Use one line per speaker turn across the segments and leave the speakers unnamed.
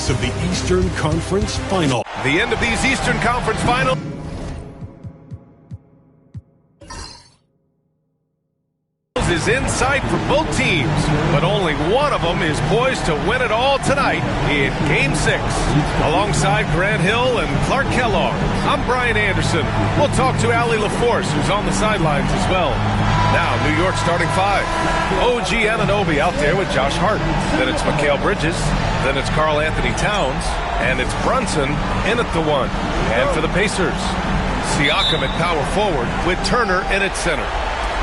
voice of the Eastern Conference Final.
The end of these Eastern Conference Finals is in sight for both teams, but only one of them is poised to win it all tonight in Game 6. Alongside Grant Hill and Clark Kellogg, I'm Brian Anderson. We'll talk to Allie LaForce, who's on the sidelines as well. Now, New York starting 5. OG Anunoby out there with Josh Hart. Then it's Mikal Bridges. Then it's Karl Anthony Towns. And it's Brunson in at the 1. And for the Pacers, Siakam at power forward with Turner in at center.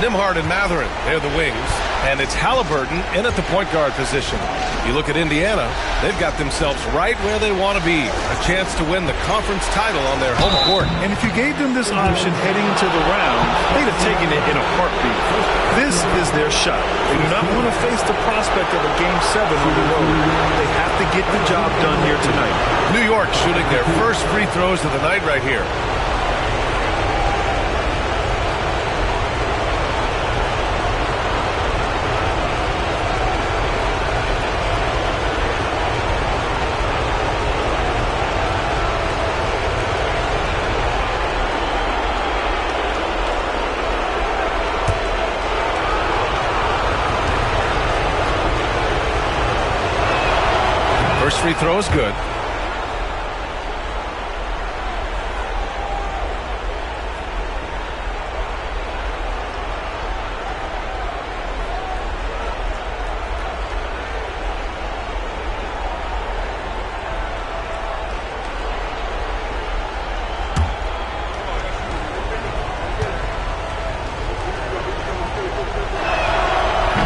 Nembhard and Mathurin, they're the wings. And it's Halliburton in at the point guard position. You look at Indiana, they've got themselves right where they want to be. A chance to win the conference title on their home court.
And if you gave them this option heading into the round, they'd have taken it in a heartbeat. This is their shot. They do not want to face the prospect of a Game 7 on the road. They have to get the job done here tonight.
New York shooting their first free throws of the night right here. First free throw is good.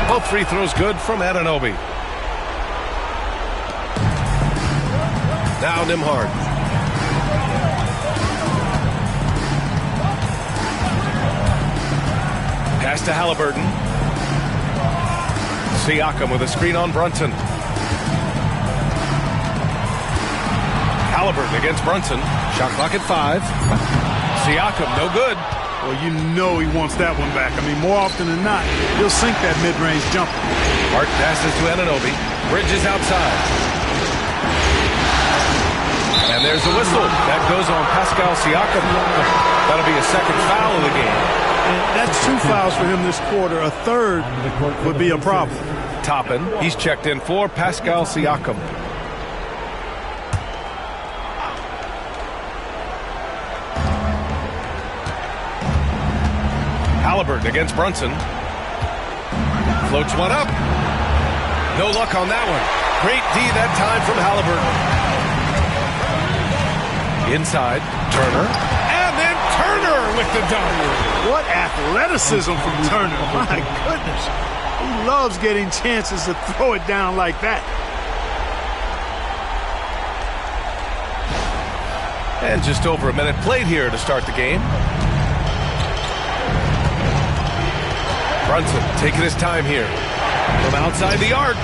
Both free throws good from Anunoby. Now Nembhard. Pass to Halliburton. Siakam with a screen on Brunson. Halliburton against Brunson. Shot clock at 5. Siakam, no good.
Well, you know he wants that one back. I mean, more often than not, he'll sink that mid-range jumper.
Hart passes to Anunoby. Bridges outside. And there's a whistle. That goes on Pascal Siakam. That'll be a second foul of the game.
And that's 2 fouls for him this quarter. A third would be a problem.
Toppin, he's checked in for Pascal Siakam. Halliburton against Brunson. Floats one up. No luck on that one. Great D that time from Halliburton. Inside, Turner. And then Turner with the dunk.
What athleticism from Turner. My goodness. He loves getting chances to throw it down like that.
And just over a minute played here to start the game. Brunson taking his time here. From outside the arc.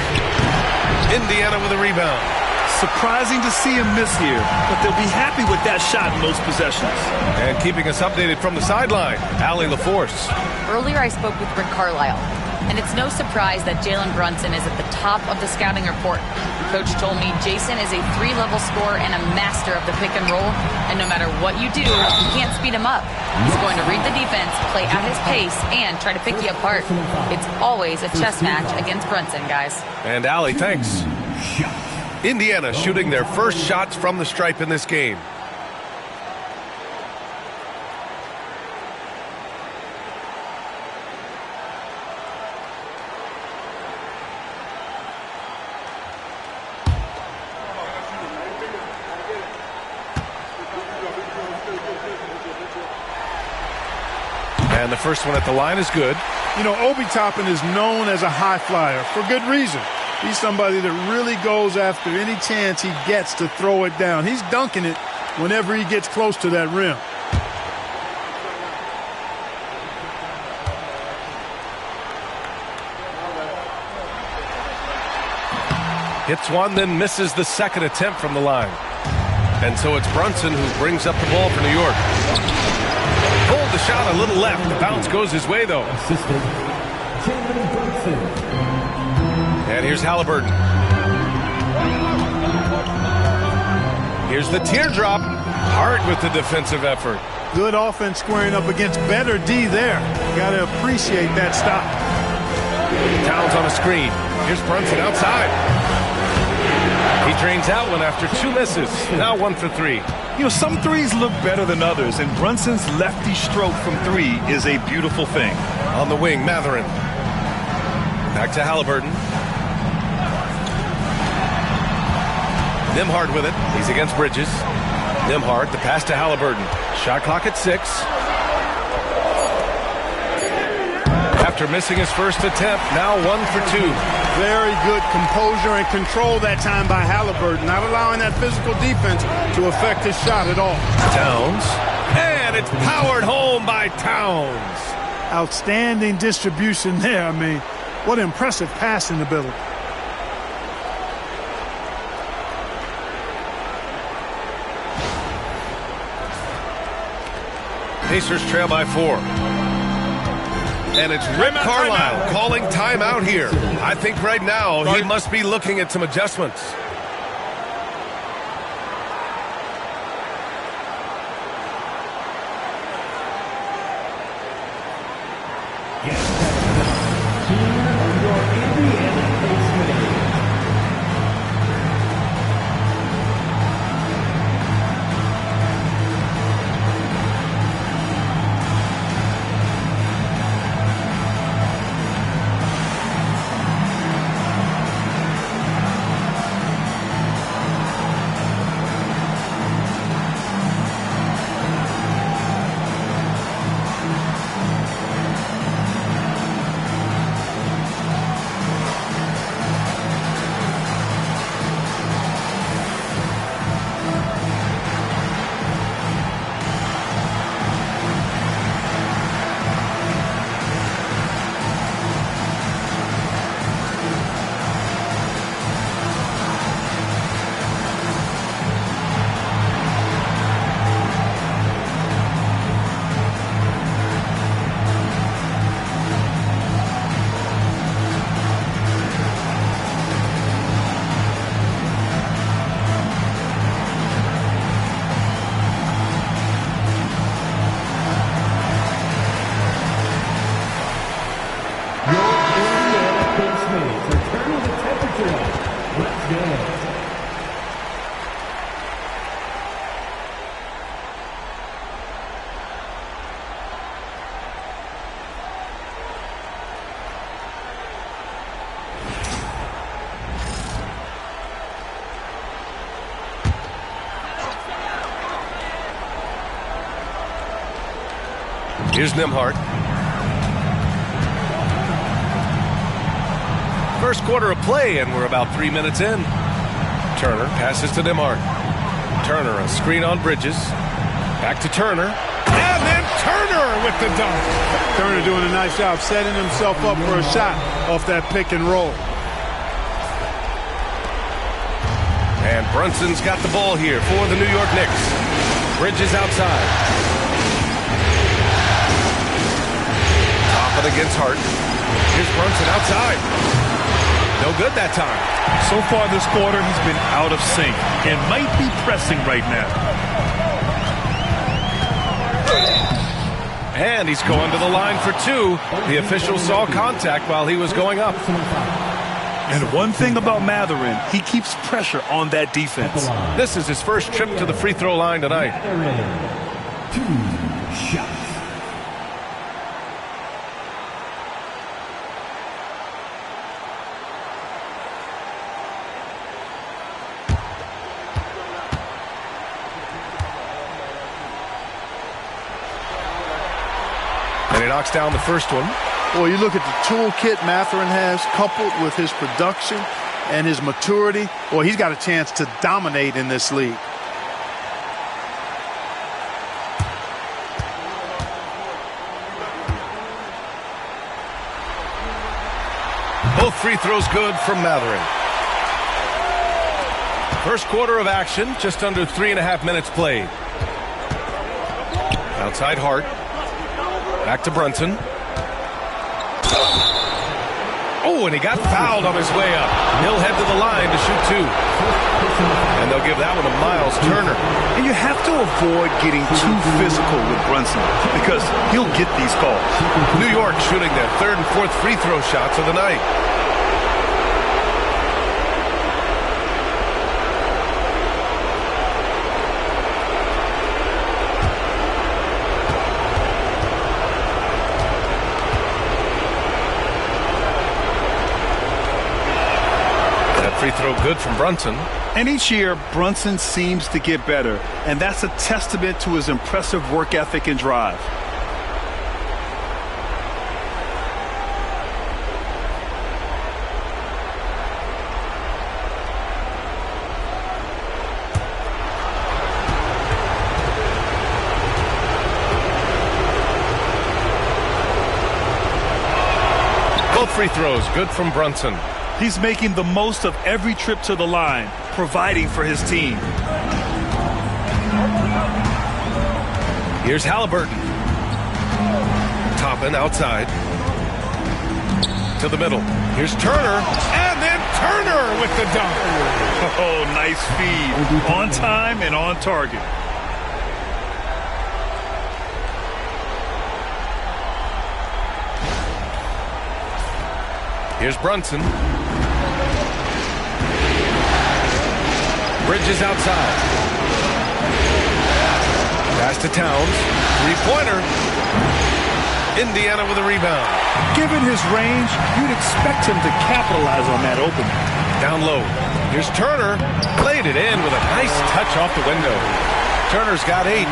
Indiana with a rebound.
Surprising to see him miss here, but they'll be happy with that shot in most possessions.
And keeping us updated from the sideline, Allie LaForce.
Earlier I spoke with Rick Carlisle, and it's no surprise that Jalen Brunson is at the top of the scouting report. Coach told me Jason is a 3-level scorer and a master of the pick and roll, and no matter what you do, you can't speed him up. He's going to read the defense, play at his pace, and try to pick you apart. It's always a chess match against Brunson, guys.
And Allie, thanks. Indiana shooting their first shots from the stripe in this game. And the first one at the line is good.
You know, Obi Toppin is known as a high flyer for good reason. He's somebody that really goes after any chance he gets to throw it down. He's dunking it whenever he gets close to that rim.
Hits one, then misses the second attempt from the line. And so it's Brunson who brings up the ball for New York. Pulled the shot a little left. The bounce goes his way, though. And here's Halliburton. Here's the teardrop. Hart with the defensive effort.
Good offense squaring up against better D there. Got to appreciate that stop.
Towns on a screen. Here's Brunson outside. He drains out one after 2 misses. Now 1 for 3.
You know, some threes look better than others, and Brunson's lefty stroke from 3 is a beautiful thing.
On the wing, Mathurin. Back to Halliburton. Nembhard with it. He's against Bridges. Nembhard, the pass to Halliburton. Shot clock at 6. After missing his first attempt, now 1 for 2.
Very good composure and control that time by Halliburton, not allowing that physical defense to affect his shot at all.
Towns. And it's powered home by Towns.
Outstanding distribution there. I mean, what impressive passing ability.
Pacers trail by 4. And it's Rick Carlisle calling timeout here. I think right now he must be looking at some adjustments. Here's Nembhard. First quarter of play, and we're about 3 minutes in. Turner passes to Nembhard. Turner, a screen on Bridges. Back to Turner. And then Turner with the dunk.
Turner doing a nice job setting himself up for a shot off that pick and roll.
And Brunson's got the ball here for the New York Knicks. Bridges outside. Against Hart. Here's Brunson outside. No good that time.
So far this quarter, he's been out of sync and might be pressing right now.
And he's going to the line for 2. The official saw contact while he was going up.
And one thing about Mathurin, he keeps pressure on that defense.
This is his first trip to the free throw line tonight.
2 shots.
He knocks down the first one.
Well, you look at the toolkit Mathurin has, coupled with his production and his maturity. Well, he's got a chance to dominate in this league.
Both free throws good from Mathurin. First quarter of action, just under 3.5 minutes played. Outside Hart. Back to Brunson. Oh, Oh, and he got fouled on his way up. He'll head to the line to shoot 2. And they'll give that one to Miles Turner.
And you have to avoid getting too physical with Brunson because he'll get these calls.
New York shooting their 3rd and 4th free throw shots of the night. Free throw good from Brunson.
And each year, Brunson seems to get better, and that's a testament to his impressive work ethic and drive.
Both free throws good from Brunson.
He's making the most of every trip to the line, providing for his team.
Here's Halliburton. Toppin outside. To the middle. Here's Turner. And then Turner with the dunk.
Oh, nice feed. On time and on target.
Here's Brunson. Bridges outside. Pass to Towns. 3-pointer. Indiana with a rebound.
Given his range, you'd expect him to capitalize on that opening.
Down low. Here's Turner. Played it in with a nice touch off the window. Turner's got 8.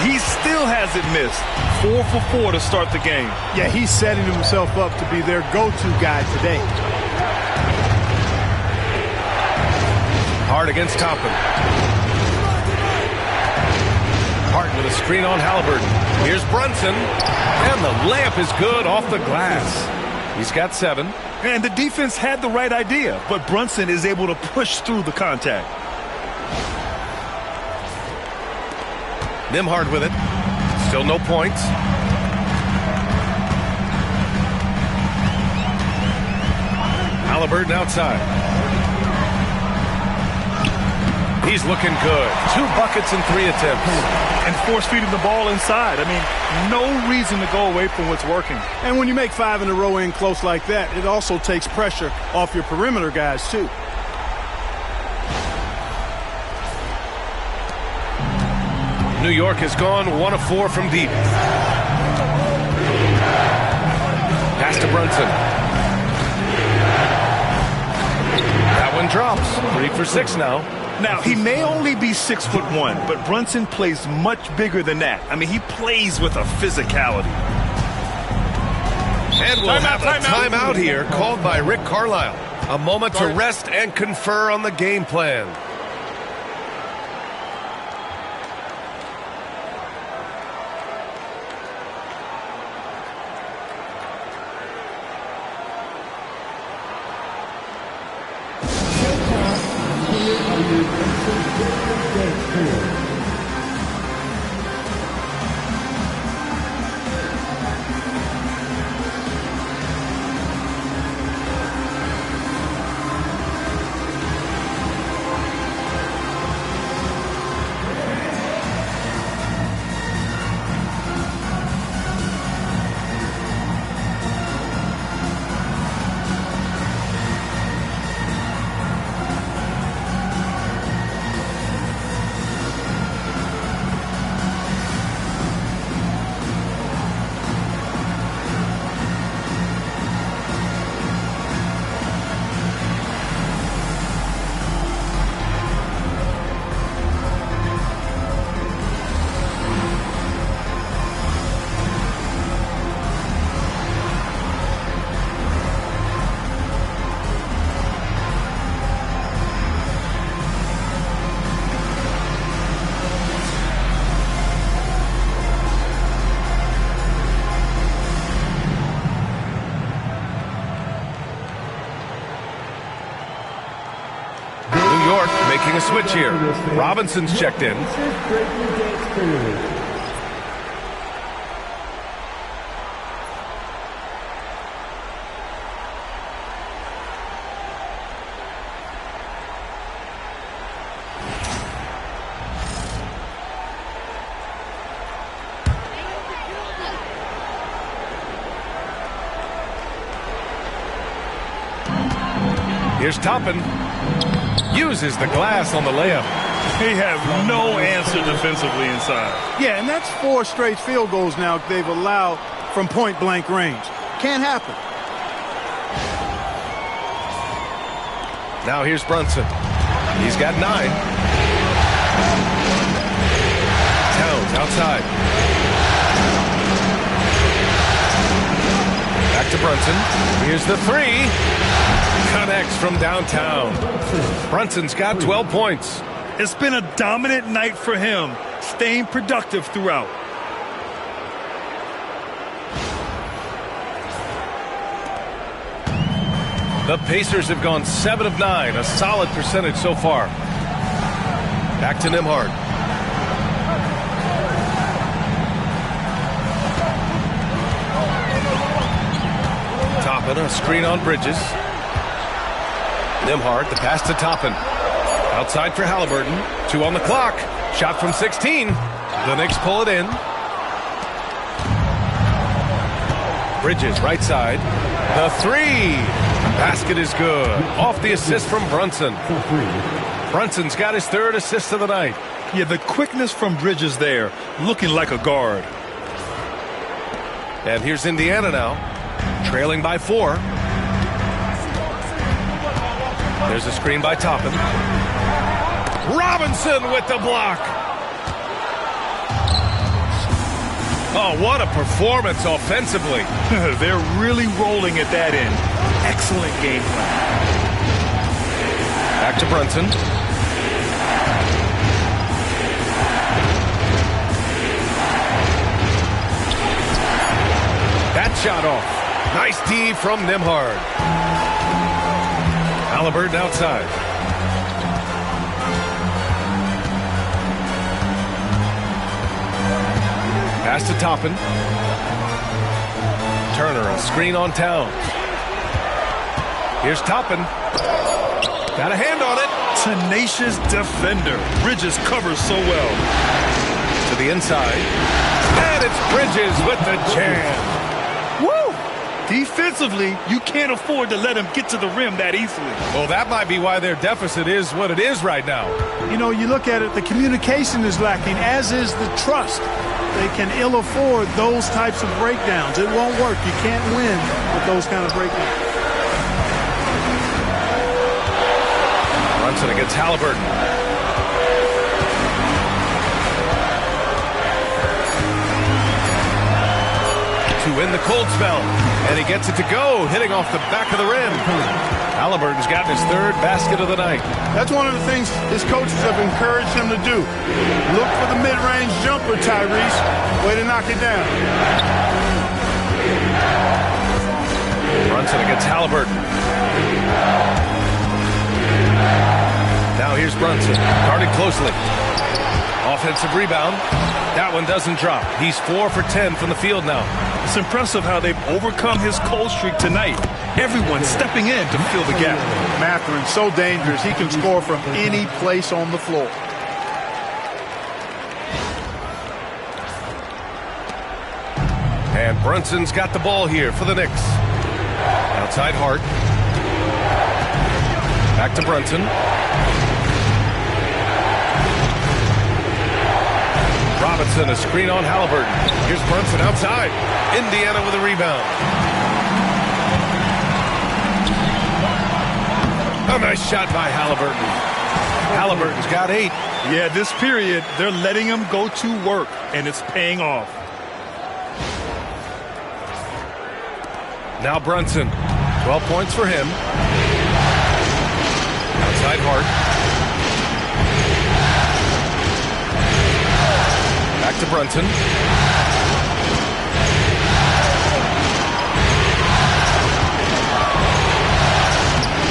He still hasn't missed. 4 for 4 to start the game.
Yeah, he's setting himself up to be their go-to guy today.
Hart against Toppin. Hart with a screen on Halliburton. Here's Brunson. And the layup is good off the glass. He's got 7.
And the defense had the right idea, but Brunson is able to push through the contact.
Nimhard with it. Still no points. Halliburton outside. He's looking good. 2 buckets and 3 attempts.
And force feeding the ball inside. I mean, no reason to go away from what's working.
And when you make 5 in a row in close like that, it also takes pressure off your perimeter guys, too.
New York has gone 1 of 4 from deep. Pass to Brunson. That one drops. 3 for 6 now.
Now, he may only be 6'1", but Brunson plays much bigger than that. I mean, he plays with a physicality.
And we'll have a timeout here called by Rick Carlisle. A moment to rest and confer on the game plan. Making a switch here. Robinson's checked in. Here's Toppin. Uses the glass on the layup.
They have no answer defensively inside.
Yeah, and that's 4 straight field goals now they've allowed from point-blank range. Can't happen.
Now here's Brunson. He's got 9. Towns outside. Back to Brunson. Here's the 3. Connects from downtown. Brunson's got 12 points.
It's been a dominant night for him, staying productive throughout.
The Pacers have gone 7 of 9, a solid percentage so far. Back to Nembhard. Toppin, a screen on Bridges. Nembhard, the pass to Toppin. Outside for Halliburton. 2 on the clock. Shot from 16. The Knicks pull it in. Bridges, right side. The 3. Basket is good. Off the assist from Brunson. Brunson's got his 3rd assist of the night.
Yeah, the quickness from Bridges there, looking like a guard.
And here's Indiana now, trailing by 4. There's a screen by Toppin. Robinson with the block. Oh, what a performance offensively.
They're really rolling at that end. Excellent game plan.
Back to Brunson. That shot off. Nice D from Nembhard. Halliburton outside. Pass to Toppin. Turner, a screen on Towns. Here's Toppin. Got a hand on it.
Tenacious defender. Bridges covers so well.
To the inside. And it's Bridges with the jam.
Woo! Defensively, you can't afford to let him get to the rim that easily.
Well, that might be why their deficit is what it is right now.
You know, you look at it, the communication is lacking, as is the trust. They can ill afford those types of breakdowns. It won't work. You can't win with those kind of breakdowns.
Brunson against Halliburton. To win the cold spell. And he gets it to go, hitting off the back of the rim. Halliburton's gotten his 3rd basket of the night.
That's one of the things his coaches have encouraged him to do. Look for the mid-range jumper, Tyrese. Way to knock it down.
Brunson against Halliburton. Now here's Brunson, guarded closely. Offensive rebound. That one doesn't drop. He's 4 for 10 from the field now.
It's impressive how they've overcome his cold streak tonight. Everyone stepping in to fill the gap.
Mathurin, so dangerous. He can score from any place on the floor.
And Brunson's got the ball here for the Knicks. Outside Hart. Back to Brunson. Robinson, a screen on Halliburton. Here's Brunson outside. Indiana with a rebound. A nice shot by Halliburton. Halliburton's got 8.
Yeah, this period, they're letting him go to work, and it's paying off.
Now Brunson. 12 points for him. Outside Hart. Back to Brunson.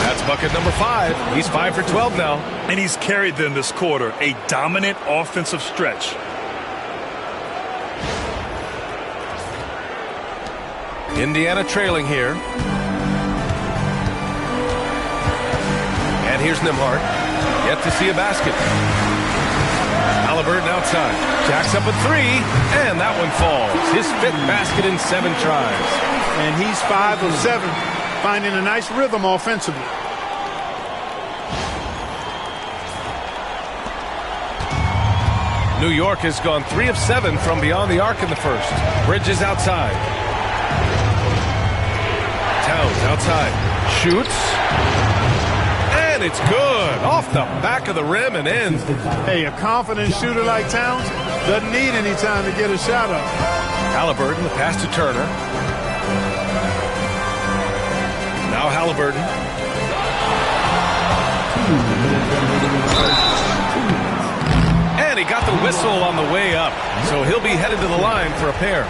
That's bucket number 5. He's 5 for 12 now.
And he's carried them this quarter. A dominant offensive stretch.
Indiana trailing here. And here's Nembhard. Yet to see a basket. Halliburton outside. Jacks up a 3, and that one falls. His 5th basket in 7 tries.
And he's 5 of 7, finding a nice rhythm offensively.
New York has gone 3 of 7 from beyond the arc in the first. Bridges outside. Towns outside. Shoots. And it's good. Off the back of the rim and in.
Hey, a confident shooter like Towns doesn't need any time to get a shot up.
Halliburton, the pass to Turner. Now Halliburton. And he got the whistle on the way up. So he'll be headed to the line for a pair.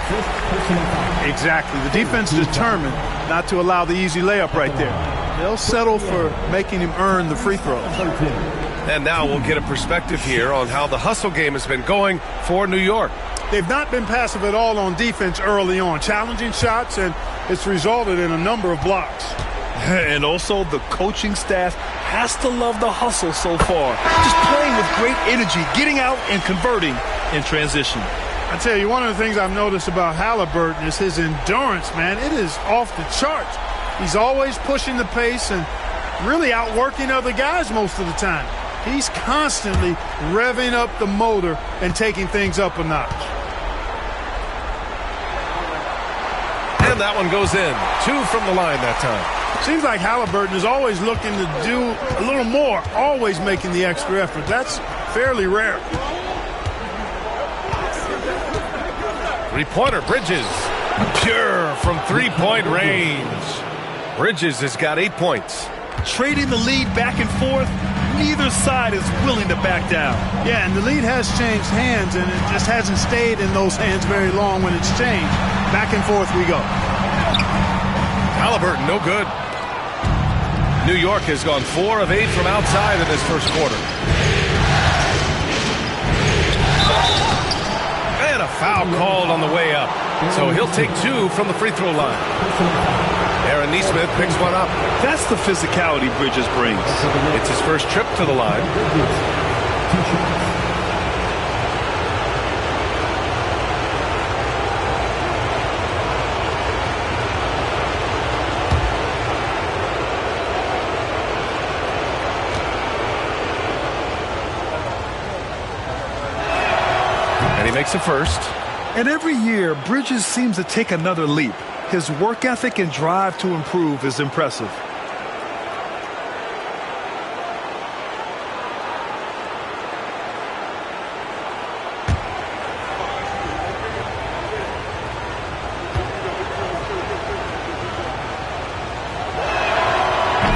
Exactly. The defense is determined not to allow the easy layup right there. They'll settle for making him earn the free throws.
And now we'll get a perspective here on how the hustle game has been going for New York.
They've not been passive at all on defense early on. Challenging shots, and it's resulted in a number of blocks.
And also the coaching staff has to love the hustle so far. Just playing with great energy, getting out and converting in transition.
I tell you, one of the things I've noticed about Halliburton is his endurance, man. It is off the charts. He's always pushing the pace and really outworking other guys most of the time. He's constantly revving up the motor and taking things up a notch.
And that one goes in. 2 from the line that time.
Seems like Halliburton is always looking to do a little more, always making the extra effort. That's fairly rare.
Three-pointer, Bridges. Pure from three-point range. Bridges has got 8 points.
Trading the lead back and forth, neither side is willing to back down.
Yeah, and the lead has changed hands, and it just hasn't stayed in those hands very long when it's changed. Back and forth we go.
Halliburton, no good. New York has gone 4 of 8 from outside in this first quarter. And a foul called on the way up. So he'll take 2 from the free throw line. Aaron Nesmith picks one up.
That's the physicality Bridges brings.
It's his first trip to the line. And he makes the first.
And every year, Bridges seems to take another leap. His work ethic and drive to improve is impressive.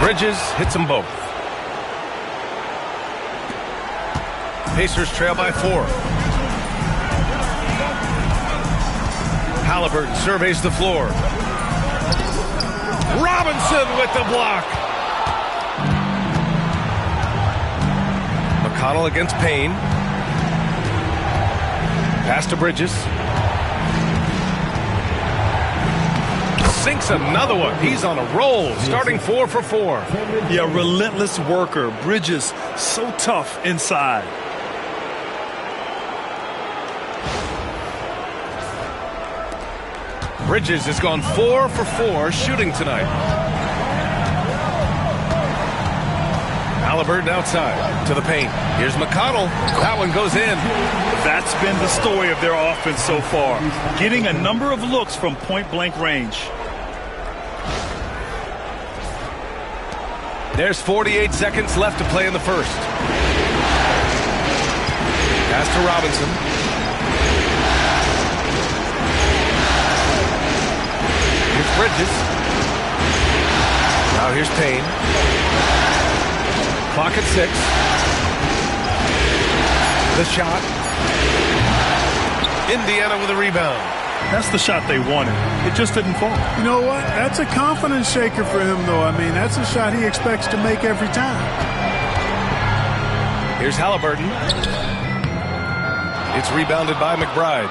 Bridges hits them both. Pacers trail by 4. Halliburton surveys the floor. Robinson with the block. McConnell against Payne. Pass to Bridges. Sinks another one. He's on a roll, starting 4 for 4.
Yeah, relentless worker. Bridges, so tough inside.
Bridges has gone 4 for 4 shooting tonight. Halliburton outside to the paint. Here's McConnell. That one goes in.
That's been the story of their offense so far. Getting a number of looks from point-blank range.
There's 48 seconds left to play in the first. Pass to Robinson. Here's Bridges. Now here's Payne. Clock at 6. The shot. Indiana with a rebound.
That's the shot they wanted. It just didn't fall.
You know what? That's a confidence shaker for him, though. I mean, that's a shot he expects to make every time.
Here's Halliburton. It's rebounded by McBride.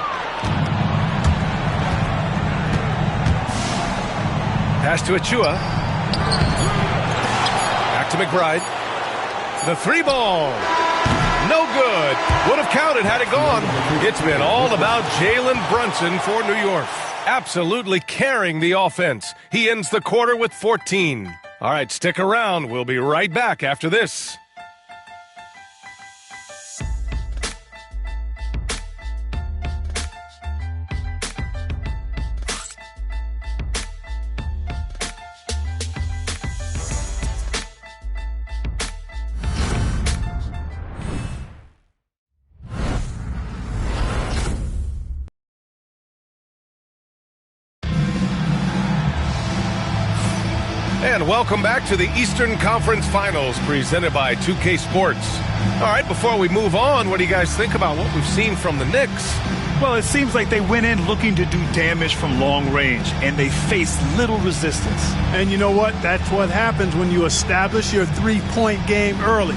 Pass to Achua. Back to McBride. The 3-ball. No good. Would have counted had it gone. It's been all about Jalen Brunson for New York. Absolutely carrying the offense. He ends the quarter with 14. All right, stick around. We'll be right back after this. And welcome back to the Eastern Conference Finals presented by 2K Sports. All right, before we move on, what do you guys think about what we've seen from the Knicks?
Well, it seems like they went in looking to do damage from long range, and they faced little resistance.
And you know what? That's what happens when you establish your three-point game early.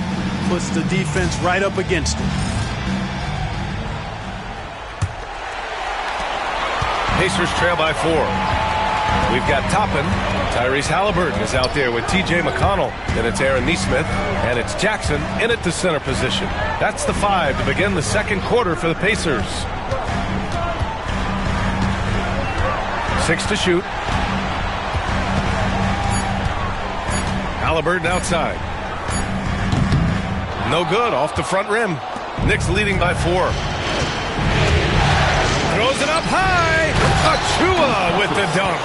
Puts the defense right up against it.
Pacers trail by 4. We've got Toppin. Tyrese Halliburton is out there with T.J. McConnell. Then it's Aaron Nesmith. And it's Jackson in at the center position. That's the 5 to begin the second quarter for the Pacers. 6 to shoot. Halliburton outside. No good, off the front rim. Knicks leading by 4. Throws it up high. Achua with the dunk.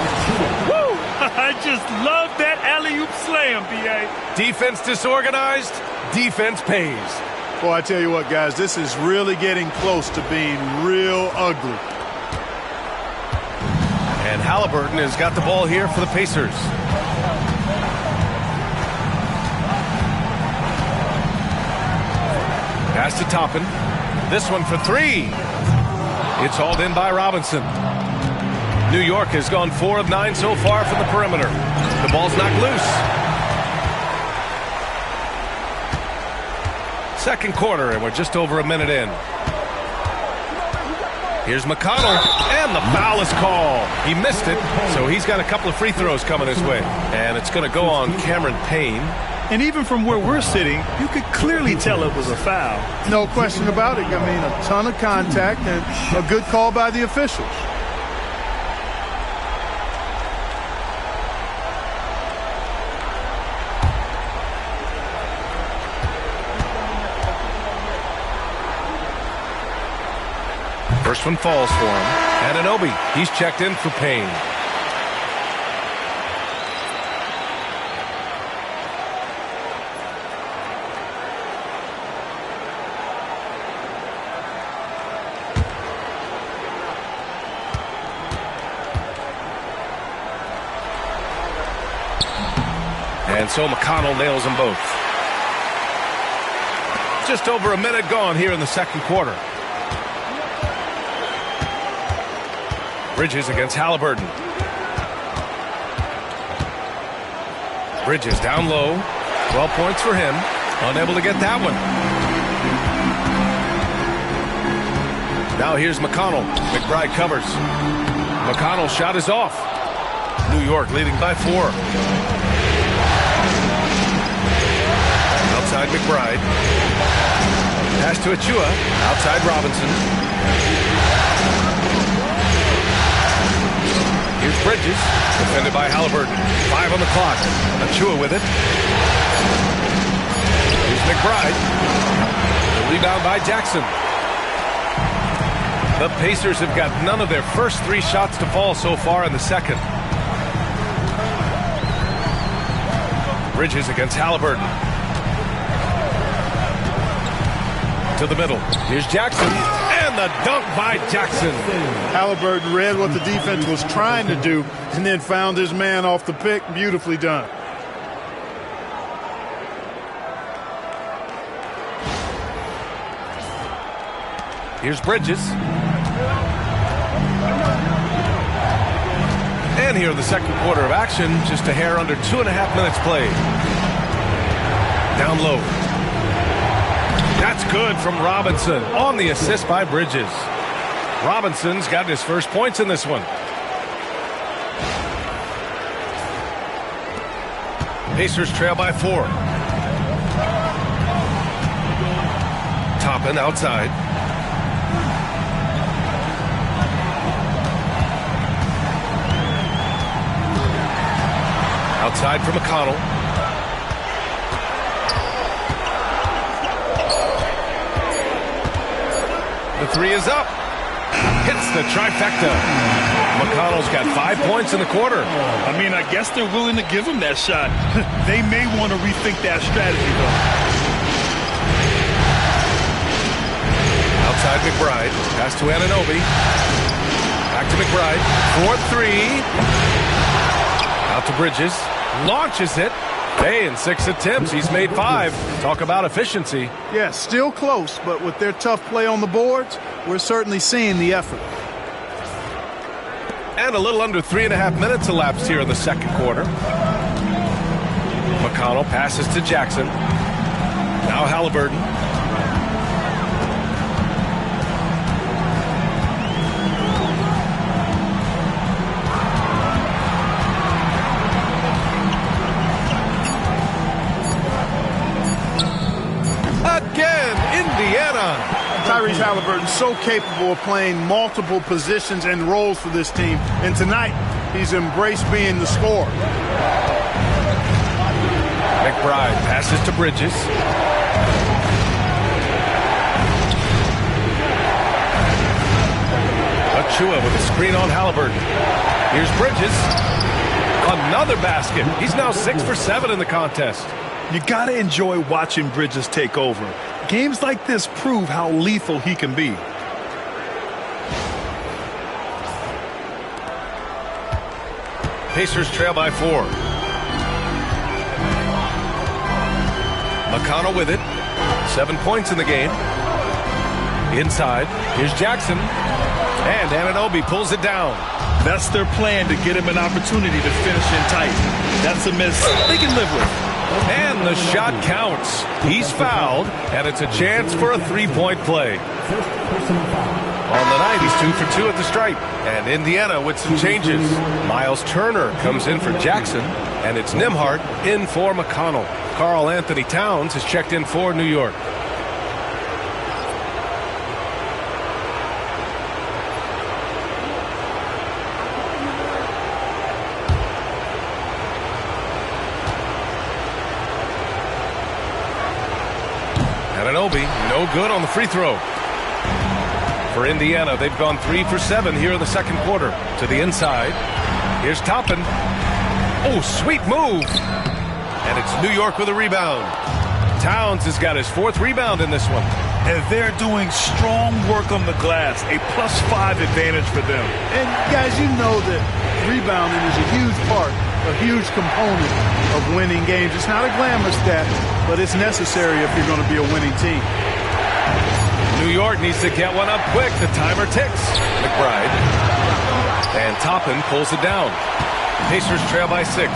Woo! I just love that alley-oop slam, B.A.
Defense disorganized, defense pays.
Boy, I tell you what, guys, this is really getting close to being real ugly.
And Halliburton has got the ball here for the Pacers. Pass to Toppin. This one for 3. It's hauled in by Robinson. New York has gone 4 of 9 so far from the perimeter. The ball's knocked loose. Second quarter, and we're just over a minute in. Here's McConnell, and the foul is called. He missed it, so he's got a couple of free throws coming his way. And it's going to go on Cameron Payne.
And even from where we're sitting, you could clearly tell it was a foul.
No question about it. I mean, a ton of contact and a good call by the officials.
First one falls for him. Anunoby, he's checked in for Payne. And so McConnell nails them both. Just over a minute gone here in the second quarter. Bridges against Halliburton. Bridges down low. 12 points for him. Unable to get that one. Now here's McConnell. McBride covers. McConnell's shot is off. New York leading by 4. Outside McBride. Pass to Achua. Outside Robinson. Here's Bridges, defended by Halliburton. 5 on the clock. Achua with it. Here's McBride. The rebound by Jackson. The Pacers have got none of their first 3 shots to fall so far in the second. Bridges against Halliburton. To the middle. Here's Jackson. And the dunk by Jackson.
Halliburton read what the defense was trying to do and then found his man off the pick. Beautifully done.
Here's Bridges. And here in the second quarter of action, just a hair under 2.5 minutes played. Down low. That's good from Robinson on the assist by Bridges. Robinson's got his first points in this one. Pacers trail by 4. Toppin outside. Outside for McConnell. The 3 is up. Hits the trifecta. McConnell's got 5 points in the quarter.
I mean, I guess they're willing to give him that shot. They may want to rethink that strategy, though.
Outside McBride. Pass to Anunoby. Back to McBride. 4-3. Out to Bridges. launches it. Hey, in 6 attempts, he's made 5. Talk about efficiency.
Yeah, still close, but with their tough play on the boards, we're certainly seeing the effort.
And a little under 3.5 minutes elapsed here in the second quarter. McConnell passes to Jackson. Now Halliburton. Again, Indiana.
Tyrese Halliburton so capable of playing multiple positions and roles for this team. And tonight, he's embraced being the scorer.
McBride passes to Bridges. Achua with a screen on Halliburton. Here's Bridges. Another basket. He's now 6 for 7 in the contest.
You got to enjoy watching Bridges take over. Games like this prove how lethal he can be.
Pacers trail by 4. McConnell with it. 7 points in the game. Inside. Here's Jackson. And Anunoby pulls it down.
That's their plan, to get him an opportunity to finish in tight. That's a miss they can live with.
And the shot counts. He's fouled, and it's a chance for a 3-point play. On the night, he's 2 for 2 at the stripe. And Indiana with some changes. Miles Turner comes in for Jackson, and it's Nembhard in for McConnell. Karl Anthony Towns has checked in for New York. Anunoby, no good on the free throw. For Indiana, they've gone 3 for 7 here in the second quarter. To the inside. Here's Toppin. Oh, sweet move. And it's New York with a rebound. Towns has got his 4th rebound in this one.
And they're doing strong work on the glass. A +5 advantage for them.
And guys, you know that rebounding is a huge part, a huge component of winning games. It's not a glamorous stat, but it's necessary if you're going to be a winning team.
New York needs to get one up quick. The timer ticks. McBride. And Toppin pulls it down. Pacers trail by 6.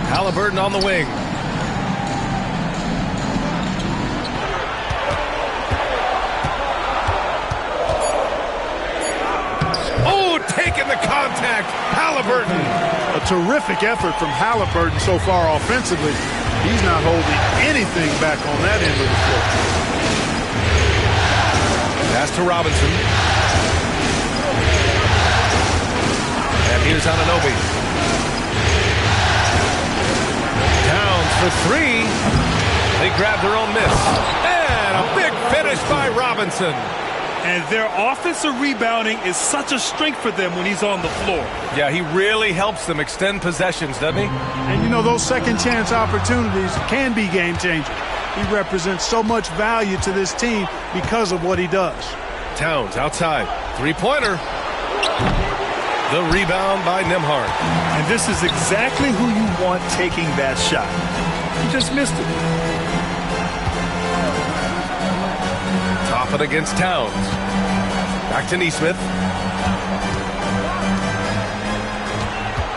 Halliburton on the wing. Oh, taking the contact. Halliburton.
A terrific effort from Halliburton so far offensively. He's not holding anything back on that end of the floor.
Pass to Robinson. And here's Anunoby. Towns for 3. They grab their own miss. And a big finish by Robinson.
And their offensive rebounding is such a strength for them when he's on the floor.
Yeah, he really helps them extend possessions, doesn't he?
And you know, those second chance opportunities can be game changers. He represents so much value to this team because of what he does.
Towns outside. 3-pointer. The rebound by Nembhard.
And this is exactly who you want taking that shot. He just missed it.
Toppin against Towns. Back to Nesmith.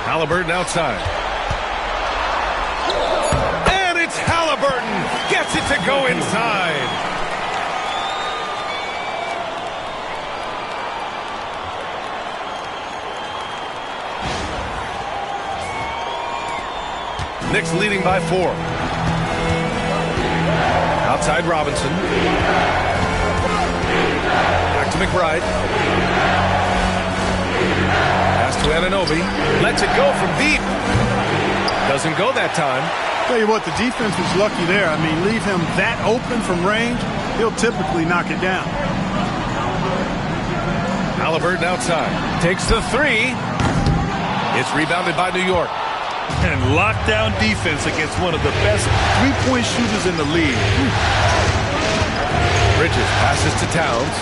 Halliburton outside. And it's Halliburton. Gets it to go inside. Knicks leading by 4. Outside Robinson. Back to McBride. Pass to Anunoby. Lets it go from deep. Doesn't go that time.
Tell you what, the defense was lucky there. I mean, leave him that open from range, he'll typically knock it down.
Halliburton outside. Takes the 3. It's rebounded by New York.
And lockdown defense against one of the best three-point shooters in the league.
Bridges passes to Towns.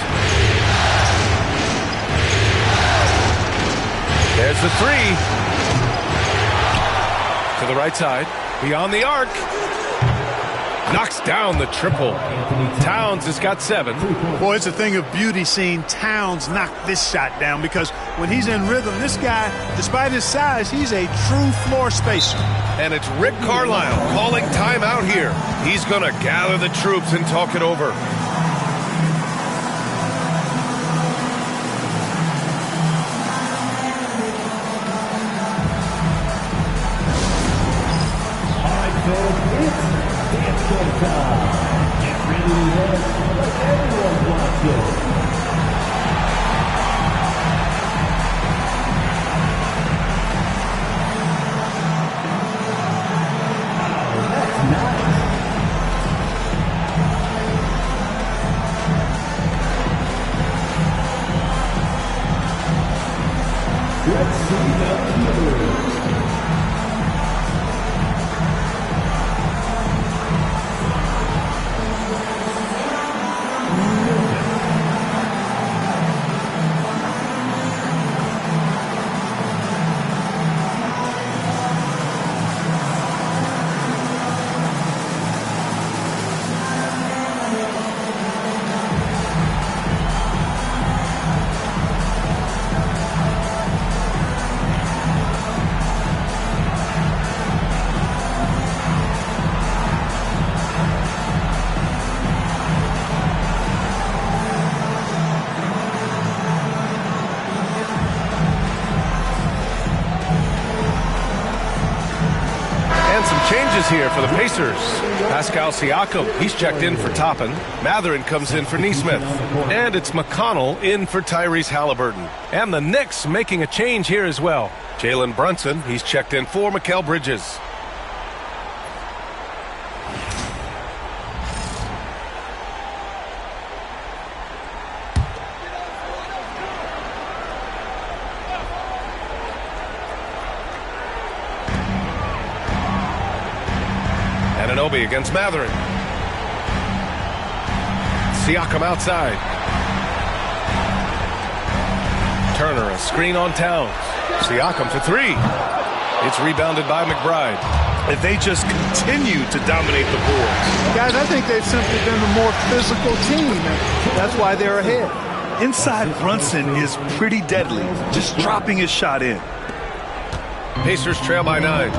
There's the three. To the right side. Beyond the arc. Knocks down the triple. Towns has got 7.
Boy, it's a thing of beauty seeing Towns knock this shot down, because when he's in rhythm, this guy, despite his size, he's a true floor spacer.
And it's Rick Carlisle calling timeout here. He's going to gather the troops and talk it over. Changes here for the Pacers. Pascal Siakam, he's checked in for Toppin. Mathurin comes in for Nesmith. And it's McConnell in for Tyrese Halliburton. And the Knicks making a change here as well. Jalen Brunson, he's checked in for Mikal Bridges. Against Mathurin. Siakam outside. Turner, a screen on Towns. Siakam for 3. It's rebounded by McBride.
And they just continue to dominate the boards.
Guys, I think they've simply been a more physical team, and that's why they're ahead.
Inside Brunson is pretty deadly, just dropping his shot in.
Pacers trail by 9.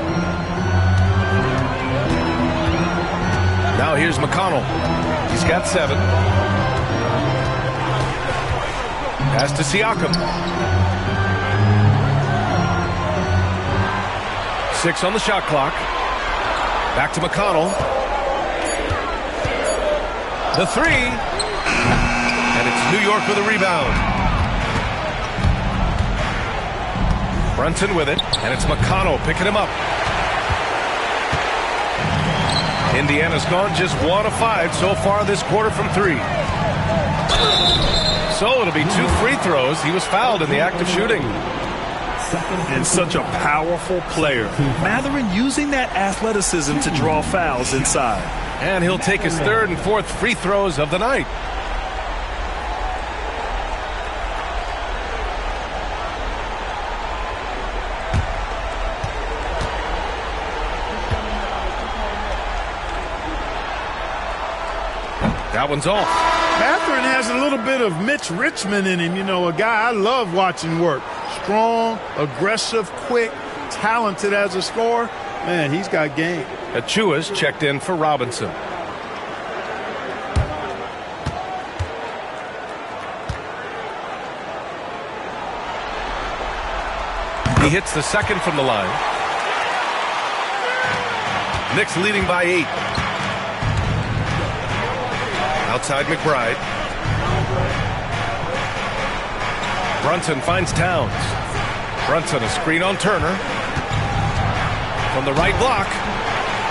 Now here's McConnell. He's got 7. Pass to Siakam. 6 on the shot clock. Back to McConnell. The 3. And it's New York with a rebound. Brunson with it. And it's McConnell picking him up. Indiana's gone just 1 of 5 so far this quarter from 3. So it'll be 2 free throws. He was fouled in the act of shooting.
And such a powerful player. Mathurin using that athleticism to draw fouls inside.
And he'll take his 3rd and 4th free throws of the night. That one's off.
Mathurin has a little bit of Mitch Richmond in him. You know, a guy I love watching work. Strong, aggressive, quick, talented as a scorer. Man, he's got game.
Achua's checked in for Robinson. He hits the 2nd from the line. Knicks leading by 8. Outside McBride. Brunson finds Towns. Brunson, a screen on Turner. From the right block.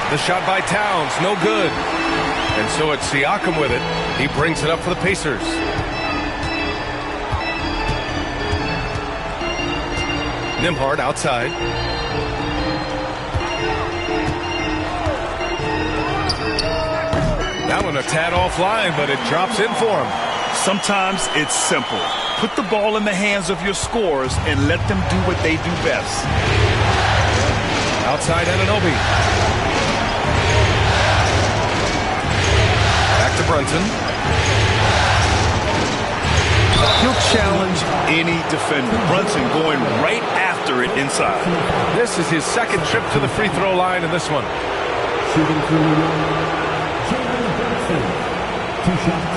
The shot by Towns, no good. And so it's Siakam with it. He brings it up for the Pacers. Nembhard outside. That one a tad offline, but it drops in for him.
Sometimes it's simple. Put the ball in the hands of your scorers and let them do what they do best.
Outside Anunoby. Back to Brunson.
He'll challenge any defender. Brunson going right after it inside.
This is his second trip to the free throw line in this one.
Shooting for New York, Jalen Brunson. 2 shots.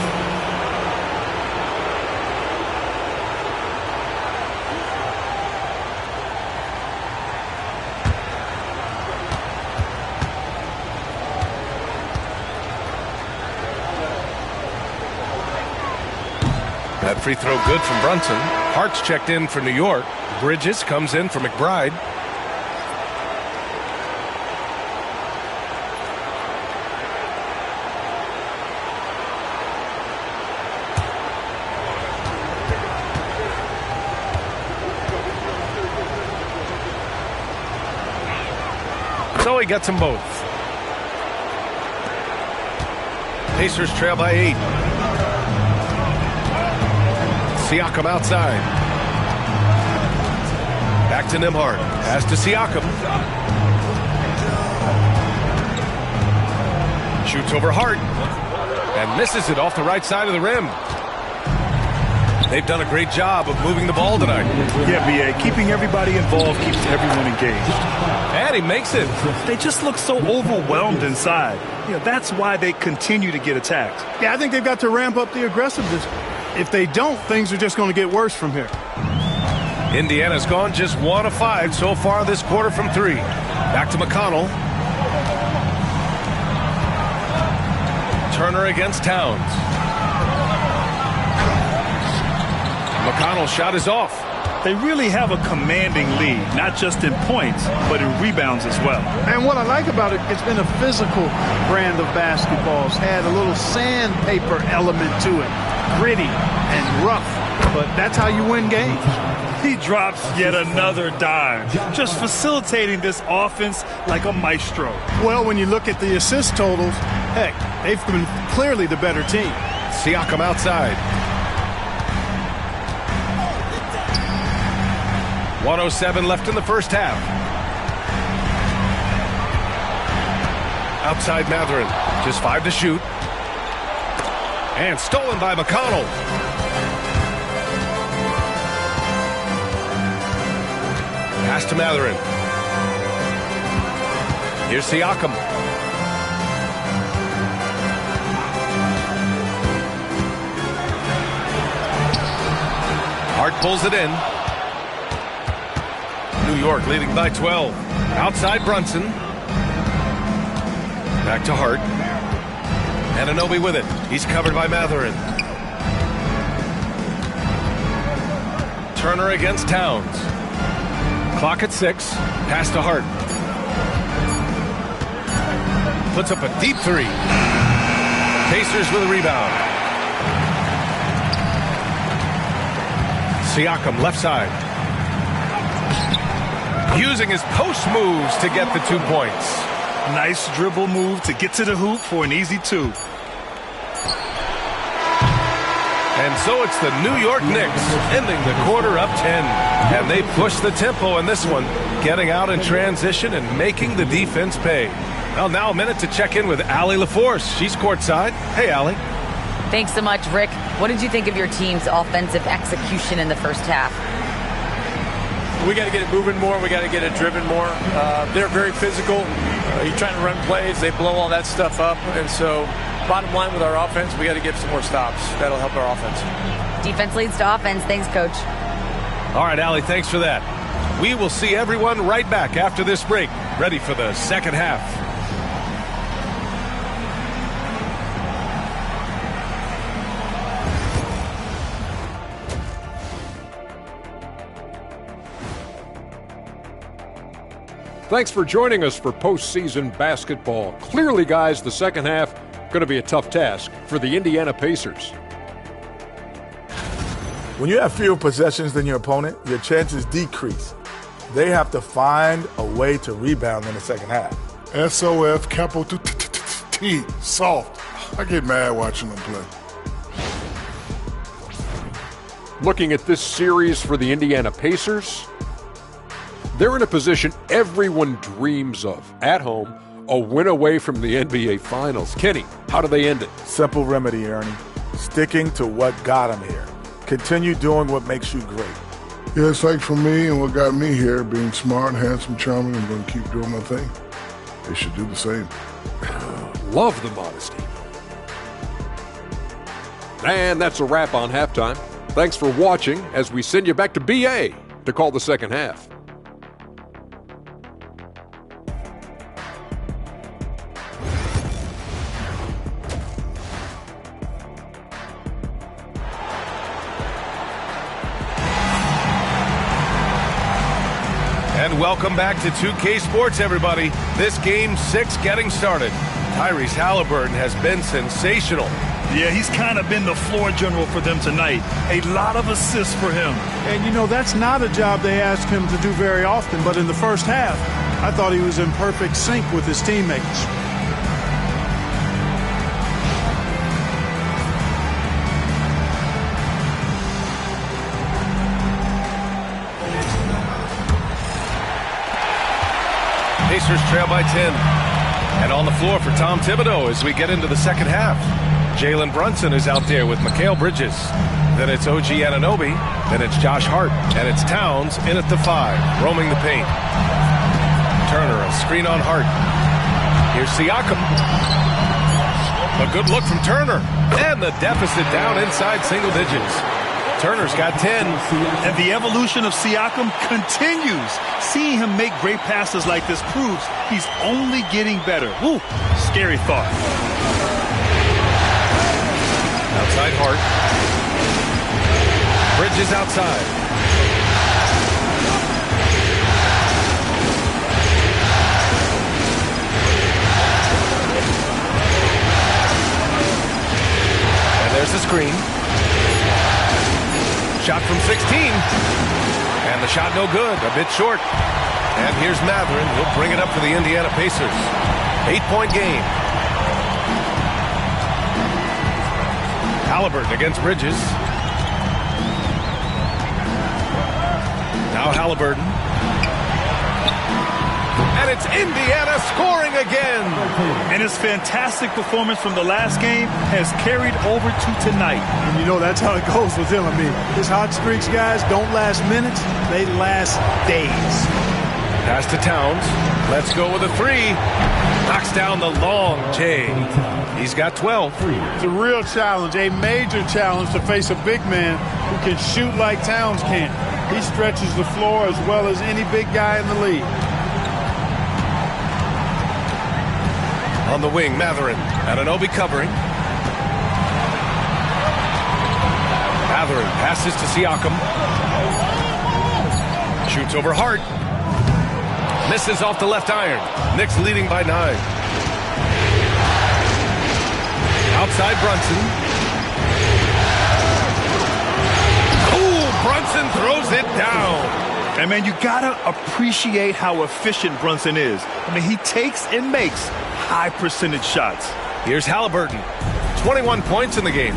That free throw good from Brunson. Hart's checked in for New York. Bridges comes in for McBride. So he gets them both. Pacers trail by 8. Siakam outside. Back to Nembhard. Pass to Siakam. Shoots over Hart. And misses it off the right side of the rim. They've done a great job of moving the ball tonight.
Yeah, B.A. Keeping everybody involved keeps everyone engaged.
And he makes it.
They just look so overwhelmed inside. That's why they continue to get attacked.
Yeah, I think they've got to ramp up the aggressiveness. If they don't, things are just going to get worse from here.
Indiana's gone just 1 of 5 so far this quarter from 3. Back to McConnell. Turner against Towns. McConnell's shot is off.
They really have a commanding lead, not just in points, but in rebounds as well.
And what I like about it, it's been a physical brand of basketball. It's had a little sandpaper element to it. Gritty and rough, but that's how you win games.
He drops yet another dime, just facilitating this offense like a maestro.
Well, when you look at the assist totals, heck, they've been clearly the better team.
Siakam outside. 1:07 left in the first half. Outside Mathurin, just 5 to shoot. And stolen by McConnell. Pass to Mathurin. Here's Siakam. Hart pulls it in. New York leading by 12. Outside Brunson. Back to Hart. Anunoby with it. He's covered by Mathurin. Turner against Towns. Clock at 6. Pass to Hart. Puts up a deep 3. Pacers with a rebound. Siakam left side. Using his post moves to get the 2 points.
Nice dribble move to get to the hoop for an easy 2.
And so it's the New York Knicks ending the quarter up 10. And they push the tempo in this one, getting out in transition and making the defense pay. Well, now a minute to check in with Allie LaForce. She's courtside. Hey, Allie.
Thanks so much, Rick. What did you think of your team's offensive execution in the first half?
We got to get it moving more. We got to get it driven more. They're very physical. You're trying to run plays. They blow all that stuff up. And so bottom line with our offense, we got to get some more stops. That'll help our offense.
Defense leads to offense. Thanks, Coach.
All right, Allie, thanks for that. We will see everyone right back after this break, ready for the second half.
Thanks for joining us for postseason basketball. Clearly, guys, the second half going to be a tough task for the Indiana Pacers.
When you have fewer possessions than your opponent, your chances decrease. They have to find a way to rebound in the second half.
SOF, capital T, soft. I get mad watching them play.
Looking at this series for the Indiana Pacers, they're in a position everyone dreams of. At home, a win away from the NBA Finals. Kenny, how do they end it?
Simple remedy, Ernie. Sticking to what got them here. Continue doing what makes you great.
Yeah, it's like for me and what got me here, being smart, handsome, charming, and going to keep doing my thing. They should do the same.
Love the modesty. And that's a wrap on halftime. Thanks for watching as we send you back to BA to call the second half.
And welcome back to 2K Sports, everybody. This Game 6 getting started. Tyrese Halliburton has been sensational.
Yeah, he's kind of been the floor general for them tonight. A lot of assists for him.
And, you know, that's not a job they ask him to do very often. But in the first half, I thought he was in perfect sync with his teammates.
Pacers trail by 10. And on the floor for Tom Thibodeau as we get into the second half. Jalen Brunson is out there with Mikal Bridges. Then it's OG Anunoby. Then it's Josh Hart. And it's Towns in at the 5, roaming the paint. Turner, a screen on Hart. Here's Siakam. A good look from Turner. And the deficit down inside single digits. Turner's got 10.
And the evolution of Siakam continues. Seeing him make great passes like this proves he's only getting better. Woo, scary thought.
Outside Hart. Bridges outside. And there's the screen. Shot from 16. And the shot no good, a bit short. And here's Mathurin. He'll bring it up for the Indiana Pacers. 8-point game. Halliburton against Bridges. Now Halliburton. And it's Indiana scoring again.
And his fantastic performance from the last game has carried over to tonight.
And you know, that's how it goes with him. I mean, his hot streaks, guys, don't last minutes. They last days.
Pass to Towns. Let's go with a 3. Knocks down the long J. He's got 12.
It's a real challenge, a major challenge to face a big man who can shoot like Towns can. He stretches the floor as well as any big guy in the league.
On the wing, Mathurin. Anunoby covering. Mathurin passes to Siakam. Shoots over Hart. Misses off the left iron. Knicks leading by 9. Outside Brunson. Ooh, Brunson throws it down.
And, man, you got to appreciate how efficient Brunson is. I mean, he takes and makes high-percentage shots.
Here's Halliburton. 21 points in the game.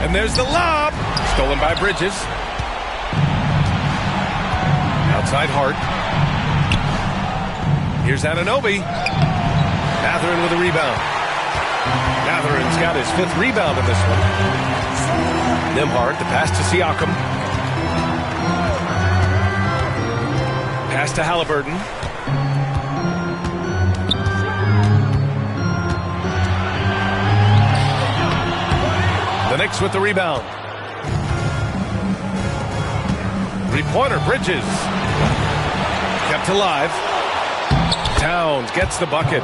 And there's the lob. Stolen by Bridges. Outside Hart. Here's Anunoby. Mathurin with a rebound. Mathurin's got his 5th rebound in this one. Nembhard, the pass to Siakam. Pass to Halliburton. The Knicks with the rebound. 3-pointer, Bridges. Kept alive. Towns gets the bucket.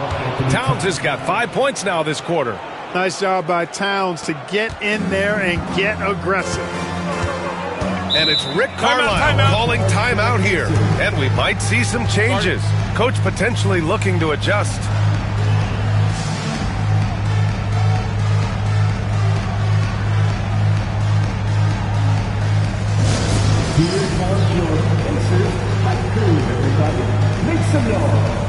Towns has got 5 points now this quarter.
Nice job by Towns to get in there and get aggressive.
And it's Rick Carlisle calling timeout here. And we might see some changes. Coach potentially looking to adjust.
Here comes your Pacers. High crew, everybody. Make some noise.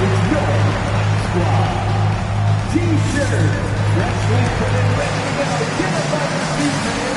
is your squad. T-shirt, wrestling credit, ready to go. Give it by the feet, man.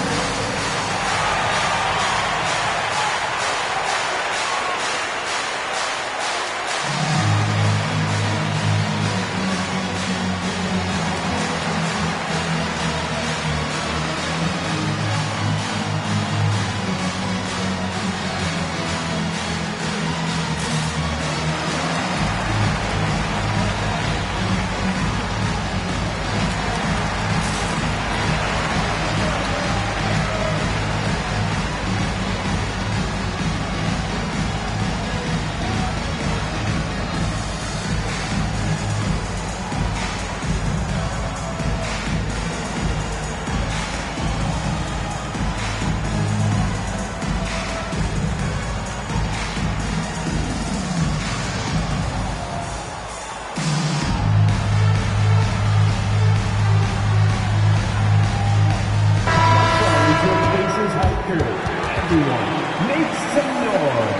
Everyone, make some noise.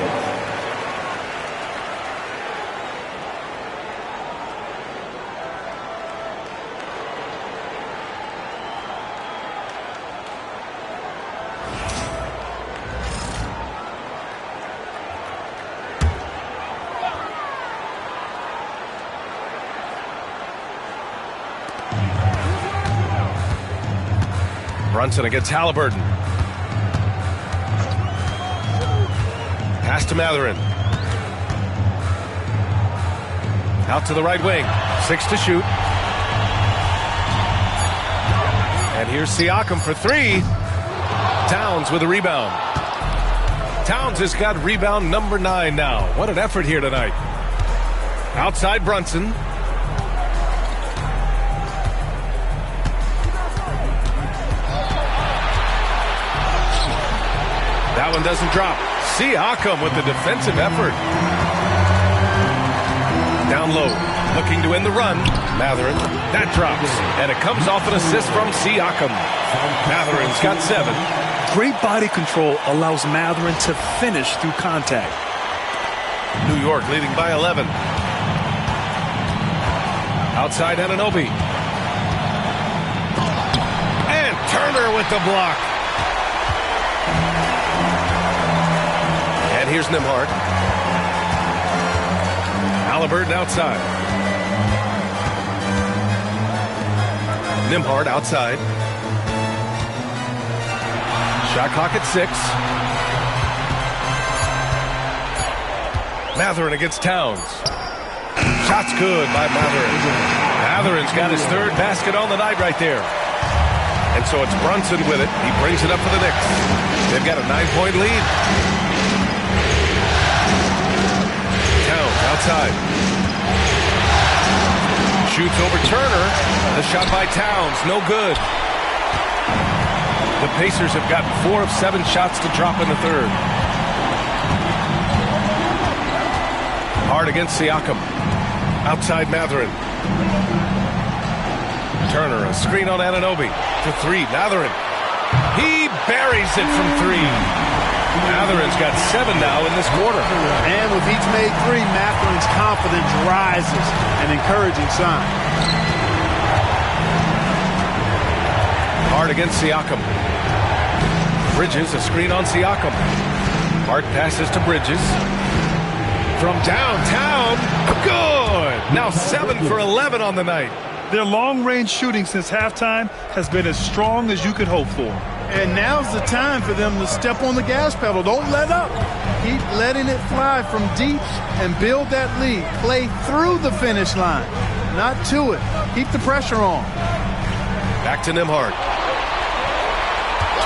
Brunson against Halliburton. Pass to Matherin. Out to the right wing. 6 to shoot. And here's Siakam for 3. Towns with a rebound. Towns has got rebound number 9 now. What an effort here tonight. Outside Brunson. That one doesn't drop. Siakam with the defensive effort. Down low, looking to end the run. Matherin, that drops. And it comes off an assist from Siakam. Matherin's got 7.
Great body control allows Matherin to finish through contact.
New York leading by 11. Outside Anunoby. And Turner with the block. And here's Nembhard. Halliburton outside. Nembhard outside. Shot clock at 6. Matherin against Towns. Shot's good by Matherin. Matherin's got his 3rd basket on the night right there. And so it's Brunson with it. He brings it up for the Knicks. They've got a 9-point lead. Towns outside. Shoots over Turner. The shot by Towns, no good. The Pacers have gotten 4 of 7 shots to drop in the 3rd. Hard against Siakam. Outside Matherin. Turner, a screen on Anunoby. To 3, Matherin. He buries it from 3. Matherin's got 7 now in this quarter.
And with each made 3, Matherin's confidence rises. An encouraging sign.
Hard against Siakam. Bridges, a screen on Siakam. Hart passes to Bridges. From downtown, good! Now 7 for 11 on the night.
Their long-range shooting since halftime has been as strong as you could hope for.
And now's the time for them to step on the gas pedal. Don't let up. Keep letting it fly from deep and build that lead. Play through the finish line, not to it. Keep the pressure on.
Back to Nembhard.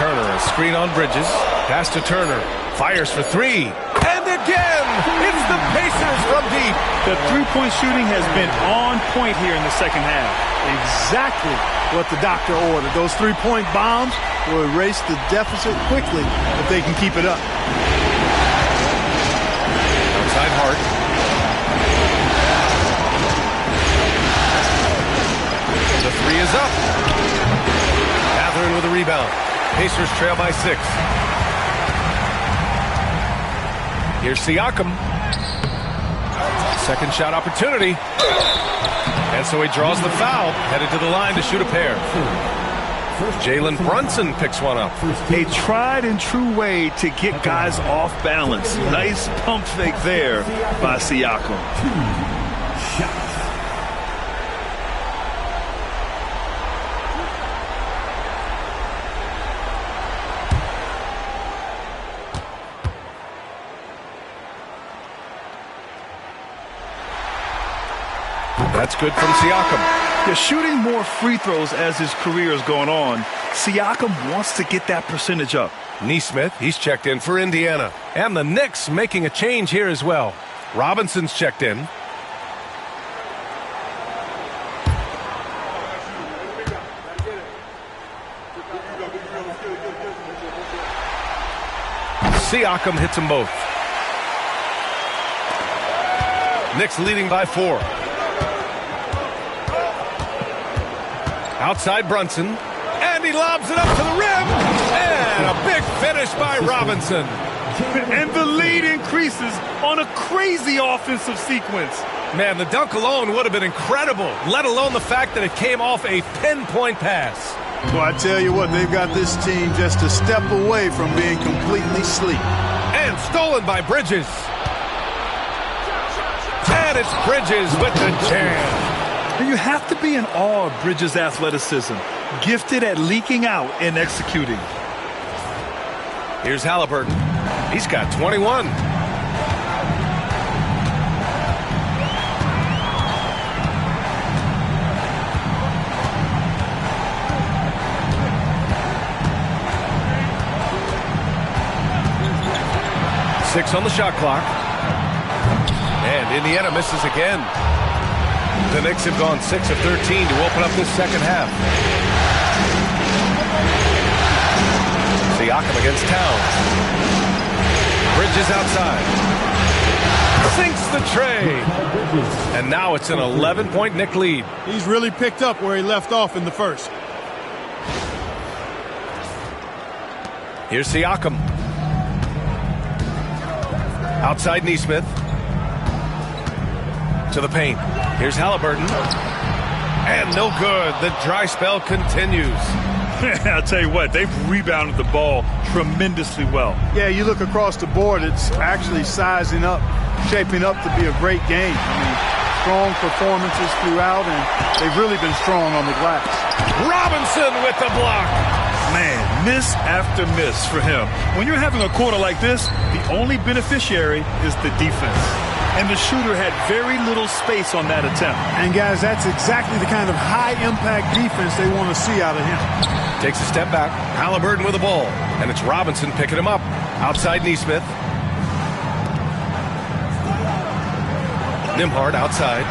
Turner, a screen on Bridges. Pass to Turner. Fires for 3. And again, it's the Pacers from deep.
The three-point shooting has been on point here in the second half.
Exactly what the doctor ordered. Those 3-point bombs will erase the deficit quickly if they can keep it up.
Outside Hart. The 3 is up. Matherin with a rebound. Pacers trail by 6. Here's Siakam. Second shot opportunity. And so he draws the foul, headed to the line to shoot a pair. Jalen Brunson picks one up.
A tried and true way to get guys off balance. Nice pump fake there by Siakam.
That's good from Siakam.
Yeah, shooting more free throws as his career is going on. Siakam wants to get that percentage up.
Nesmith, he's checked in for Indiana. And the Knicks making a change here as well. Robinson's checked in. Siakam hits them both. Knicks leading by 4. Outside Brunson, and he lobs it up to the rim, and a big finish by Robinson.
And the lead increases on a crazy offensive sequence.
Man, the dunk alone would have been incredible, let alone the fact that it came off a pinpoint pass.
Well, I tell you what, they've got this team just a step away from being completely asleep.
And stolen by Bridges. And it's Bridges with the jam.
You have to be in awe of Bridges' athleticism, gifted at leaking out and executing.
Here's Halliburton. He's got 21. Six on the shot clock. And Indiana misses again. The Knicks have gone 6 of 13 to open up this second half. Siakam against Towns. Bridges outside. Sinks the tray. And now it's an 11-point Knick lead.
He's really picked up where he left off in the first.
Here's Siakam. Outside Nesmith. To the paint. Here's Halliburton. And no good. The dry spell continues.
I'll tell you what, they've rebounded the ball tremendously well.
Yeah, you look across the board, it's actually sizing up, shaping up to be a great game. I mean, strong performances throughout, and they've really been strong on the glass.
Robinson with the block.
Man, miss after miss for him. When you're having a quarter like this, the only beneficiary is the defense. And the shooter had very little space on that attempt.
And, guys, that's exactly the kind of high-impact defense they want to see out of him.
Takes a step back. Halliburton with the ball. And it's Robinson picking him up. Outside Nesmith. Nembhard outside.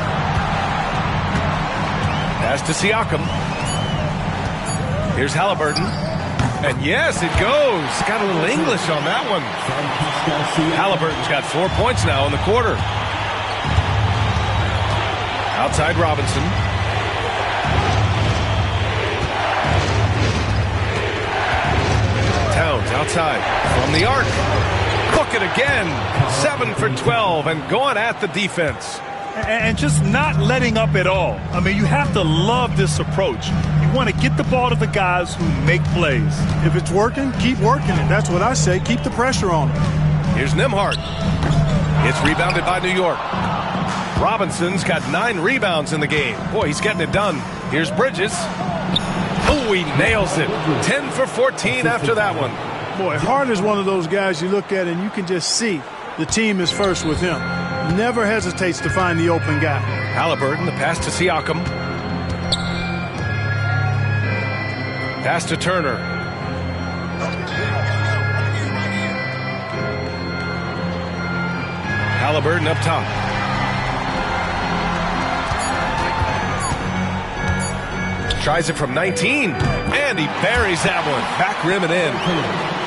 Pass to Siakam. Here's Halliburton. And yes, it goes. Got a little English on that one. Halliburton's got 4 points now in the quarter. Outside Robinson. Towns outside from the arc. Book it again. 7 for 12 and going at the defense.
And just not letting up at all. I mean, you have to love this approach. You want to get the ball to the guys who make plays.
If it's working, keep working it. That's what I say. Keep the pressure on them.
Here's Nembhard. It's rebounded by New York. Robinson's got 9 rebounds in the game. Boy, he's getting it done. Here's Bridges. Oh, he nails it. 10 for 14 after that one.
Boy, Hart is one of those guys you look at and you can just see the team is first with him. Never hesitates to find the open guy.
Halliburton, the pass to Siakam. Pass to Turner. Halliburton up top. Tries it from 19, and he buries that one. Back rim and in.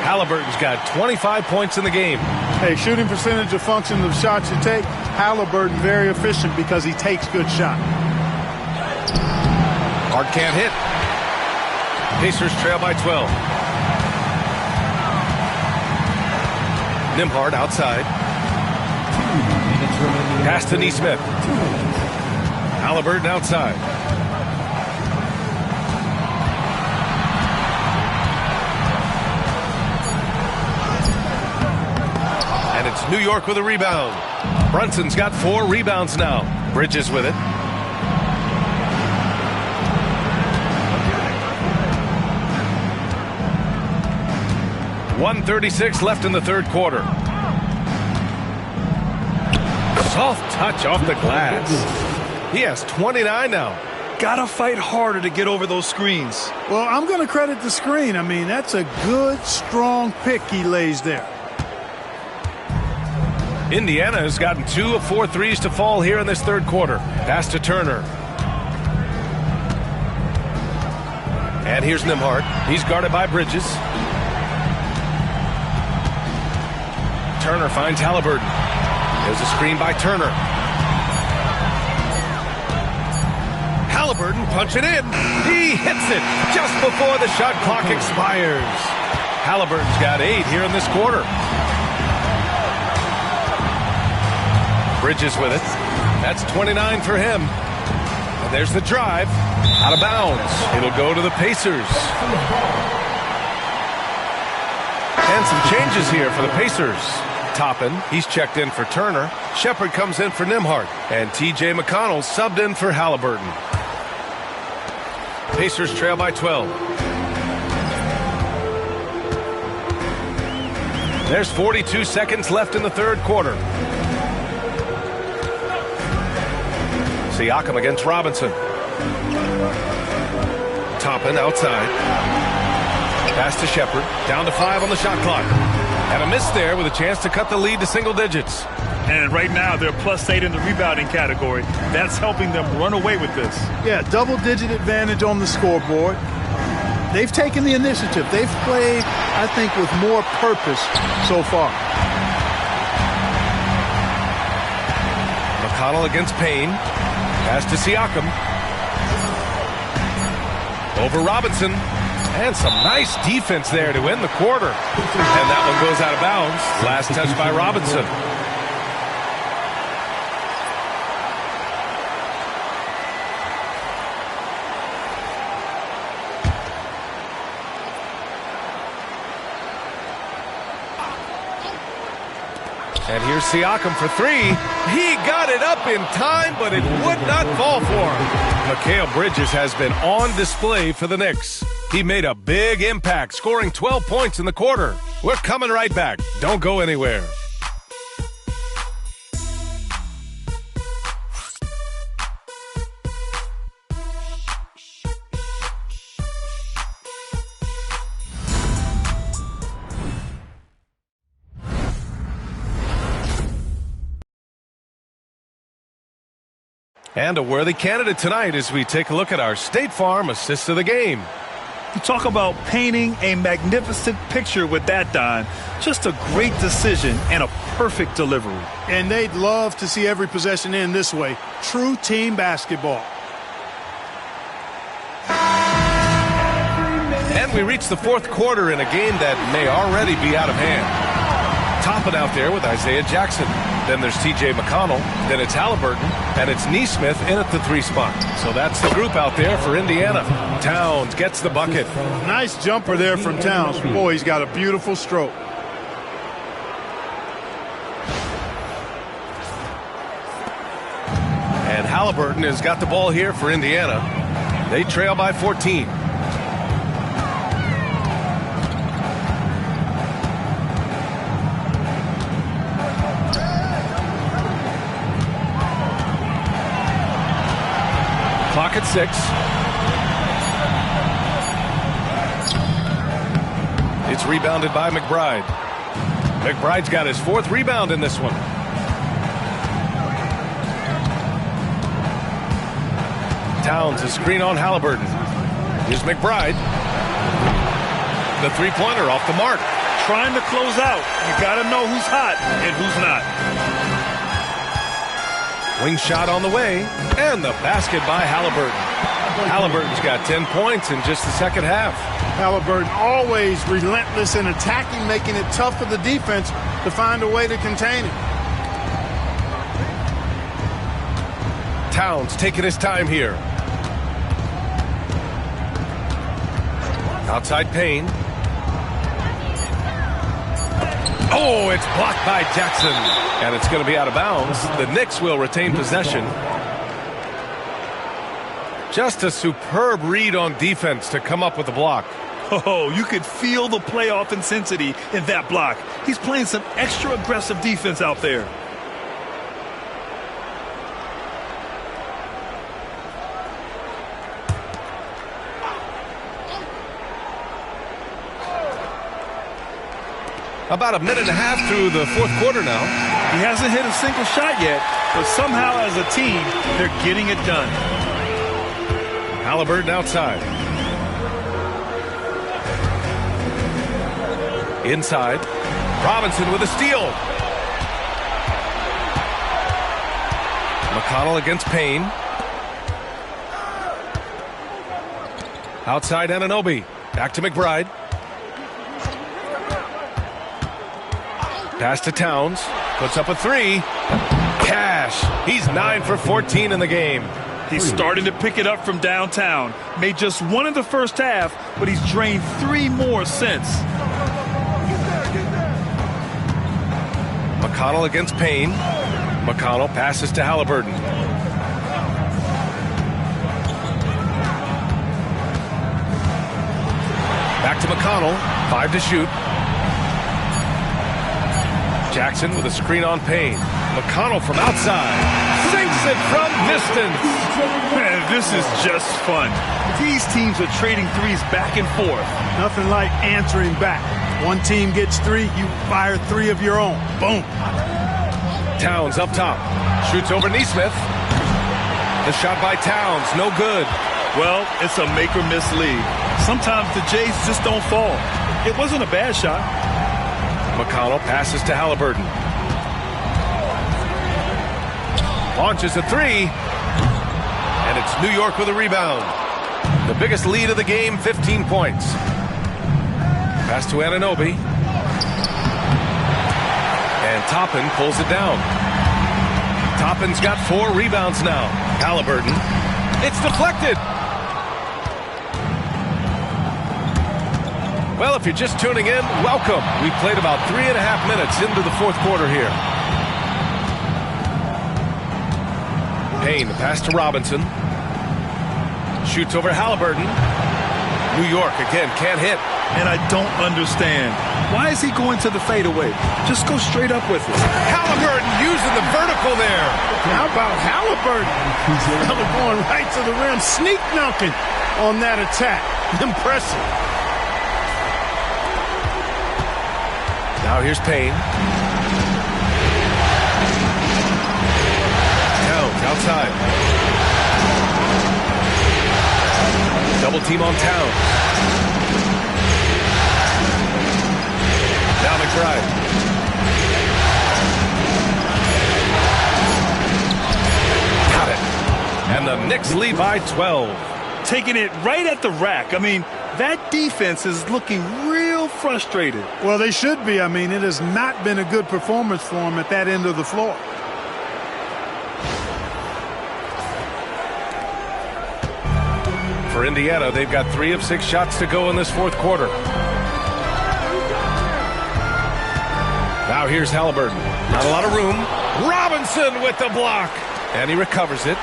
Halliburton's got 25 points in the game.
Hey, shooting percentage a function of the shots you take. Halliburton very efficient because he takes good shots.
Hart can't hit. Pacers trail by 12. Nembhard outside. 2 minutes Pass to Neesmith. Halliburton outside. And it's New York with a rebound. Brunson's got 4 rebounds now. Bridges with it. .136 left in the third quarter. Soft touch off the glass. He has 29 now.
Gotta fight harder to get over those screens.
Well, I'm going to credit the screen. I mean, that's a good, strong pick he lays there.
Indiana has gotten 2 of 4 threes to fall here in this third quarter. Pass to Turner. And here's Nembhard. He's guarded by Bridges. Turner finds Halliburton. There's a screen by Turner. Halliburton punching in. He hits it just before the shot clock expires. Halliburton's got 8 here in this quarter. Bridges with it. That's 29 for him. And there's the drive. Out of bounds. It'll go to the Pacers. And some changes here for the Pacers. Toppin, he's checked in for Turner. Shepard comes in for Nembhard. And T.J. McConnell subbed in for Halliburton. Pacers trail by 12. There's 42 seconds left in the third quarter. Siakam against Robinson. Toppin outside. Pass to Shepard. Down to 5 on the shot clock. And a miss there with a chance to cut the lead to single digits.
And right now they're +8 in the rebounding category. That's helping them run away with this.
Yeah, double-digit advantage on the scoreboard. They've taken the initiative. They've played, I think, with more purpose so far.
McConnell against Payne. Pass to Siakam. Over Robinson. And some nice defense there to end the quarter. And that one goes out of bounds. Last touch by Robinson. And here's Siakam for 3. He got it up in time, but it would not fall for him. Mikal Bridges has been on display for the Knicks. He made a big impact, scoring 12 points in the quarter. We're coming right back. Don't go anywhere. And a worthy candidate tonight as we take a look at our State Farm assist of the game.
You talk about painting a magnificent picture with that, Don. Just a great decision and a perfect delivery.
And they'd love to see every possession end this way. True team basketball.
And we reach the fourth quarter in a game that may already be out of hand. Toppin out there with Isaiah Jackson. Then there's T.J. McConnell. Then it's Halliburton. And it's Neesmith in at the 3 spot. So that's the group out there for Indiana. Towns gets the bucket.
Nice jumper there from Towns. Boy, he's got a beautiful stroke.
And Halliburton has got the ball here for Indiana. They trail by 14. Clock at 6. It's rebounded by McBride. McBride's got his 4th rebound in this one. Towns is screen on Halliburton. Here's McBride. The 3-pointer off the mark.
Trying to close out. You got to know who's hot and who's not.
Wing shot on the way, and the basket by Halliburton. Halliburton's got 10 points in just the second half.
Halliburton always relentless in attacking, making it tough for the defense to find a way to contain it.
Towns taking his time here. Outside Payne. Oh, it's blocked by Jackson. And it's going to be out of bounds. The Knicks will retain possession. Just a superb read on defense to come up with the block.
Oh, you could feel the playoff intensity in that block. He's playing some extra aggressive defense out there.
About a minute and a half through the fourth quarter now.
He hasn't hit a single shot yet, but somehow as a team, they're getting it done.
Halliburton outside. Inside. Robinson with a steal. McConnell against Payne. Outside Anunoby. Back to McBride. Pass to Towns. Puts up a three. Cash. He's 9 for 14 in the game.
He's starting to pick it up from downtown. Made just one in the first half, but he's drained 3 more since.
McConnell against Payne. McConnell passes to Halliburton. Back to McConnell. 5 to shoot. Jackson with a screen on Payne. McConnell from outside. Sinks it from distance.
Man, this is just fun. These teams are trading threes back and forth.
Nothing like answering back. One team gets 3, you fire 3 of your own. Boom.
Towns up top. Shoots over Neesmith. The shot by Towns, no good.
Well, it's a make or miss league. Sometimes the Jays just don't fall. It wasn't a bad shot.
McConnell passes to Halliburton. Launches a 3. And it's New York with a rebound. The biggest lead of the game, 15 points. Pass to Anunoby. And Toppin pulls it down. Toppin's got 4 rebounds now. Halliburton. It's deflected. Well, if you're just tuning in, welcome. We've played about 3.5 minutes into the fourth quarter here. Payne, the pass to Robinson. Shoots over Halliburton. New York, again, can't hit.
And I don't understand. Why is he going to the fadeaway? Just go straight up with it.
Halliburton using the vertical there.
How about Halliburton? He's going right to the rim, sneak dunking on that attack. Impressive.
Now here's Payne. Towns outside. Double team on Towns. Now McBride. Got it. And the Knicks lead by 12.
Taking it right at the rack. I mean, that defense is looking real frustrated.
Well, they should be. I mean, it has not been a good performance for them at that end of the floor.
For Indiana, they've got 3 of 6 shots to go in this fourth quarter. Now here's Halliburton. Not a lot of room. Robinson with the block. And he recovers it.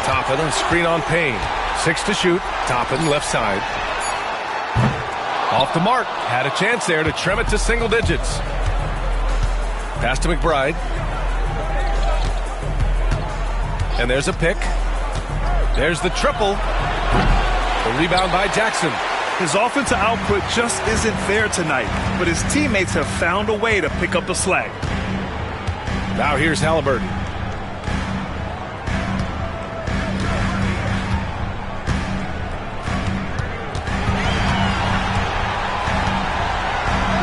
Toppin, a screen on Payne. 6 to shoot. Toppin, left side. Off the mark. Had a chance there to trim it to single digits. Pass to McBride. And there's a pick. There's the triple. The rebound by Jackson.
His offensive output just isn't there tonight, but his teammates have found a way to pick up the slack.
Now here's Halliburton.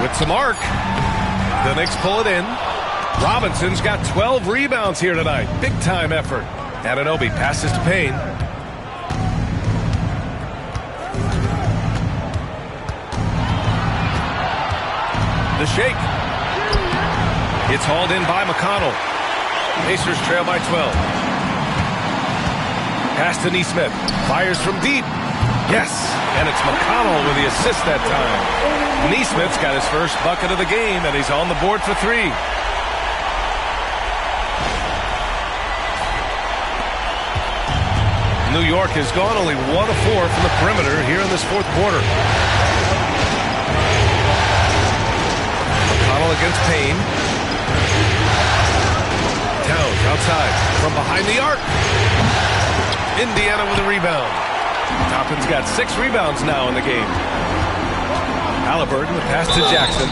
With some arc. The Knicks pull it in. Robinson's got 12 rebounds here tonight. Big time effort. Anunoby passes to Payne. The shake. It's hauled in by McConnell. Pacers trail by 12. Pass to Neesmith. Fires from deep. Yes, and it's McConnell with the assist that time. Neesmith's got his first bucket of the game, and he's on the board for 3. New York has gone only 1 of 4 from the perimeter here in this fourth quarter. McConnell against Payne. Towns outside from behind the arc. Indiana with a rebound. Toppin's got 6 rebounds now in the game. Halliburton, the pass to Jackson.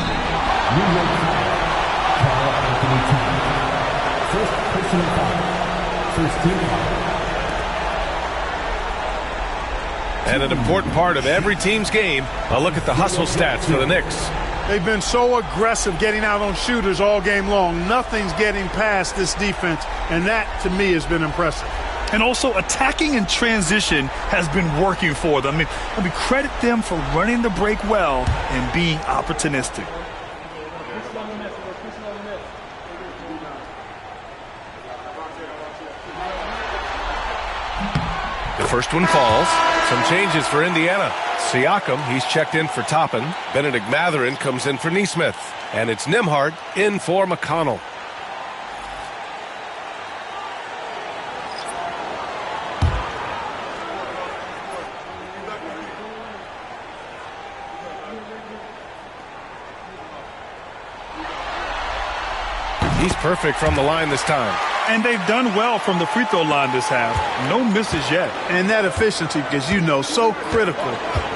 First personal foul. First team foul.
And an important part of every team's game, a look at the hustle stats for the Knicks.
They've been so aggressive getting out on shooters all game long. Nothing's getting past this defense, and that, to me, has been impressive.
And also, attacking in transition has been working for them. I mean, credit them for running the break well and being opportunistic.
The first one falls. Some changes for Indiana. Siakam, he's checked in for Toppin. Benedict Mathurin comes in for Neesmith. And it's Nembhard in for McConnell. He's perfect from the line this time.
And they've done well from the free throw line this half. No misses yet.
And that efficiency, because you know, so critical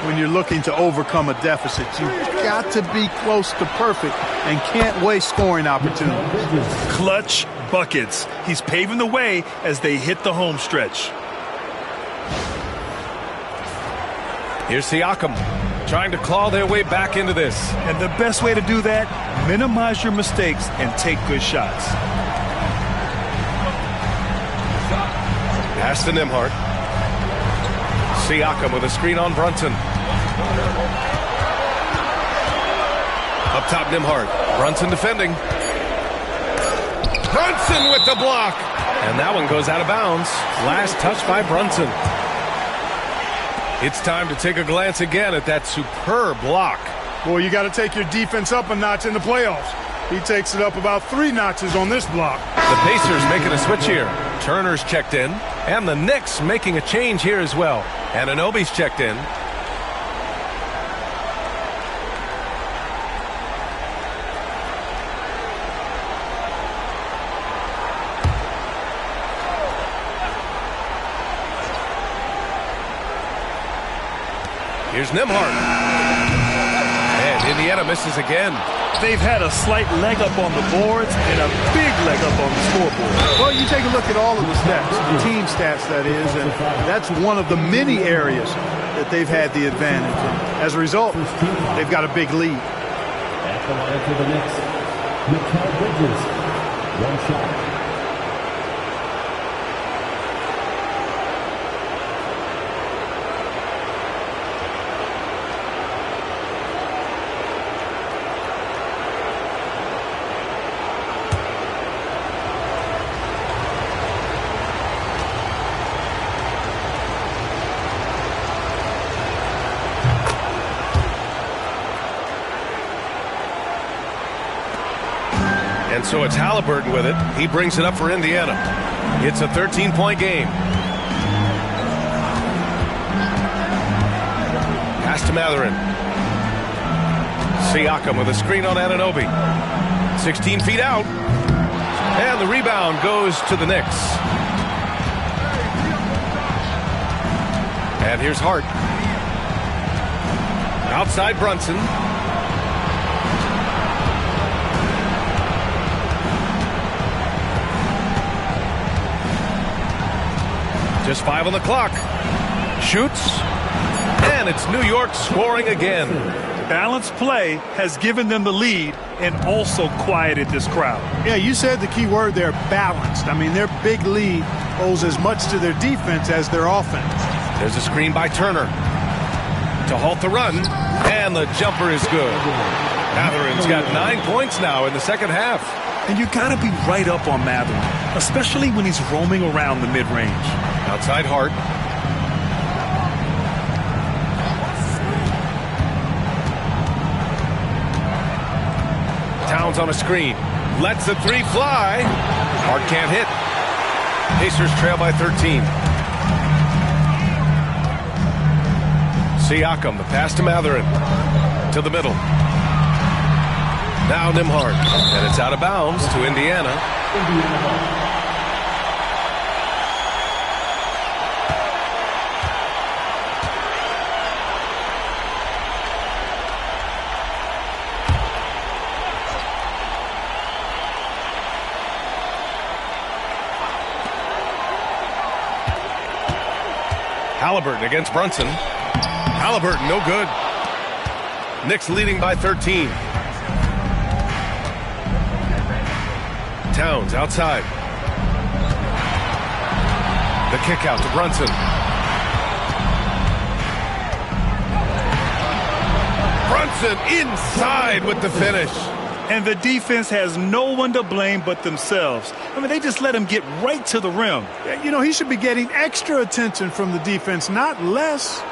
when you're looking to overcome a deficit. You've got to be close to perfect and can't waste scoring opportunities.
Clutch buckets. He's paving the way as they hit the home stretch.
Here's Siakam trying to claw their way back into this.
And the best way to do that, minimize your mistakes and take good shots.
Pass to Nembhard. Siakam with a screen on Brunson. Up top, Nembhard. Brunson defending. Brunson with the block. And that one goes out of bounds. Last touch by Brunson. It's time to take a glance again at that superb block.
Boy, you got to take your defense up a notch in the playoffs. He takes it up about 3 notches on this block.
The Pacers making a switch here. Turner's checked in. And the Knicks making a change here as well. And Anunoby's checked in. Here's Nembhard. And Indiana misses again.
They've had a slight leg up on the boards and a big leg up on the scoreboard.
Well, you take a look at all of the stats, the team stats, that is, and that's one of the many areas that they've had the advantage. And as a result, they've got a big lead.
At the line for the Knicks, Mikal Bridges. One shot.
And so it's Halliburton with it. He brings it up for Indiana. It's a 13-point game. Pass to Mathurin. Siakam with a screen on Anunoby. 16 feet out. And the rebound goes to the Knicks. And here's Hart. Outside Brunson. Just 5 on the clock. Shoots. And it's New York scoring again.
Balanced play has given them the lead and also quieted this crowd.
Yeah, you said the key word there, balanced. I mean, their big lead owes as much to their defense as their offense.
There's a screen by Turner to halt the run. And the jumper is good. Matherin's got 9 points now in the second half.
And you got to be right up on Mather, especially when he's roaming around the mid-range.
Outside Hart. Towns on a screen. Lets the three fly. Hart can't hit. Pacers trail by 13. Siakam, the pass to Matherin. To the middle. Now Nembhard. And it's out of bounds to Indiana. Halliburton against Brunson. Halliburton, no good. Knicks leading by 13. Towns outside. The kick out to Brunson. Brunson inside with the finish.
And the defense has no one to blame but themselves. I mean, they just let him get right to the rim.
You know, he should be getting extra attention from the defense, not less.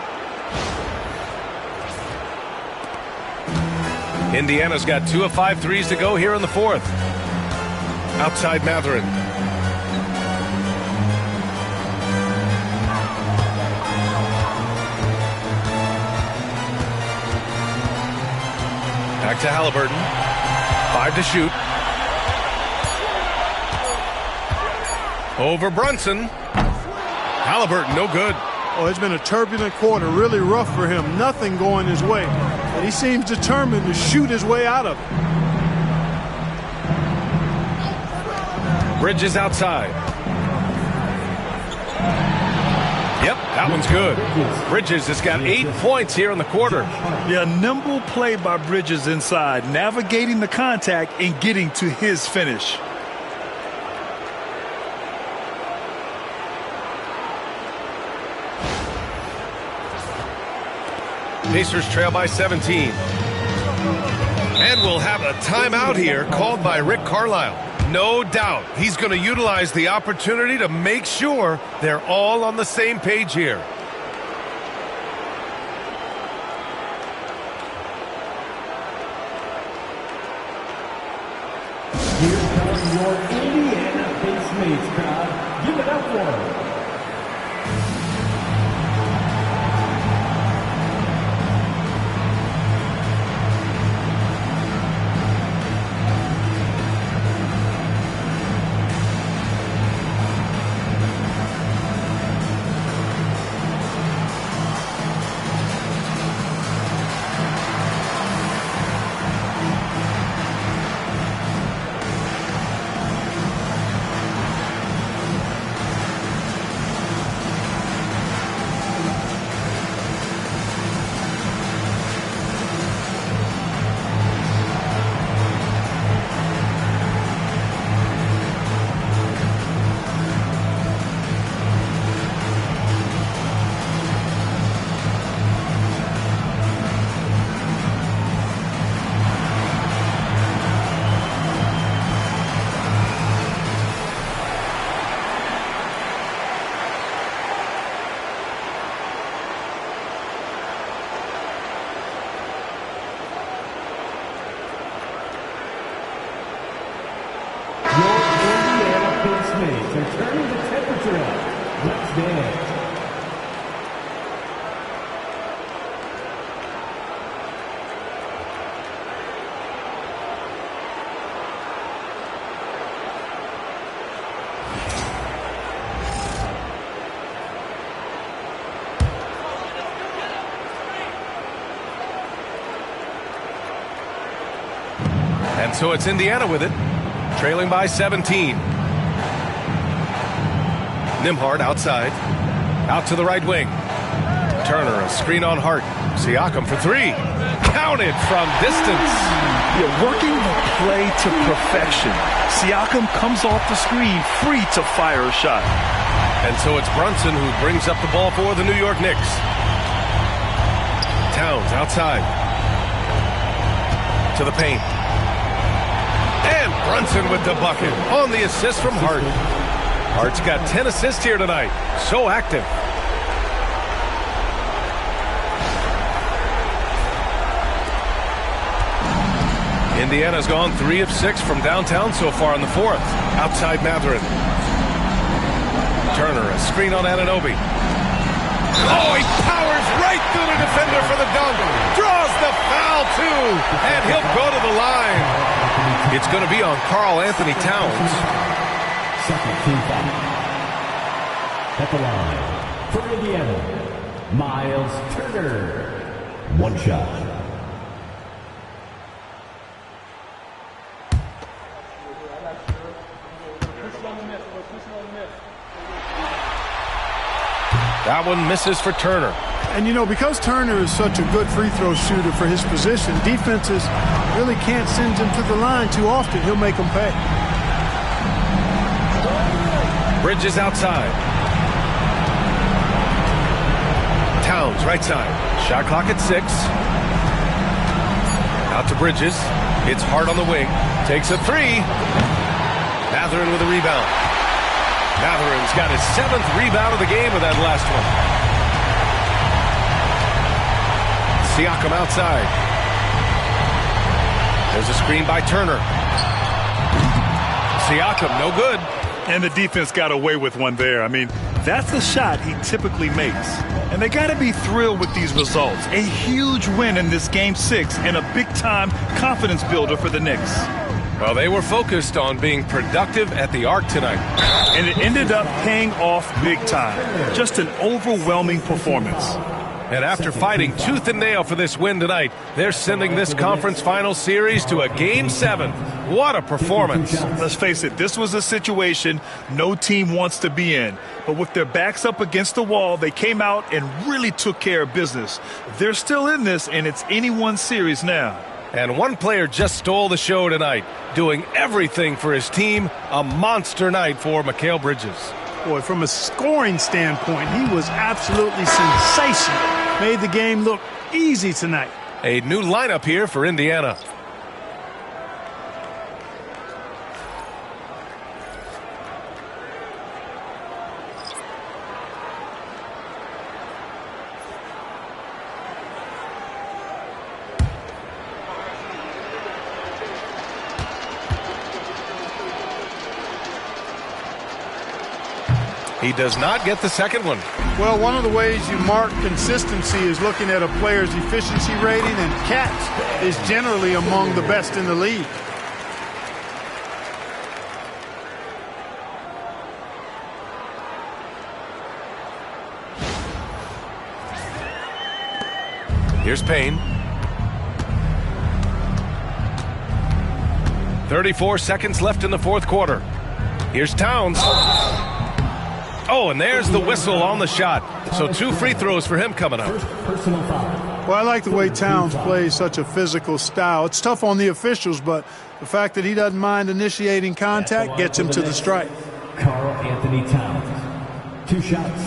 Indiana's got 2 of 5 threes to go here in the fourth. Outside Matherin. Back to Halliburton. 5 to shoot. Over Brunson. Halliburton, no good.
Oh, it's been a turbulent quarter, really rough for him. Nothing going his way. But he seems determined to shoot his way out of it.
Bridges outside. Yep, that one's good. Bridges has got 8 points here in the quarter.
Yeah, nimble play by Bridges inside, navigating the contact and getting to his finish.
Pacers trail by 17. And we'll have a timeout here called by Rick Carlisle. No doubt he's going to utilize the opportunity to make sure they're all on the same page here.
Here come your Indiana Pacers crowd. Give it up for them. They're turning the temperature up. Let's dance.
And so it's Indiana with it, trailing by 17. Nembhard outside, out to the right wing. Turner, a screen on Hart. Siakam for three. Counted from distance.
Yeah, working the play to perfection. Siakam comes off the screen, free to fire a shot.
And so it's Brunson who brings up the ball for the New York Knicks. Towns outside. To the paint. And Brunson with the bucket on the assist from Hart. Hart's got 10 assists here tonight. So active. Indiana's gone 3 of 6 from downtown so far in the fourth. Outside Mathurin. Turner, a screen on Anunoby. Oh, he powers right through the defender for the dunk. Draws the foul, too. And he'll go to the line. It's going to be on Karl Anthony Towns.
Second team foul. At the line for Indiana, Miles Turner. One shot.
That one misses for Turner.
And, you know, because Turner is such a good free throw shooter for his position, defenses really can't send him to the line too often. He'll make them pay.
Bridges outside. Towns right side. Shot clock at 6. Out to Bridges. It's Hart on the wing. Takes a 3. Mathurin with a rebound. Mathurin's got his 7th rebound of the game with that last one. Siakam outside. There's a screen by Turner. Siakam, no good.
And the defense got away with one there. I mean, that's the shot he typically makes. And they got to be thrilled with these results. A huge win in this Game 6 and a big-time confidence builder for the Knicks.
Well, they were focused on being productive at the arc tonight.
And it ended up paying off big time. Just an overwhelming performance.
And after fighting tooth and nail for this win tonight, they're sending this conference final series to a Game 7. What a performance.
Let's face it, this was a situation no team wants to be in. But with their backs up against the wall, they came out and really took care of business. They're still in this, and it's anyone's series now.
And one player just stole the show tonight, doing everything for his team. A monster night for Mikal Bridges.
Boy, from a scoring standpoint, he was absolutely sensational. Made the game look easy tonight.
A new lineup here for Indiana. He does not get the second one.
Well, one of the ways you mark consistency is looking at a player's efficiency rating, and Katz is generally among the best in the league.
Here's Payne. 34 seconds left in the fourth quarter. Here's Towns. Oh, and there's the whistle on the shot. So 2 free throws for him coming up.
Well, I like the way Towns plays such a physical style. It's tough on the officials, but the fact that he doesn't mind initiating contact gets him to the strike.
Karl Anthony Towns. 2 shots.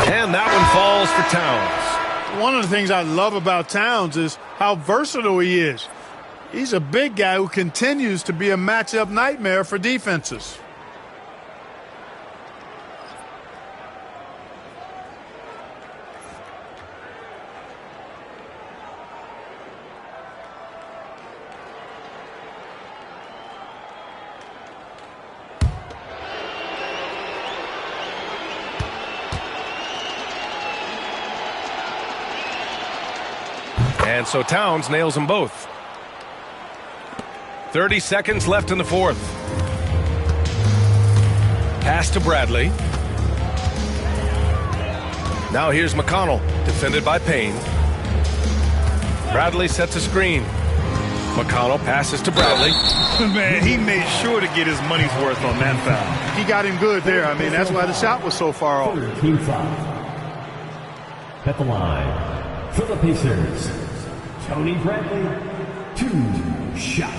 And that one falls for Towns.
One of the things I love about Towns is how versatile he is. He's a big guy who continues to be a matchup nightmare for defenses.
And so Towns nails them both. 30 seconds left in the fourth. Pass to Bradley. Now here's McConnell, defended by Payne. Bradley sets a screen. McConnell passes to Bradley.
Man, he made sure to get his money's worth on that foul.
He got him good there. I mean, that's why the shot was so far off.
Team foul. At the line For the Pacers, Tony Bradley, 2 shots.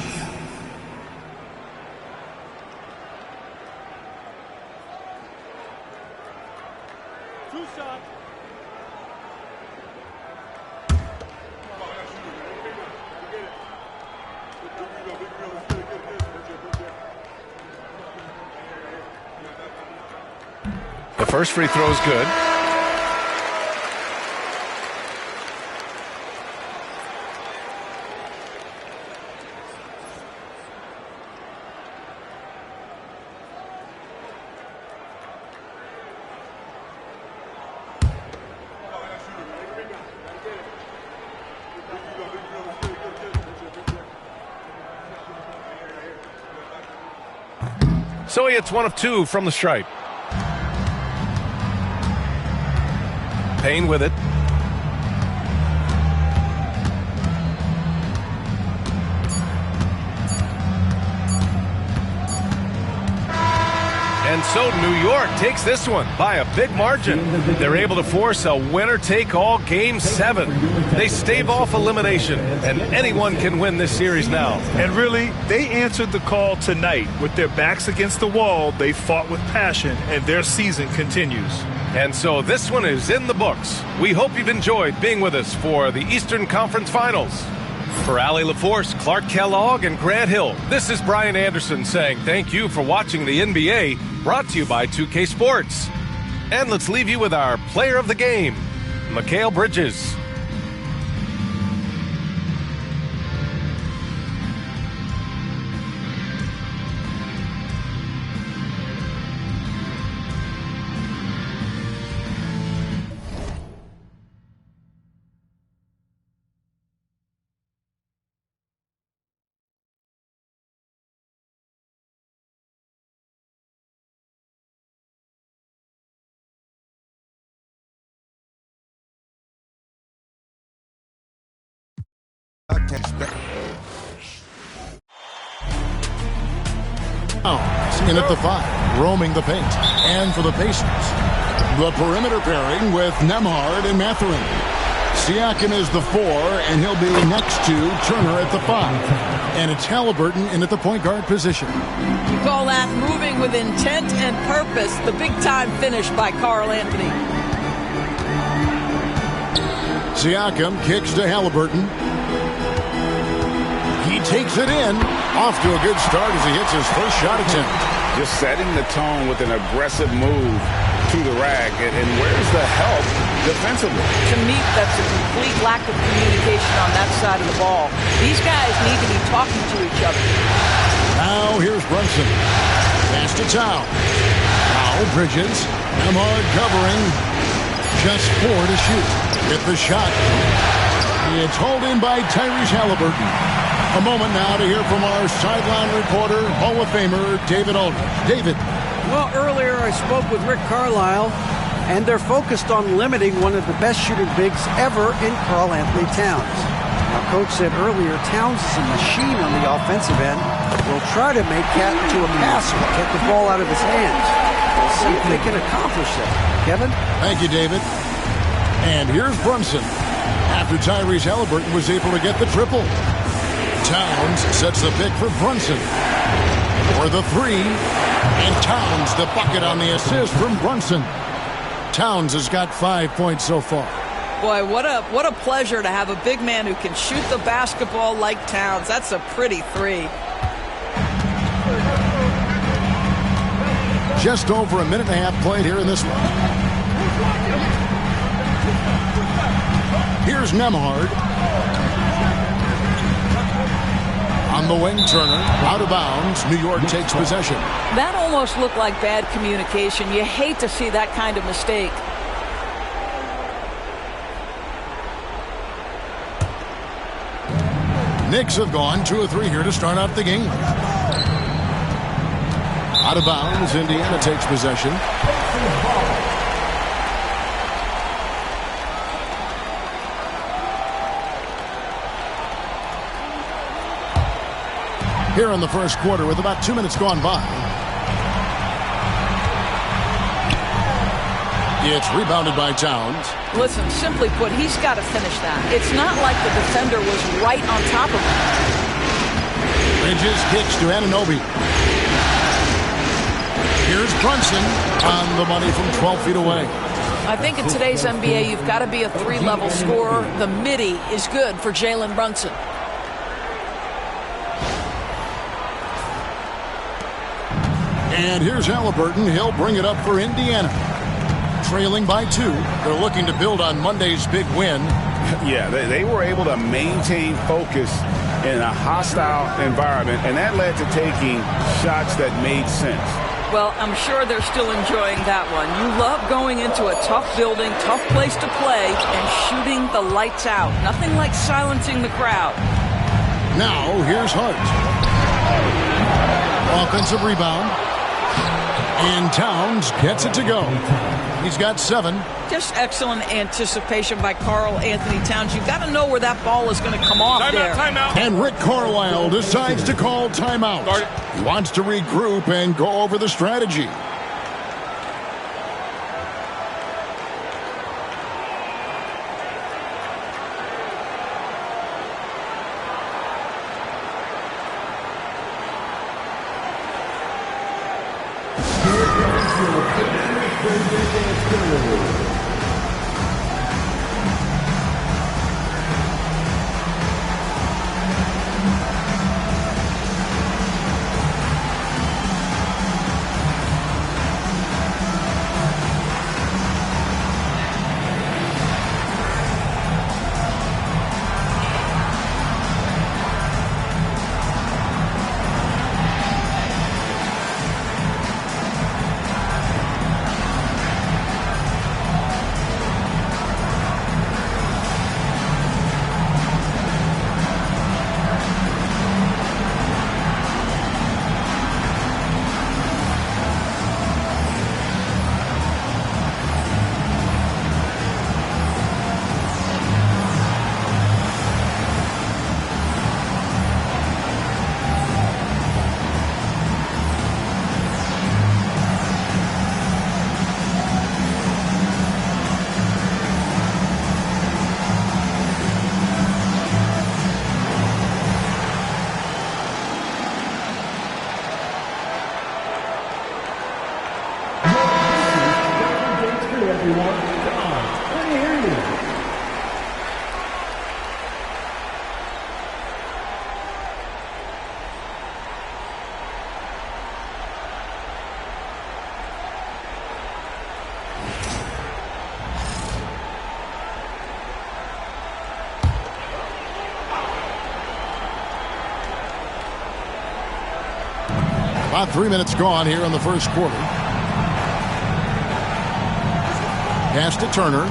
The first free throw is good. So he hits 1 of 2 from the stripe. Payne with it. And so New York takes this one by a big margin. They're able to force a winner-take-all Game 7. They stave off elimination, and anyone can win this series now.
And really, they answered the call tonight. With their backs against the wall, they fought with passion, and their season continues.
And so this one is in the books. We hope you've enjoyed being with us for the Eastern Conference Finals. For Allie LaForce, Clark Kellogg, and Grant Hill, this is Brian Anderson saying thank you for watching the NBA, brought to you by 2K Sports. And let's leave you with our player of the game, Mikal Bridges.
In at the 5, roaming the paint. And for the Pacers, the perimeter pairing with Nembhard and Mathurin. Siakam is the 4, and he'll be next to Turner at the 5. And it's Halliburton in at the point guard position.
You call that moving with intent and purpose. The big-time finish by Karl Anthony.
Siakam kicks to Halliburton. He takes it in. Off to a good start as he hits his first shot attempt.
Just setting the tone with an aggressive move to the rack. And where's the help defensively?
To me, that's a complete lack of communication on that side of the ball. These guys need to be talking to each other.
Now here's Brunson. Pass to Towns. Now Bridges. Nembhard covering. Just 4 to shoot. Get the shot. It's hauled in by Tyrese Halliburton. A moment now to hear from our sideline reporter, Hall of Famer David Aldridge. David.
Well, earlier I spoke with Rick Carlisle, and they're focused on limiting one of the best shooting bigs ever in Karl Anthony Towns. Now, Coach said earlier, Towns is a machine on the offensive end. We'll try to make Cat into a passer, get the ball out of his hands. We'll see if they can accomplish that. Kevin?
Thank you, David. And here's Brunson. After Tyrese Halliburton was able to get the triple. Towns sets the pick for Brunson for the 3, and Towns the bucket on the assist from Brunson. Towns has got 5 points so far.
Boy, what a pleasure to have a big man who can shoot the basketball like Towns. That's a pretty 3.
Just over a minute and a half played here in this one. Here's Nembhard. On the wing, Turner, out of bounds. New York takes possession.
That almost looked like bad communication. You hate to see that kind of mistake.
Knicks have gone 2 of 3 here to start out the game. Out of bounds, Indiana takes possession. Here in the first quarter with about 2 minutes gone by. It's rebounded by Towns.
Listen, simply put, he's got to finish that. It's not like the defender was right on top of him.
Bridges kicks to Anunoby. Here's Brunson on the money from 12 feet away.
I think in today's NBA, you've got to be a three-level scorer. The midi is good for Jalen Brunson.
And here's Halliburton. He'll bring it up for Indiana. Trailing by 2. They're looking to build on Monday's big win.
Yeah, they were able to maintain focus in a hostile environment, and that led to taking shots that made sense.
Well, I'm sure they're still enjoying that one. You love going into a tough building, tough place to play, and shooting the lights out. Nothing like silencing the crowd.
Now, here's Hart. Offensive rebound. And Towns gets it to go. He's got 7.
Just excellent anticipation by Karl Anthony Towns. You've got to know where that ball is going to come off there.
Timeout.
And Rick Carlisle decides to call timeout. He wants to regroup and go over the strategy. About 3 minutes gone here in the first quarter. Pass to Turner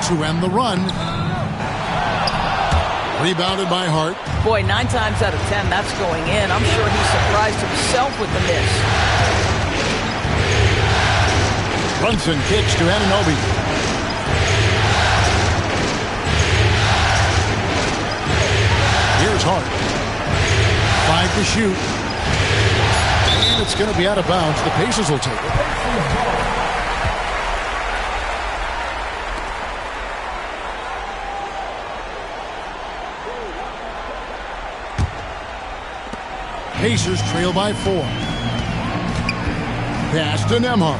to end the run. Rebounded by Hart.
Boy, 9 times out of 10, that's going in. I'm sure he's surprised himself with the miss.
Brunson kicks to Anunoby. Here's Hart. 5 to shoot. And it's going to be out of bounds. The Pacers will take it. Pacers trail by 4. Pass to Nembhard.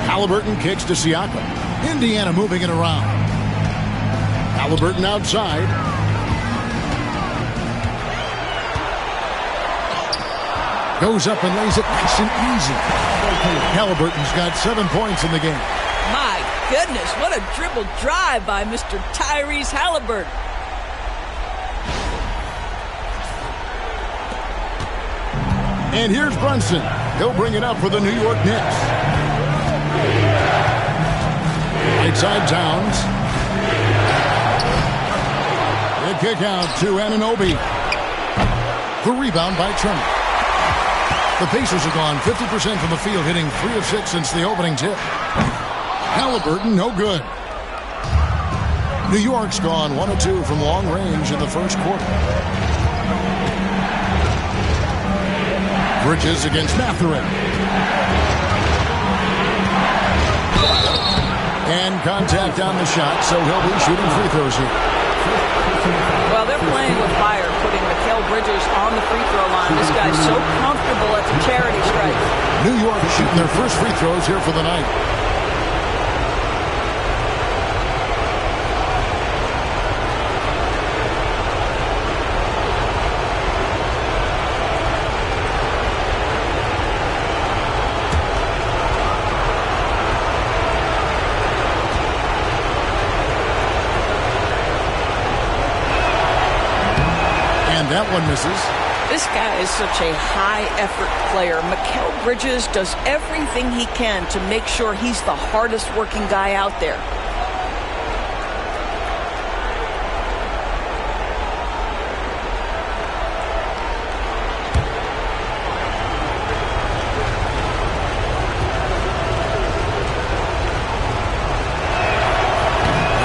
Halliburton kicks to Siakam. Indiana moving it around. Halliburton outside. Goes up and lays it nice and easy. Halliburton's got 7 points in the game.
My goodness, what a dribble drive by Mr. Tyrese Halliburton.
And here's Brunson. He'll bring it up for the New York Knicks. Right side Towns. The kick out to Anunoby. The rebound by Turner. The Pacers have gone 50% from the field, hitting 3 of 6 since the opening tip. Halliburton, no good. New York's gone 1 of 2 from long range in the first quarter. Bridges against Mathurin. And contact on the shot, so he'll be shooting free throws here.
Well, they're playing with fire, putting Mikal Bridges on the free throw line. This guy's so comfortable at the charity stripe.
New York shooting their first free throws here for the night. That one misses.
This guy is such a high-effort player. Mikal Bridges does everything he can to make sure he's the hardest-working guy out there.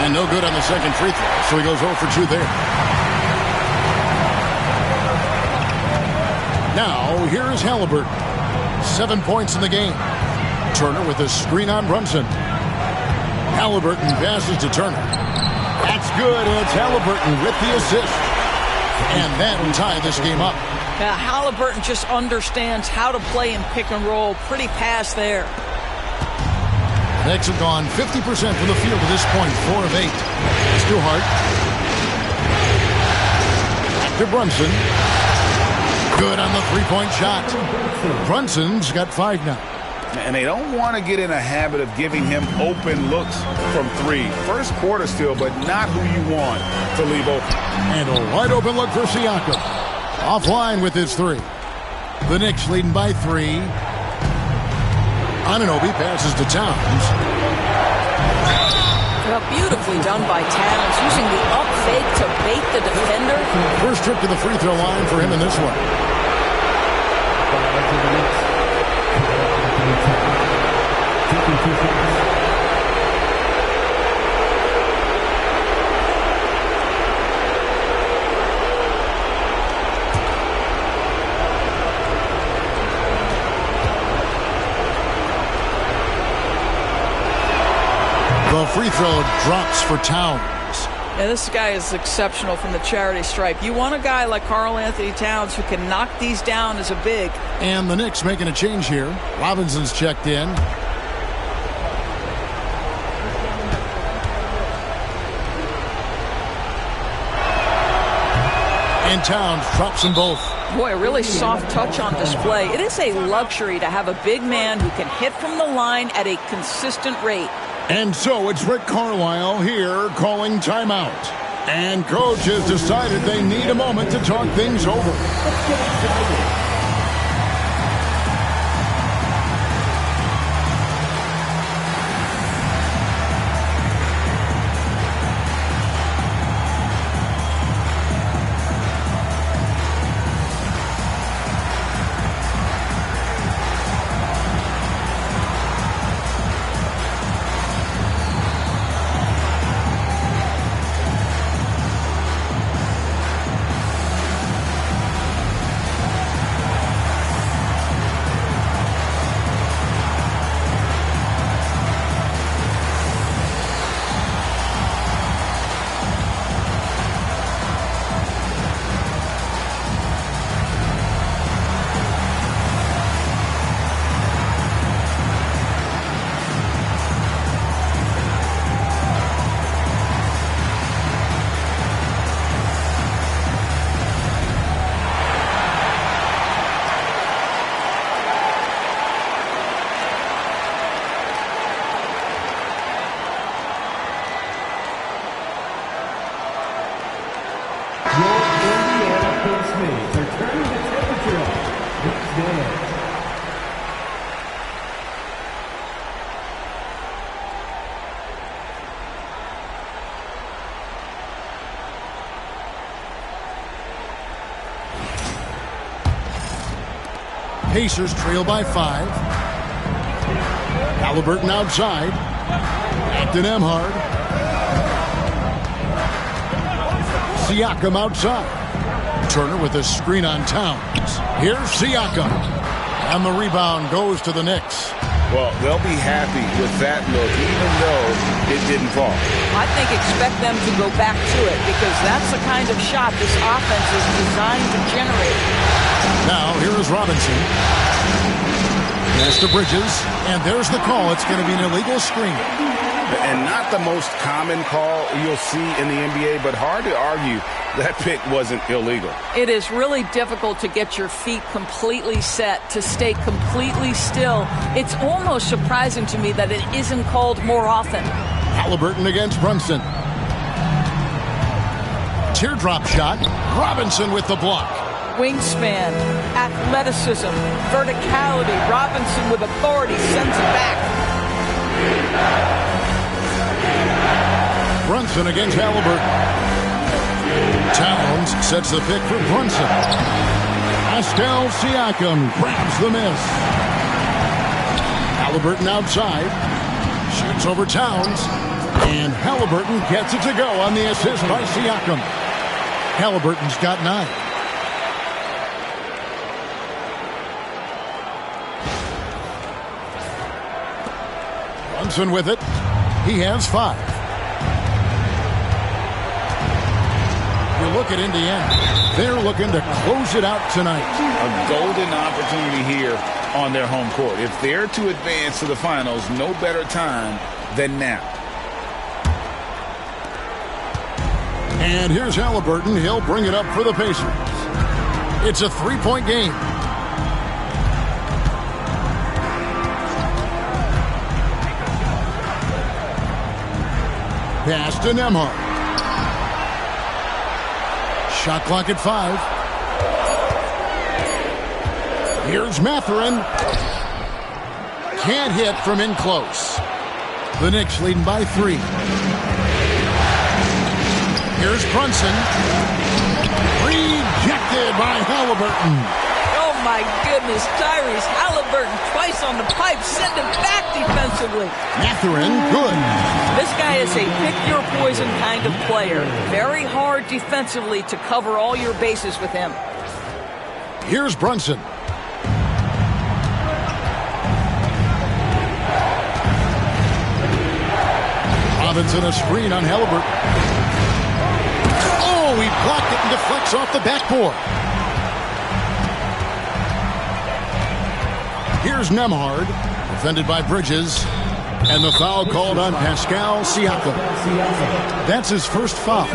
And no good on the second free throw, so he goes 0 for 2 there. Now, here is Halliburton. 7 points in the game. Turner with a screen on Brunson. Halliburton passes to Turner. That's good, and it's Halliburton with the assist. And that'll tie this game up.
Now, Halliburton just understands how to play in pick and roll. Pretty pass there.
Knicks have gone 50% from the field at this point, 4 of 8. Stewart. Back to Brunson. Good on the three-point shot. Brunson's got 5 now.
And they don't want to get in a habit of giving him open looks from 3. First quarter still, but not who you want to leave open.
And a wide open look for Siakam. Offline with his 3. The Knicks leading by 3. Anunoby passes to Towns.
Well, beautifully done by Towns, using the up fake to bait the defender.
First trip to the free throw line for him in this one. The free throw drops for Towns.
Yeah, this guy is exceptional from the charity stripe. You want a guy like Karl Anthony Towns who can knock these down as a big.
And the Knicks making a change here. Robinson's checked in. And Towns drops them both.
Boy, a really soft touch on display. It is a luxury to have a big man who can hit from the line at a consistent rate.
And so it's Rick Carlisle here calling timeout. And coach has decided they need a moment to talk things over. Pacers trail by 5. Halliburton outside. Back to Nembhard. Siakam outside. Turner with a screen on Towns. Here's Siakam. And the rebound goes to the Knicks.
Well, they'll be happy with that look, even though it didn't fall.
I think expect them to go back to it because that's the kind of shot this offense is designed to generate.
Now, here is Robinson. Pass to Bridges, and there's the call. It's going to be an illegal screen.
And not the most common call you'll see in the NBA, but hard to argue that pick wasn't illegal.
It is really difficult to get your feet completely set, to stay completely still. It's almost surprising to me that it isn't called more often.
Halliburton against Brunson. Teardrop shot. Robinson with the block.
Wingspan, athleticism, verticality. Robinson with authority sends it back.
Brunson against Halliburton. Towns sets the pick for Brunson. Pascal Siakam grabs the miss. Halliburton outside. Shoots over Towns. And Halliburton gets it to go on the assist by Siakam. Halliburton's got 9. Brunson with it. He has 5. You look at Indiana. They're looking to close it out tonight.
A golden opportunity here on their home court. If they're to advance to the finals, no better time than now.
And here's Halliburton. He'll bring it up for the Pacers. It's a 3-point game. Pass to Nembhard. Shot clock at 5. Here's Mathurin. Can't hit from in close. The Knicks leading by 3. Here's Brunson. Rejected by Halliburton.
Oh my goodness, Tyrese Halliburton twice on the pipe, send him back defensively.
Mathurin, good.
This guy is a pick-your-poison kind of player. Very hard defensively to cover all your bases with him.
Here's Brunson. Robinson a screen on Halliburton. Oh, he blocked it and deflects off the backboard. Here's Nembhard, defended by Bridges, and the foul called on Pascal Siakam. That's his first foul.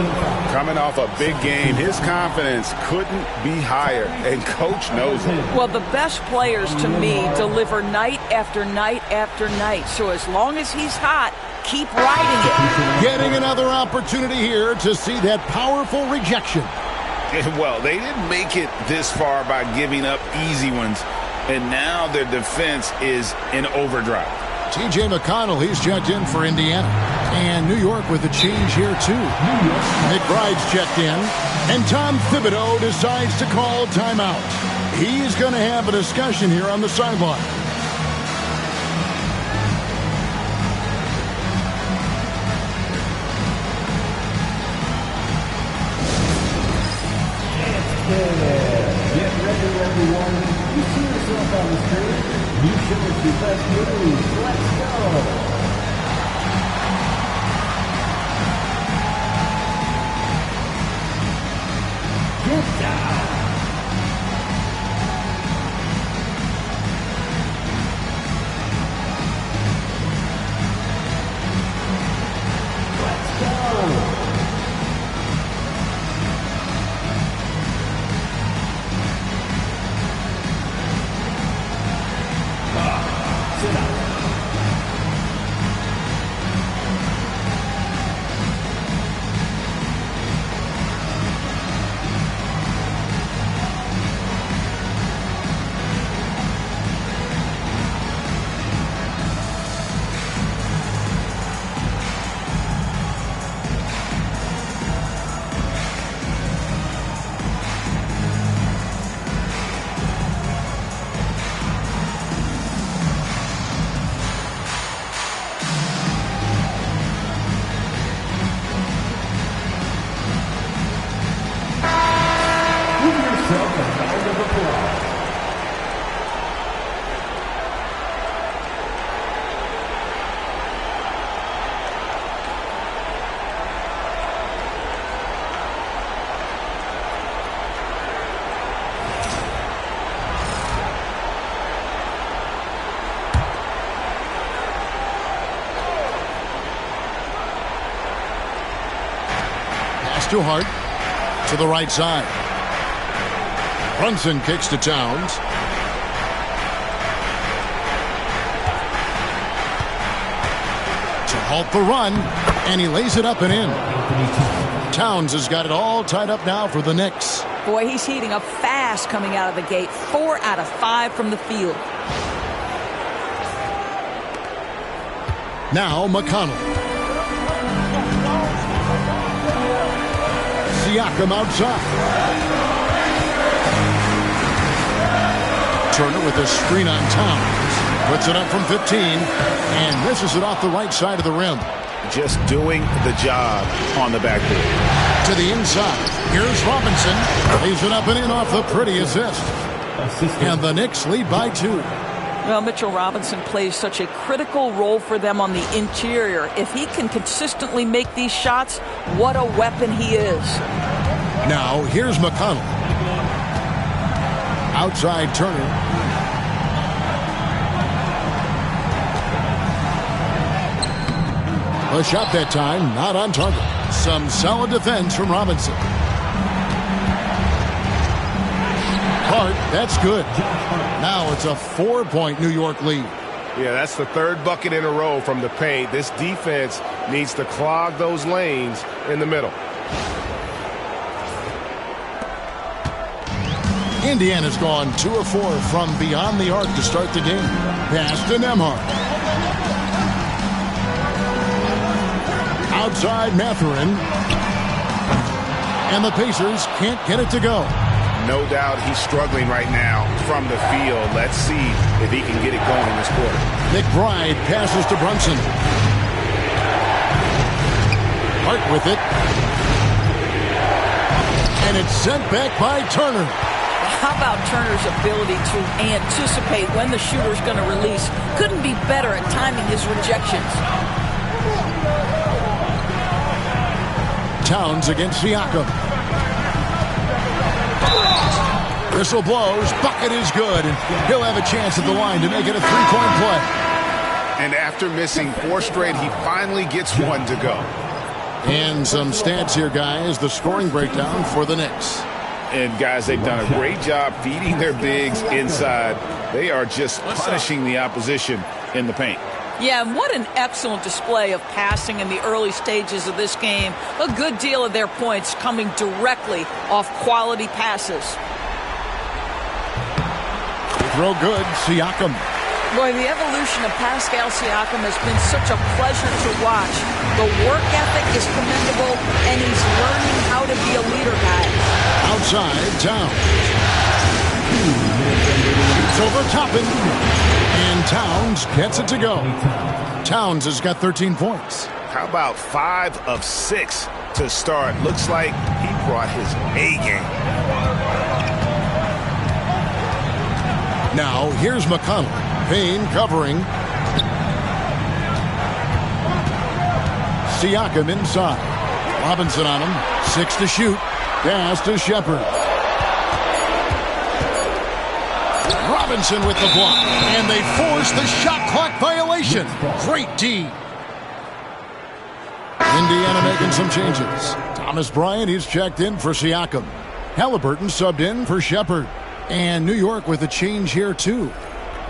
Coming off a big game, his confidence couldn't be higher, and coach knows it.
Well, the best players to me deliver night after night after night. So as long as he's hot, keep riding it.
Getting another opportunity here to see that powerful rejection.
Well, they didn't make it this far by giving up easy ones. And now their defense is in overdrive.
T.J. McConnell, he's checked in for Indiana. And New York with a change here, too. McBride's checked in. And Tom Thibodeau decides to call timeout. He's going to have a discussion here on the sideline.
Get ready, everyone. You see yourself on the screen. You show us your best moves. Let's go. Get down. Let's go. Sit up.
Pass to Hart. To the right side. Brunson kicks to Towns. To halt the run. And he lays it up and in. Towns has got it all tied up now for the Knicks.
Boy, he's heating up fast coming out of the gate. 4 out of 5 from the field.
Now McConnell. Siakam outside. Turner with a screen on Towns. Puts it up from 15 and misses it off the right side of the rim.
Just doing the job on the backboard.
To the inside. Here's Robinson. Lays it up and in off the pretty assist. And the Knicks lead by 2.
Well, Mitchell Robinson plays such a critical role for them on the interior. If he can consistently make these shots, what a weapon he is.
Now, here's McConnell. Outside Turner. A shot that time, not on target. Some solid defense from Robinson. Hart, that's good. Now it's a 4-point New York lead.
Yeah, that's the 3rd bucket in a row from the paint. This defense needs to clog those lanes in the middle.
Indiana's gone 2 of 4 from beyond the arc to start the game. Pass to Nembhard. Outside Mathurin. And the Pacers can't get it to go.
No doubt he's struggling right now from the field. Let's see if he can get it going in this quarter.
McBride passes to Brunson. Hart with it. And it's sent back by Turner.
How about Turner's ability to anticipate when the shooter's going to release? Couldn't be better at timing his rejections.
Towns against Siakam. Whistle blows. Bucket is good. And he'll have a chance at the line to make it a 3-point play.
And after missing 4 straight, he finally gets one to go.
And some stats here, guys. The scoring breakdown for the Knicks.
And, guys, they've done a great job feeding their bigs inside. They are just punishing the opposition in the paint.
Yeah, and what an excellent display of passing in the early stages of this game. A good deal of their points coming directly off quality passes.
Throw good, Siakam.
Boy, the evolution of Pascal Siakam has been such a pleasure to watch. The work ethic is commendable, and he's learning how to be a leader, guys.
Outside, Towns. It's over Toppin. And Towns gets it to go. Towns has got 13 points.
How about 5 of 6 to start? Looks like he brought his A game.
Now, here's McConnell. Payne covering. Siakam inside. Robinson on him. 6 to shoot. Pass to Shepard. Robinson with the block. And they force the shot clock violation. Great D. Indiana making some changes. Thomas Bryant, he's checked in for Siakam. Halliburton subbed in for Shepard. And New York with a change here, too.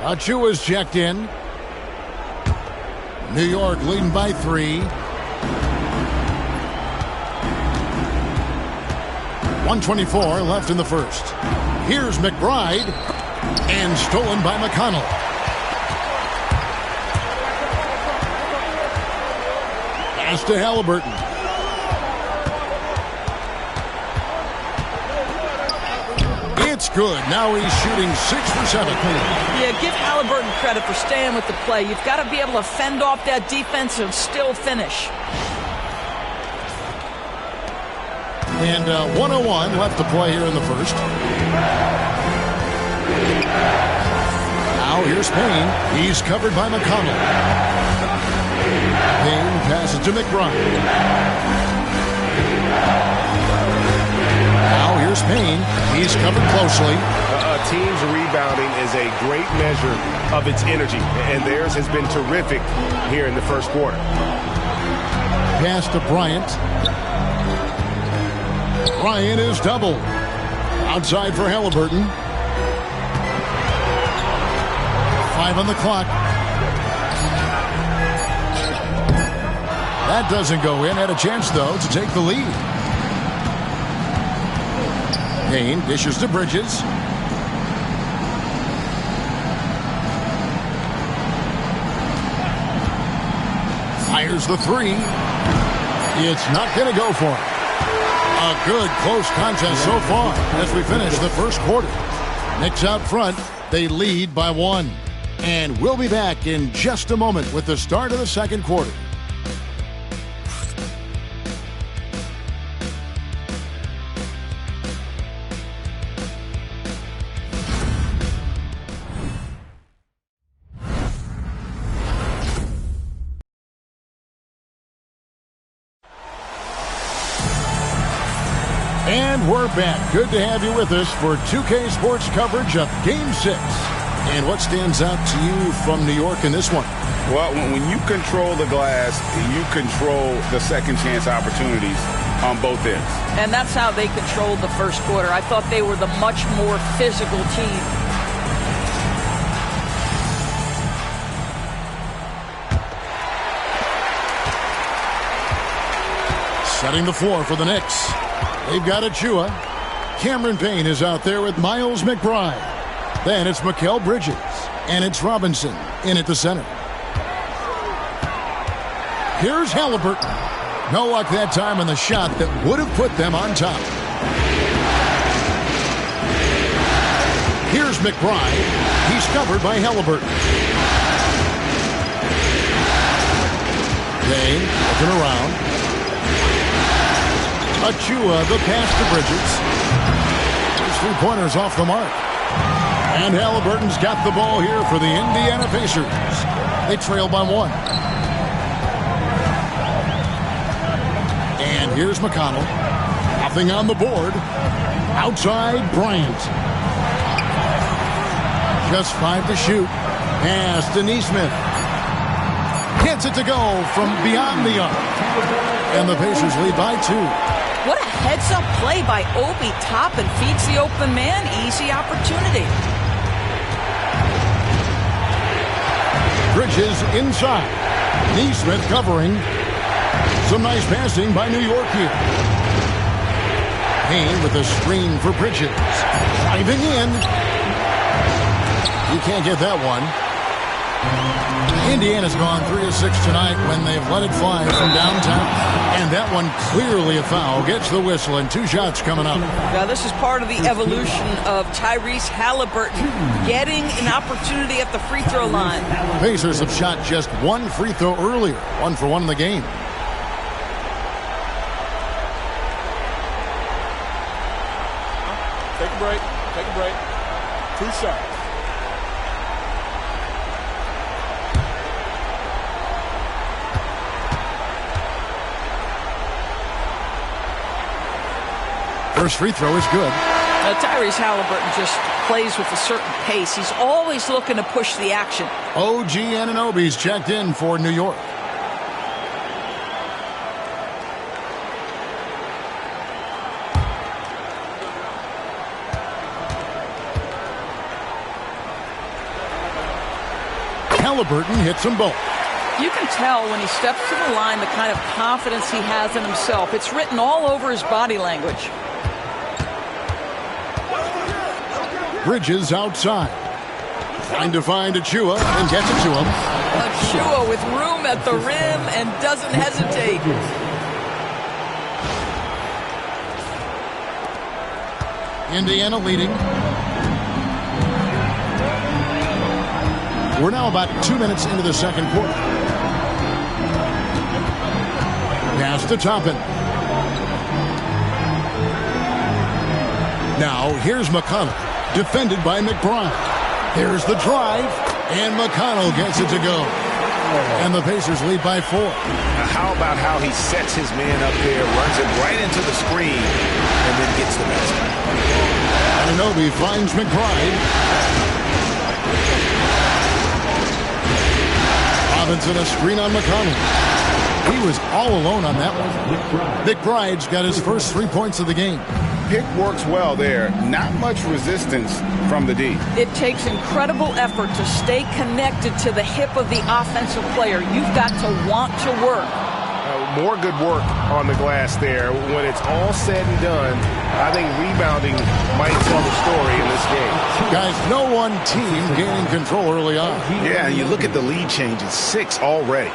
Achua's checked in. New York leading by 3. 1:24 left in the first. Here's McBride. And stolen by McConnell. Pass to Halliburton. It's good. Now he's shooting 6 for 7.
Yeah, give Halliburton credit for staying with the play. You've got to be able to fend off that defense and still finish.
And 1:01 left to play here in the first. Now here's Payne. He's covered by McConnell. Payne passes to McBride. Now here's Payne. He's covered closely.
A team's rebounding is a great measure of its energy, and theirs has been terrific here in the first quarter.
Pass to Bryant. Ryan is doubled. Outside for Halliburton. 5 on the clock. That doesn't go in. Had a chance, though, to take the lead. Payne dishes to Bridges. Fires the three. It's not going to go for him. A good close contest so far as we finish the first quarter. Knicks out front. They lead by 1. And we'll be back in just a moment with the start of the second quarter. And we're back. Good to have you with us for 2K Sports coverage of Game 6. And what stands out to you from New York in this one?
Well, when you control the glass, you control the second chance opportunities on both ends.
And that's how they controlled the first quarter. I thought they were the much more physical team.
Setting the floor for the Knicks. They've got Achua. Cameron Payne is out there with Miles McBride. Then it's Mikal Bridges. And it's Robinson in at the center. Here's Halliburton. No luck that time on the shot that would have put them on top. Here's McBride. He's covered by Halliburton. Payne looking around. Achua, the pass to Bridges. Those 3-pointers off the mark. And Halliburton's got the ball here for the Indiana Pacers. They trail by 1. And here's McConnell. Nothing on the board. Outside, Bryant. Just 5 to shoot. Pass to Neesmith. Gets it to go from beyond the arc. And the Pacers lead by 2.
What a heads-up play by Obi. Top and feeds the open man. Easy opportunity.
Bridges inside. Neesmith covering. Some nice passing by New York here. Payne with a screen for Bridges. Driving in. You can't get that one. Indiana's gone 3 of 6 tonight when they've let it fly from downtown. And that one clearly a foul. Gets the whistle and 2 shots coming up.
Now this is part of the evolution of Tyrese Halliburton getting an opportunity at the free throw line.
Pacers have shot just 1 free throw earlier. 1 for 1 in the game.
Take a break. Take a break. 2 shots.
First free throw is good.
Tyrese Halliburton just plays with a certain pace. He's always looking to push the action.
OG Anunoby's checked in for New York. Halliburton hits them both.
You can tell when he steps to the line the kind of confidence he has in himself. It's written all over his body language.
Bridges outside. Trying to find Achua and gets it to him.
Achua with room at the rim and doesn't hesitate.
Indiana leading. We're now about 2 minutes into the second quarter. Pass to Toppin. Now here's McConnell. Defended by McBride. Here's the drive. And McConnell gets it to go. And the Pacers lead by 4.
Now how about how he sets his man up there, runs it right into the screen, and then gets the basket.
Anunoby finds McBride. Robinson a screen on McConnell. He was all alone on that one. McBride's got his first 3 points of the game.
Pick works well there. Not much resistance from the D.
It takes incredible effort to stay connected to the hip of the offensive player. You've got to want to work.
More good work on the glass there. When it's all said and done, I think rebounding might tell the story in this game.
Guys, no one team gaining control early on.
Yeah, and you look at the lead changes, 6 already.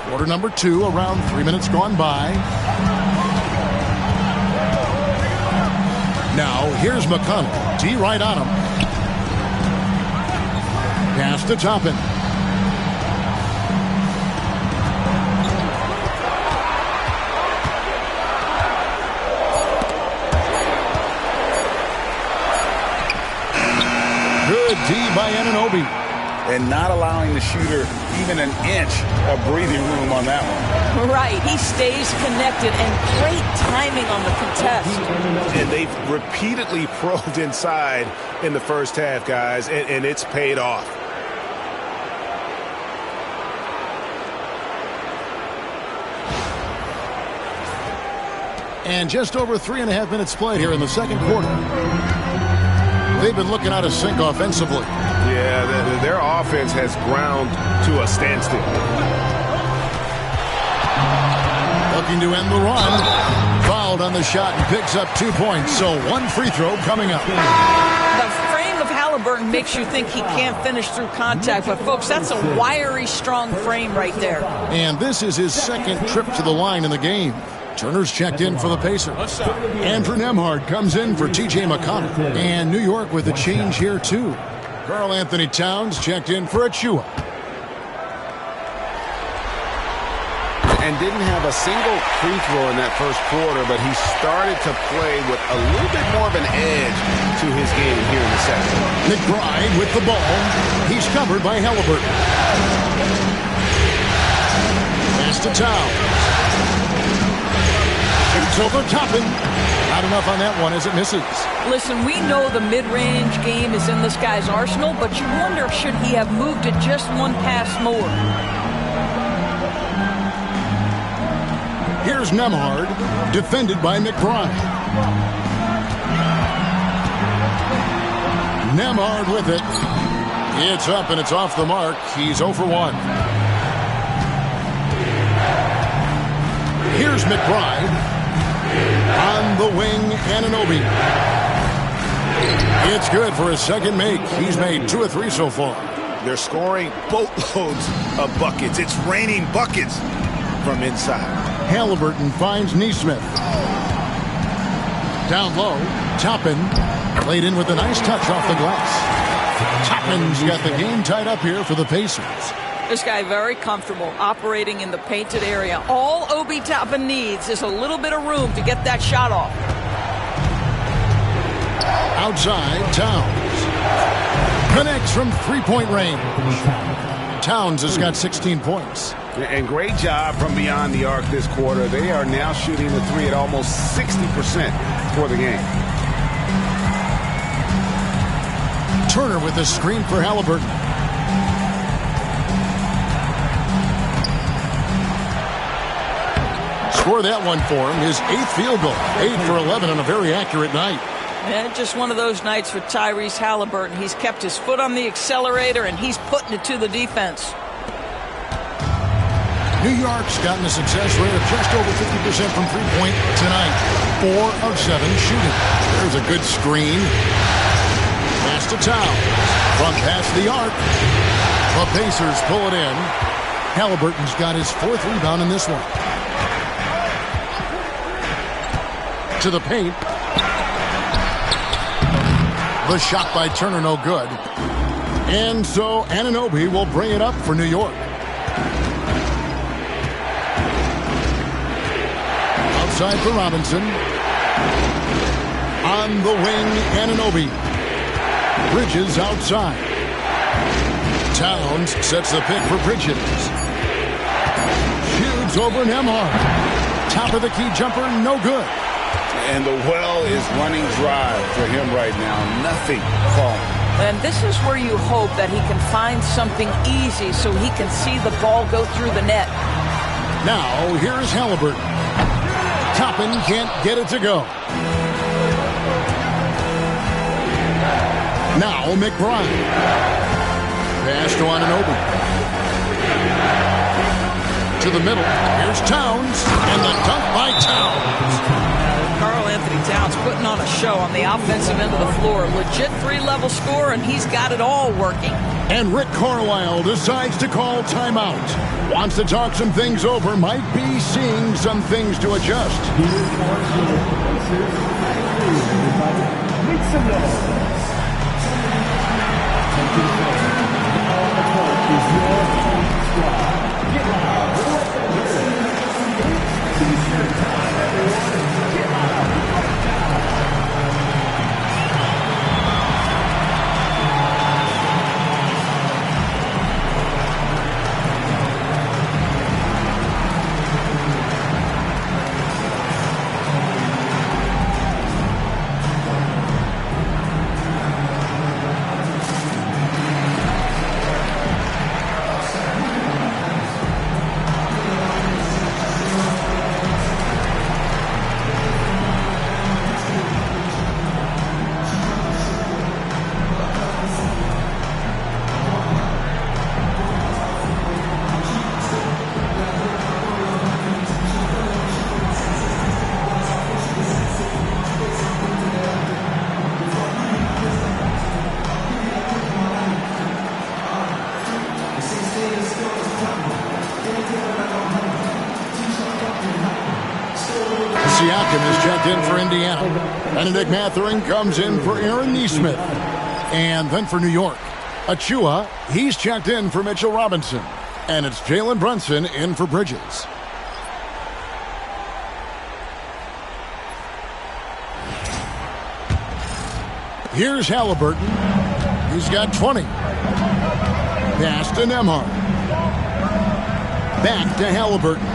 Quarter number 2, around 3 minutes gone by. Now, here's McConnell. T right on him. Pass to Toppin. Good D by Anunoby.
And not allowing the shooter even an inch of breathing room on that one.
Right. He stays connected, and great timing on the contest.
And they've repeatedly probed inside in the first half, guys, and it's paid off.
And just over 3.5 minutes played here in the second quarter. They've been looking out of sync offensively.
Yeah, their offense has ground to a standstill.
Looking to end the run. Fouled on the shot and picks up 2 points. So 1 free throw coming up.
The frame of Halliburton makes you think he can't finish through contact. But, folks, that's a wiry, strong frame right there.
And this is his second trip to the line in the game. Turner's checked in for the Pacers. Andrew Nembhard comes in for T.J. McConnell. And New York with a change here, too. Karl Anthony Towns checked in for Achua.
And didn't have a single free throw in that first quarter, but he started to play with a little bit more of an edge to his game here in the second.
McBride with the ball. He's covered by Halliburton. Pass to Towns. Shoots over Toppin. Not enough on that one as it misses.
Listen, we know the mid-range game is in this guy's arsenal, but you wonder, should he have moved it just one pass more?
Here's Nembhard, defended by McBride. Nembhard with it. It's up and it's off the mark. He's 0 for 1. Here's McBride. On the wing, Anunoby. It's good for his second make. He's made 2 of 3 so far.
They're scoring boatloads of buckets. It's raining buckets from inside.
Halliburton finds Nesmith. Down low, Toppin laid in with a nice touch off the glass. Toppin's got the game tied up here for the Pacers.
This guy very comfortable operating in the painted area. All Obi Toppin needs is a little bit of room to get that shot off.
Outside, Towns. Connects from 3-point range. Towns has got 16 points.
And great job from beyond the arc this quarter. They are now shooting the 3 at almost 60% for the game.
Turner with the screen for Halliburton. Score that one for him. His 8th field goal. 8 for 11 on a very accurate night.
And just one of those nights for Tyrese Halliburton. He's kept his foot on the accelerator, and he's putting it to the defense.
New York's gotten a success rate of just over 50% from three-point tonight. 4 of 7 shooting. There's a good screen. Pass to Towns. From past the arc. The Pacers pull it in. Halliburton's got his 4th rebound in this one. To the paint. The shot by Turner, no good. And so Anunoby will bring it up for New York. Outside for Robinson. On the wing, Anunoby. Bridges outside. Towns sets the pick for Bridges. Shoots over Nembhard. Top of the key jumper, no good.
and the well is running dry for him right now. Nothing falling.
And this is where you hope that he can find something easy so he can see the ball go through the net.
Now, here's Halliburton. Toppin can't get it to go. Now, McBride. Pass to Anunoby. To the middle. Here's Towns. And the dunk by Towns.
Karl Anthony Towns putting on a show on the offensive end of the floor. Legit three-level score, and he's got it all working.
And Rick Carlisle decides to call timeout. Wants to talk some things over. Might be seeing some things to adjust.
Make some noise.
Siakam is checked in for Indiana. Benedict Mathurin comes in for Aaron Nesmith. And then for New York, Achua, he's checked in for Mitchell Robinson. And it's Jalen Brunson in for Bridges. Here's Halliburton. He's got 20. Pass to Nembhard. Back to Halliburton.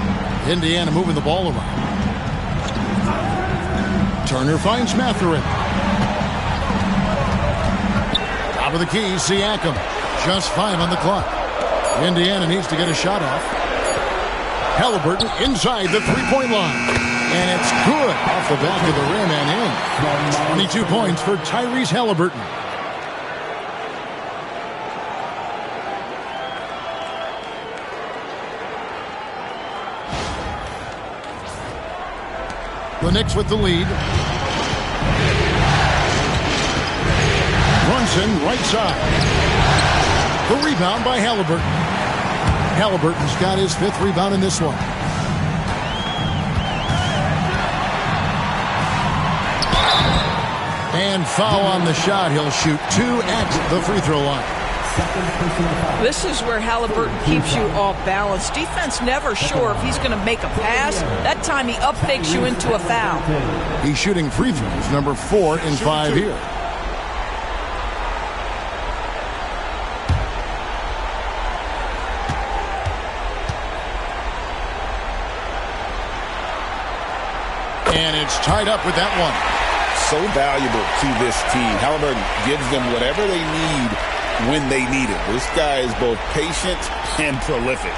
Indiana moving the ball around. Turner finds Mathurin. Top of the key, Siakam. Just 5 on the clock. Indiana needs to get a shot off. Halliburton inside the three-point line. And it's good off the back of the rim and in. 22 points for Tyrese Halliburton. The Knicks with the lead. Brunson right side. The rebound by Halliburton. Halliburton's got his 5th rebound in this one. And foul on the shot. He'll shoot 2 at the free throw line.
This is where Halliburton keeps you off balance. Defense never sure if he's going to make a pass. That time he up-fakes you into a foul.
He's shooting free throws, number 4 in 5 here. And it's tied up with that one.
So valuable to this team. Halliburton gives them whatever they need when they need it. This guy is both patient and prolific.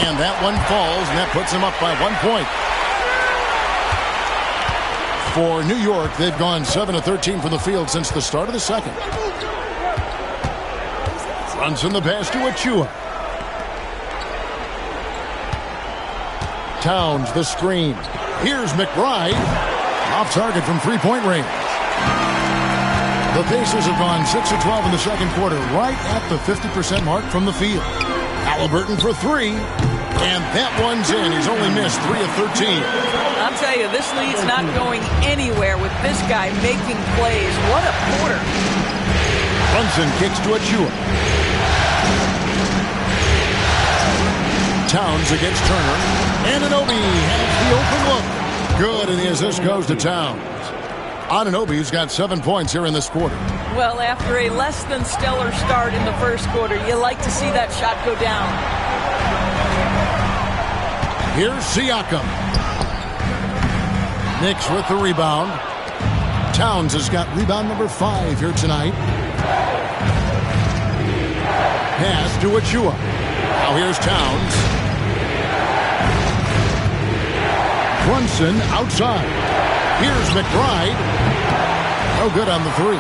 And that one falls, and that puts him up by 1 point. For New York, they've gone 7 of 13 from the field since the start of the second. Brunson the pass to Achua. Towns the screen. Here's McBride. Off target from three-point range. The Pacers have gone 6 of 12 in the second quarter, right at the 50% mark from the field. Halliburton for 3. And that one's in. He's only missed 3 of 13.
I'll tell you, this lead's not going anywhere with this guy making plays. What a quarter.
Brunson kicks to Achua. Towns against Turner. Anunoby has the open look. Good, and the assist goes to Towns. Anunoby's got 7 points here in this quarter.
Well, after a less than stellar start in the first quarter, you like to see that shot go down.
Here's Siakam. Knicks with the rebound. Towns has got rebound number 5 here tonight. Pass to Achua. Now here's Towns. Brunson outside. Here's McBride. No good on the 3.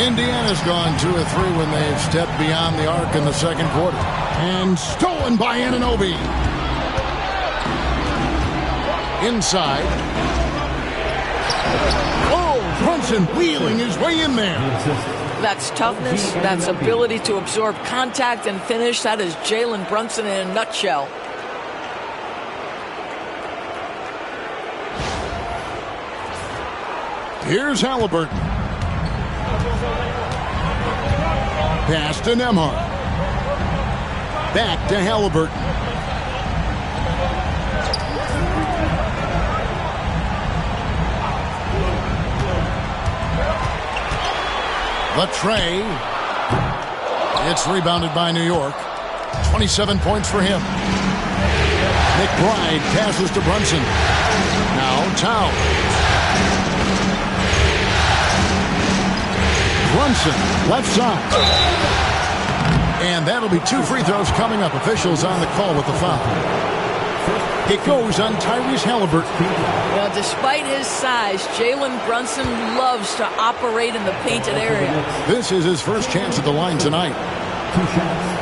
Indiana's gone 2 of 3 when they've stepped beyond the arc in the second quarter. And stolen by Anunoby. Inside. Oh, Brunson wheeling his way in there.
That's toughness. That's ability to absorb contact and finish. That is Jalen Brunson in a nutshell.
Here's Halliburton. Pass to Nembhard. Back to Halliburton. The tray. It's rebounded by New York. 27 points for him. McBride passes to Brunson. Now Towns. Brunson, left side. And that'll be 2 free throws coming up. Officials on the call with the foul. It goes on Tyrese Halliburton.
Well, despite his size, Jalen Brunson loves to operate in the painted area.
This is his first chance at the line tonight.
2 shots.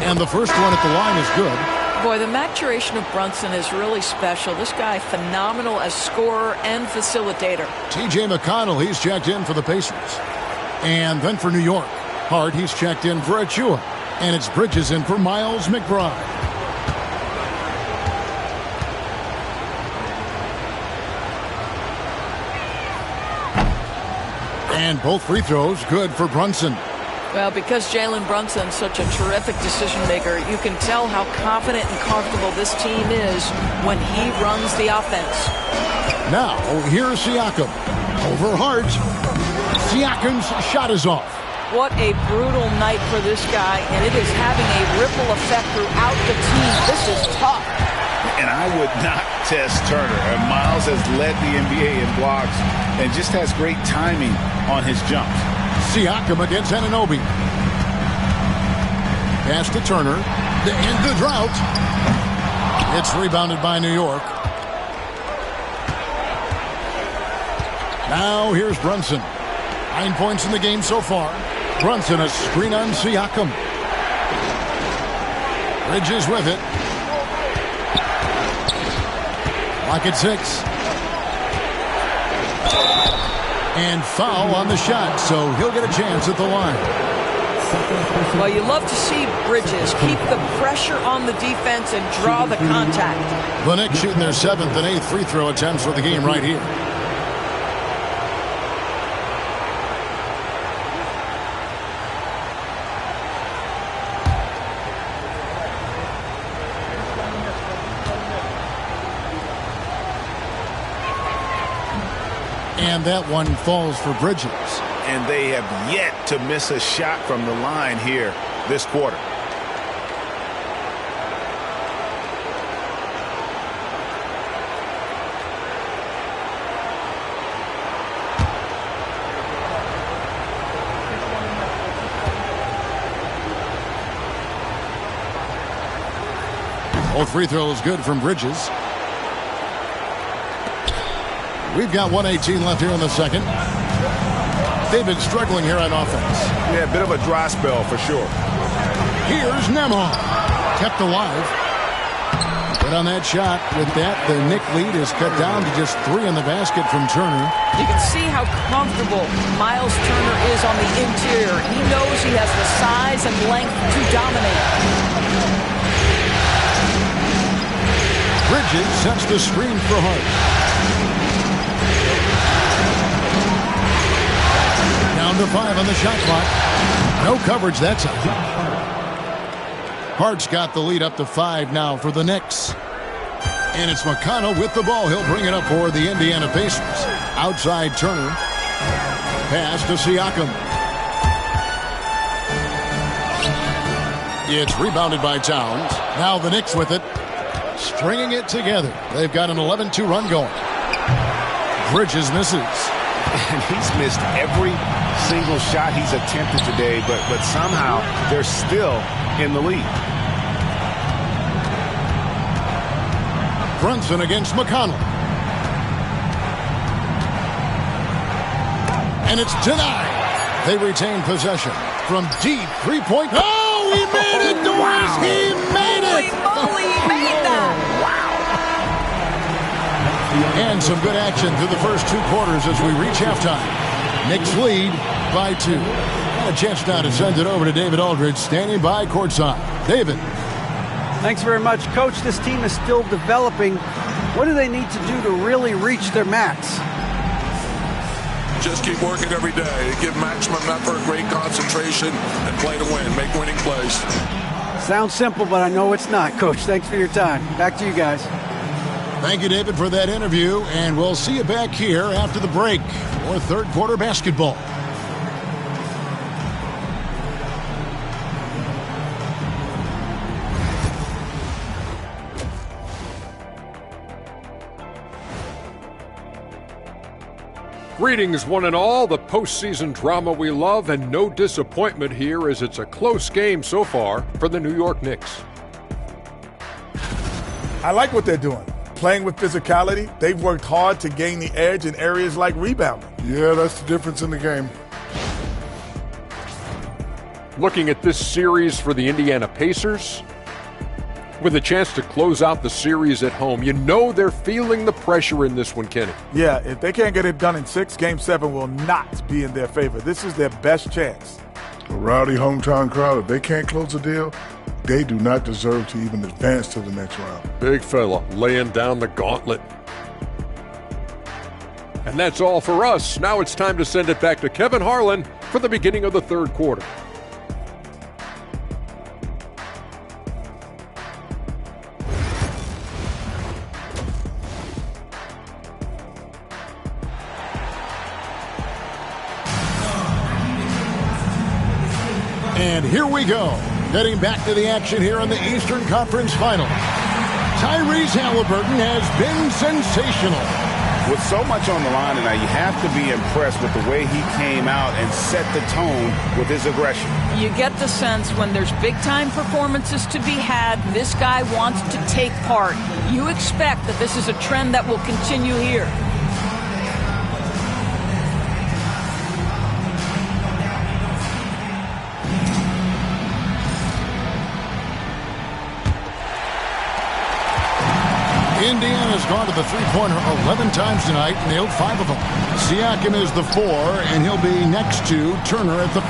And the first one at the line is good.
Boy, the maturation of Brunson is really special. This guy, phenomenal as scorer and facilitator.
T.J. McConnell, he's checked in for the Pacers. And then for New York, Hart, he's checked in for Achua. And it's Bridges in for Miles McBride. And both free throws good for Brunson.
Well, because Jalen Brunson's such a terrific decision maker, you can tell how confident and comfortable this team is when he runs the offense.
Now, here's Siakam. Over Hart. Siakam's shot is off.
What a brutal night for this guy, and it is having a ripple effect throughout the team. This is tough.
And I would not test Turner. And Miles has led the NBA in blocks and just has great timing on his jumps.
Siakam against Anunoby. Pass to Turner. To end the drought. It's rebounded by New York. Now here's Brunson. 9 points in the game so far. Brunson, a screen on Siakam. Bridges with it. Lock at 6. And foul on the shot, so he'll get a chance at the line.
Well, you love to see Bridges keep the pressure on the defense and draw the contact.
The Knicks shooting their 7th and 8th free throw attempts for the game right here. And that one falls for Bridges.
And they have yet to miss a shot from the line here this quarter.
Both free throws good from Bridges. We've got 1:18 left here in the second. They've been struggling here on offense.
Yeah, a bit of a dry spell for sure.
Here's Nembhard. Kept alive. But on that shot, with that, the Knick lead is cut down to just 3 in the basket from Turner.
You can see how comfortable Miles Turner is on the interior. He knows he has the size and length to dominate.
Bridges sets the screen for Hart. Down to 5 on the shot clock. No coverage that time. Hart's got the lead up to 5 now for the Knicks. And it's McConnell with the ball. He'll bring it up for the Indiana Pacers. Outside Turner. Pass to Siakam. It's rebounded by Towns. Now the Knicks with it. Stringing it together. They've got an 11-2 run going. Bridges misses.
And he's missed every single shot he's attempted today, but somehow they're still in the lead.
Brunson against McConnell. And it's denied. They retain possession from deep three-point. Oh, he made it, Doris! Wow. He made it!
Holy moly, he made that!
And some good action through the first 2 quarters as we reach halftime. Knicks lead by 2. And a chance now to send it over to David Aldridge, standing by courtside. David.
Thanks very much, Coach. This team is still developing. What do they need to do to really reach their max?
Just keep working every day. Give maximum effort, great concentration, and play to win. Make winning plays.
Sounds simple, but I know it's not, Coach. Thanks for your time. Back to you guys.
Thank you, David, for that interview, and we'll see you back here after the break for third quarter basketball.
Greetings, one and all. The postseason drama we love, and no disappointment here as it's a close game so far for the New York Knicks.
I like what they're doing. Playing with physicality, they've worked hard to gain the edge in areas like rebounding.
Yeah, that's the difference in the game.
Looking at this series for the Indiana Pacers, with a chance to close out the series at home, you know they're feeling the pressure in this one, Kenny.
Yeah, if they can't get it done in 6, Game 7 will not be in their favor. This is their best chance.
A rowdy hometown crowd, if they can't close a deal, they do not deserve to even advance to the next round.
Big fella laying down the gauntlet. And that's all for us. Now it's time to send it back to Kevin Harlan for the beginning of the third quarter.
And here we go. Heading back to the action here in the Eastern Conference Final. Tyrese Halliburton has been sensational.
With so much on the line tonight, you have to be impressed with the way he came out and set the tone with his aggression.
You get the sense when there's big-time performances to be had, this guy wants to take part. You expect that this is a trend that will continue here.
Indiana's gone to the three-pointer 11 times tonight, nailed 5 of them. Siakam is the 4, and he'll be next to Turner at the 5.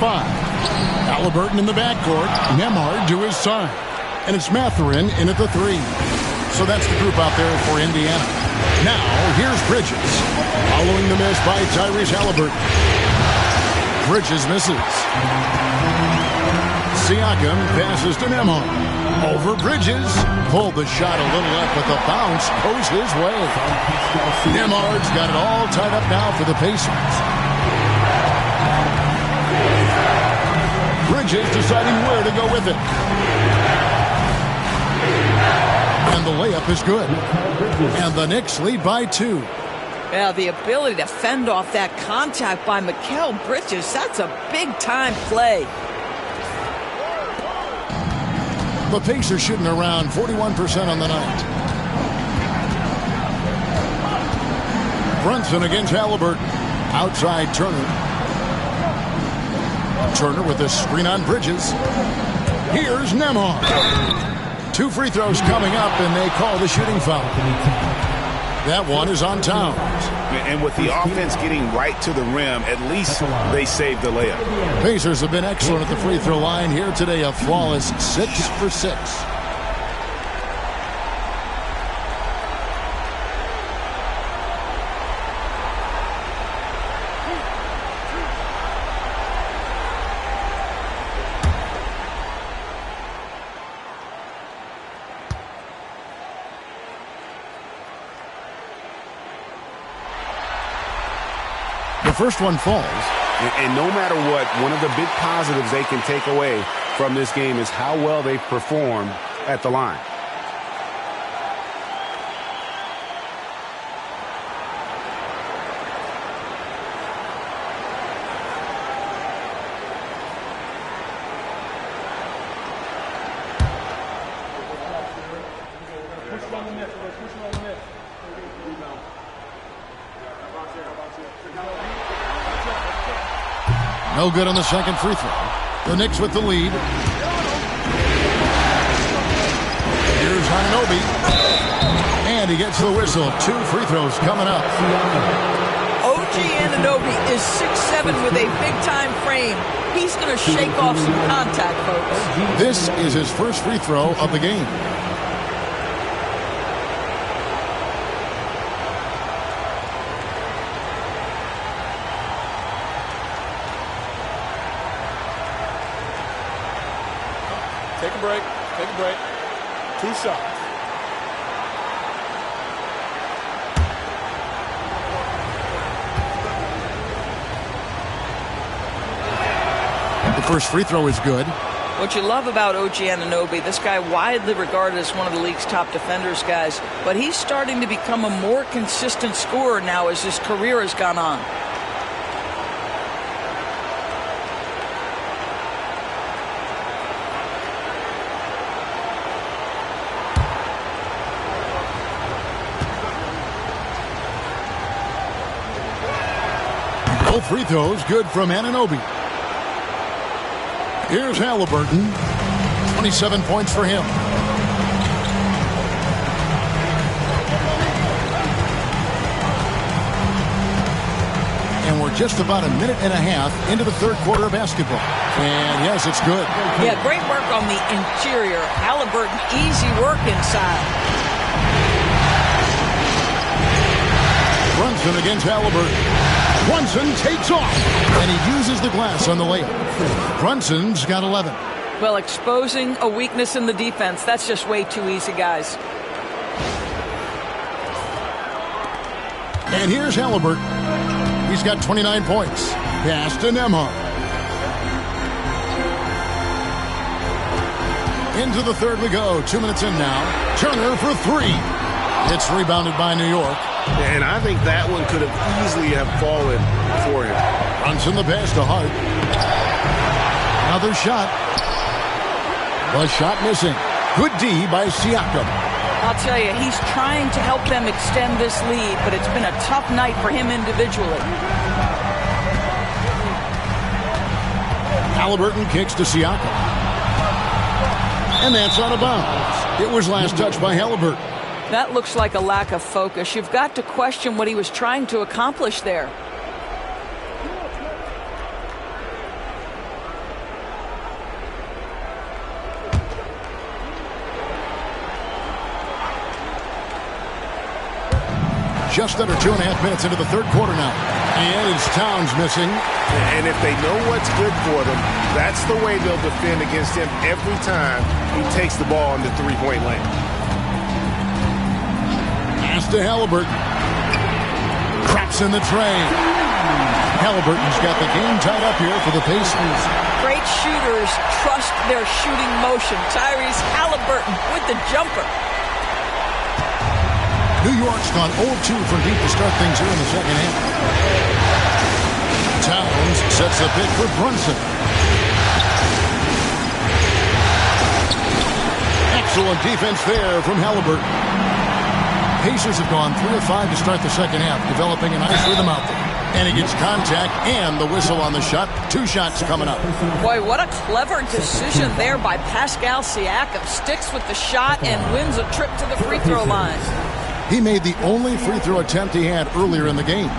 Halliburton in the backcourt, Nembhard to his side. And it's Mathurin in at the 3. So that's the group out there for Indiana. Now, here's Bridges. Following the miss by Tyrese Halliburton. Bridges misses. Siakam passes to Nembhard. Over Bridges. Pulled the shot a little left, but the bounce goes his way. Nembhard's got it all tied up now for the Pacers. Bridges deciding where to go with it. And the layup is good. And the Knicks lead by 2.
Yeah, the ability to fend off that contact by Mikal Bridges, that's a big-time play.
The Pacers shooting around 41% on the night. Brunson against Halliburton. Outside Turner. Turner with a screen on Bridges. Here's Nembhard. 2 free throws coming up, and they call the shooting foul. That one is on Towns.
And with the offense getting right to the rim, at least they saved the layup.
Pacers have been excellent at the free throw line here today. A flawless 6 for 6. The first one falls.
And no matter what, one of the big positives they can take away from this game is how well they performed at the line.
No good on the second free throw. The Knicks with the lead. Here's Anunoby. And he gets the whistle. 2 free throws coming up.
OG Anunoby is 6'7" with a big-time frame. He's going to shake off some contact, folks.
This is his first free throw of the game.
Take a break. Take a break. 2 shots.
The first free throw is good.
What you love about OG Anunoby, this guy widely regarded as one of the league's top defenders, guys, but he's starting to become a more consistent scorer now as his career has gone on.
Both free throws good from Anunoby. Here's Halliburton. 27 points for him. And we're just about a minute and a half into the third quarter of basketball. And yes, it's good.
Yeah, great work on the interior. Halliburton, easy work inside.
Brunson against Halliburton. Brunson takes off, and he uses the glass on the layup. Brunson's got 11.
Well, exposing a weakness in the defense, that's just way too easy, guys.
And here's Halliburton. He's got 29 points. Pass to Nembhard. Into the third we go. 2 minutes in now. Turner for 3. It's rebounded by New York.
And I think that one could have easily have fallen for him.
Brunson the pass to Hart. Another shot. The shot missing. Good D by Siakam.
I'll tell you, he's trying to help them extend this lead, but it's been a tough night for him individually.
Halliburton kicks to Siakam. And that's out of bounds. It was last touched by Halliburton.
That looks like a lack of focus. You've got to question what he was trying to accomplish there.
Just under 2.5 minutes into the third quarter now. And it's Towns missing.
And if they know what's good for them, that's the way they'll defend against him every time he takes the ball in the three-point lane.
Pass to Halliburton. Traps in the train. Halliburton's got the game tied up here for the Pacers.
Great shooters trust their shooting motion. Tyrese Halliburton with the jumper.
New York's gone 0-2 from deep to start things here in the second half. Towns sets the pick for Brunson. Excellent defense there from Halliburton. Pacers have gone 3 of 5 to start the second half, developing a nice rhythm out there. And he gets contact and the whistle on the shot. 2 shots coming up.
Boy, what a clever decision there by Pascal Siakam. Sticks with the shot and wins a trip to the free throw line.
He made the only free throw attempt he had earlier in the game.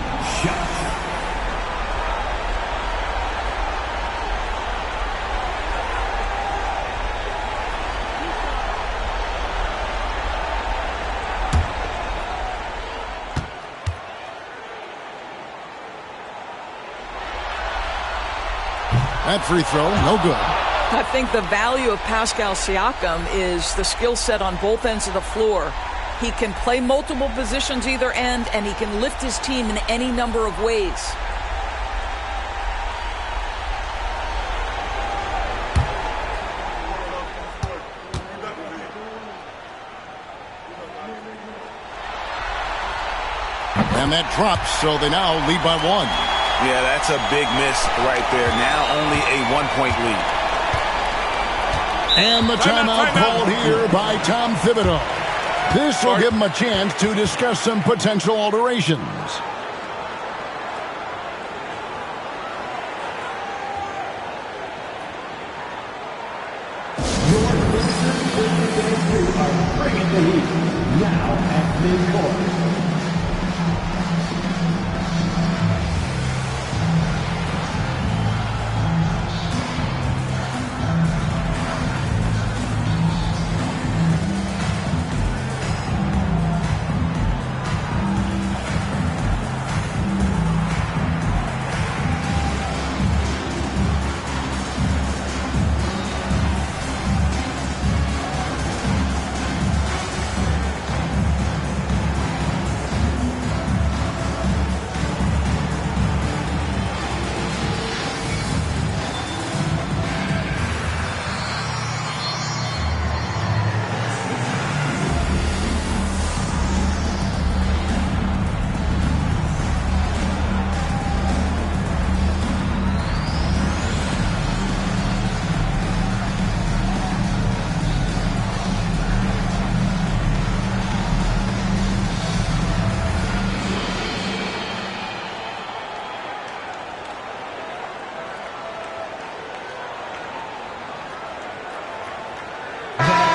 That free throw, no good.
I think the value of Pascal Siakam is the skill set on both ends of the floor. He can play multiple positions either end, and he can lift his team in any number of ways.
And that drops, so they now lead by 1.
Yeah, that's a big miss right there. Now only a 1-point lead.
And the timeout called here by Tom Thibodeau. This will give him a chance to discuss some potential alterations.
Your visitors for game 2 are bringing the heat. Now at midcourt.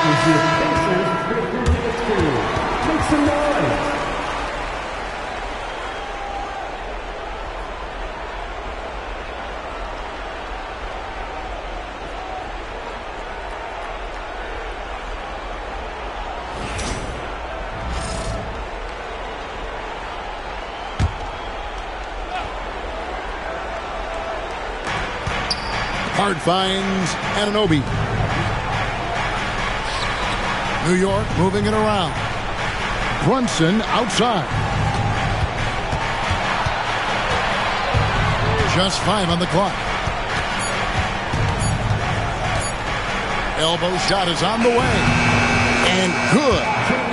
Your Pacers pick your tickets to. Make some noise.
Hart finds Anunoby. New York moving it around. Brunson outside. Just 5 on the clock. Elbow shot is on the way. And good,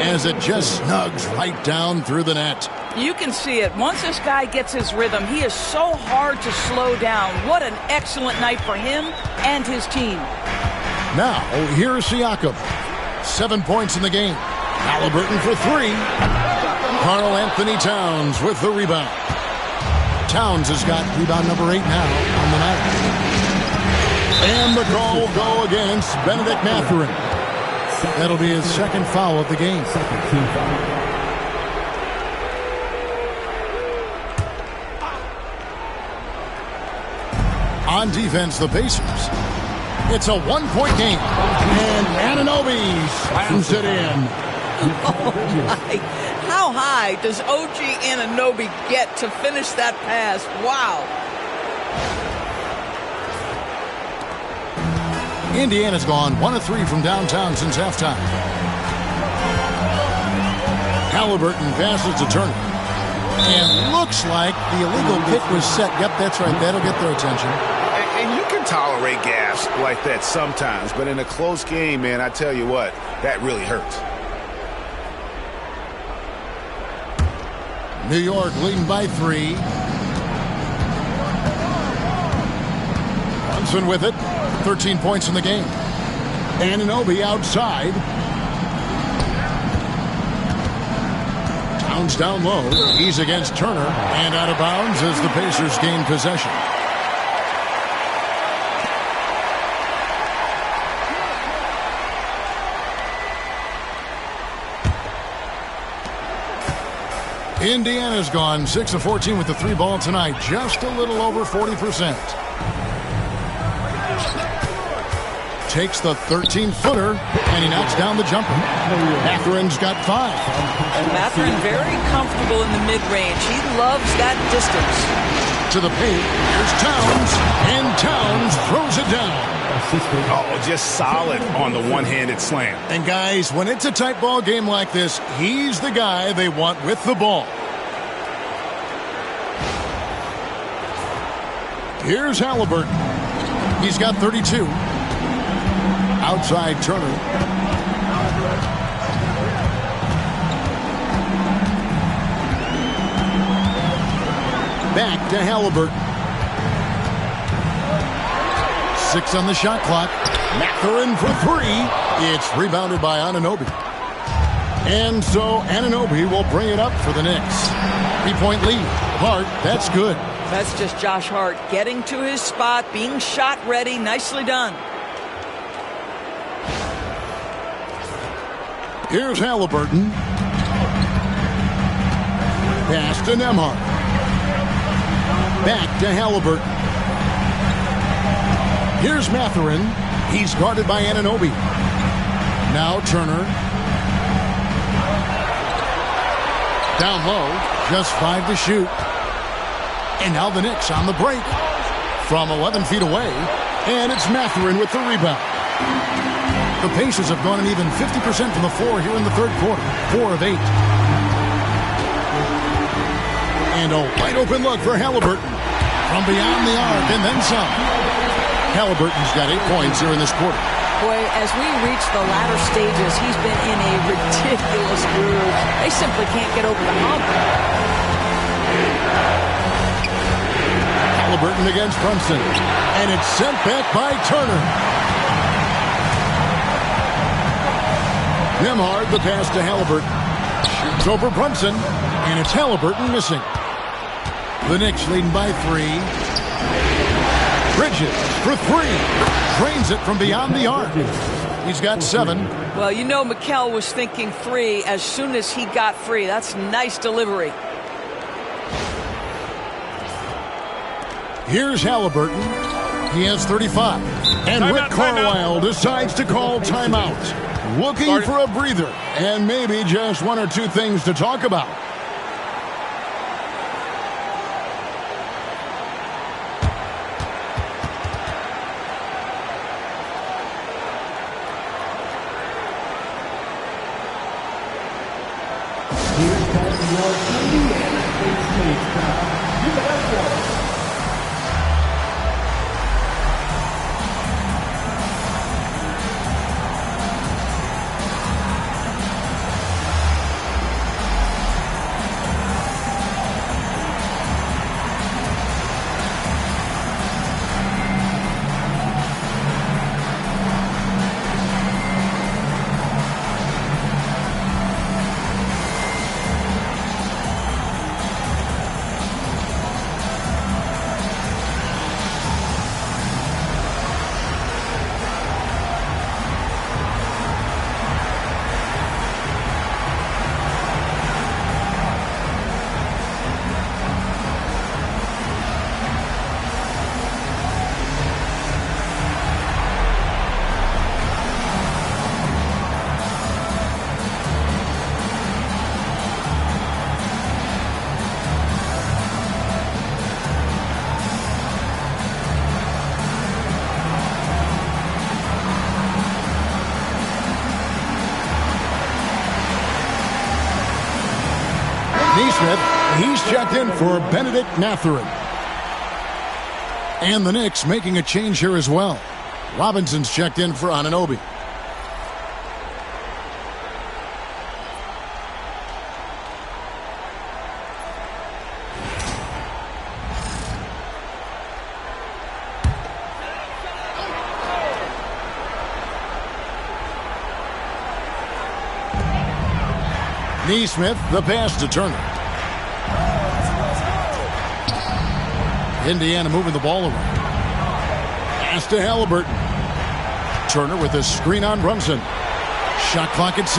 as it just snugs right down through the net.
You can see it. Once this guy gets his rhythm, he is so hard to slow down. What an excellent night for him and his team.
Now, here's Siakam. 7 points in the game. Halliburton for 3. Karl Anthony Towns with the rebound. Towns has got rebound number 8 now on the night. And the call will go against Benedict Mathurin. That'll be his second foul of the game. On defense, the Pacers. It's a 1-point game. And Anunoby slams it in.
Oh, my. How high does OG Anunoby get to finish that pass? Wow.
Indiana's gone 1 of 3 from downtown since halftime. Halliburton passes to Turner. And looks like the illegal pick was set. Yep, that's right. That'll get their attention.
And you can tolerate gas like that sometimes, but in a close game, man, I tell you what, that really hurts.
New York leading by 3. Brunson with it. 13 points in the game. Anunoby outside. Towns down low. He's against Turner. And out of bounds as the Pacers gain possession. Indiana's gone 6 of 14 with the 3 ball tonight. Just a little over 40%. Takes the 13-footer, and he knocks down the jumper. Mathurin's got 5.
And Mathurin very comfortable in the mid-range. He loves that distance.
To the paint, there's Towns, and Towns throws it down.
Oh, just solid on the one-handed slam.
And guys, when it's a tight ball game like this, he's the guy they want with the ball. Here's Halliburton. He's got 32. Outside Turner. Back to Halliburton. 6 on the shot clock. Mathurin for 3. It's rebounded by Anunoby. And so Anunoby will bring it up for the Knicks. 3-point lead. Hart, that's good.
That's just Josh Hart getting to his spot, being shot ready. Nicely done.
Here's Halliburton. Pass to Nembhard. Back to Halliburton. Here's Mathurin. He's guarded by Anunoby. Now Turner. Down low. Just 5 to shoot. And now the Knicks on the break. From 11 feet away. And it's Mathurin with the rebound. The Pacers have gone an even 50% from the floor here in the third quarter. 4 of 8. And a wide open look for Halliburton. From beyond the arc and then some. Halliburton's got 8 points here in this quarter.
Boy, as we reach the latter stages, he's been in a ridiculous groove. They simply can't get over the hump.
Halliburton against Brunson. And it's sent back by Turner. Nembhard, the pass to Halliburton. Shoots over Brunson. And it's Halliburton missing. The Knicks leading by 3. Bridges for 3. Drains it from beyond the arc. He's got 7.
Well, you know Mikel was thinking 3 as soon as he got free. That's nice delivery.
Here's Halliburton. He has 35. And Rick Carlisle decides to call timeout. Looking for a breather. And maybe just 1 or 2 things to talk about. He's checked in for Benedict Mathurin. And the Knicks making a change here as well. Robinson's checked in for Anunoby. Nesmith, the pass to Turner. Indiana moving the ball around. Pass to Halliburton. Turner with a screen on Brunson. Shot clock at 6.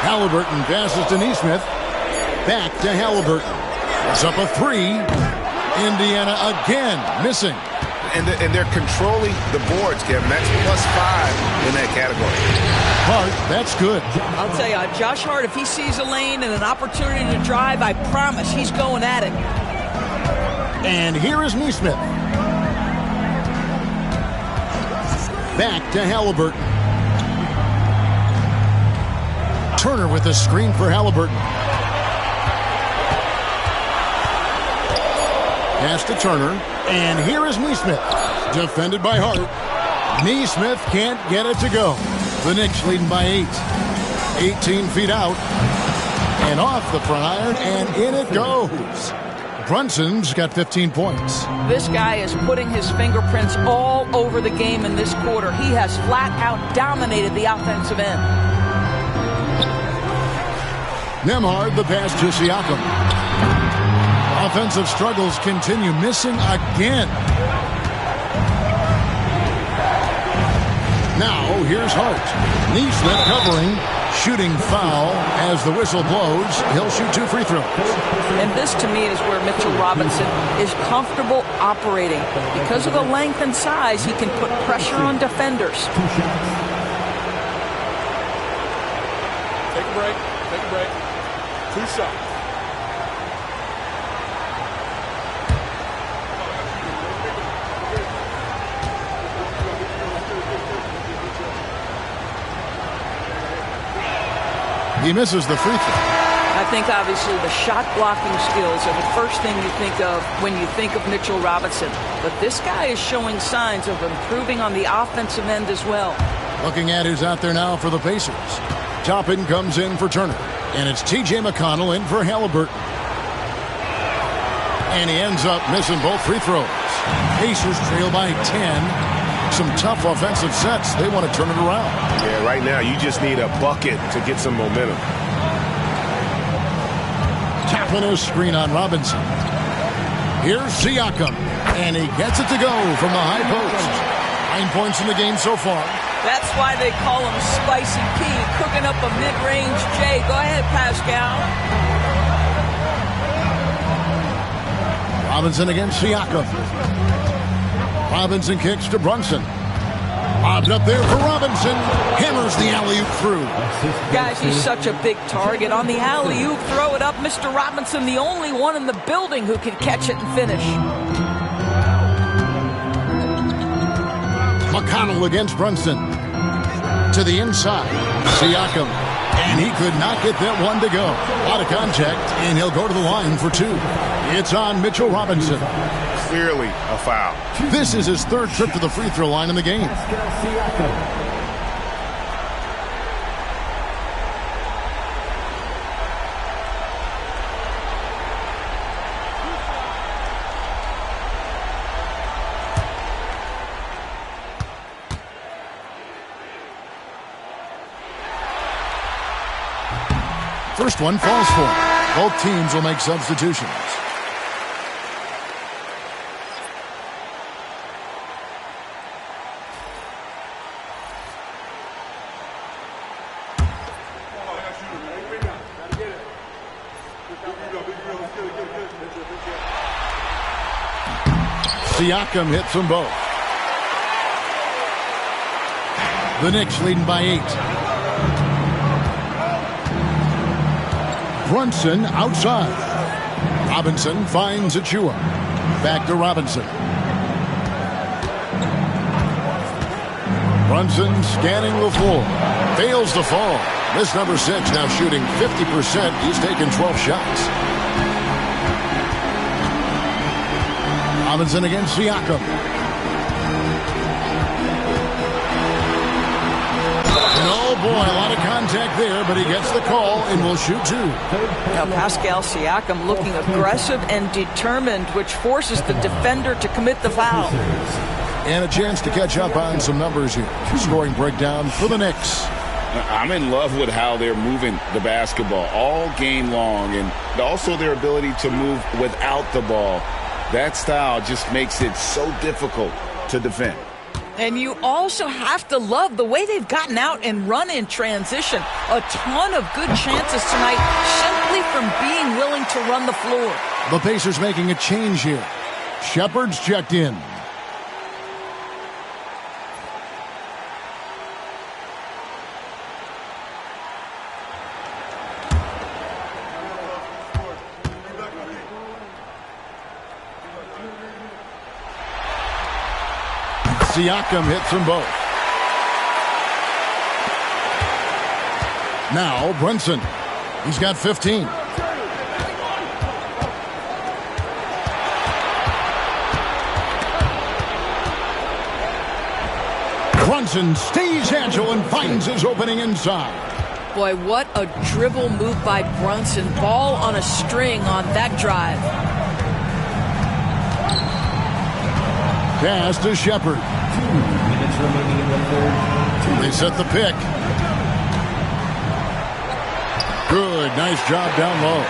Halliburton passes to Nesmith. Back to Halliburton. It's up a 3. Indiana again missing.
And they're controlling the boards, Kevin. That's +5 in that category.
Hart, that's good.
I'll tell you, Josh Hart, if he sees a lane and an opportunity to drive, I promise he's going at it.
And here is Nesmith. Back to Halliburton. Turner with a screen for Halliburton. Pass to Turner. And here is Nesmith. Defended by Hart. Nesmith can't get it to go. The Knicks leading by 8. 18 feet out. And off the front iron, and in it goes. Brunson's got 15 points.
This guy is putting his fingerprints all over the game in this quarter. He has flat out dominated the offensive end.
Nembhard, the pass to Siakam. Offensive struggles continue, missing again. Now, here's Hart. Neesmith covering, shooting foul. As the whistle blows, he'll shoot 2 free throws.
And this, to me, is where Mitchell Robinson is comfortable operating. Because of the length and size, he can put pressure on defenders.
Take a break. Take a break. 2 shots.
He misses the free throw.
I think, obviously, the shot blocking skills are the first thing you think of when you think of Mitchell Robinson. But this guy is showing signs of improving on the offensive end as well.
Looking at who's out there now for the Pacers. Toppin comes in for Turner. And it's T.J. McConnell in for Halliburton. And he ends up missing both free throws. Pacers trail by 10. Some tough offensive sets. They want to turn it around.
Yeah, right now you just need a bucket to get some momentum.
Tapping a screen on Robinson. Here's Siakam. And he gets it to go from the high post. 9 points in the game so far.
That's why they call him Spicy P, cooking up a mid-range J. Go ahead, Pascal.
Robinson against Siakam. Robinson kicks to Brunson. Lobbed up there for Robinson. Hammers the alley-oop through.
Guys, he's such a big target. On the alley-oop, throw it up. Mr. Robinson, the only one in the building who can catch it and finish.
McConnell against Brunson. To the inside. Siakam. And he could not get that one to go. Out of contact, and he'll go to the line for 2. It's on Mitchell Robinson.
Clearly a foul.
This is his 3rd trip to the free throw line in the game. First one falls for him. Both teams will make substitutions. Siakam hits them both. The Knicks leading by 8. Brunson outside. Robinson finds Achua. Back to Robinson. Brunson scanning the floor. Fails to fall. This number 6 now shooting 50%. He's taken 12 shots. Robinson against Siakam. And oh boy, a lot of contact there, but he gets the call and will shoot 2.
Now Pascal Siakam looking aggressive and determined, which forces the defender to commit the foul.
And a chance to catch up on some numbers here. Scoring breakdown for the Knicks.
I'm in love with how they're moving the basketball all game long, and also their ability to move without the ball. That style just makes it so difficult to defend.
And you also have to love the way they've gotten out and run in transition. A ton of good chances tonight simply from being willing to run the floor.
The Pacers making a change here. Shepard's checked in. Siakam hits them both. Now Brunson. He's got 15. Brunson stays agile and finds his opening inside.
Boy, what a dribble move by Brunson. Ball on a string on that drive.
Pass to Shepard.
2 minutes remaining in the third.
They set the pick. Good. Nice job down low.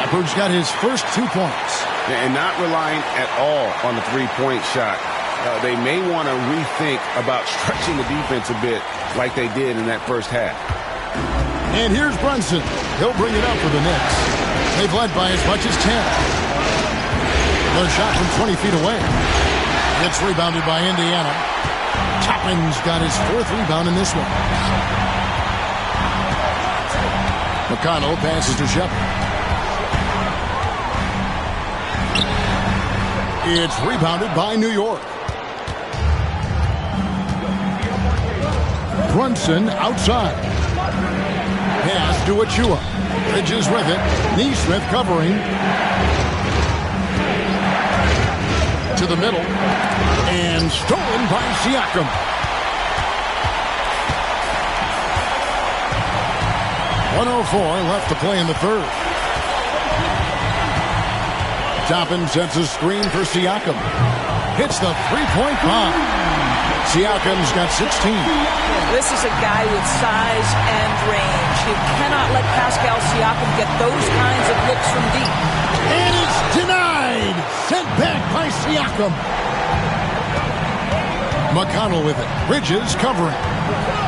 Shepard's got his first 2 points.
And not relying at all on the three-point shot. They may want to rethink about stretching the defense a bit like they did in that first half.
And here's Brunson. He'll bring it up for the Knicks. They've led by as much as 10. Another shot from 20 feet away. It's rebounded by Indiana. Toppin's got his 4th rebound in this one. McConnell passes to Shepard. It's rebounded by New York. Brunson outside. Pass to Achua. Bridges with it. Neesmith covering. To the middle. And stolen by Siakam. .104 left to play in the third. Toppin sets a screen for Siakam. Hits the three-point bomb. Siakam's got 16.
This is a guy with size and range. You cannot let Pascal Siakam get those kinds of looks from deep.
And it's denied. Sent back by Siakam. McConnell with it. Bridges covering.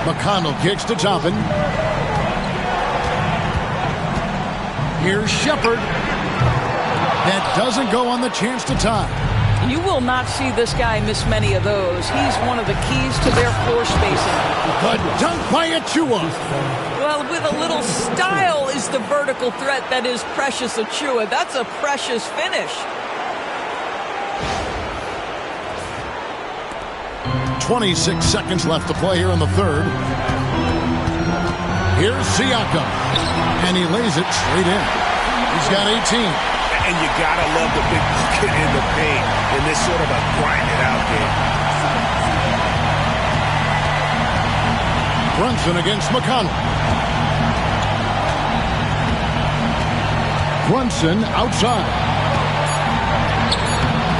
McConnell kicks to Toppin. Here's Shepard. That doesn't go on the chance to tie.
You will not see this guy miss many of those. He's one of the keys to their floor spacing.
The dunk by Achua.
Well, with a little style is the vertical threat that is Precious Achua. That's a precious finish.
26 seconds left to play here in the third. Here's Siakam. And he lays it straight in. He's got 18.
And you gotta love the big bucket in the paint in this sort of a grind-it-out game.
Brunson against McConnell. Brunson outside.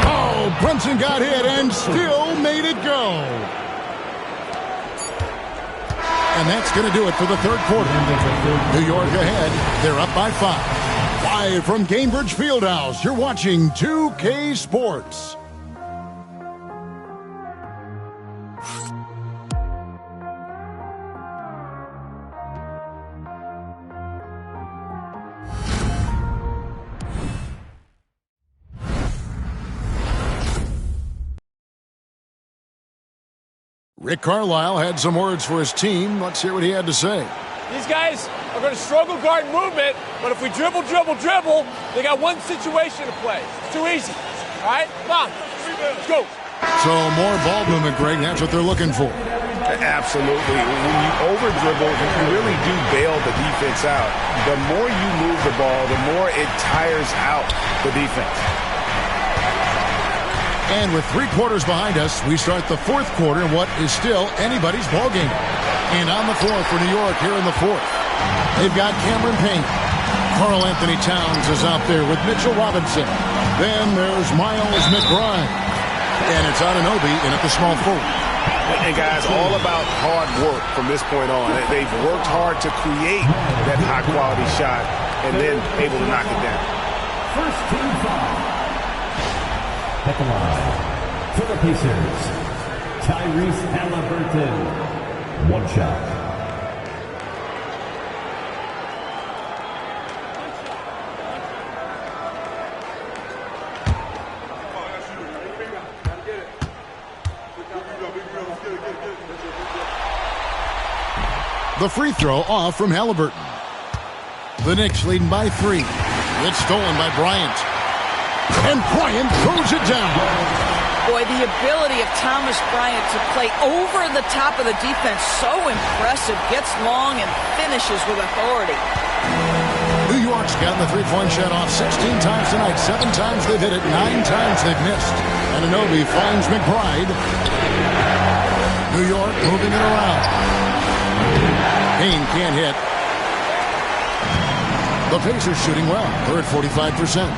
Oh, Brunson got hit and still made it go. And that's going to do it for the third quarter. New York ahead. They're up by 5. Live from Cambridge Fieldhouse, you're watching 2K Sports. Rick Carlisle had some words for his team. Let's hear what he had to say.
These guys are going to struggle guarding movement, but if we dribble, they got one situation to play. It's too easy. All right? Come on. Let's go.
So more ball movement, Greg. That's what they're looking for.
Absolutely. When you over-dribble, you really do bail the defense out. The more you move the ball, the more it tires out the defense.
And with 3 quarters behind us, we start the fourth quarter in what is still anybody's ball game. And on the floor for New York here in the fourth, they've got Cameron Payne. Karl Anthony Towns is out there with Mitchell Robinson. Then there's Miles McBride. And it's Anunoby in at the small forward.
And guys, all about hard work from this point on. They've worked hard to create that high-quality shot and then able to knock it down.
First team foul. At the line for the Pacers, Tyrese Halliburton. 1 shot.
The free throw off from Halliburton. The Knicks leading by 3. It's stolen by Bryant. And Bryant throws it down.
Boy, the ability of Thomas Bryant to play over the top of the defense, so impressive. Gets long and finishes with authority.
New York's gotten the three-point shot off 16 times tonight. 7 times they've hit it, 9 times they've missed. Anunoby finds McBride. New York moving it around. Payne can't hit. The Pacers shooting well. They're at 45%.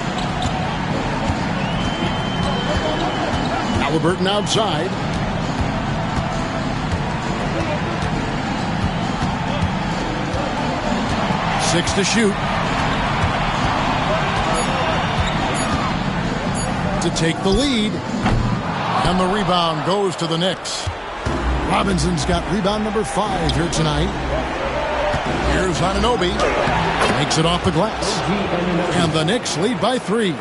Halliburton outside. Six to shoot. To take the lead. And the rebound goes to the Knicks. Robinson's got rebound number 5 here tonight. Here's Anunoby. Makes it off the glass. And the Knicks lead by 3.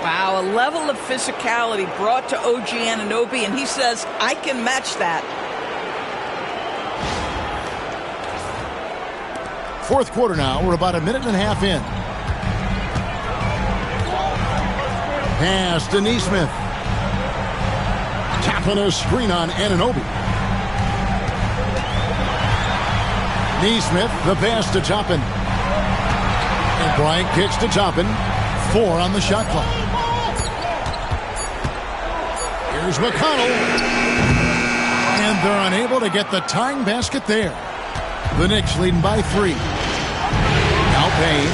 Wow, a level of physicality brought to OG Anunoby, and he says, I can match that.
Fourth quarter now. We're about a minute and a half in. Pass to Neesmith. Tapping a screen on Anunoby. Neesmith, the pass to Toppin. And Bryant kicks to Toppin. 4 on the shot clock. Here's McConnell. And they're unable to get the tying basket there. The Knicks leading by 3. Now Payne.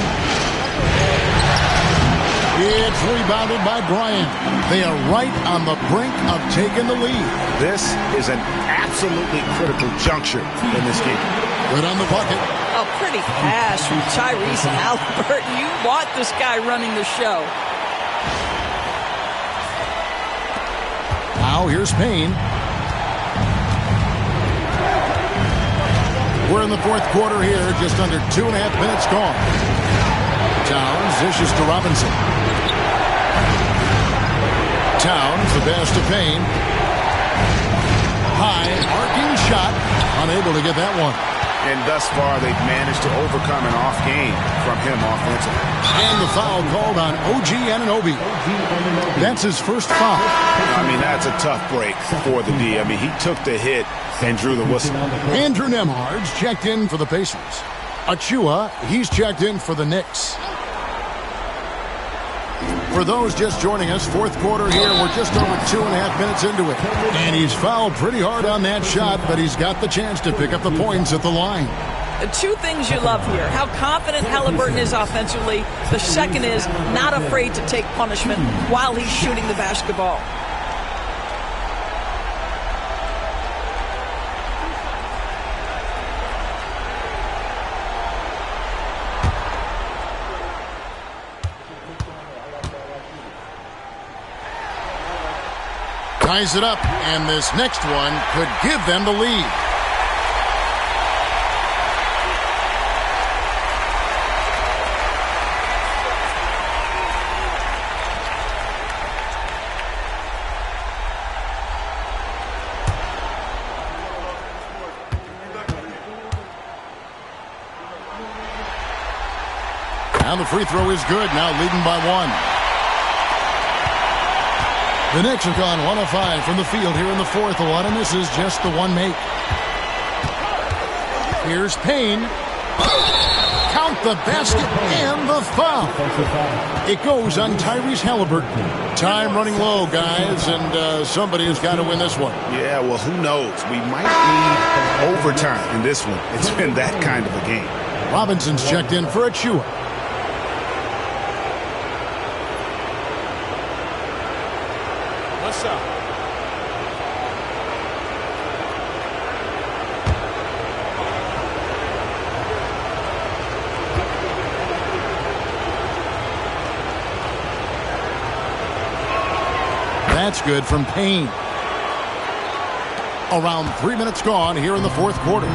It's rebounded by Bryant. They are right on the brink of taking the lead.
This is an absolutely critical juncture in this game.
Good on the bucket.
A pretty pass from Tyrese Halliburton. You want this guy running the show.
Now here's Payne. We're in the fourth quarter here, just under 2.5 minutes gone. Towns dishes to Robinson. Towns, the pass to Payne. High, arcing shot. Unable to get that one.
And thus far, they've managed to overcome an off game from him offensively.
And the foul called on OG Anunoby. That's his first foul.
I mean, that's a tough break for the D. I mean, he took the hit and drew the whistle.
Andrew Nembhard's checked in for the Pacers. Achua, he's checked in for the Knicks. For those just joining us, fourth quarter here, we're just over 2.5 minutes into it. And he's fouled pretty hard on that shot, but he's got the chance to pick up the points at the line.
Two things you love here. How confident Halliburton is offensively. The second is not afraid to take punishment while he's shooting the basketball.
Ties it up, and this next one could give them the lead. And the free throw is good, now leading by 1. The Knicks have gone 1 of 5 from the field here in the fourth. A lot of misses, just the one make. Here's Payne. Count the basket and the foul. It goes on Tyrese Halliburton. Time running low, guys, and somebody has got to win this one.
Yeah, well, who knows? We might need overtime in this one. It's been that kind of a game.
Robinson's checked in for Achua.
What's up?
That's good from Payne. Around 3 minutes gone here in the fourth quarter.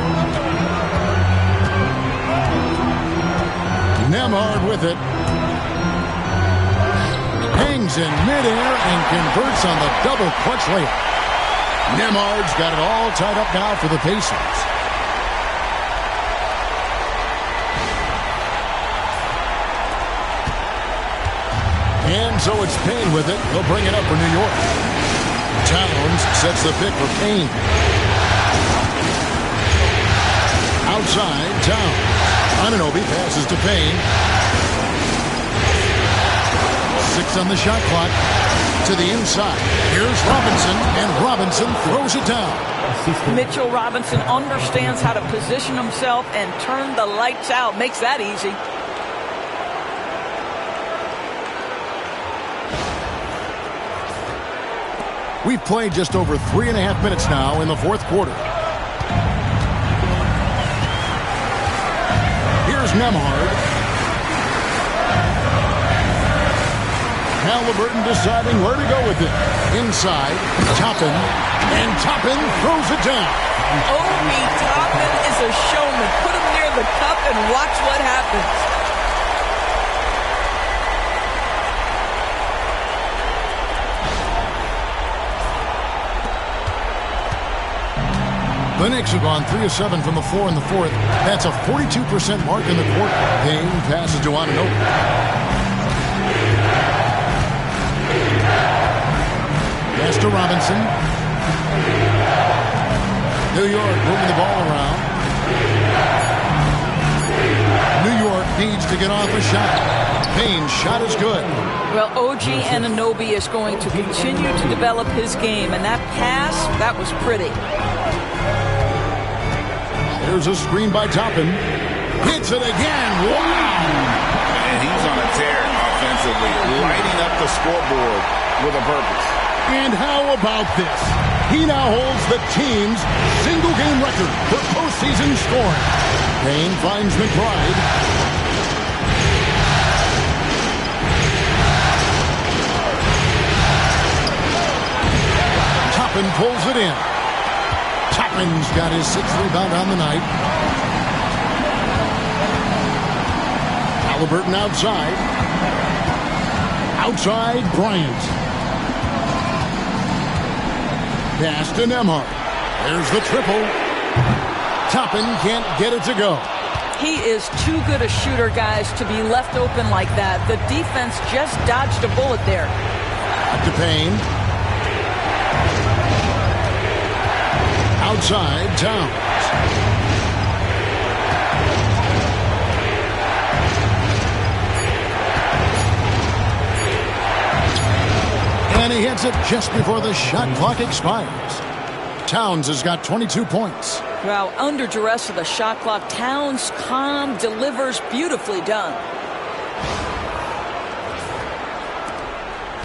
Nembhard with it. Hangs in midair and converts on the double clutch layup. Nembhard's got it all tied up now for the Pacers. And so it's Payne with it. He'll bring it up for New York. Towns sets the pick for Payne. Outside, Towns. Anunoby passes to Payne. 6 on the shot clock. To the inside. Here's Robinson, and Robinson throws it down.
Mitchell Robinson understands how to position himself and turn the lights out. Makes that easy.
We've played just over 3.5 minutes now in the fourth quarter. Here's Nembhard. Halliburton deciding where to go with it. Inside, Toppin. And Toppin throws it down.
Obi Toppin is a showman. Put him near the cup and watch what happens.
The Knicks have gone 3 of 7 from the floor in the fourth. That's a 42% mark in the quarter. Payne passes to Anunoby. Pass to Robinson. New York moving the ball around. New York needs to get off a shot. Payne's shot is good.
Well, OG Anunoby is going to continue to develop his game, and that pass, that was pretty.
There's a screen by Toppin. Hits it again. Wow!
And he's on a tear offensively, lighting up the scoreboard with a purpose.
And how about this? He now holds the team's single-game record for postseason scoring. Payne finds McBride. Toppin pulls it in. Toppin's got his 6th rebound on the night. Halliburton outside. Outside, Bryant. Pass to Nembhard. There's the triple. Toppin can't get it to go.
He is too good a shooter, guys, to be left open like that. The defense just dodged a bullet there.
Up to Payne. Outside, Towns. And he hits it just before the shot clock expires. Towns has got 22 points.
Wow, under duress of the shot clock, Towns calm, delivers, beautifully done.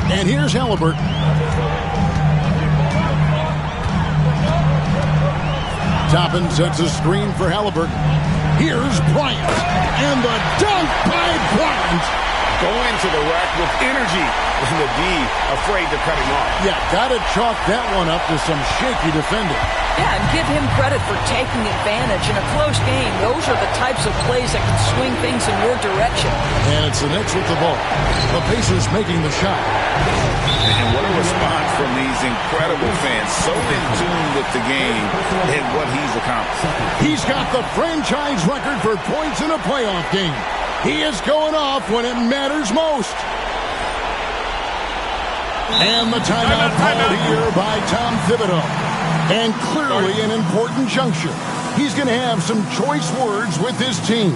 And here's Halliburton. Toppin sets a screen for Halliburton. Here's Bryant. And the dunk by Bryant.
Going to the rack with energy. And the D afraid to cut him off.
Yeah, got to chalk that one up to some shaky defending.
Yeah, and give him credit for taking advantage in a close game. Those are the types of plays that can swing things in your direction.
And it's the Knicks with the ball. The Pacers making the shot.
And what a response from these incredible fans. So in tune with the game and what he's accomplished.
He's got the franchise record for points in a playoff game. He is going off when it matters most. And the timeout called here by Tom Thibodeau. And clearly an important juncture. He's going to have some choice words with his team.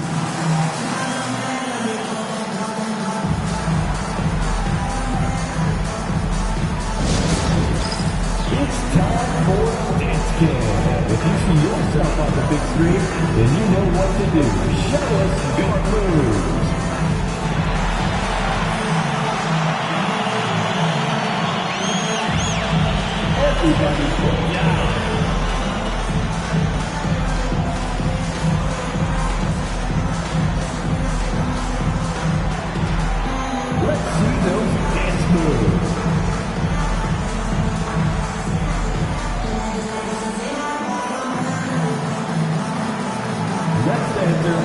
It's time for Dance Cam. If you see yourself on the big screen, then you know what to do. Show us your moves. Everybody put down. Let's see those dance moves. Let's enter.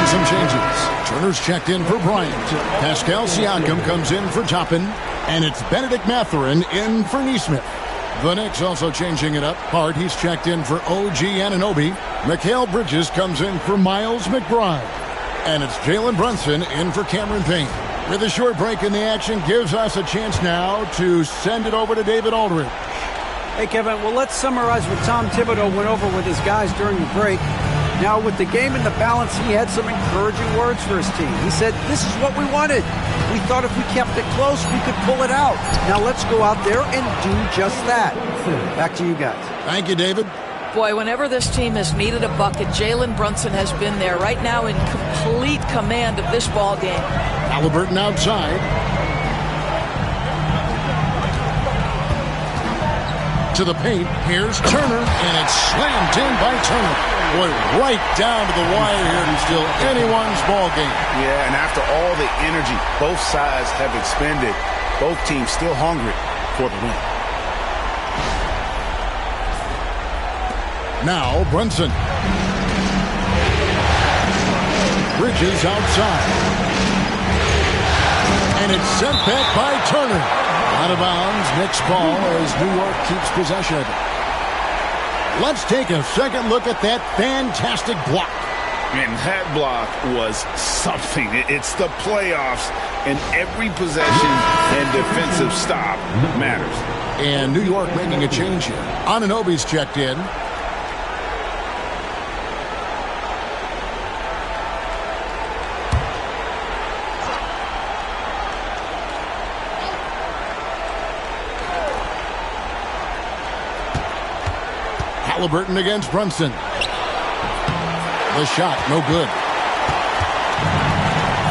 Some changes. Turner's checked in for Bryant. Pascal Siakam comes in for Toppin. And it's Benedict Mathurin in for Nesmith. The Knicks also changing it up. Hart, he's checked in for OG Anunoby. Mikal Bridges comes in for Miles McBride. And it's Jalen Brunson in for Cameron Payne. With a short break in the action, gives us a chance now to send it over to David Aldridge.
Hey, Kevin, well, let's summarize what Tom Thibodeau went over with his guys during the break. Now, with the game in the balance, he had some encouraging words for his team. He said, this is what we wanted. We thought if we kept it close, we could pull it out. Now let's go out there and do just that. Back to you guys.
Thank you, David.
Boy, whenever this team has needed a bucket, Jalen Brunson has been there right now in complete command of this ball game.
Halliburton outside. To the paint. Here's Turner, and it's slammed in by Turner. Boy, right down to the wire here to steal anyone's ball game.
Yeah, and after all the energy both sides have expended, both teams still hungry for the win.
Now Brunson. Bridges outside. And it's sent back by Turner. Out of bounds, Knicks ball as New York keeps possession of it. Let's take a second look at that fantastic block.
And that block was something. It's the playoffs, and every possession and defensive stop matters.
And New York making a change here. Anunoby's checked in. Halliburton against Brunson. The shot, no good.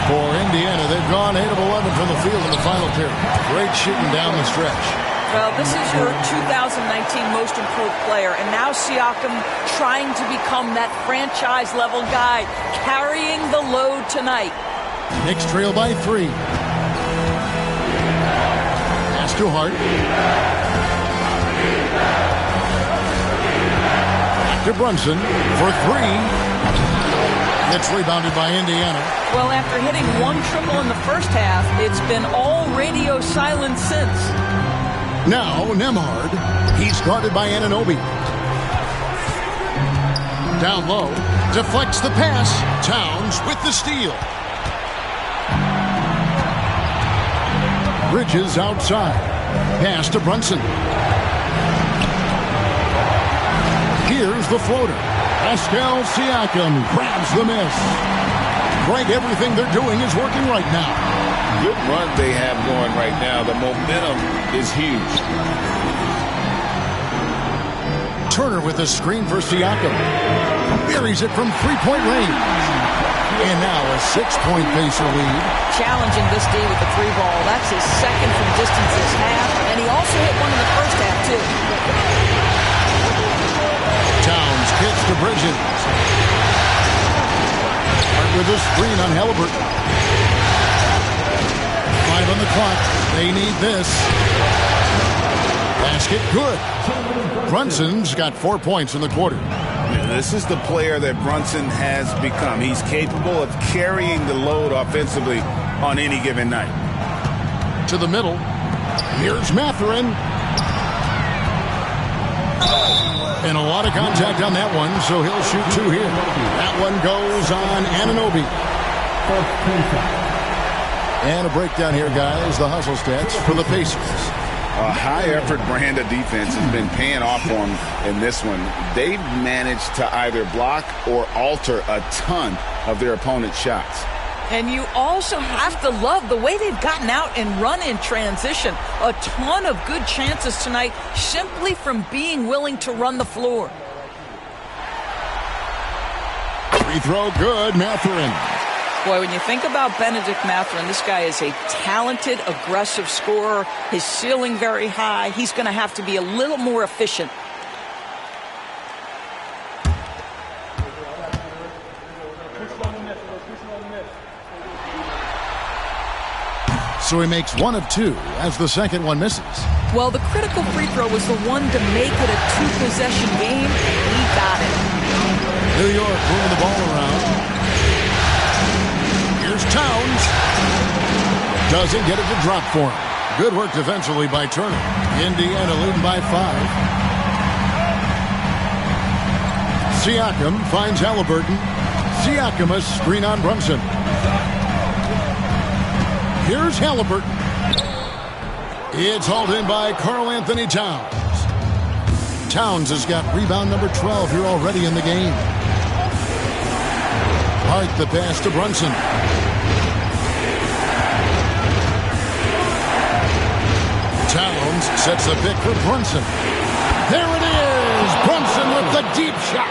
For Indiana, they've gone 8 of 11 from the field in the final period. Great shooting down the stretch.
Well, this is your 2019 most improved player, and now Siakam trying to become that franchise-level guy, carrying the load tonight.
Knicks trail by 3. Pass to Hart. To Brunson for 3. It's rebounded by Indiana.
Well, after hitting one triple in the first half, it's been all radio silence since.
Now Nembhard. He's guarded by Anunoby. Down low. Deflects the pass. Towns with the steal. Bridges outside. Pass to Brunson. Here's the floater. Pascal Siakam grabs the miss. Greg, everything they're doing is working right now.
Good run they have going right now. The momentum is huge.
Turner with a screen for Siakam. Buries it from three-point range. And now a 6-point Pacer lead.
Challenging this D with the 3-ball. That's his second from distance this half. And he also hit one in the first half, too.
Towns kicks to Bridges. Hart with a screen on Halliburton. 5 on the clock. They need this. Basket good. Brunson's got 4 points in the quarter.
This is the player that Brunson has become. He's capable of carrying the load offensively on any given night.
To the middle. Here's Mathurin. And a lot of contact on that one, so he'll shoot 2 here. That one goes on Anunoby. And a breakdown here, guys. The hustle stats for the Pacers.
A high-effort brand of defense has been paying off for them in this one. They've managed to either block or alter a ton of their opponent's shots.
And you also have to love the way they've gotten out and run in transition. A ton of good chances tonight simply from being willing to run the floor.
Free throw good, Mathurin.
Boy, when you think about Benedict Mathurin, this guy is a talented, aggressive scorer. His ceiling very high. He's going to have to be a little more efficient.
So he makes 1 of 2 as the second one misses.
Well, the critical free throw was the one to make it a 2-possession game. He got it.
New York moving the ball around. Here's Towns. Doesn't get it to drop for him. Good work defensively by Turner. Indiana leading by 5. Siakam finds Halliburton. Siakam a screen on Brunson. Here's Halliburton. It's hauled in by Karl Anthony Towns. Towns has got rebound number 12 here already in the game. Hart the pass to Brunson. Towns sets the pick for Brunson. There it is! Brunson with the deep shot.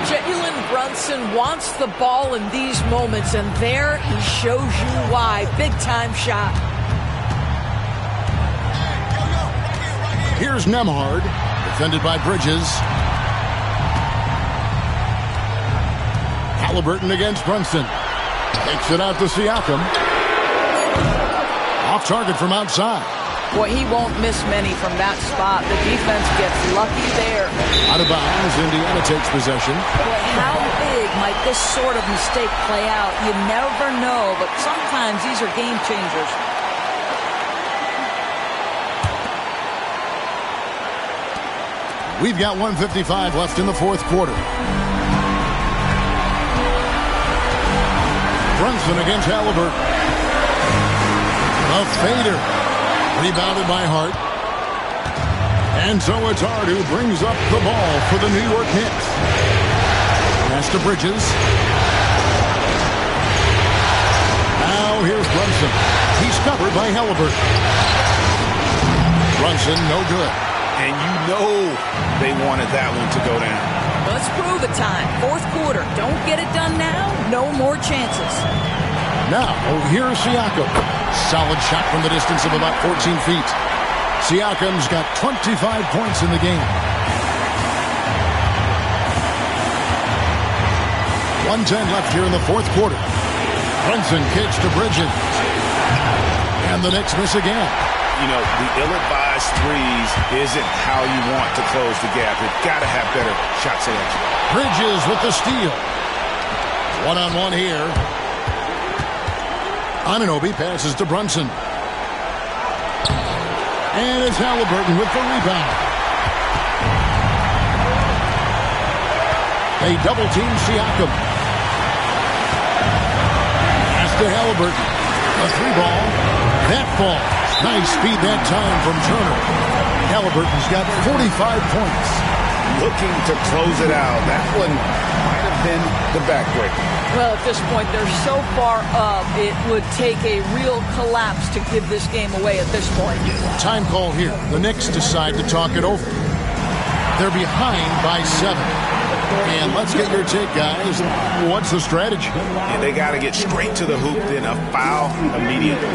Jalen Brunson wants the ball in these moments, and there he shows you why. Big-time shot.
Here's Nembhard, defended by Bridges. Halliburton against Brunson. Takes it out to Siakam. Off target from outside.
Boy, he won't miss many from that spot. The defense gets lucky there.
Out of bounds, Indiana takes possession.
Boy, how big might this sort of mistake play out? You never know, but sometimes these are game changers.
We've got 1:55 left in the fourth quarter. Brunson against Halliburton. A fader. Rebounded by Hart. And so it's Hart who brings up the ball for the New York Knicks. Pass to Bridges. Now here's Brunson. He's covered by Halliburton. Brunson, no good.
And you know they wanted that one to go down.
Let's prove it time. Fourth quarter. Don't get it done now. No more chances.
Now, here's Siakam. Solid shot from the distance of about 14 feet. Siakam's got 25 points in the game. 1:10 left here in the fourth quarter. Brunson kicks to Bridges. And the Knicks miss again.
You know, the ill-advised threes isn't how you want to close the gap. You've got to have better shot selection.
Bridges with the steal. One-on-one here. Anunoby passes to Brunson. And it's Halliburton with the rebound. They double-team Siakam. Pass to Halliburton. A three ball. That ball. Nice speed that time from Turner. Halliburton's got 45 points.
Looking to close it out. That one might have been the backbreaker.
Well, at this point, they're so far up, it would take a real collapse to give this game away at this point.
Time call here. The Knicks decide to talk it over. They're behind by 7. And let's get your take, guys. What's the strategy?
And they got to get straight to the hoop, then a foul immediately.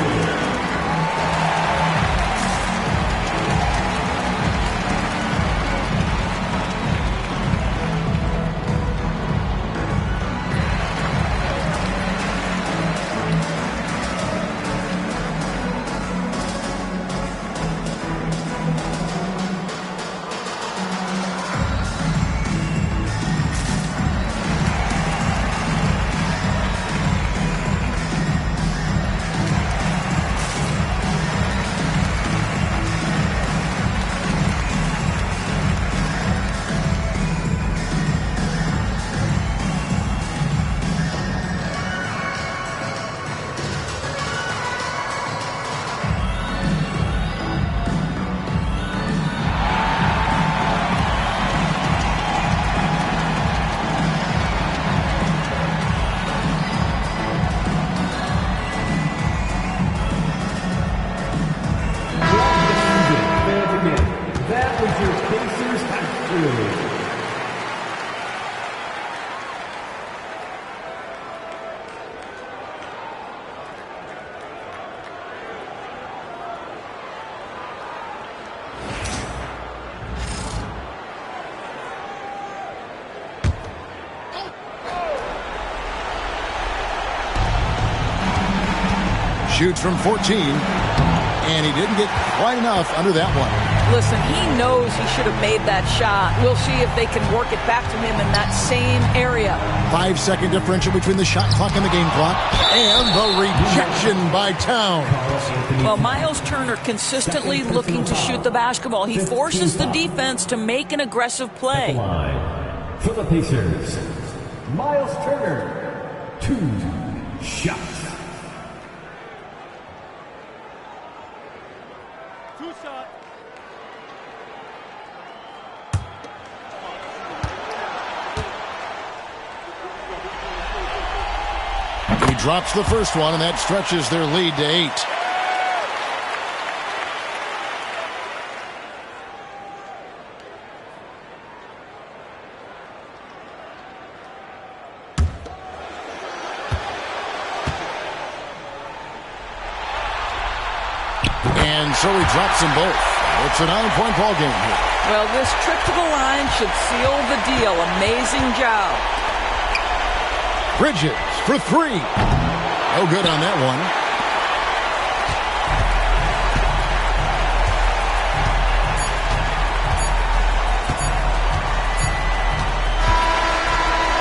Shoots from 14, and he didn't get quite enough under that one.
Listen, he knows he should have made that shot. We'll see if they can work it back to him in that same area.
5-second differential between the shot clock and the game clock. And the rejection by Towns.
Well, Miles Turner consistently looking to shoot the basketball. He forces the defense to make an aggressive play.
For the Pacers, Miles Turner, 2 shots.
2 shots.
He drops the first one, and that stretches their lead to 8. And so he drops them both. It's a 9-point ball game here.
Well, this trip to the line should seal the deal. Amazing job.
Bridges for 3. No good on that one.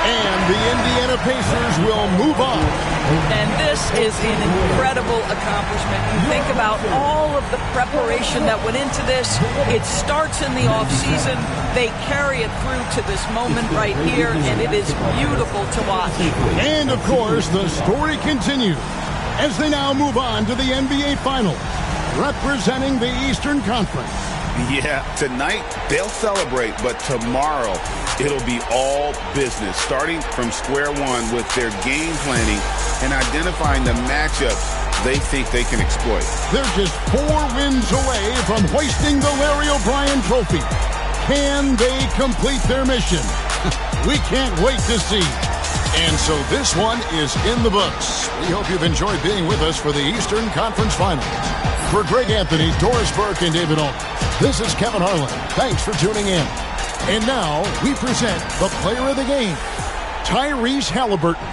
And the Indiana Pacers will move on.
And this is an incredible accomplishment. You think about all of the preparation that went into this. It starts in the offseason. They carry it through to this moment right here, and it is beautiful to watch.
And, of course, the story continues as they now move on to the NBA Finals, representing the Eastern Conference.
Yeah, tonight they'll celebrate, but tomorrow it'll be all business, starting from square one with their game planning and identifying the matchups they think they can exploit.
They're just 4 wins away from hoisting the Larry O'Brien Trophy. Can they complete their mission? We can't wait to see. And so this one is in the books. We hope you've enjoyed being with us for the Eastern Conference Finals. For Greg Anthony, Doris Burke, and David Owen, this is Kevin Harlan. Thanks for tuning in. And now we present the player of the game, Tyrese Halliburton.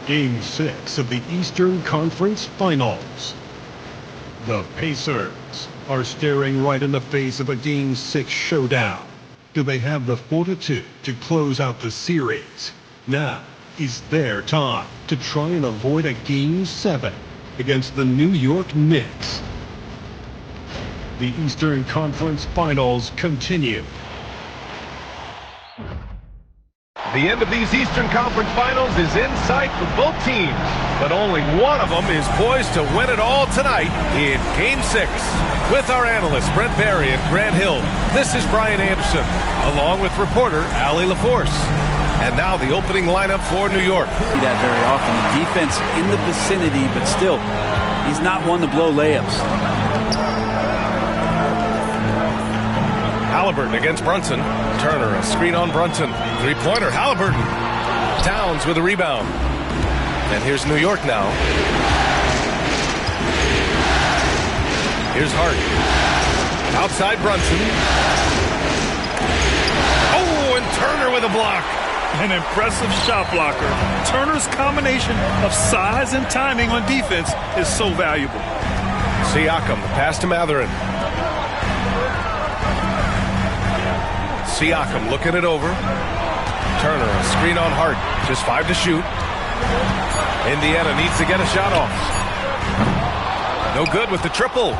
Game 6 of the Eastern Conference Finals. The Pacers are staring right in the face of a Game 6 showdown. Do they have the fortitude to close out the series? Now is their time to try and avoid a Game 7 against the New York Knicks. The Eastern Conference Finals continue.
The end of these Eastern Conference Finals is in sight for both teams, but only one of them is poised to win it all tonight in Game 6. With our analysts Brent Barry and Grant Hill, this is Brian Anderson, along with reporter Allie LaForce. And now the opening lineup for New York.
That very often. The defense in the vicinity, but still, he's not one to blow layups.
Halliburton against Brunson. Turner, a screen on Brunson. Three-pointer, Halliburton. Towns with a rebound. And here's New York now. Here's Hart. Outside Brunson. Oh, and Turner with a block.
An impressive shot blocker. Turner's combination of size and timing on defense is so valuable.
Siakam, pass to Mathurin. Siakam looking it over. Turner, a screen on Hart. Just 5 to shoot. Indiana needs to get a shot off. No good with the triple.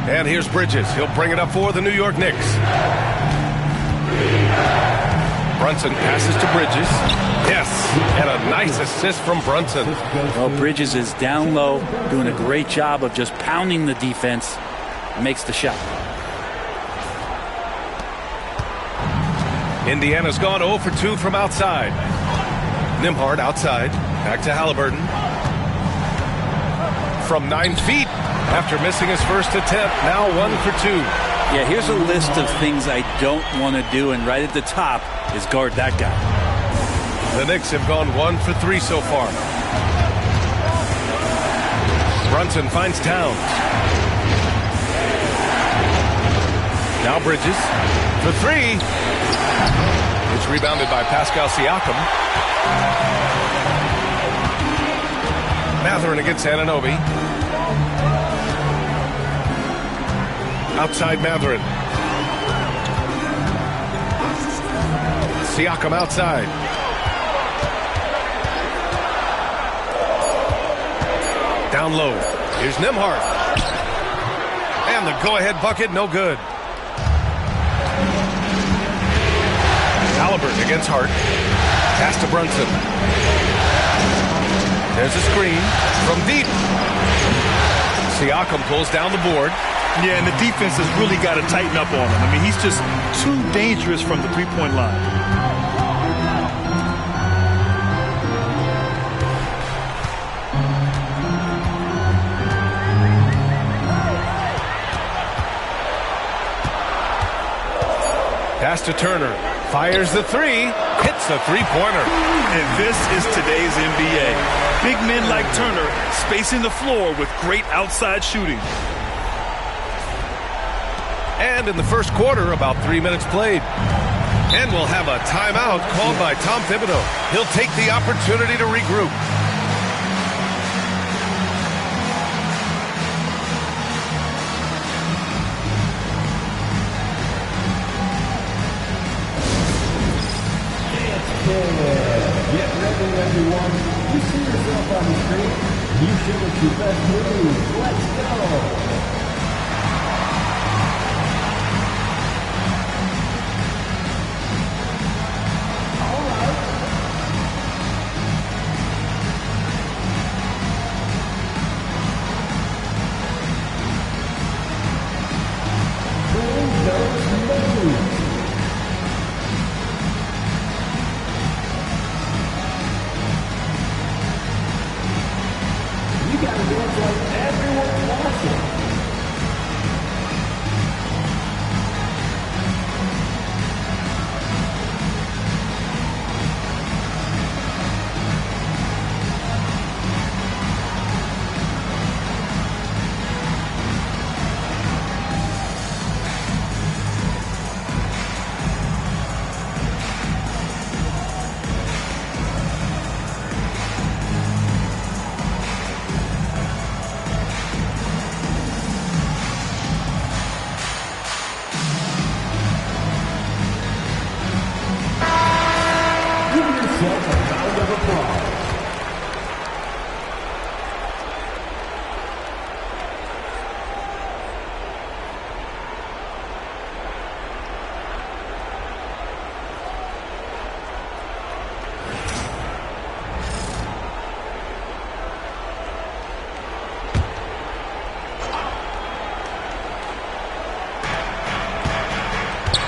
And here's Bridges. He'll bring it up for the New York Knicks. Brunson passes to Bridges. Yes, and a nice assist from Brunson.
Well, Bridges is down low, doing a great job of just pounding the defense. Makes the shot.
Indiana's gone 0 for 2 from outside. Nembhard outside. Back to Halliburton. From 9 feet after missing his first attempt. Now 1 for 2.
Yeah, here's a list of things I don't want to do, and right at the top is guard that guy.
The Knicks have gone 1 for 3 so far. Brunson finds Towns. Now Bridges for 3. It's rebounded by Pascal Siakam. Mathurin against Anunoby. Outside Mathurin. Siakam outside. Down low. Here's Nembhard. And the go-ahead bucket, no good. Halliburton against Hart. Pass to Brunson. There's a screen from deep. Siakam pulls down the board.
Yeah, and the defense has really got to tighten up on him. I mean, he's just too dangerous from the three-point line.
Pass to Turner. Fires the three. Hits the three-pointer.
And this is today's NBA. Big men like Turner spacing the floor with great outside shooting.
And in the first quarter, about 3 minutes played. And we'll have a timeout called by Tom Thibodeau. He'll take the opportunity to regroup.
Get ready, everyone. You see yourself on the screen. You show us your best move. Let's go.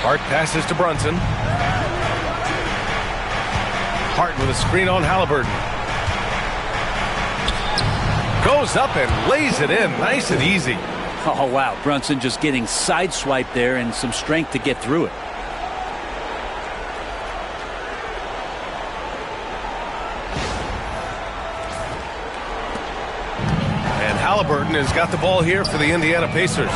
Hart passes to Brunson. Hart with a screen on Halliburton. Goes up and lays it in nice and easy.
Oh, wow. Brunson just getting sideswiped there and some strength to get through it.
And Halliburton has got the ball here for the Indiana Pacers.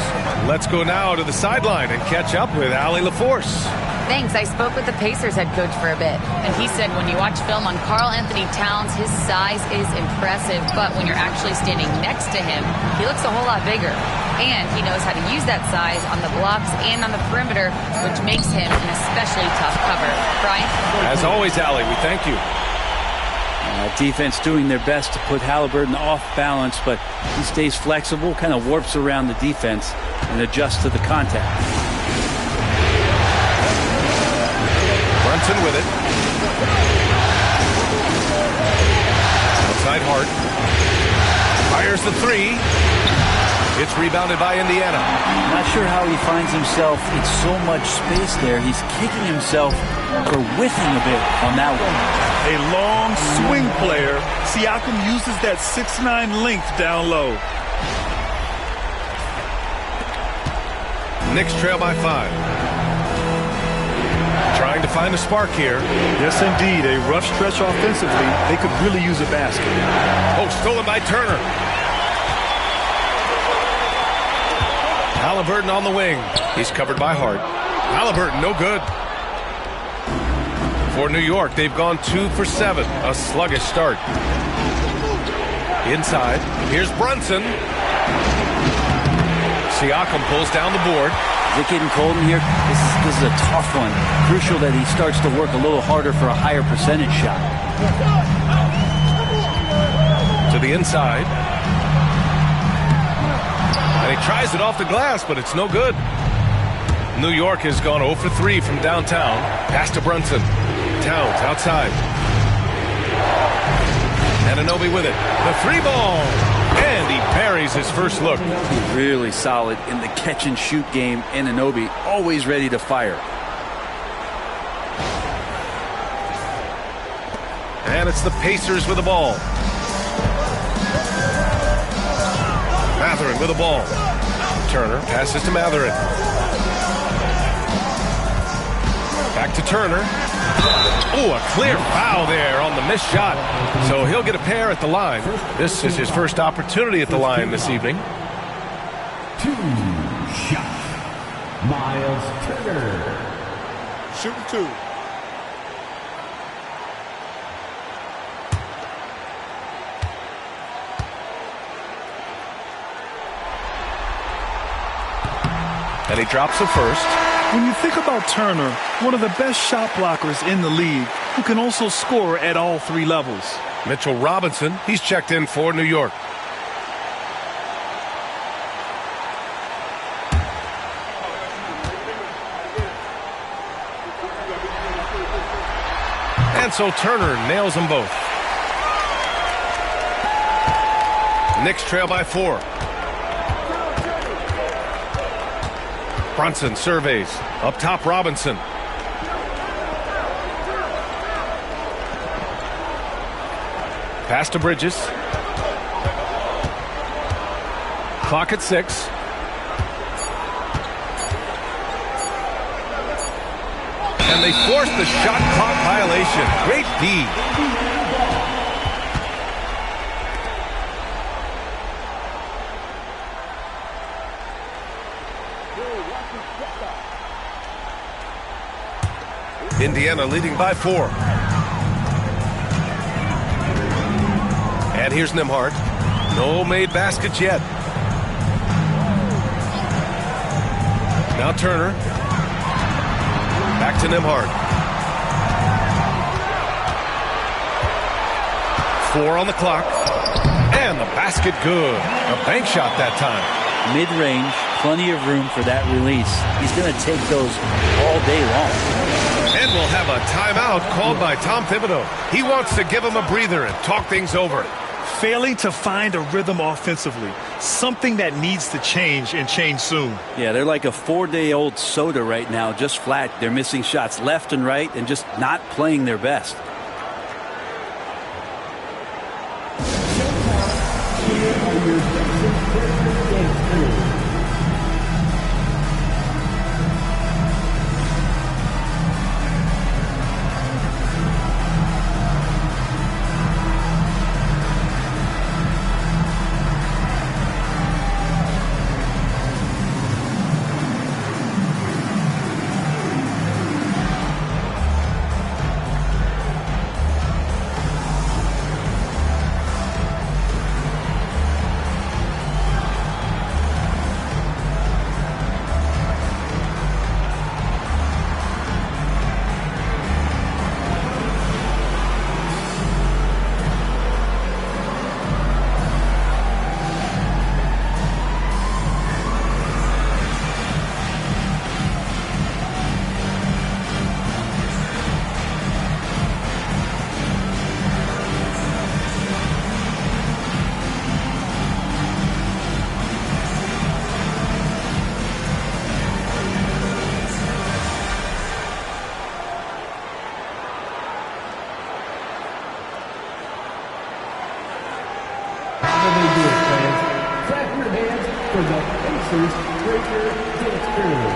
Let's go now to the sideline and catch up with Allie LaForce.
Thanks. I spoke with the Pacers head coach for a bit, and he said when you watch film on Karl Anthony Towns, his size is impressive, but when you're actually standing next to him, he looks a whole lot bigger. And he knows how to use that size on the blocks and on the perimeter, which makes him an especially tough cover. Brian?
As always, Allie, we thank you.
Defense doing their best to put Halliburton off balance, but he stays flexible, kind of warps around the defense and adjusts to the contact.
Brunson with it. Outside Hart. Fires the three. It's rebounded by Indiana.
Not sure how he finds himself in so much space there. He's kicking himself for whiffing a bit on that one.
A long swing player. Siakam uses that 6'9" length down low.
Knicks trail by 5. Trying to find a spark here.
Yes, indeed. A rough stretch offensively. They could really use a basket.
Oh, stolen by Turner. Halliburton on the wing. He's covered by Hart. Halliburton, no good. For New York, they've gone 2 for 7. A sluggish start. Inside, here's Brunson. Siakam pulls down the board.
Is it getting cold in here? This is a tough one. Crucial that he starts to work a little harder for a higher percentage shot.
To the inside. And he tries it off the glass, but it's no good. New York has gone 0 for 3 from downtown. Pass to Brunson. Towns outside. Anunoby with it. The 3-ball. And he parries his first look.
Really solid in the catch-and-shoot game. Anunoby always ready to fire.
And it's the Pacers with the ball. Mathurin with the ball. Turner passes to Mathurin. Back to Turner. Oh, a clear foul there on the missed shot. So he'll get a pair at the line. This is his first opportunity at the line this evening.
2 shot. Miles Turner.
Shooting 2.
And he drops the first.
When you think about Turner, one of the best shot blockers in the league, who can also score at all 3 levels.
Mitchell Robinson, he's checked in for New York. And so Turner nails them both. Knicks trail by 4. Brunson surveys. Up top, Robinson. Pass to Bridges. Clock at 6. And they force the shot clock violation. Great D. Indiana leading by 4. And here's Nembhard. No made baskets yet. Now Turner. Back to Nembhard. 4 on the clock. And the basket good. A bank shot that time.
Mid-range, plenty of room for that release. He's going to take those all day long.
And we'll have a timeout called by Tom Thibodeau. He wants to give him a breather and talk things over.
Failing to find a rhythm offensively. Something that needs to change and change soon.
Yeah, they're like a 4-day-old soda right now, just flat. They're missing shots left and right and just not playing their best.
for the Pacers Breaker Dance Crew.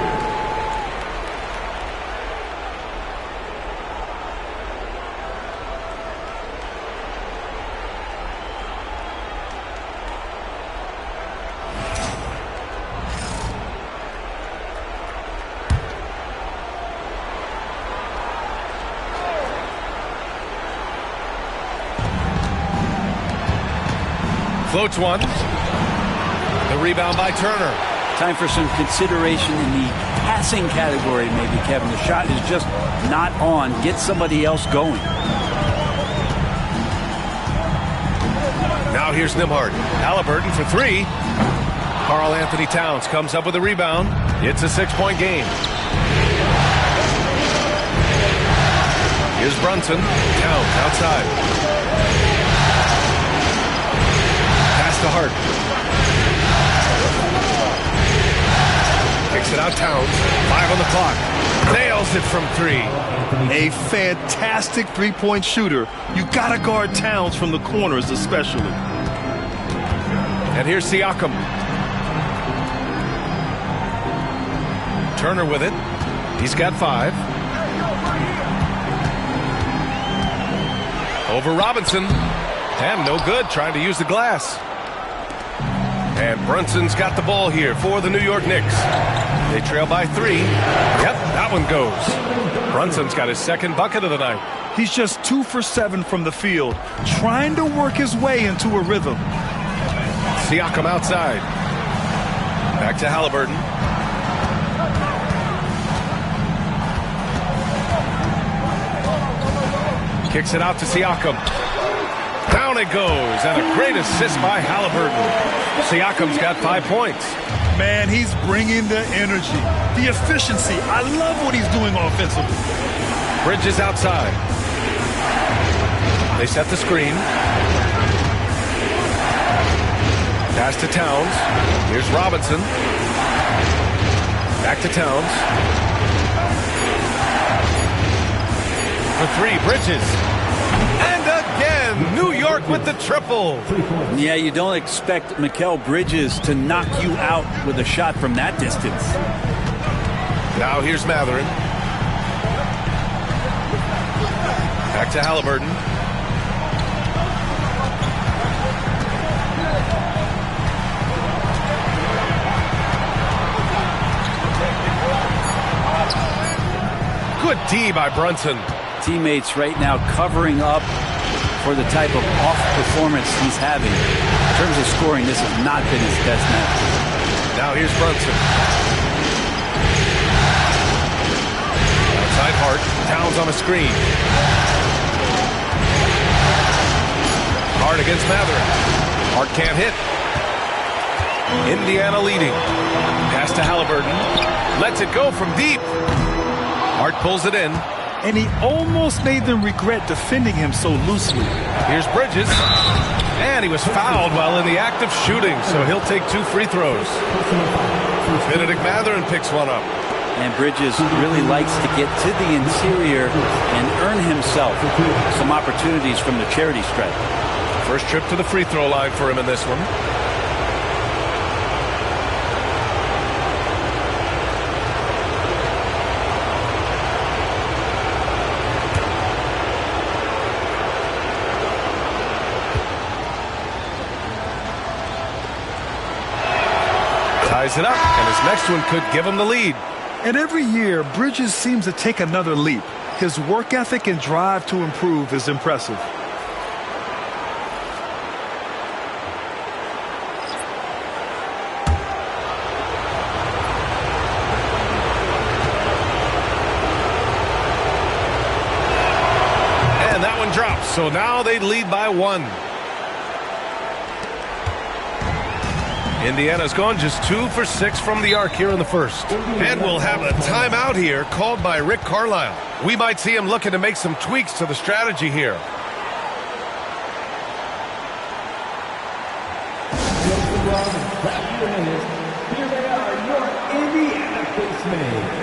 Floats one. The rebound by Turner.
Time for some consideration in the passing category, maybe, Kevin. The shot is just not on. Get somebody else going.
Now here's Nembhard. Halliburton for three. Karl Anthony Towns comes up with a rebound. It's a 6-point game. Here's Brunson. Towns outside. Pass to Hart. Kicks it out Towns. 5 on the clock. Nails it from 3.
A fantastic three-point shooter. You got to guard Towns from the corners especially.
And here's Siakam. Turner with it. He's got 5. Over Robinson. And no good, trying to use the glass. And Brunson's got the ball here for the New York Knicks. They trail by 3. Yep, that one goes. Brunson's got his second bucket of the night.
He's just 2 for 7 from the field, trying to work his way into a rhythm.
Siakam outside. Back to Halliburton. Kicks it out to Siakam. Down it goes, and a great assist by Halliburton. Siakam's got 5 points.
Man, he's bringing the energy, the efficiency. I love what he's doing offensively.
Bridges outside. They set the screen. Pass to Towns. Here's Robinson. Back to Towns. For 3, Bridges. And again, New York with the triple.
Yeah, you don't expect Mikal Bridges to knock you out with a shot from that distance.
Now here's Matherin. Back to Halliburton. Good D by Brunson.
Teammates right now covering up for the type of off performance he's having. In terms of scoring, this has not been his best match.
Now here's Brunson. Outside Hart. Towns on a screen. Hart against Matherin. Hart can't hit. Indiana leading. Pass to Halliburton. Lets it go from deep. Hart pulls it in.
And he almost made them regret defending him so loosely.
Here's Bridges. And he was fouled while in the act of shooting, so he'll take 2 free throws. Benedict Matherin picks one up.
And Bridges really likes to get to the interior and earn himself some opportunities from the charity stripe.
First trip to the free throw line for him in this one. Ties it up, and his next one could give him the lead.
And every year, Bridges seems to take another leap. His work ethic and drive to improve is impressive.
And that one drops, so now they lead by 1. Indiana's gone just 2 for 6 from the arc here in the first. And we'll have a timeout here called by Rick Carlisle. We might see him looking to make some tweaks to the strategy here.
Here they are, your Indiana Pacers.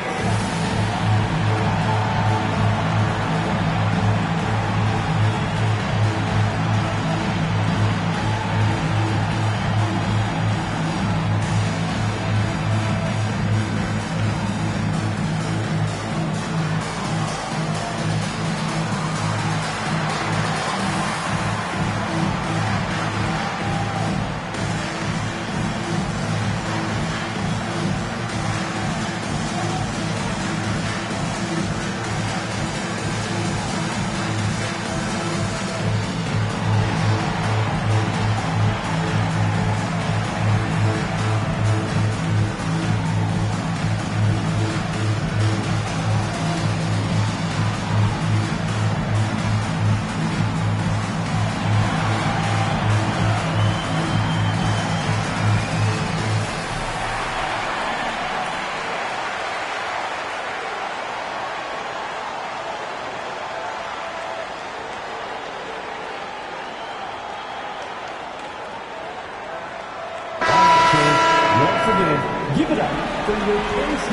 Give it up for your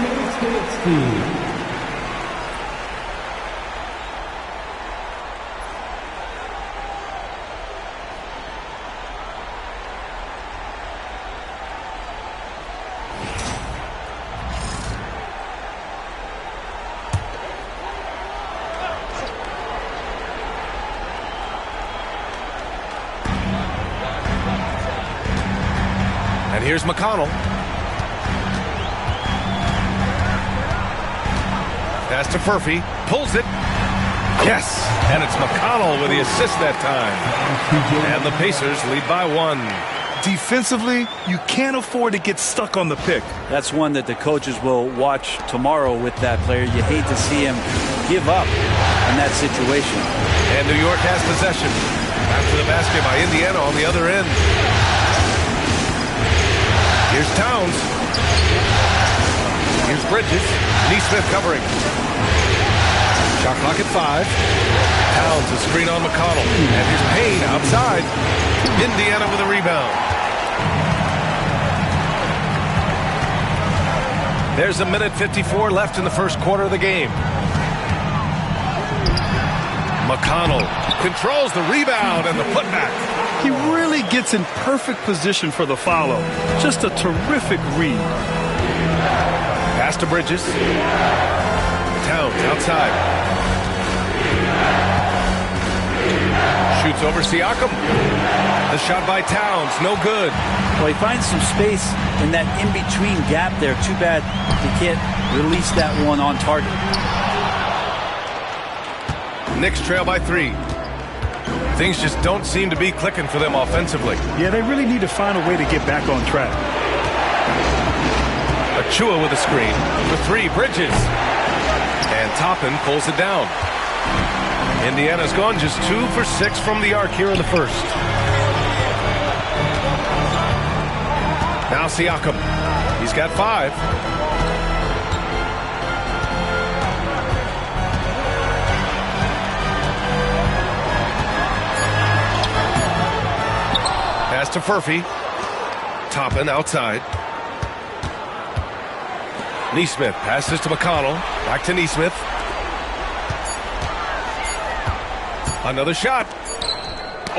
Knicks team.
And here's McConnell. Pass to Furphy. Pulls it. Yes! And it's McConnell with the assist that time. And the Pacers lead by 1.
Defensively, you can't afford to get stuck on the pick.
That's one that the coaches will watch tomorrow with that player. You hate to see him give up in that situation.
And New York has possession. After the basket by Indiana on the other end. Here's Towns. Here's Bridges. Neesmith covering. Shot clock at 5. Towns a screen on McConnell. And here's Payne outside. Indiana with a rebound. There's a minute 54 left in the first quarter of the game. McConnell controls the rebound and the putback.
He really gets in perfect position for the follow. Just a terrific read.
Pass to Bridges. Towns outside. Shoots over Siakam. The shot by Towns, no good.
Well, he finds some space in that in-between gap there. Too bad he can't release that one on target.
Knicks trail by 3. Things just don't seem to be clicking for them offensively.
Yeah, they really need to find a way to get back on track.
Achua with a screen. For 3, Bridges. And Toppin pulls it down. Indiana's gone just 2 for 6 from the arc here in the first. Now Siakam. He's got 5. Pass to Furphy. Toppin outside. Neesmith passes to McConnell. Back to Neesmith. Another shot.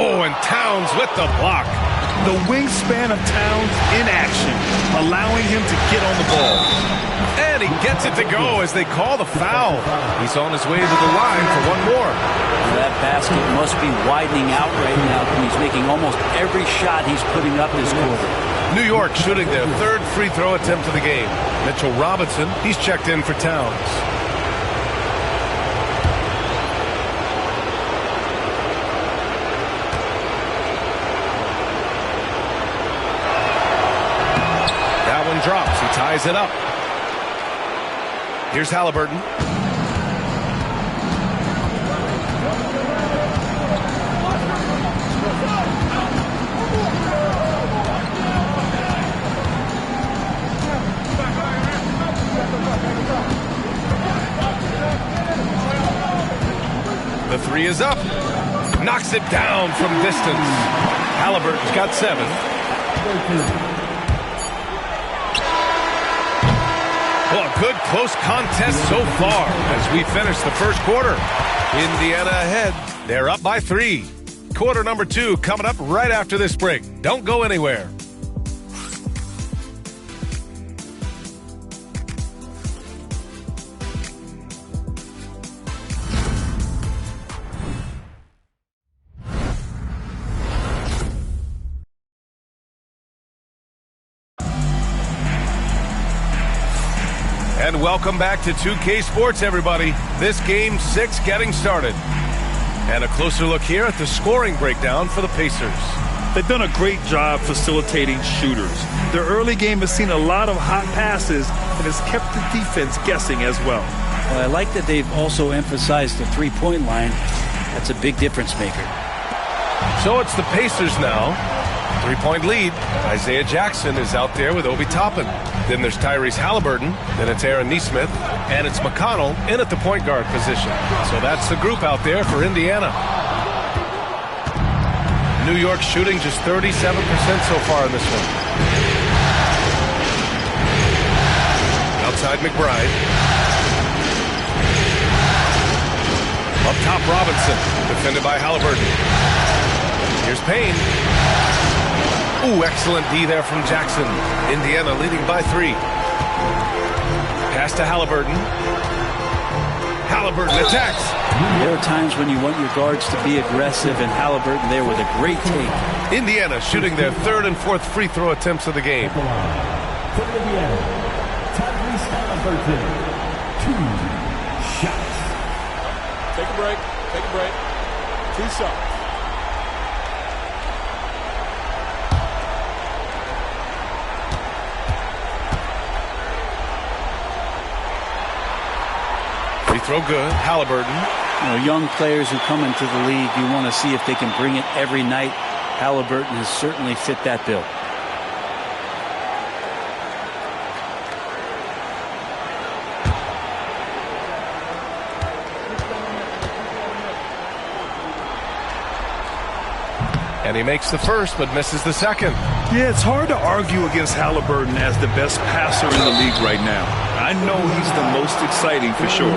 Oh, and Towns with the block.
The wingspan of Towns in action, allowing him to get on the ball.
And he gets it to go as they call the foul. He's on his way to the line for one more.
That basket must be widening out right now. He's making almost every shot he's putting up this quarter.
New York shooting their 3rd free throw attempt of the game. Mitchell Robinson, he's checked in for Towns. That one drops. He ties it up. Here's Halliburton. The 3 is up. Knocks it down from distance. Halliburton's got 7. Well, a good close contest so far as we finish the first quarter. Indiana ahead. They're up by 3. Quarter number 2 coming up right after this break. Don't go anywhere. And welcome back to 2K Sports, everybody. This game 6 getting started. And a closer look here at the scoring breakdown for the Pacers.
They've done a great job facilitating shooters. Their early game has seen a lot of hot passes and has kept the defense guessing as well.
Well, I like that they've also emphasized the three-point line. That's a big difference maker.
So it's the Pacers now. 3-point lead. Isaiah Jackson is out there with Obi Toppin. Then there's Tyrese Halliburton. Then it's Aaron Neesmith. And it's McConnell in at the point guard position. So that's the group out there for Indiana. New York shooting just 37% so far in this one. Outside McBride. Up top Robinson. Defended by Halliburton. Here's Payne. Ooh, excellent D there from Jackson. Indiana leading by 3. Pass to Halliburton. Halliburton attacks.
There are times when you want your guards to be aggressive, and Halliburton there with a great take.
Indiana shooting their 3rd and 4th free throw attempts of the game.
For Indiana, Tyrese Halliburton, 2 shots.
Take a break. Take a break. 2 shots.
Free throw good. Halliburton.
You know, young players who come into the league, you want to see if they can bring it every night. Halliburton has certainly fit that bill.
And he makes the first, but misses the second.
Yeah, it's hard to argue against Halliburton as the best passer in the league right now. I know he's the most exciting for sure.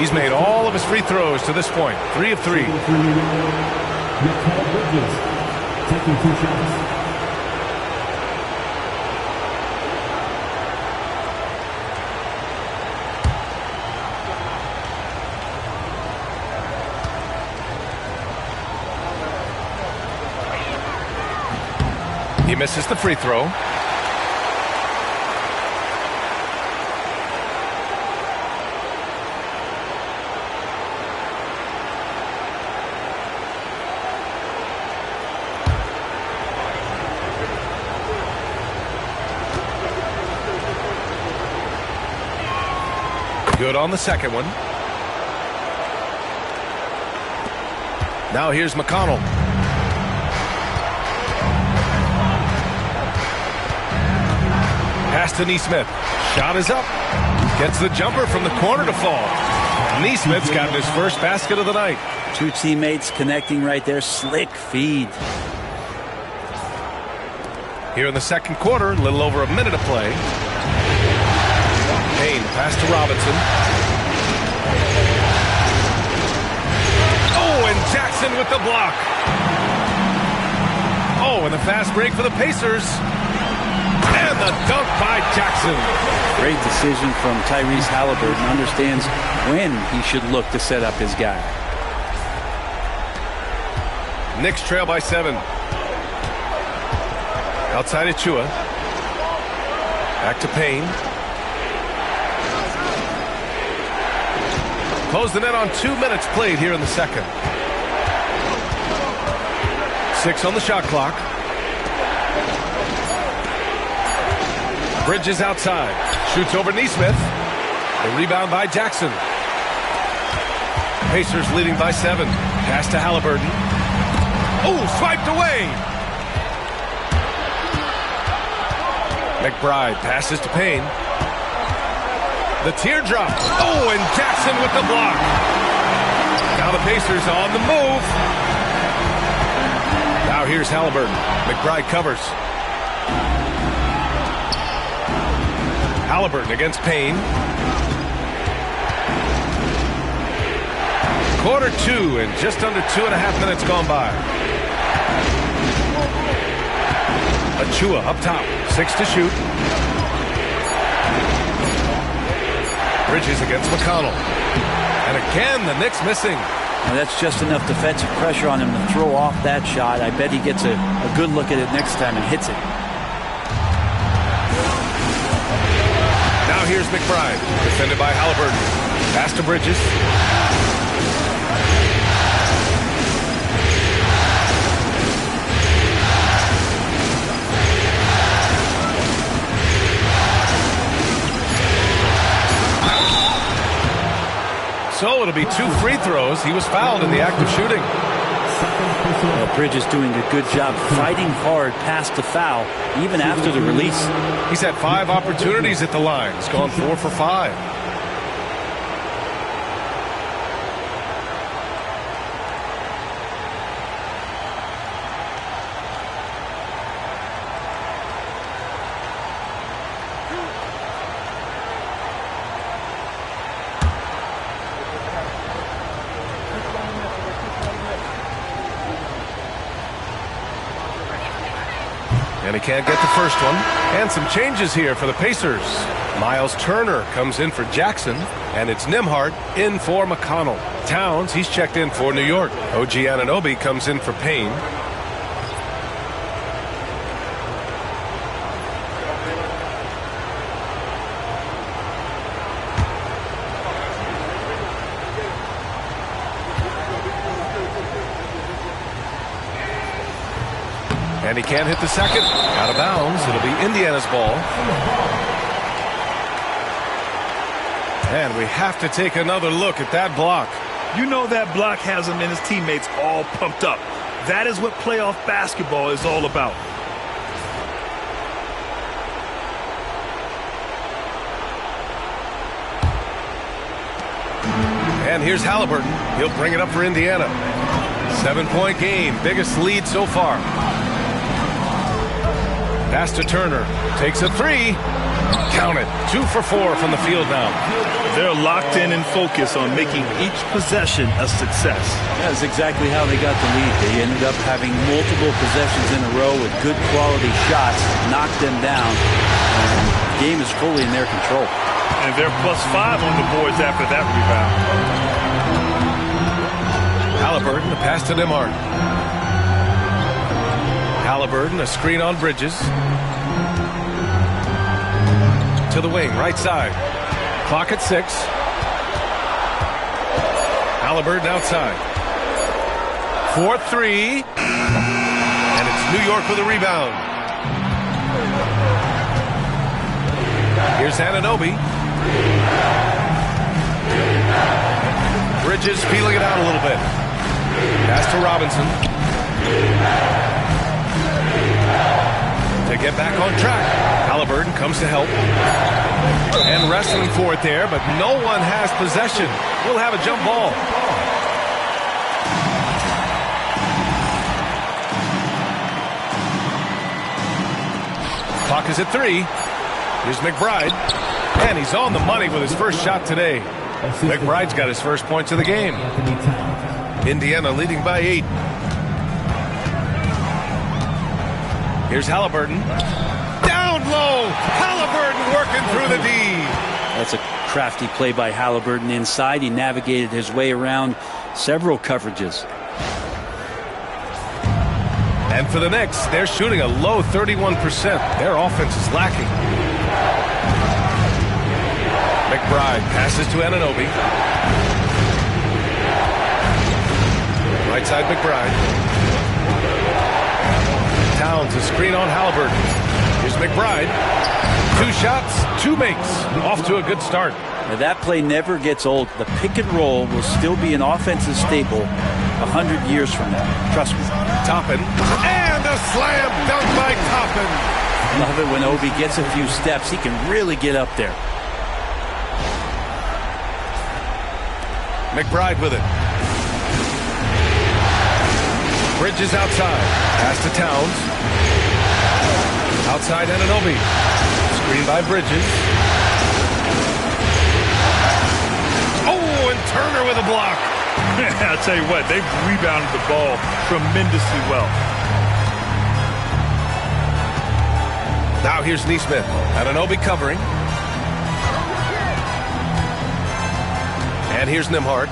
He's made all of his free throws to this point. 3 of 3.
Taking 2 shots.
He misses the free throw. Good on the second one. Now here's McConnell. Pass to Nesmith. Shot is up. Gets the jumper from the corner to fall. Nesmith's gotten his first basket of the night.
2 teammates connecting right there. Slick feed.
Here in the second quarter, a little over a minute of play. Payne, pass to Robinson. Oh, and Jackson with the block. Oh, and the fast break for the Pacers. And the dunk by Jackson.
Great decision from Tyrese Halliburton. Understands when he should look to set up his guy.
Knicks trail by 7. Outside Achua. Back to Payne. Close the net on 2 minutes played here in the second. 6 on the shot clock. Bridges outside. Shoots over Nesmith. The rebound by Jackson. Pacers leading by 7. Pass to Halliburton. Oh, swiped away. McBride passes to Payne. The teardrop. Oh, and Jackson with the block. Now the Pacers on the move. Now here's Halliburton. McBride covers. Halliburton against Payne. Quarter 2 and just under 2.5 minutes gone by. Achua up top. 6 to shoot. Bridges against McConnell. And again, the Knicks missing.
Now that's just enough defensive pressure on him to throw off that shot. I bet he gets a good look at it next time and hits it.
Now here's McBride. Defended by Halliburton. Pass to Bridges. So it'll be 2 free throws. He was fouled in the act of shooting.
Well, Bridges doing a good job fighting hard past the foul, even after the release.
He's had 5 opportunities at the line. He's gone 4 for 5. And he can't get the first one. And some changes here for the Pacers. Miles Turner comes in for Jackson, and it's Nembhard in for McConnell. Towns, he's checked in for New York. OG Anunoby comes in for Payne. And he can't hit the second. Out of bounds. It'll be Indiana's ball. And we have to take another look at that block.
You know that block has him and his teammates all pumped up. That is what playoff basketball is all about.
And here's Halliburton. He'll bring it up for Indiana. 7-point game. Biggest lead so far. Pass to Turner. Takes a three. Count it. 2 for 4 from the field now.
They're locked in and focused on making each possession a success.
That's exactly how they got the lead. They ended up having multiple possessions in a row with good quality shots, knocked them down. And the game is fully in their control.
And they're +5 on the boards after that rebound.
Halliburton, the pass to Nembhard. Halliburton, a screen on Bridges. To the wing, right side. Clock at 6. Halliburton outside. 4-3. And it's New York with a rebound. Here's Anunoby. Bridges feeling it out a little bit. Pass to Robinson. To get back on track. Halliburton comes to help. And wrestling for it there, but no one has possession. We'll have a jump ball. Clock is at 3. Here's McBride. And he's on the money with his first shot today. McBride's got his first points of the game. Indiana leading by 8. Here's Halliburton. Down low. Halliburton working through the D.
That's a crafty play by Halliburton inside. He navigated his way around several coverages.
And for the Knicks, they're shooting a low 31%. Their offense is lacking. McBride passes to Anunoby. Right side McBride. Towns, a screen on Halliburton. Here's McBride. 2 shots, 2 makes. Off to a good start.
Now that play never gets old. The pick and roll will still be an offensive staple 100 years from now. Trust me.
Toppin. And a slam dunk by Toppin.
Love it when Obi gets a few steps. He can really get up there.
McBride with it. Bridges outside. Pass to Towns. Outside Anunoby. Screen by Bridges. Oh, and Turner with a block.
I'll tell you what, they've rebounded the ball tremendously well.
Now here's Neesmith. Anunoby covering. And here's Nembhard.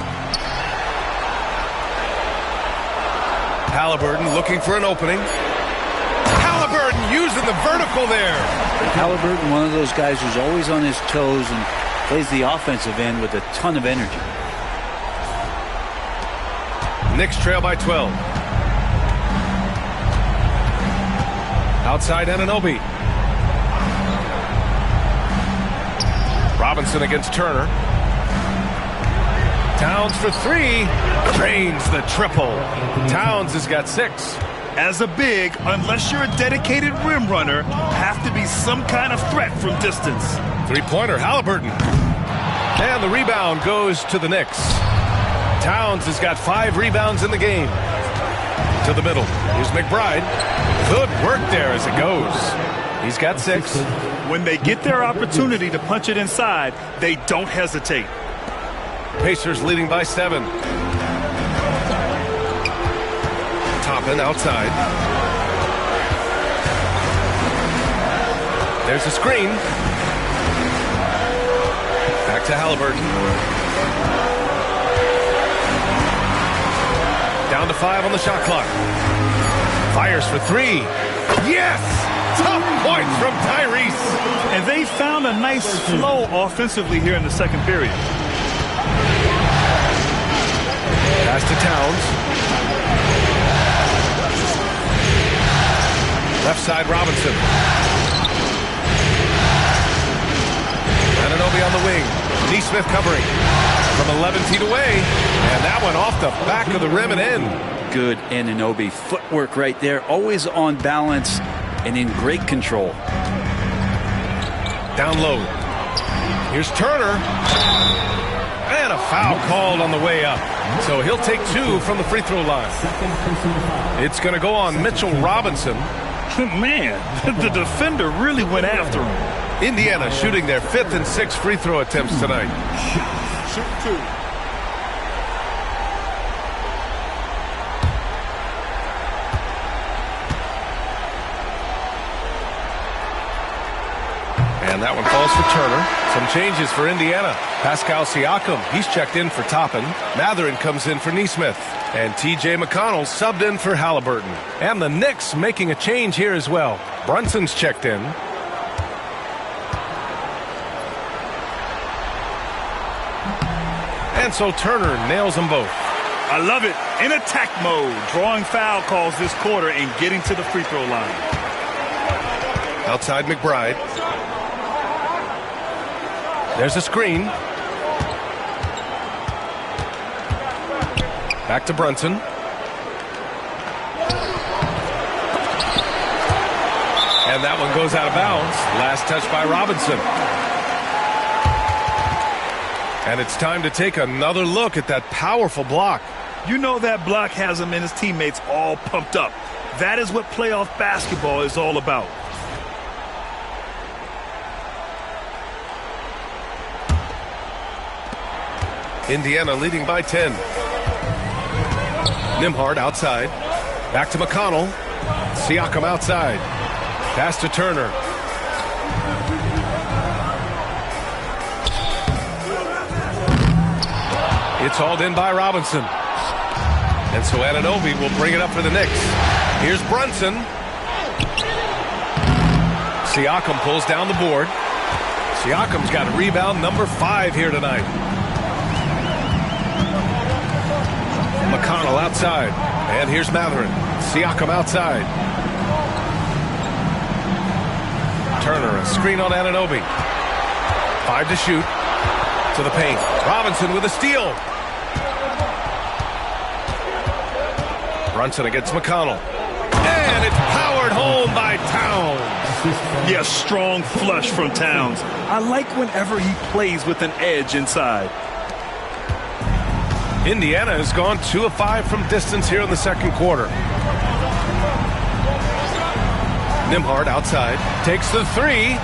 Halliburton looking for an opening. Halliburton using the vertical there.
Halliburton, one of those guys who's always on his toes and plays the offensive end with a ton of energy.
Knicks trail by 12. Outside Anunoby. Robinson against Turner. Towns for 3. Drains the triple. Towns has got 6.
As a big, unless you're a dedicated rim runner, have to be some kind of threat from distance.
3-pointer, Halliburton. And the rebound goes to the Knicks. Towns has got 5 rebounds in the game. To the middle. Here's McBride. Good work there as it goes. He's got 6.
When they get their opportunity to punch it inside, they don't hesitate.
Pacers leading by 7. Toppin outside. There's a screen. Back to Halliburton. Down to 5 on the shot clock. Fires for 3. Yes! Tough points from Tyrese.
And they found a nice flow offensively here in the second period.
Pass to Towns. Left side, Robinson. Anunoby on the wing. Nesmith covering. From 11 feet away. And that one off the back of the rim and in.
Good Anunoby footwork right there. Always on balance and in great control.
Down low. Here's Turner. And a foul called on the way up. So he'll take 2 from the free throw line. It's going to go on Mitchell Robinson.
Man, the defender really went after him.
Indiana shooting their 5th and 6th free throw attempts tonight.
Shoot 2.
And that one falls for Turner. Some changes for Indiana. Pascal Siakam, he's checked in for Toppin. Mathurin comes in for Nesmith. And T.J. McConnell subbed in for Halliburton. And the Knicks making a change here as well. Brunson's checked in. And so Turner nails them both.
I love it. In attack mode, drawing foul calls this quarter and getting to the free throw line.
Outside McBride. There's a screen. Back to Brunson. And that one goes out of bounds. Last touch by Robinson. And it's time to take another look at that powerful block.
You know that block has him and his teammates all pumped up. That is what playoff basketball is all about.
Indiana leading by 10. Nembhard outside. Back to McConnell. Siakam outside. Pass to Turner. It's hauled in by Robinson. And so Anunoby will bring it up for the Knicks. Here's Brunson. Siakam pulls down the board. Siakam's got rebound number 5 here tonight. McConnell outside. And here's Mathurin. Siakam outside. Turner, a screen on Anunoby. 5 to shoot. To the paint. Robinson with a steal. Brunson against McConnell. And it's powered home by Towns.
Yes, strong flush from Towns. I like whenever he plays with an edge inside.
Indiana has gone 2 of 5 from distance here in the second quarter. Nembhard outside. Takes the 3.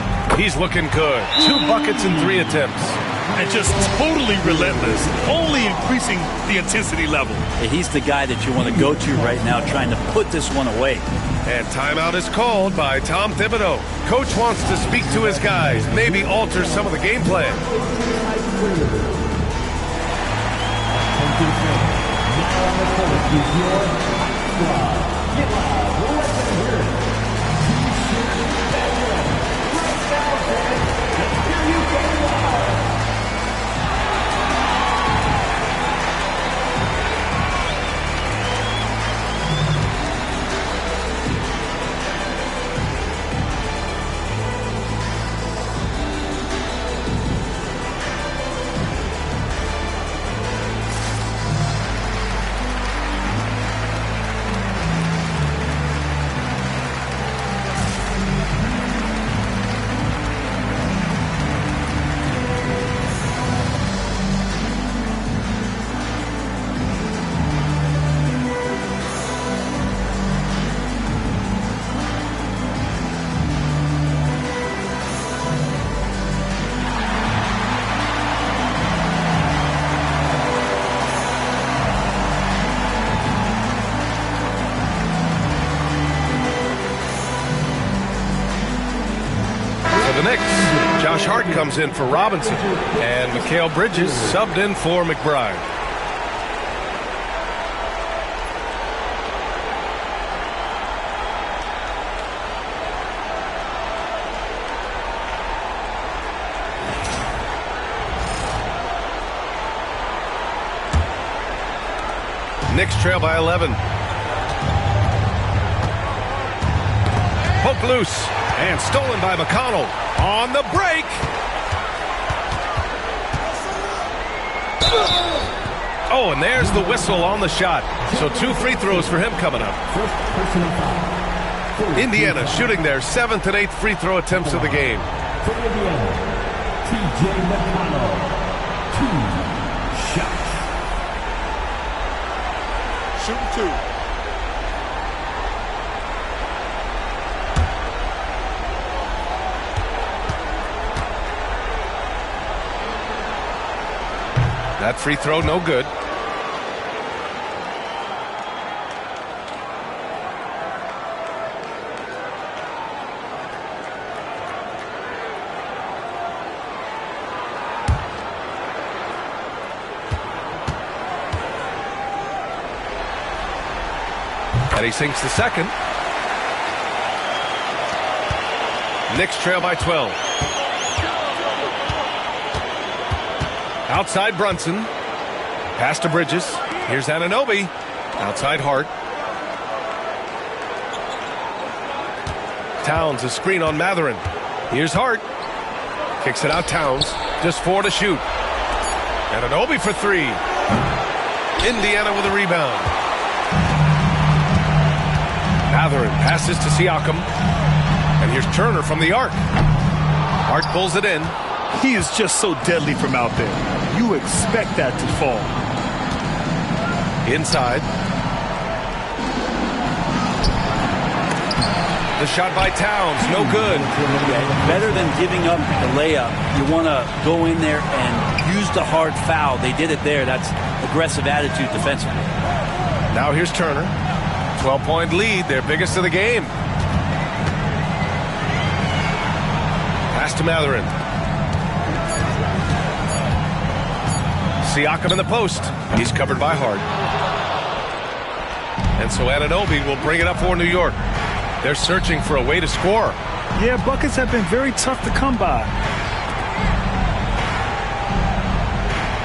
He's looking good. 2 buckets in 3 attempts.
And just totally relentless, only increasing the intensity level.
He's the guy that you want to go to right now, trying to put this one away.
And timeout is called by Tom Thibodeau. Coach wants to speak to his guys, maybe alter some of the game plan. Josh Hart comes in for Robinson. And Mikal Bridges subbed in for McBride. Knicks trail by 11. Poke loose and stolen by McConnell on the break. Oh, and there's the whistle on the shot. So 2 free throws for him coming up. Indiana shooting their 7th and 8th free throw attempts of the game.
For Indiana, T.J. McConnell, 2 shots.
Shooting 2.
That free throw no good. And he sinks the second. Knicks trail by 12. Outside Brunson. Pass to Bridges. Here's Anunoby. Outside Hart. Towns a screen on Matherin. Here's Hart. Kicks it out Towns. Just 4 to shoot. Anunoby for 3. Indiana with a rebound. Matherin passes to Siakam. And here's Turner from the arc. Hart pulls it in.
He is just so deadly from out there. You expect that to fall.
Inside. The shot by Towns, no good.
Yeah, better than giving up the layup, you want to go in there and use the hard foul. They did it there. That's aggressive attitude defensively.
Now here's Turner. 12-point lead, their biggest of the game. Pass to Matherin. Siakam in the post. He's covered by Hart. And so Anunoby will bring it up for New York. They're searching for a way to score.
Yeah, buckets have been very tough to come by.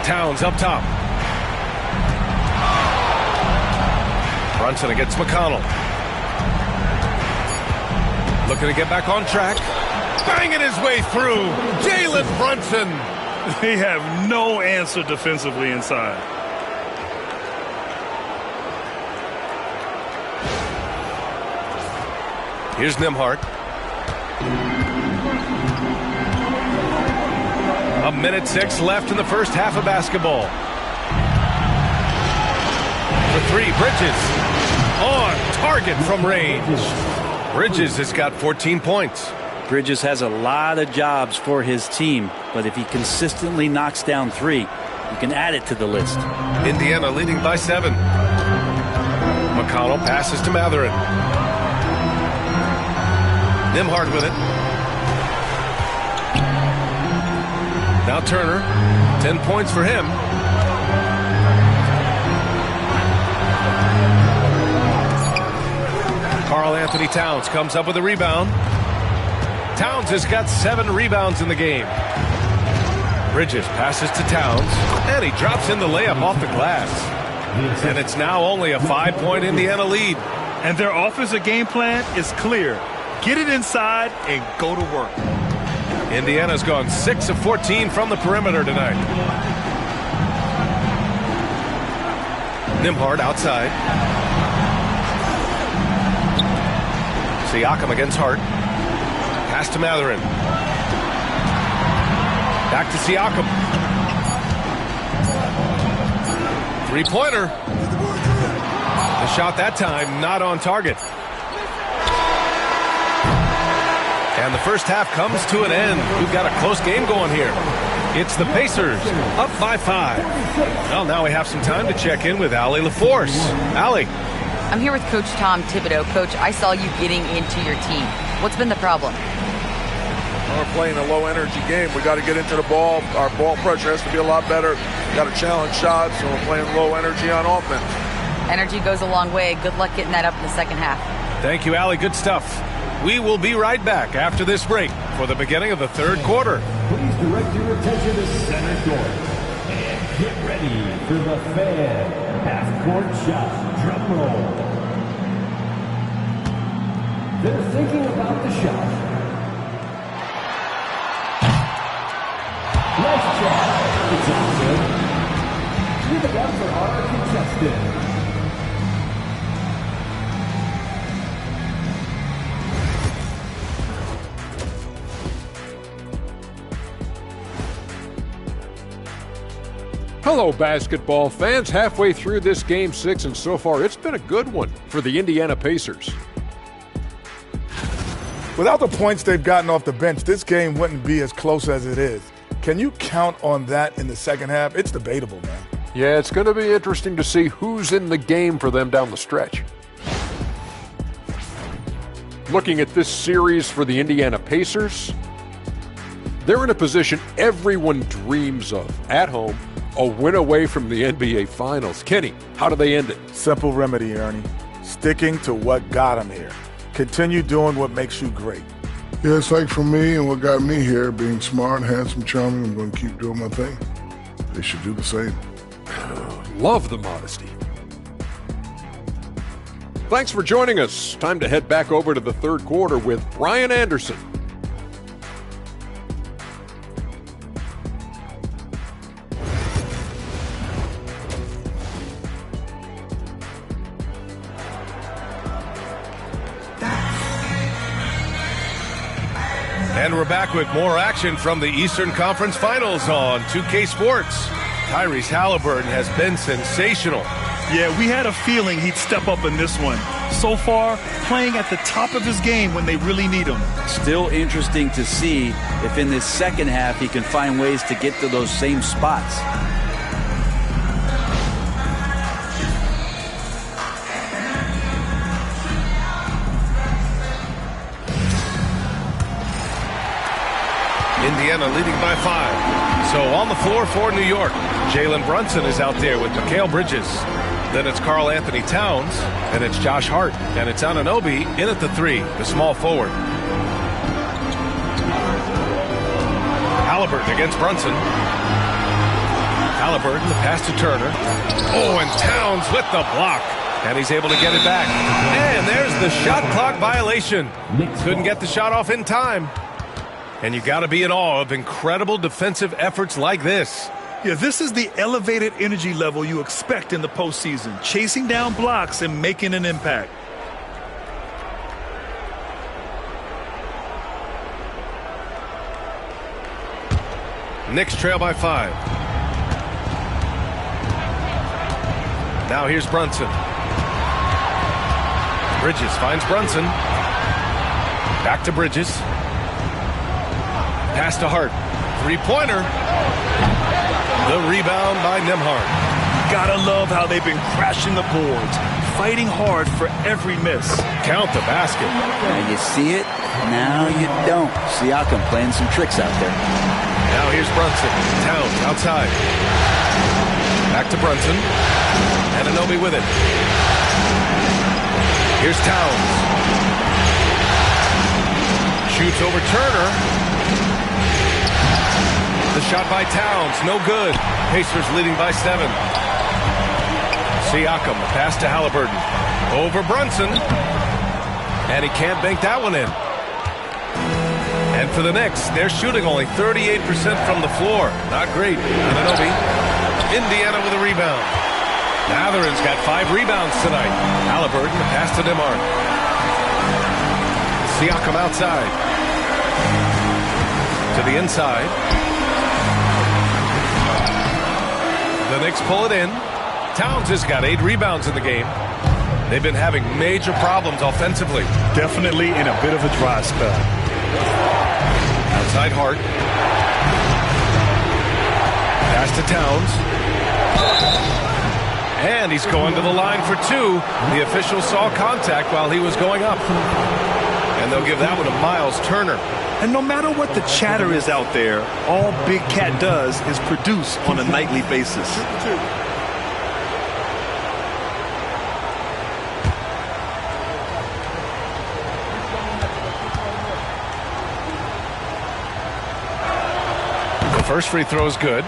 Towns up top. Brunson against McConnell. Looking to get back on track. Banging his way through. Jalen Brunson.
They have no answer defensively inside.
Here's Nembhard. A minute 6 left in the first half of basketball. For 3, Bridges. On target from range. Bridges has got 14 points.
Bridges has a lot of jobs for his team, but if he consistently knocks down 3, you can add it to the list.
Indiana leading by 7. McConnell passes to Matherin. Nembhard with it. Now Turner. 10 points for him. Karl Anthony Towns comes up with a rebound. Towns has got 7 rebounds in the game. Bridges passes to Towns, and he drops in the layup off the glass. And it's now only a 5-point Indiana lead.
And their offensive game plan is clear. Get it inside and go to work.
Indiana's gone 6 of 14 from the perimeter tonight. Nembhard outside. Siakam against Hart. Pass to Matherin. Back to Siakam. 3-pointer. The shot that time not on target. And the first half comes to an end. We've got a close game going here. It's the Pacers up by 5. Well, now we have some time to check in with Allie LaForce. Allie.
I'm here with Coach Tom Thibodeau. Coach, I saw you getting into your team. What's been the problem?
We're playing a low-energy game. We got to get into the ball. Our ball pressure has to be a lot better. Got to challenge shots, so we're playing low energy on offense.
Energy goes a long way. Good luck getting that up in the second half.
Thank you, Allie. Good stuff. We will be right back after this break for the beginning of the third quarter.
Please direct your attention to center court. And get ready for the fan half-court shot. Drum roll. They're thinking about the shot. Nice shot. It's all good. Give it up for our contestant.
Hello, basketball fans. Halfway through this Game 6, and so far it's been a good one for the Indiana Pacers.
Without the points they've gotten off the bench, this game wouldn't be as close as it is. Can you count on that in the second half? It's debatable, man.
Yeah, it's going to be interesting to see who's in the game for them down the stretch. Looking at this series for the Indiana Pacers, they're in a position everyone dreams of. At home, a win away from the NBA Finals. Kenny, how do they end it?
Simple remedy, Ernie. Sticking to what got them here. Continue doing what makes you great.
Yeah, it's like for me and what got me here, being smart, handsome, charming, I'm going to keep doing my thing. They should do the same.
Love the modesty. Thanks for joining us. Time to head back over to the third quarter with Brian Anderson.
And we're back with more action from the Eastern Conference Finals on 2K Sports. Tyrese Halliburton has been sensational.
Yeah, we had a feeling he'd step up in this one. So far, playing at the top of his game when they really need him.
Still interesting to see if in this second half he can find ways to get to those same spots.
Indiana leading by 5. So on the floor for New York, Jalen Brunson is out there with Mikal Bridges. Then it's Karl Anthony Towns, and it's Josh Hart, and it's Anunoby in at the 3, the small forward. Halliburton against Brunson. Halliburton, the pass to Turner. Oh, and Towns with the block. And he's able to get it back. And there's the shot clock violation. Couldn't get the shot off in time. And you got to be in awe of incredible defensive efforts like this.
Yeah, this is the elevated energy level you expect in the postseason. Chasing down blocks and making an impact.
Knicks trail by 5. Now here's Brunson. Bridges finds Brunson. Back to Bridges. Pass to Hart. Three-pointer. The rebound by Nembhard.
Gotta love how they've been crashing the boards, fighting hard for every miss.
Count the basket.
Now you see it, now you don't. Siakam playing some tricks out there.
Now here's Brunson. Towns outside. Back to Brunson. Anunoby with it. Here's Towns. Shoots over Turner. The shot by Towns, no good. Pacers leading by 7. Siakam, pass to Halliburton. Over Brunson. And he can't bank that one in. And for the Knicks, they're shooting only 38% from the floor. Not great. Anunoby. Indiana with a rebound. Matherin's got 5 rebounds tonight. Halliburton, the pass to Nembhard. Siakam outside. To the inside. The Knicks pull it in. Towns has got 8 rebounds in the game. They've been having major problems offensively.
Definitely in a bit of a dry spell.
Outside Hart. Pass to Towns. And he's going to the line for 2. The official saw contact while he was going up. And they'll give that one to Miles Turner.
And no matter what the chatter is out there, all Big Cat does is produce on a nightly basis.
The first free throw is good.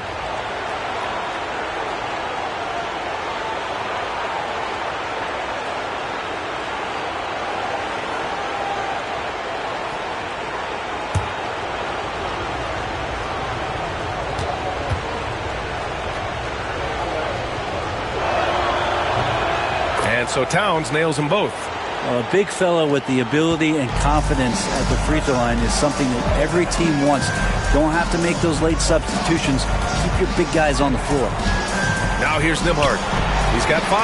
So Towns nails them both.
A big fella with the ability and confidence at the free throw line is something that every team wants. Don't have to make those late substitutions. Keep your big guys on the floor.
Now here's Nembhard. He's got 5.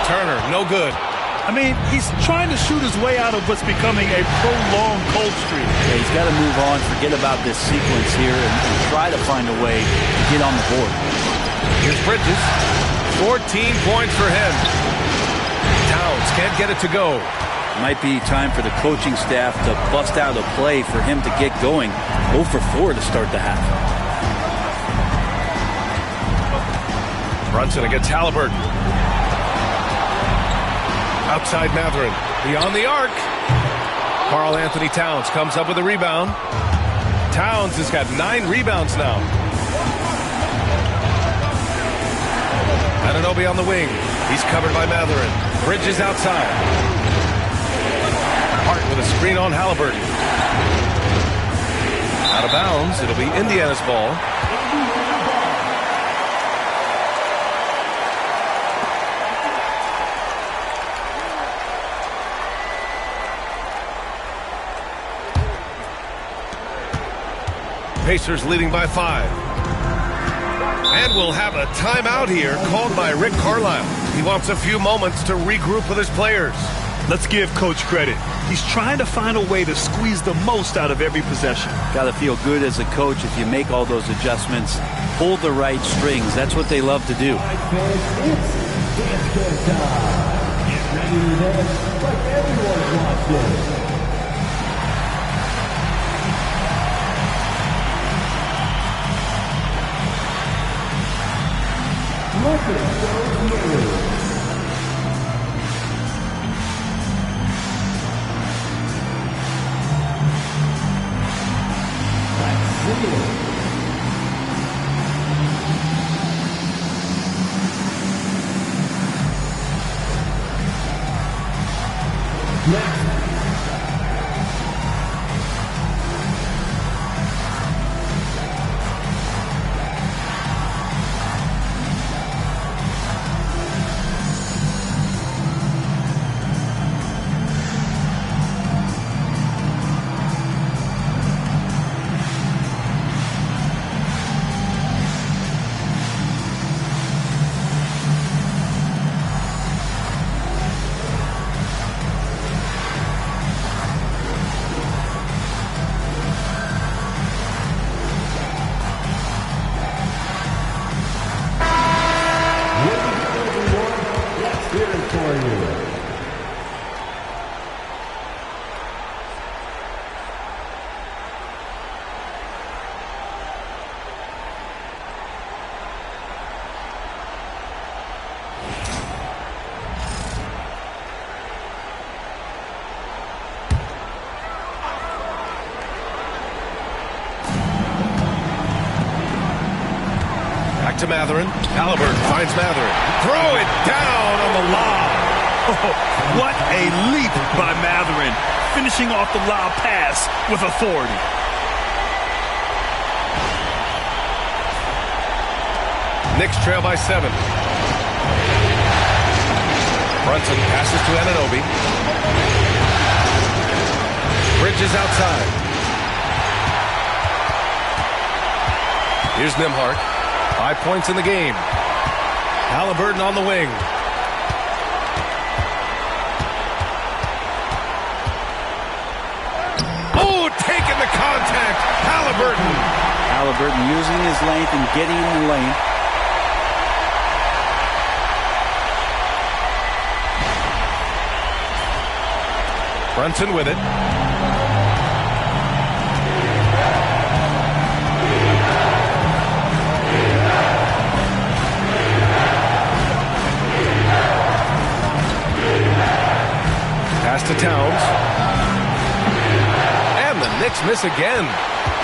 Turner, no good.
I mean, he's trying to shoot his way out of what's becoming a prolonged cold streak.
Yeah, he's got to move on, forget about this sequence here, and try to find a way to get on the board.
Here's Bridges. 14 points for him. Towns can't get it to go.
Might be time for the coaching staff to bust out a play for him to get going. 0 for 4 to start the half.
Brunson against Halliburton. Outside Matherin. Beyond the arc. Karl Anthony Towns comes up with a rebound. Towns has got 9 rebounds now. Anunoby on the wing. He's covered by Matherin. Bridges outside. Hart with a screen on Halliburton. Out of bounds. It'll be Indiana's ball. Pacers leading by 5. And we'll have a timeout here called by Rick Carlisle. He wants a few moments to regroup with his players.
Let's give Coach credit. He's trying to find a way to squeeze the most out of every possession.
Got to feel good as a coach if you make all those adjustments. Pull the right strings. That's what they love to do.
Get ready to dance like everyone wants this.
To Matherin. Halliburton finds Matherin. Throw it down on the lob.
Oh, what a leap by Matherin, finishing off the lob pass with authority.
Knicks trail by 7. Brunson passes to Anunoby. Bridges outside. Here's Nembhard. 5 points in the game. Halliburton on the wing. Oh, taking the contact. Halliburton.
Halliburton using his length and getting in the lane.
Brunson with it. Towns. And the Knicks miss again.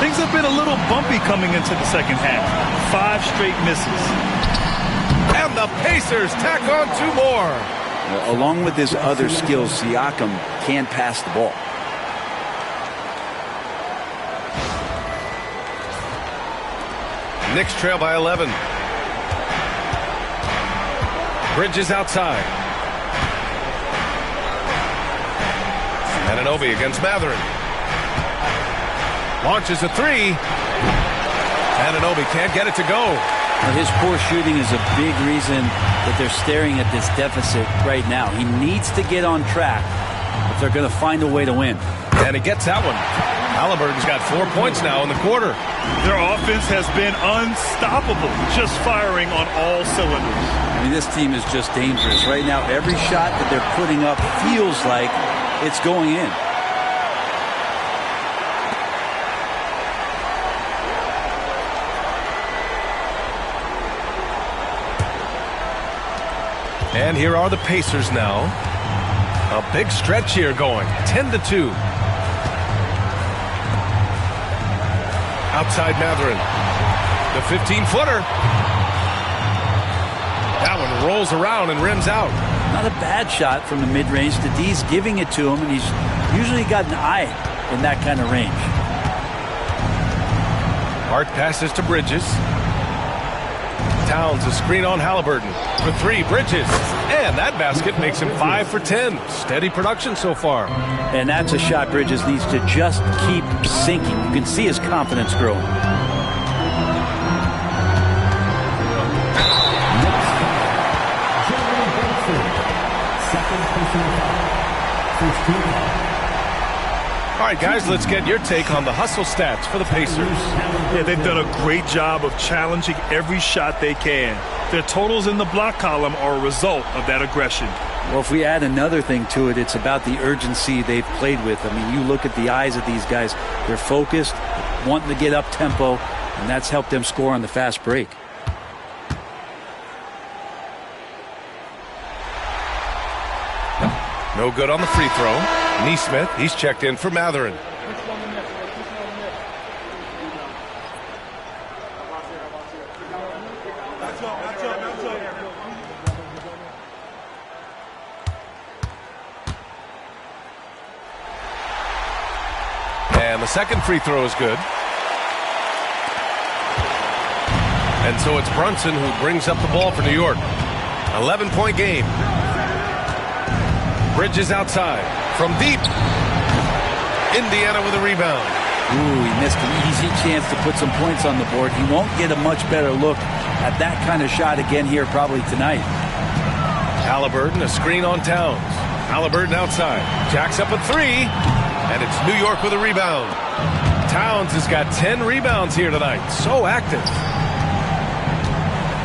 Things have been a little bumpy coming into the second half. 5 straight misses.
And the Pacers tack on 2 more.
Well, along with his other skills, Siakam can pass the ball.
Knicks trail by 11. Bridges outside. Anunoby against Mathurin. Launches a 3. Anunoby can't get it to go.
Now, his poor shooting is a big reason that they're staring at this deficit right now. He needs to get on track if they're going to find a way to win.
And he gets that one. Halliburton's got 4 points now in the quarter.
Their offense has been unstoppable, just firing on all cylinders.
I mean, this team is just dangerous. Right now, every shot that they're putting up feels like it's going in.
And here are the Pacers now. A big stretch here going, 10-2. Outside Mathurin. The 15-footer. That one rolls around and rims out.
Not a bad shot from the mid-range. The D's giving it to him, and he's usually got an eye in that kind of range.
Hart passes to Bridges. Towns a screen on Halliburton. For 3, Bridges. And that basket makes him 5 for 10. Steady production so far.
And that's a shot Bridges needs to just keep sinking. You can see his confidence growing.
All right, guys, let's get your take on the hustle stats for the Pacers.
Yeah, they've done a great job of challenging every shot they can. Their totals in the block column are a result of that aggression.
Well, if we add another thing to it, it's about the urgency they've played with. I mean, you look at the eyes of these guys. They're focused, wanting to get up tempo, and that's helped them score on the fast break.
No good on the free throw. Neesmith, he's checked in for Mathurin. And the second free throw is good. And so it's Brunson who brings up the ball for New York. 11-point game. Bridges outside. From deep. Indiana with a rebound.
Ooh, he missed an easy chance to put some points on the board. He won't get a much better look at that kind of shot again here probably tonight.
Halliburton, a screen on Towns. Halliburton outside. Jacks up a 3. And it's New York with a rebound. Towns has got 10 rebounds here tonight. So active.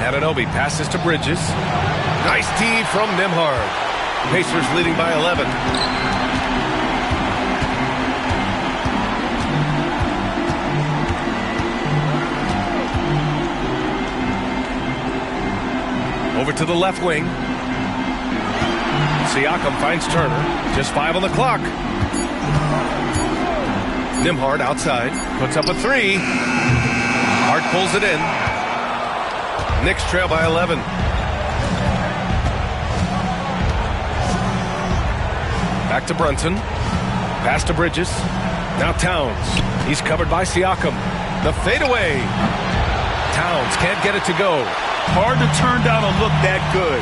Anunoby passes to Bridges. Nice D from Nembhard. Pacers leading by 11. Over to the left wing. Siakam finds Turner. Just 5 on the clock. Nembhard outside. Puts up a 3. Hart pulls it in. Knicks trail by 11. Back to Brunson. Pass to Bridges. Now Towns. He's covered by Siakam. The fadeaway. Towns can't get it to go.
Hard to turn down a look that good.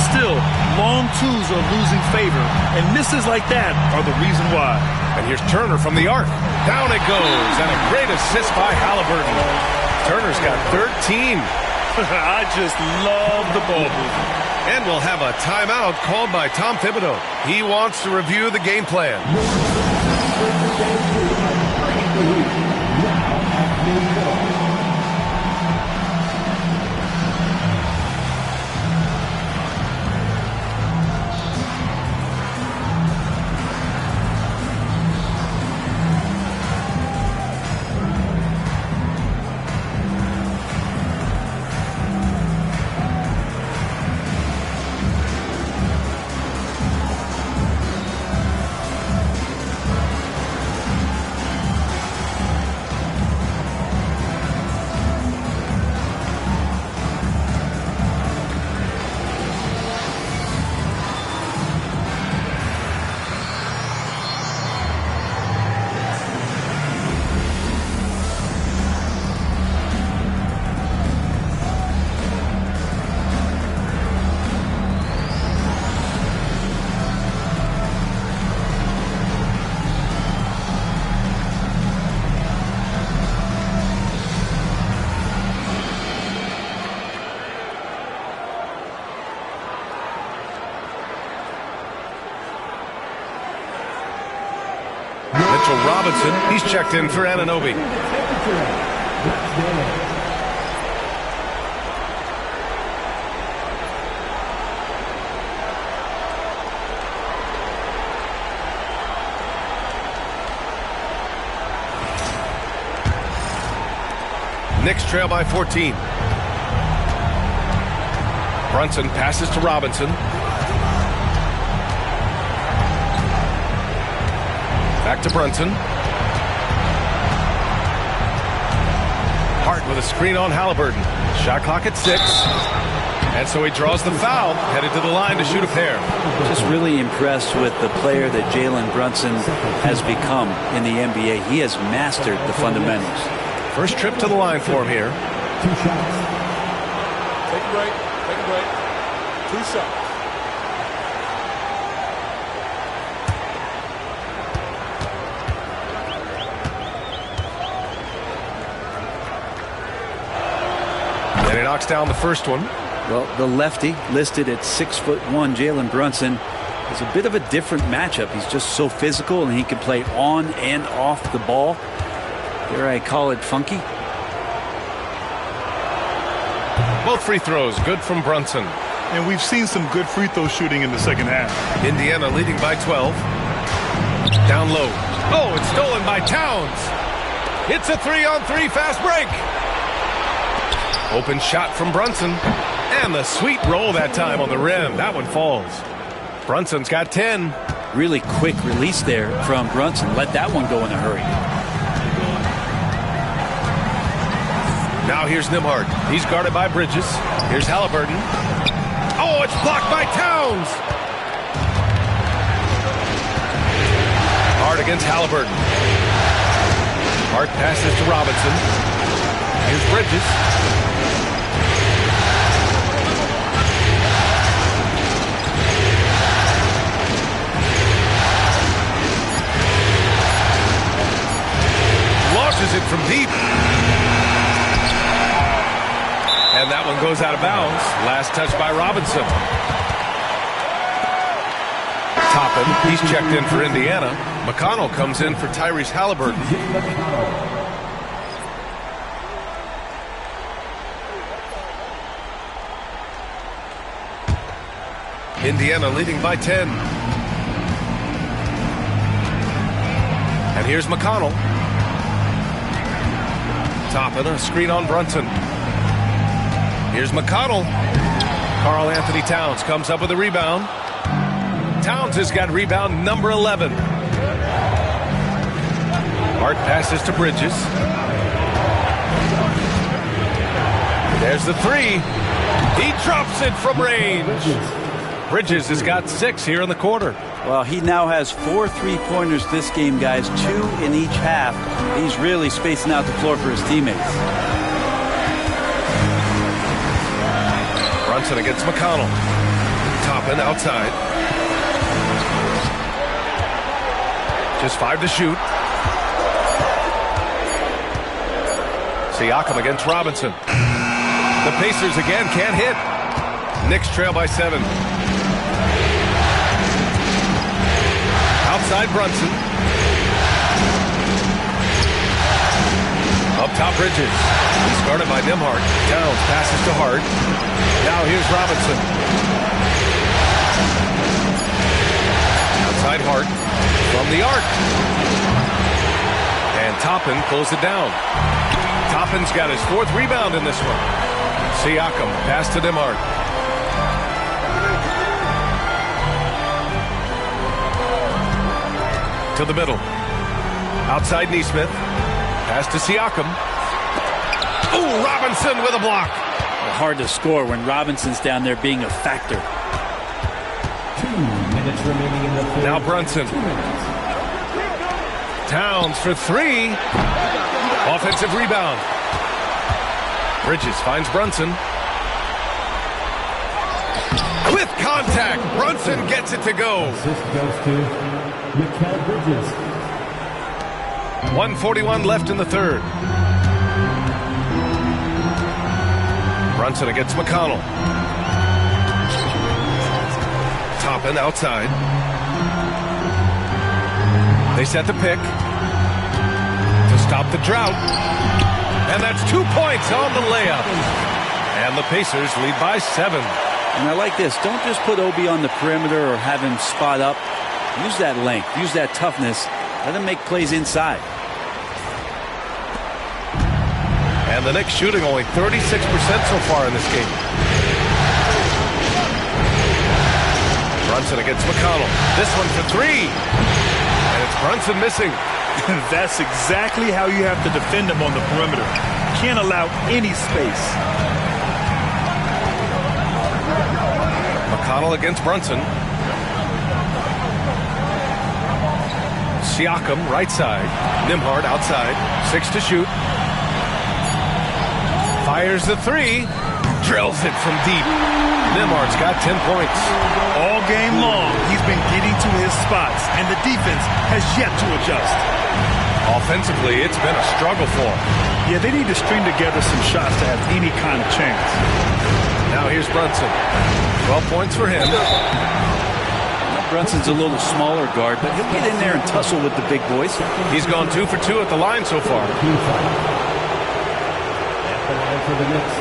Still, long twos are losing favor, and misses like that are the reason why.
And here's Turner from the arc. Down it goes, and a great assist by Halliburton. Turner's got 13.
I just love the ball movement.
And we'll have a timeout called by Tom Thibodeau. He wants to review the game plan. Mitchell Robinson. He's checked in for Anunoby. Knicks trail by 14. Brunson passes to Robinson. Back to Brunson. Hart with a screen on Halliburton. Shot clock at 6. And so he draws the foul, headed to the line to shoot a pair.
Just really impressed with the player that Jalen Brunson has become in the NBA. He has mastered the fundamentals.
First trip to the line for him here.
2 shots.
Take a break. Take a break. 2 shots.
And he knocks down the first one.
Well, the lefty listed at 6'1", Jalen Brunson, is a bit of a different matchup. He's just so physical, and he can play on and off the ball. Dare I call it funky?
Both free throws good from Brunson.
And we've seen some good free throw shooting in the second half.
Indiana leading by 12. Down low. Oh, it's stolen by Towns. It's a 3-on-3 fast break. Open shot from Brunson. And the sweet roll that time on the rim. That one falls. Brunson's got 10.
Really quick release there from Brunson. Let that one go in a hurry.
Now here's Nembhard. He's guarded by Bridges. Here's Halliburton. Oh, it's blocked by Towns. Hart against Halliburton. Hart passes to Robinson. Here's Bridges. Launches it from deep. And that one goes out of bounds. Last touch by Robinson. Toppin, he's checked in for Indiana. McConnell comes in for Tyrese Halliburton. Indiana leading by 10. And here's McConnell. Toppin, a screen on Brunson. Here's McConnell. Karl Anthony Towns comes up with a rebound. Towns has got rebound number 11. Hart passes to Bridges. There's the 3. He drops it from range. Bridges has got 6 here in the quarter.
Well, he now has 4 3-pointers this game, guys. 2 in each half. He's really spacing out the floor for his teammates.
Brunson against McConnell. Toppin outside. Just 5 to shoot. Siakam against Robinson. The Pacers again can't hit. Knicks trail by 7. Outside Brunson. Up top Bridges. He's guarded by Nembhard. Towns passes to Hart. Now here's Robinson. Outside Hart. From the arc. And Toppin pulls it down. Toppin's got his 4th rebound in this one. Siakam pass to Nembhard. To the middle. Outside Nesmith. Pass to Siakam. Oh, Robinson with a block.
Hard to score when Robinson's down there being a factor.
2 minutes remaining in the third.
Now Brunson. Towns for 3. Offensive rebound. Bridges finds Brunson. With contact, Brunson gets it to go.
Assist goes to Mikal Bridges.
1:41 left in the third. Brunson against McConnell. Toppin outside. They set the pick. stop the drought. And that's 2 points on the layup. And the Pacers lead by 7.
And I like this. Don't just put Obi on the perimeter or have him spot up. Use that length. Use that toughness. Let him make plays inside.
And the Knicks shooting only 36% so far in this game. Brunson against McConnell. This one for 3. And it's Brunson missing.
That's exactly how you have to defend him on the perimeter. Can't allow any space.
McConnell against Brunson. Siakam right side. Nembhard outside. 6 to shoot. Fires the 3. Drills it from deep. Nembhard's got 10 points.
All game long, he's been getting to his spots, and the defense has yet to adjust.
Offensively, it's been a struggle for him.
Yeah, they need to string together some shots to have any kind of chance.
Now here's Brunson. 12 points for him.
Brunson's a little smaller guard, but he'll get in there and tussle with the big boys.
He's gone 2 for 2 at the line so far.
At the line for the Knicks,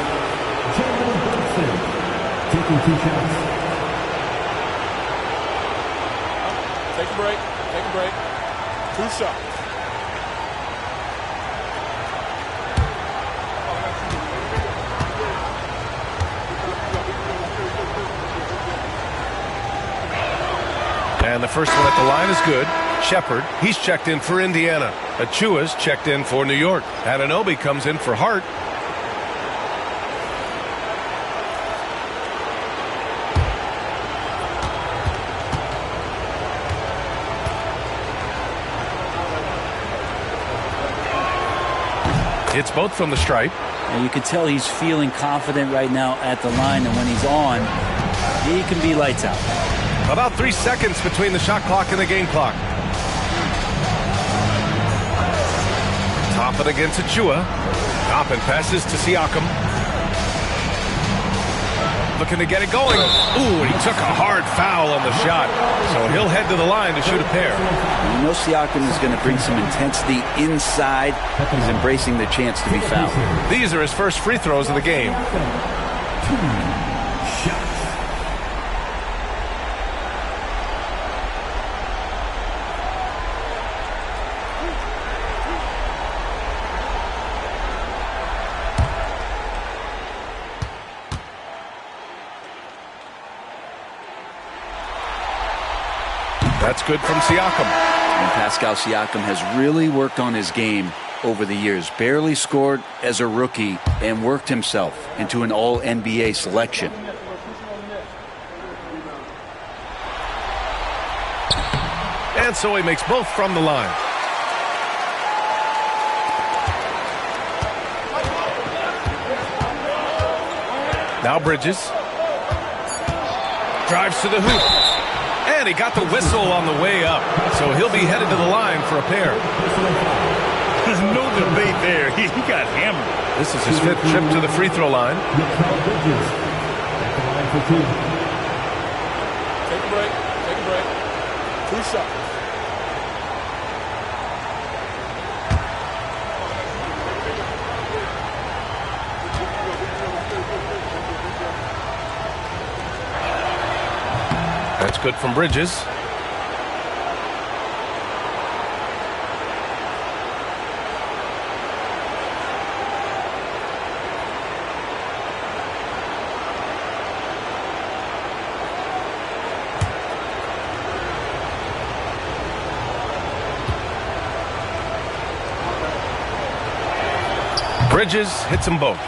Jalen Brunson taking 2 shots.
Take a break. Take a break. 2 shots.
And the first one at the line is good. Shepard, he's checked in for Indiana. Achua's checked in for New York. Anunoby comes in for Hart. It's both from the stripe.
And you can tell he's feeling confident right now at the line, and when he's on, he can be lights out.
About 3 seconds between the shot clock and the game clock. Toppin against Achua. Toppin passes to Siakam. Looking to get it going. Ooh, and he took a hard foul on the shot. So he'll head to the line to shoot a pair.
You know Siakam is going to bring some intensity inside. He's embracing the chance to be fouled.
These are his first free throws of the game.
2 shots.
That's good from Siakam.
And Pascal Siakam has really worked on his game over the years. Barely scored as a rookie and worked himself into an All-NBA selection.
And so he makes both from the line. Now Bridges. Drives to the hoop. And he got the whistle on the way up. So he'll be headed to the line for a pair.
There's no debate there. He got hammered.
This is his 5th trip to the free throw line.
Bridges at the line for 2.
Take a break. Take a break. 2 shots.
That's good from Bridges. Bridges hits them both.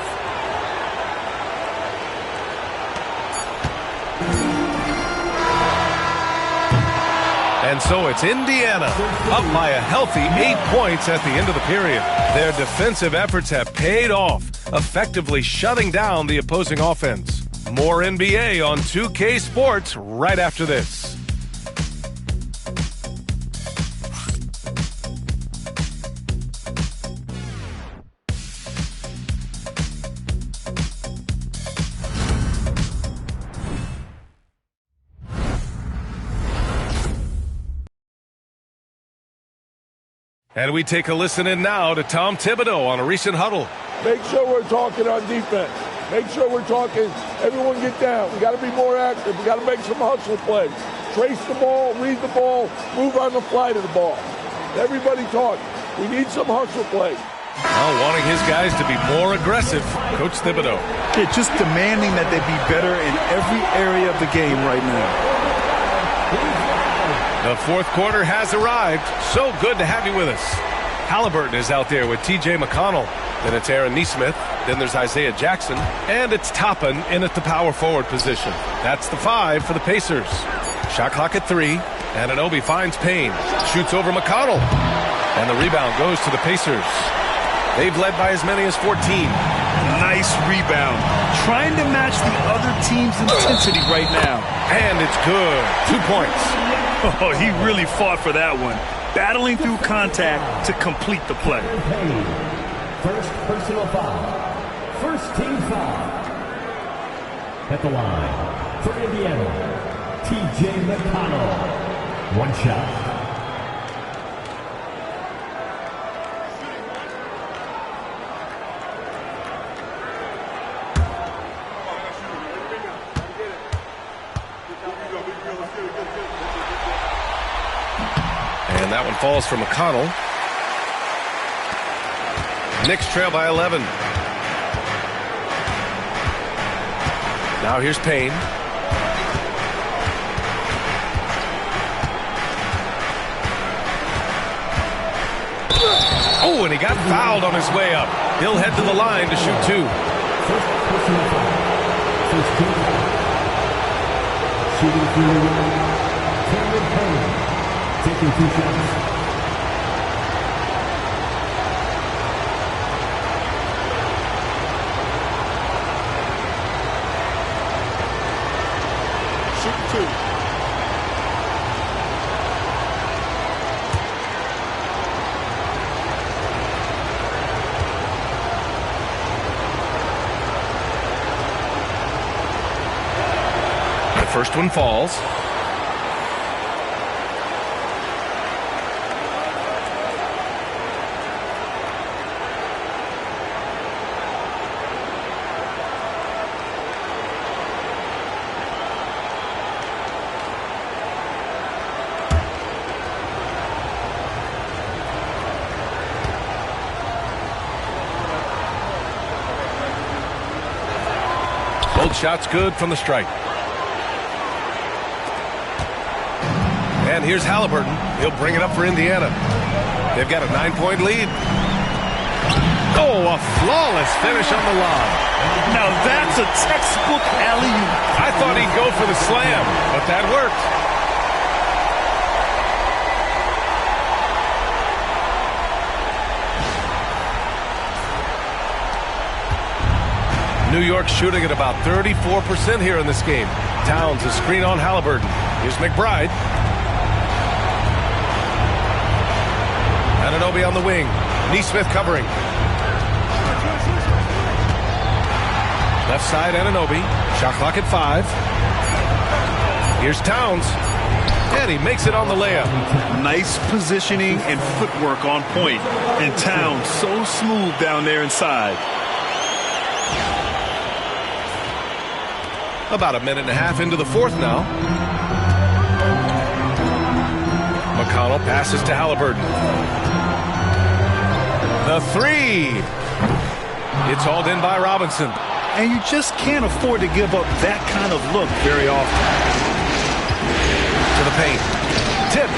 And so it's Indiana up by a healthy 8 points at the end of the period. Their defensive efforts have paid off, effectively shutting down the opposing offense. More NBA on 2K Sports right after this. And we take a listen in now to Tom Thibodeau on a recent huddle.
Make sure we're talking on defense. Make sure we're talking, everyone get down. We got to be more active. We got to make some hustle plays. Trace the ball, read the ball, move on the fly to the ball. Everybody talk. We need some hustle plays.
Well, wanting his guys to be more aggressive, Coach Thibodeau.
Yeah, just demanding that they be better in every area of the game right now.
The fourth quarter has arrived. So good to have you with us. Halliburton is out there with T.J. McConnell. Then it's Aaron Nesmith. Then there's Isaiah Jackson. And it's Toppin in at the power forward position. That's the 5 for the Pacers. Shot clock at 3. Anunoby finds Payne. Shoots over McConnell. And the rebound goes to the Pacers. They've led by as many as 14.
Nice rebound. Trying to match the other team's intensity right now.
And it's good. 2 points.
Oh, he really fought for that one. Battling through contact to complete the play.
First personal foul. First team foul. At the line for Indiana, T.J. McConnell. One shot.
And that one falls for McConnell. Knicks trail by 11. Now here's Payne. Oh, and he got fouled on his way up. He'll head to the line to shoot 2.
Shooting through Cameron Payne. Taking 2 shots.
The first one falls. Both shots good from the stripe. And here's Halliburton. He'll bring it up for Indiana. They've got a 9-point lead. Oh, a flawless finish on the lob.
Now that's a textbook alley-oop.
I thought he'd go for the slam, but that worked. New York shooting at about 34% here in this game. Towns a screen on Halliburton. Here's McBride. Anunoby on the wing. Nesmith covering. Left side, Anunoby. Shot clock at 5. Here's Towns. And he makes it on the layup.
Nice positioning and footwork on point. And Towns so smooth down there inside.
About a minute and a half into the fourth now. McConnell passes to Halliburton. The 3. It's hauled in by Robinson.
And you just can't afford to give up that kind of look very often.
To the paint. Tipped.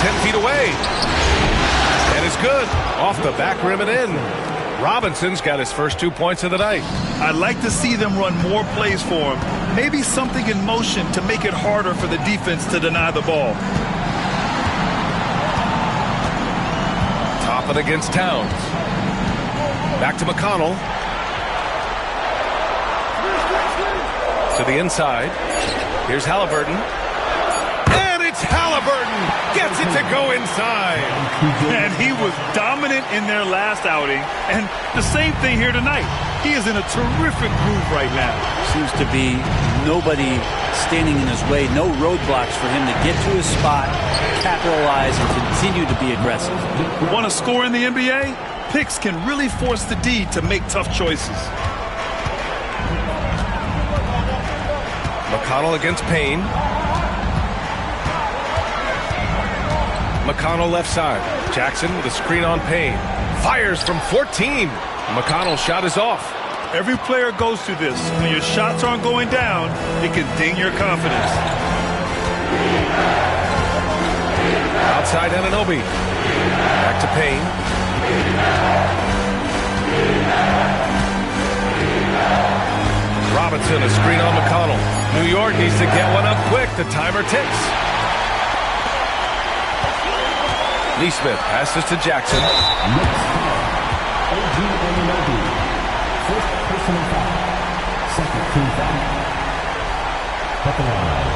10 feet away. And it's good. Off the back rim and in. Robinson's got his first 2 points of the night.
I'd like to see them run more plays for him. Maybe something in motion to make it harder for the defense to deny the ball.
Toppin against Towns. Back to McConnell. To the inside. Here's Halliburton. And it's Halliburton. Gets it to go inside.
And he was dominant in their last outing. And the same thing here tonight. He is in a terrific groove right now.
Seems to be nobody standing in his way, no roadblocks for him to get to his spot, capitalize, and continue to be aggressive.
Want to score in the NBA? Picks can really force the D to make tough choices.
McConnell against Payne. McConnell left side. Jackson with a screen on Payne. Fires from 14. McConnell's shot is off.
Every player goes through this. When your shots aren't going down, it can ding your confidence.
Outside Anunoby. Back to Payne. Robinson, a screen on McConnell. New York needs to get one up quick. The timer ticks. Neesmith passes to Jackson.
OG Anunoby. First personal foul. Second team foul. At the line,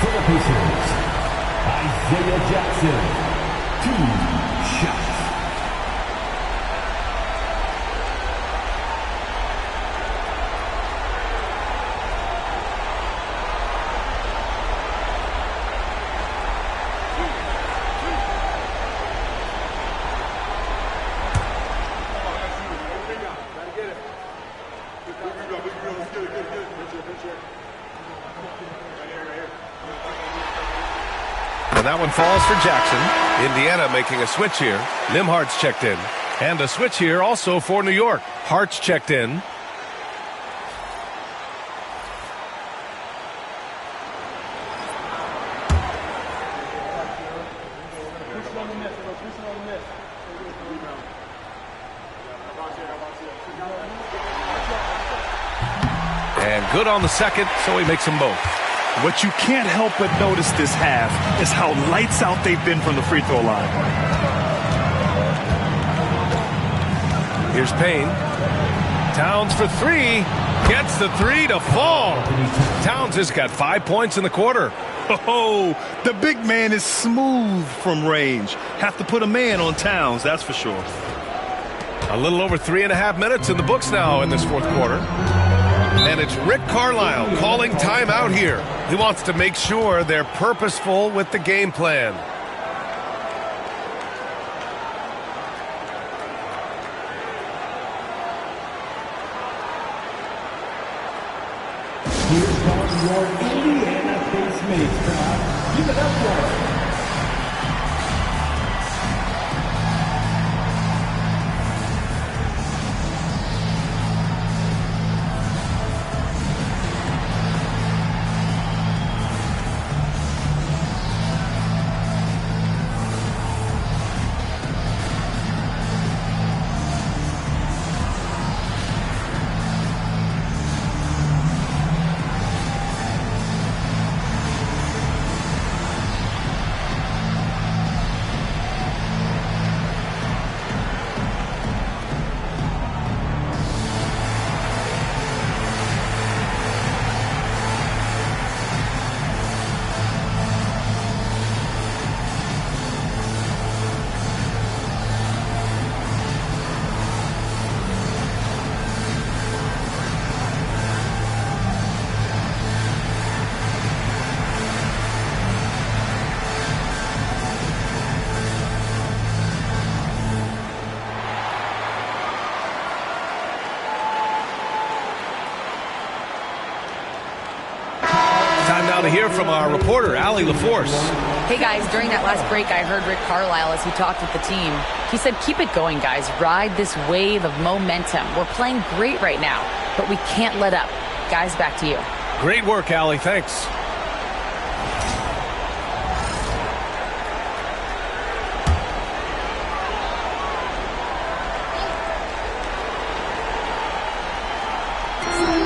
for the Pacers, Isaiah Jackson. 2 shots.
And that one falls for Jackson. Indiana making a switch here. Nimhardt's checked in. And a switch here also for New York. Hart's checked in. And good on the second, so he makes them both.
What you can't help but notice this half is how lights out they've been from the free throw line.
Here's Payne. Towns for 3. Gets the 3 to fall. Towns has got 5 points in the quarter.
Oh, the big man is smooth from range. Have to put a man on Towns, that's for sure.
A little over 3.5 minutes in the books now in this fourth quarter. And it's Rick Carlisle calling timeout here. He wants to make sure they're purposeful with the game plan.
Here's from your Indiana Pacemates crowd. Give it up for it.
To hear from our reporter, Allie LaForce.
Hey, guys, during that last break, I heard Rick Carlisle as he talked with the team. He said, keep it going, guys. Ride this wave of momentum. We're playing great right now, but we can't let up. Guys, back to you.
Great work, Allie. Thanks.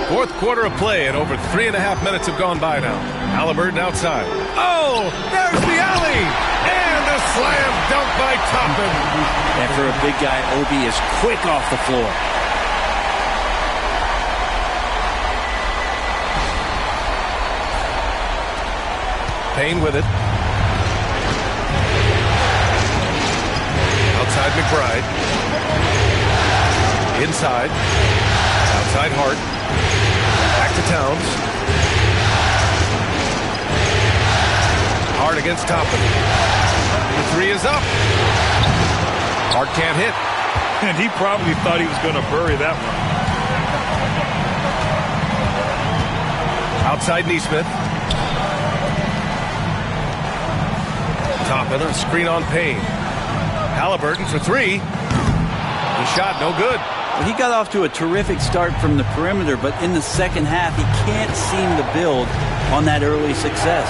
Fourth quarter of play, and over 3.5 minutes have gone by now. Halliburton outside. Oh, there's the alley! And a slam dunk by Toppin.
And for a big guy, Obi is quick off the floor.
Payne with it. Outside McBride. Inside. Outside Hart. Back to Towns. against Toppin. The three is up. Hart can't hit.
And he probably thought he was going to bury that one.
Outside Neesmith. Toppin, a screen on Payne. Halliburton for three. The shot, no good.
Well, he got off to a terrific start from the perimeter, but in the second half, he can't seem to build on that early success.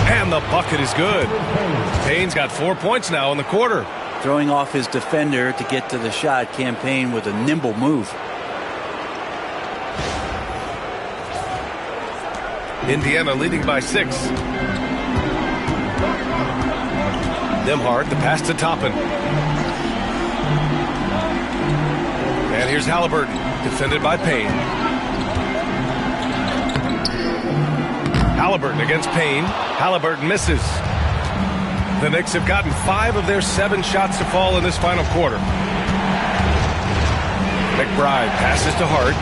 And the bucket is good. Payne's got 4 points now in the quarter.
Throwing off his defender to get to the shot, Campaign with a nimble move.
Indiana leading by 6. Nembhard, the pass to Toppin. And here's Halliburton, defended by Payne. Halliburton against Payne. Halliburton misses. The Knicks have gotten 5 of their 7 shots to fall in this final quarter. McBride passes to Hart.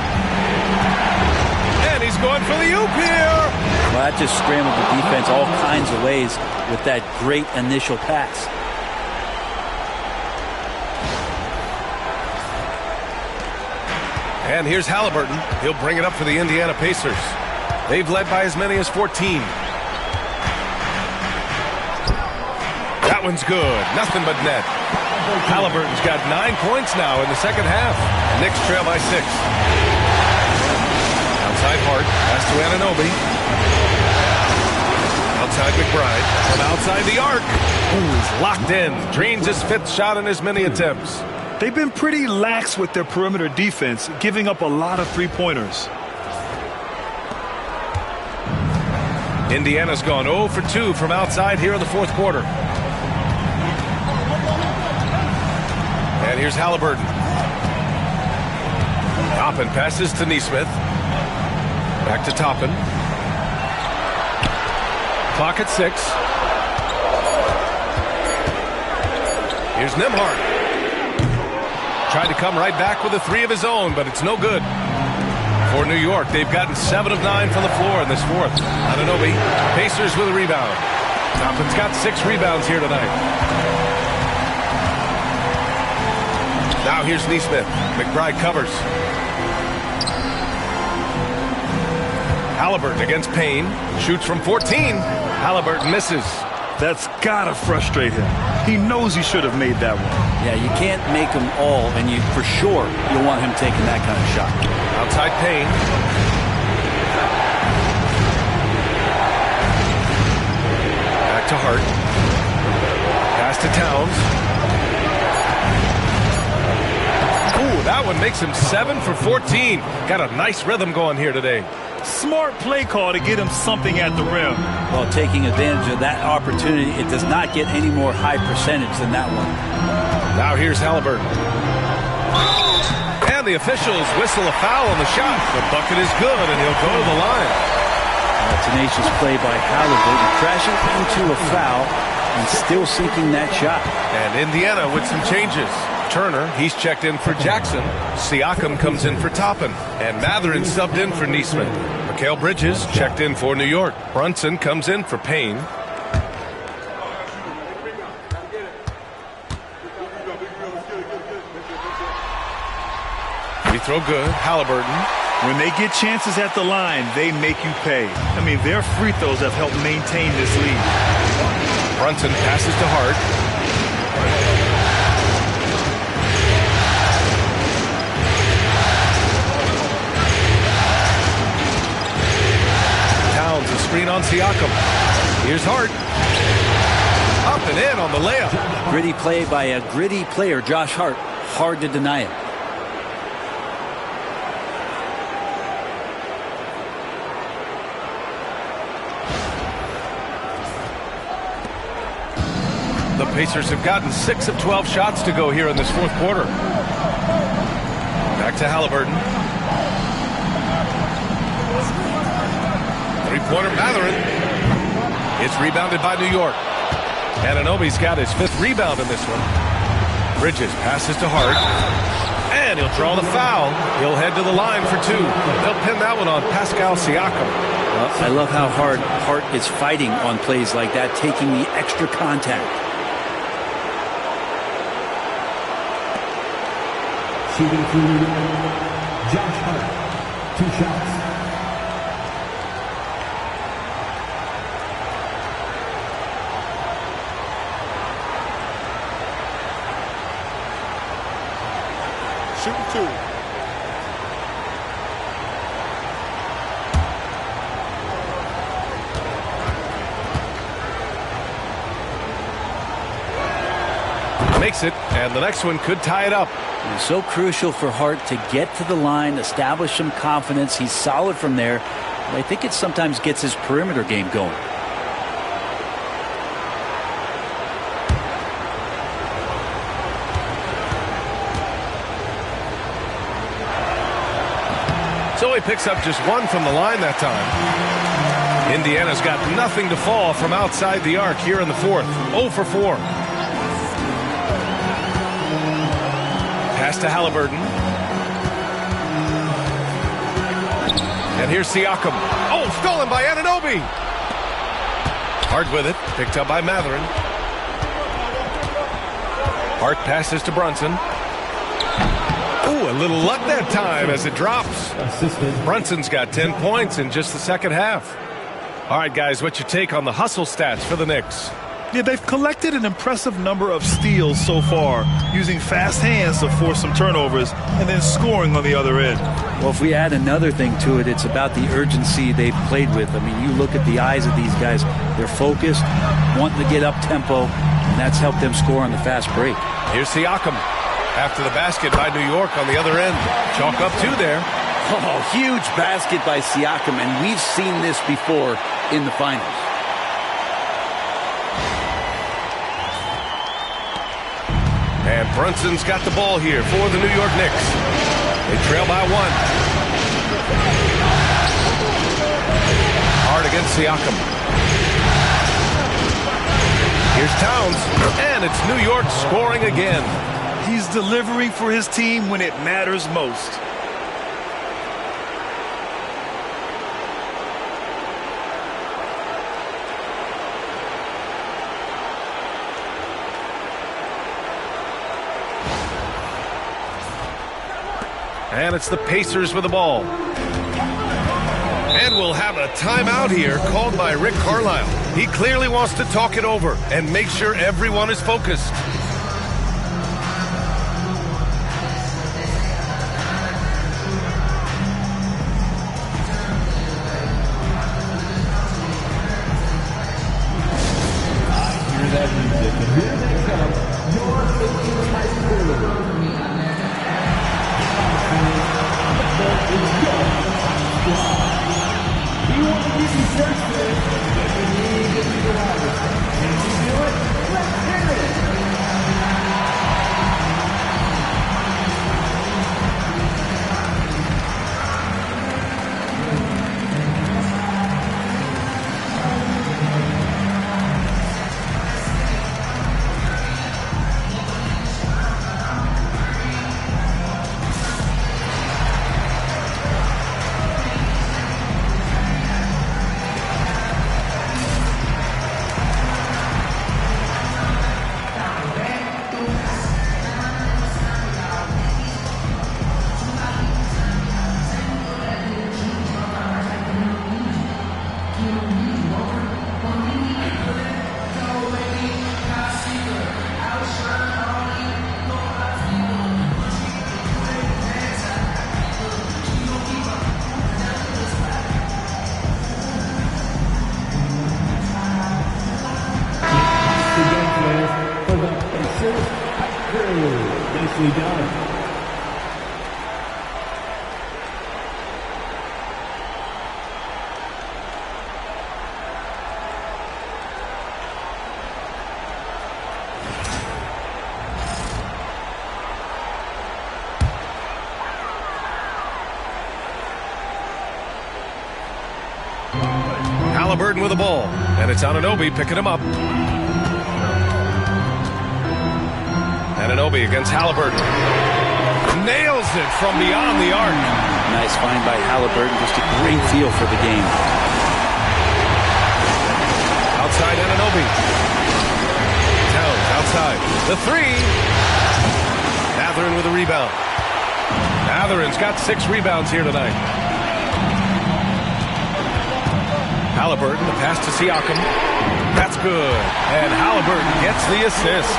And he's going for the oop here.
Well, that just scrambled the defense all kinds of ways with that great initial pass.
And here's Halliburton. He'll bring it up for the Indiana Pacers. They've led by as many as 14. That one's good. Nothing but net. Halliburton's got 9 points now in the second half. Knicks trail by 6. Outside Hart. Pass to Anunoby. Outside McBride. From outside the arc. He's locked in. Drains his 5th shot in as many attempts.
They've been pretty lax with their perimeter defense, giving up a lot of three-pointers.
Indiana's gone 0 for 2 from outside here in the fourth quarter. And here's Halliburton. Toppin passes to Neesmith. Back to Toppin. Clock at 6. Here's Nembhard. Tried to come right back with a 3 of his own, but it's no good. For New York, they've gotten 7 of 9 from the floor in this fourth. Anunoby, Pacers with a rebound. Toppin's got 6 rebounds here tonight. Now here's Neesmith. McBride covers. Halliburton against Payne. Shoots from 14. Halliburton misses.
That's gotta frustrate him. He knows he should have made that one.
Yeah, you can't make them all, and you for sure you want him taking that kind of shot.
Outside Payne. Back to Hart. Pass to Towns. Ooh, that one makes him 7 for 14. Got a nice rhythm going here today.
Smart play call to get him something at the rim.
Well, taking advantage of that opportunity, it does not get any more high percentage than that one.
Now here's Halliburton. And the officials whistle a foul on the shot. The bucket is good, and he'll go to the line.
A tenacious play by Halliburton, crashing into a foul and still sinking that shot.
And Indiana with some changes. Turner, he's checked in for Jackson. Siakam comes in for Toppin. And Mathurin subbed in for Neesmith. Mikal Bridges checked in for New York. Brunson comes in for Payne. Free throw good. Halliburton.
When they get chances at the line, they make you pay. I mean, their free throws have helped maintain this lead.
Brunson passes to Hart. A screen on Siakam. Here's Hart. Up and in on the layup.
Gritty play by a gritty player, Josh Hart. Hard to deny it.
The Pacers have gotten 6 of 12 shots to go here in this fourth quarter. Back to Halliburton. Three-pointer Mathurin. It's rebounded by New York. Anunoby's got his 5th rebound in this one. Bridges passes to Hart. And he'll draw the foul. He'll head to the line for 2. They'll pin that one on Pascal Siakam.
Well, I love how hard Hart is fighting on plays like that, taking the extra contact.
Shooting for New York, Josh Hart. 2 shots.
Shooting 2.
Makes it, and the next one could tie it up.
It's so crucial for Hart to get to the line, establish some confidence. He's solid from there. But I think it sometimes gets his perimeter game going.
So he picks up just 1 from the line that time. Indiana's got nothing to fall from outside the arc here in the 4th. 0 for 4. Pass to Halliburton. And here's Siakam. Oh, stolen by Anunoby. Hard with it. Picked up by Matherin. Hart passes to Brunson. Ooh, a little luck that time as it drops. Brunson's got 10 points in just the second half. All right, guys, what's your take on the hustle stats for the Knicks?
Yeah, they've collected an impressive number of steals so far, using fast hands to force some turnovers and then scoring on the other end.
Well, if we add another thing to it, it's about the urgency they've played with. I mean, you look at the eyes of these guys. They're focused, wanting to get up tempo, and that's helped them score on the fast break.
Here's Siakam. After the basket by New York on the other end. Chalk up 2 there.
Oh, huge basket by Siakam, and we've seen this before in the finals.
And Brunson's got the ball here for the New York Knicks. They trail by 1. Hard against Siakam. Here's Towns, and it's New York scoring again.
He's delivering for his team when it matters most.
And it's the Pacers with the ball. And we'll have a timeout here called by Rick Carlisle. He clearly wants to talk it over and make sure everyone is focused.
Hear that music, and here they come, your favorite high school. You want to give you freshmen, but you need to be drivers. Can you do it? Let's hear it! Nicely done.
Halliburton with the ball, and it's Anunoby picking him up. Anunoby against Halliburton. Nails it from beyond the arc.
Nice find by Halliburton. Just a great feel for the game.
outside. The three. Matherin with a rebound. Matherin's got 6 rebounds here tonight. Halliburton, the pass to Siakam. That's good. And Halliburton gets the assist.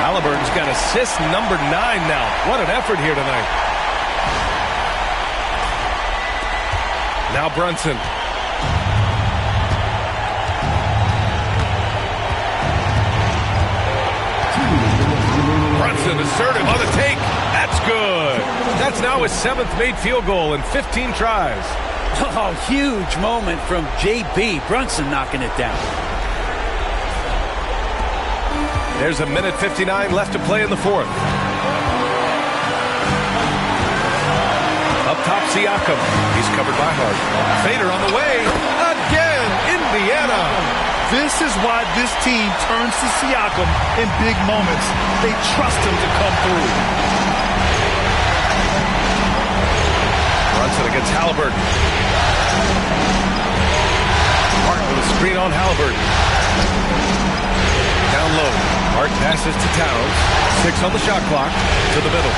Halliburton's got assist number 9 now. What an effort here tonight. Now Brunson. Brunson assertive on the take. That's good. That's now his 7th made field goal in 15 tries.
Oh, huge moment from J.B. Brunson knocking it down.
There's a minute 59 left to play in the 4th. Up top, Siakam. He's covered by Hart. Fader on the way. Again, Indiana.
This is why this team turns to Siakam in big moments. They trust him to come through.
Brunson against Halliburton. Hart with a screen on Halliburton. Down low. Hart passes to Towns. 6 on the shot clock. To the middle.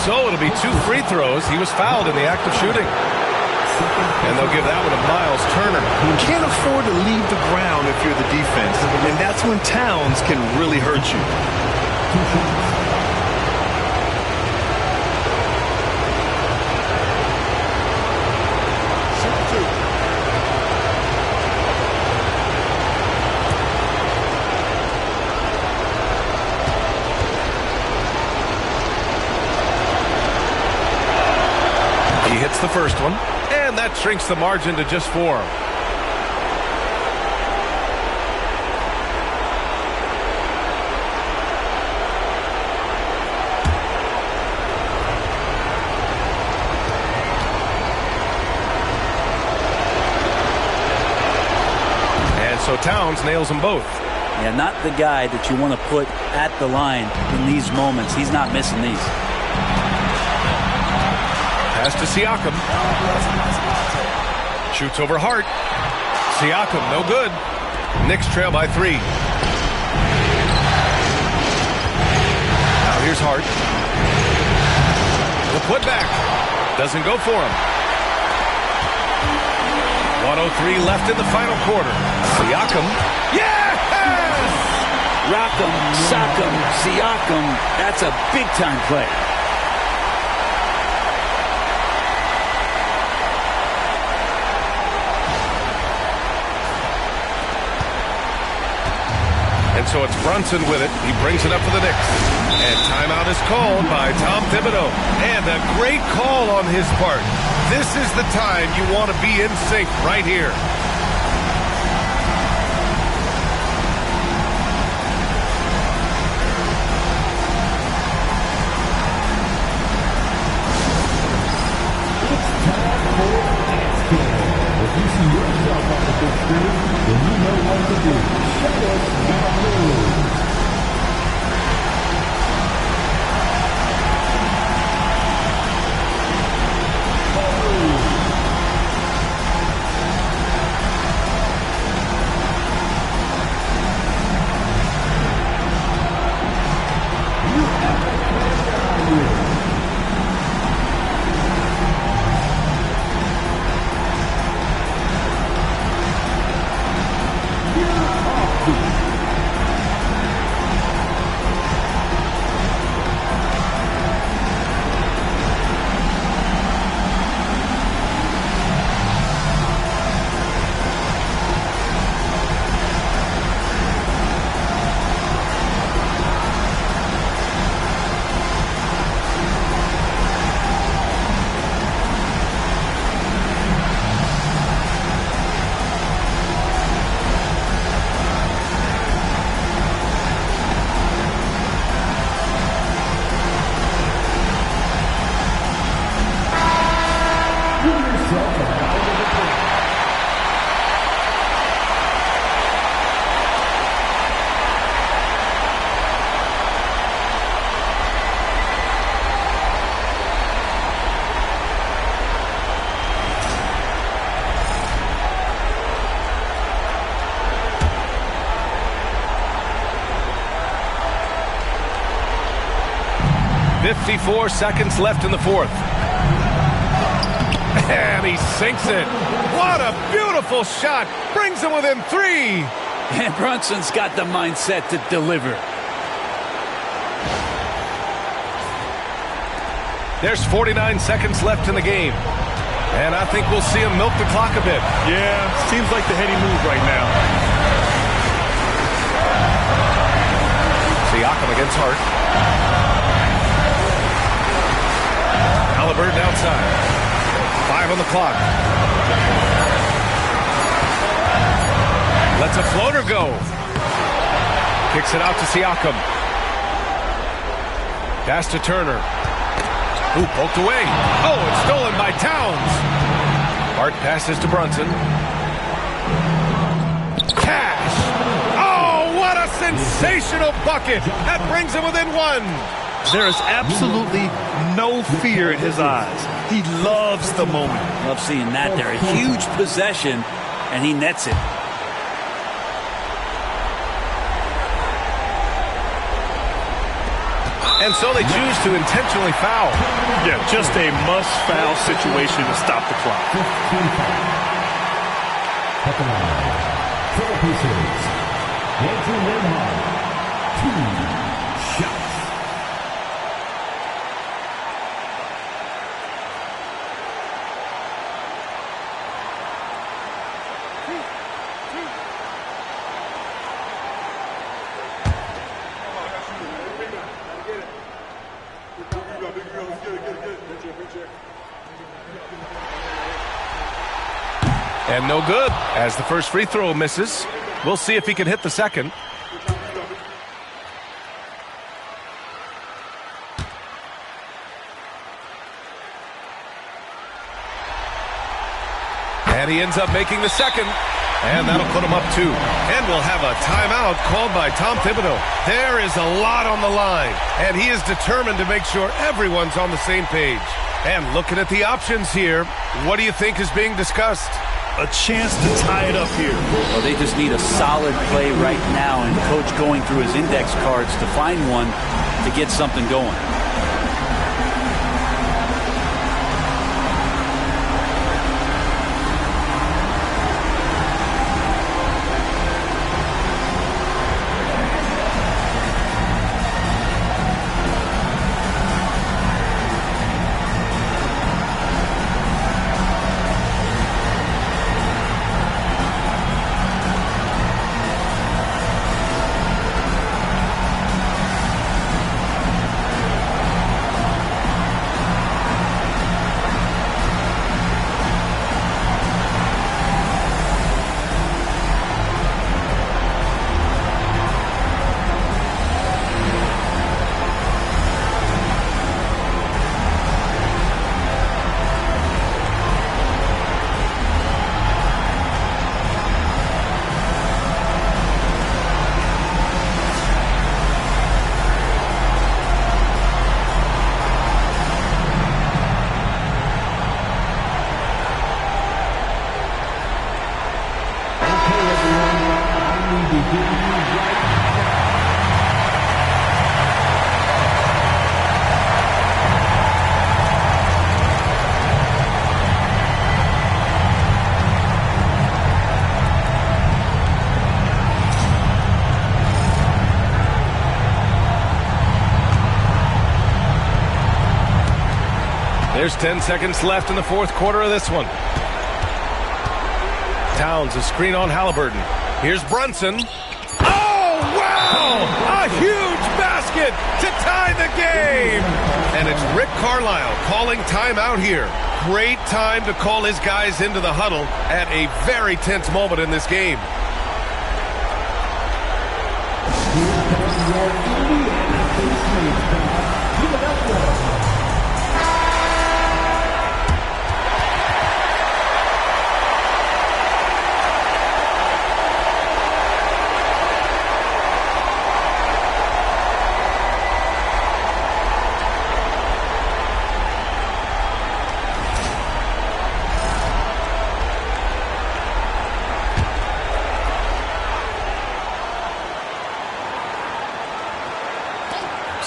So it'll be 2 free throws. He was fouled in the act of shooting. And they'll give that one to Miles Turner.
You can't afford to leave the ground if you're the defense. And that's when Towns can really hurt you.
He hits the first one. And that shrinks the margin to just 4. And so Towns nails them both.
Yeah, not the guy that you want to put at the line in these moments. He's not missing these.
Pass to Siakam. Shoots over Hart. Siakam, no good. Knicks trail by 3. Now here's Hart. The putback. Doesn't go for him. 1:03 left in the final quarter. Siakam. Yes!
Rock'em, sock'em, Siakam. That's a big-time play.
And so it's Brunson with it. He brings it up for the Knicks. And timeout is called by Tom Thibodeau. And a great call on his part. This is the time you want to be in sync right here.
If you see yourself on the big screen, then you know what to do. Show us your moves.
54 seconds left in the fourth. And he sinks it. What a beautiful shot. Brings him within 3.
And Brunson's got the mindset to deliver.
There's 49 seconds left in the game. And I think we'll see him milk the clock a bit.
Yeah, seems like the heady move right now.
Siakam against Hart. Halliburton outside. 5 on the clock. Lets a floater go. Kicks it out to Siakam. Pass to Turner. Ooh, poked away. Oh, it's stolen by Towns. Hart passes to Brunson. Cash. Oh, what a sensational bucket. That brings him within 1.
There is absolutely no fear in his eyes. He loves the moment.
Love seeing that there. A huge possession, and he nets it.
And so they choose to intentionally foul.
Yeah, just a must-foul situation to stop the clock.
For the Pacers, Andrew Nembhard, 2 shots.
And no good, as the first free throw misses. We'll see if he can hit the second. And he ends up making the second. And that'll put him up 2. And we'll have a timeout called by Tom Thibodeau. There is a lot on the line, and he is determined to make sure everyone's on the same page. And looking at the options here, what do you think is being discussed?
A chance to tie it up here.
Well, they just need a solid play right now, and Coach going through his index cards to find one to get something going.
There's 10 seconds left in the fourth quarter of this one. Towns, a screen on Halliburton. Here's Brunson. Oh, wow! A huge basket to tie the game! And it's Rick Carlisle calling timeout here. Great time to call his guys into the huddle at a very tense moment in this game.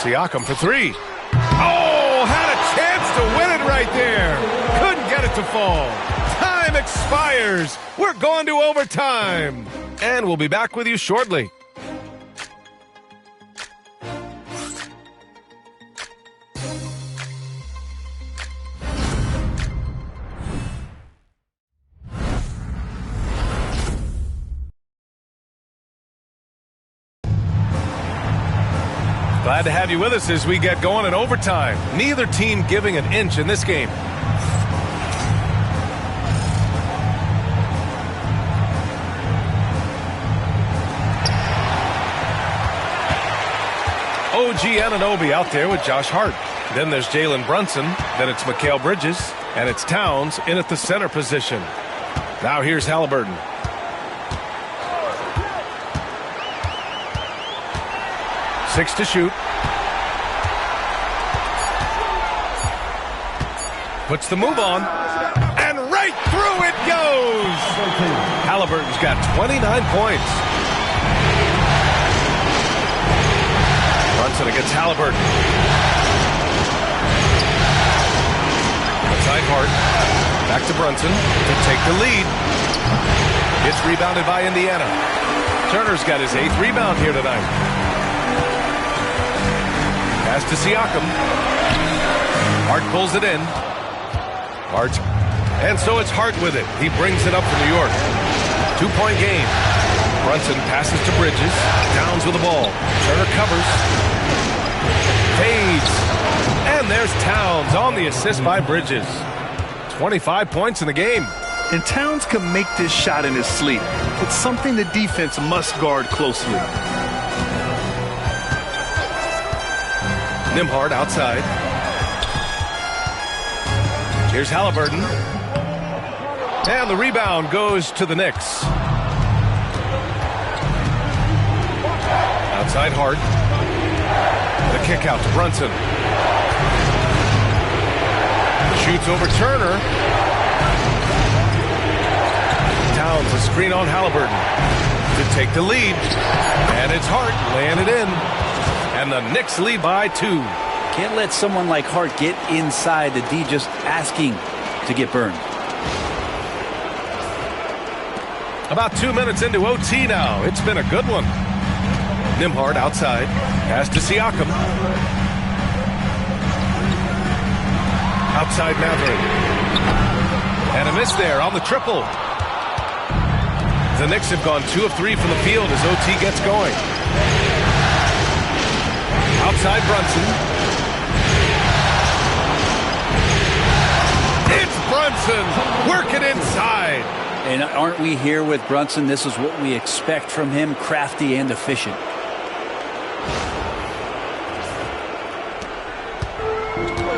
Siakam for 3. Oh, right there. Couldn't get it to fall. Time expires. We're going to overtime. And we'll be back with you shortly. Glad to have you with us as we get going in overtime. Neither team giving an inch in this game. OG Anunoby out there with Josh Hart. Then there's Jalen Brunson. Then it's Mikal Bridges. And it's Towns in at the center position. Now here's Halliburton. Six to shoot. Puts the move on. And right through it goes! Halliburton's got 29 points. Brunson against Halliburton. Outside Hart. Back to Brunson to take the lead. It's rebounded by Indiana. Turner's got his 8th rebound here tonight. Pass to Siakam. Hart pulls it in. Hart. And so it's Hart with it. He brings it up for New York. 2-point game. Brunson passes to Bridges. Downs with the ball. Turner covers. Fades. And there's Towns on the assist by Bridges. 25 points in the game.
And Towns can make this shot in his sleep. It's something the defense must guard closely.
Nembhard outside. Here's Halliburton. And the rebound goes to the Knicks. Outside Hart. The kick out to Brunson. Shoots over Turner. Towns a screen on Halliburton to take the lead. And it's Hart laying it in. And the Knicks lead by 2.
Can't let someone like Hart get inside the D, just asking to get burned.
About 2 minutes into OT now. It's been a good one. Nembhard outside. Pass to Siakam. Outside Mathurin. And a miss there on the triple. The Knicks have gone 2 of 3 from the field as OT gets going. Outside Brunson. It's Brunson working inside.
And aren't we here with Brunson? This is what we expect from him, crafty and efficient.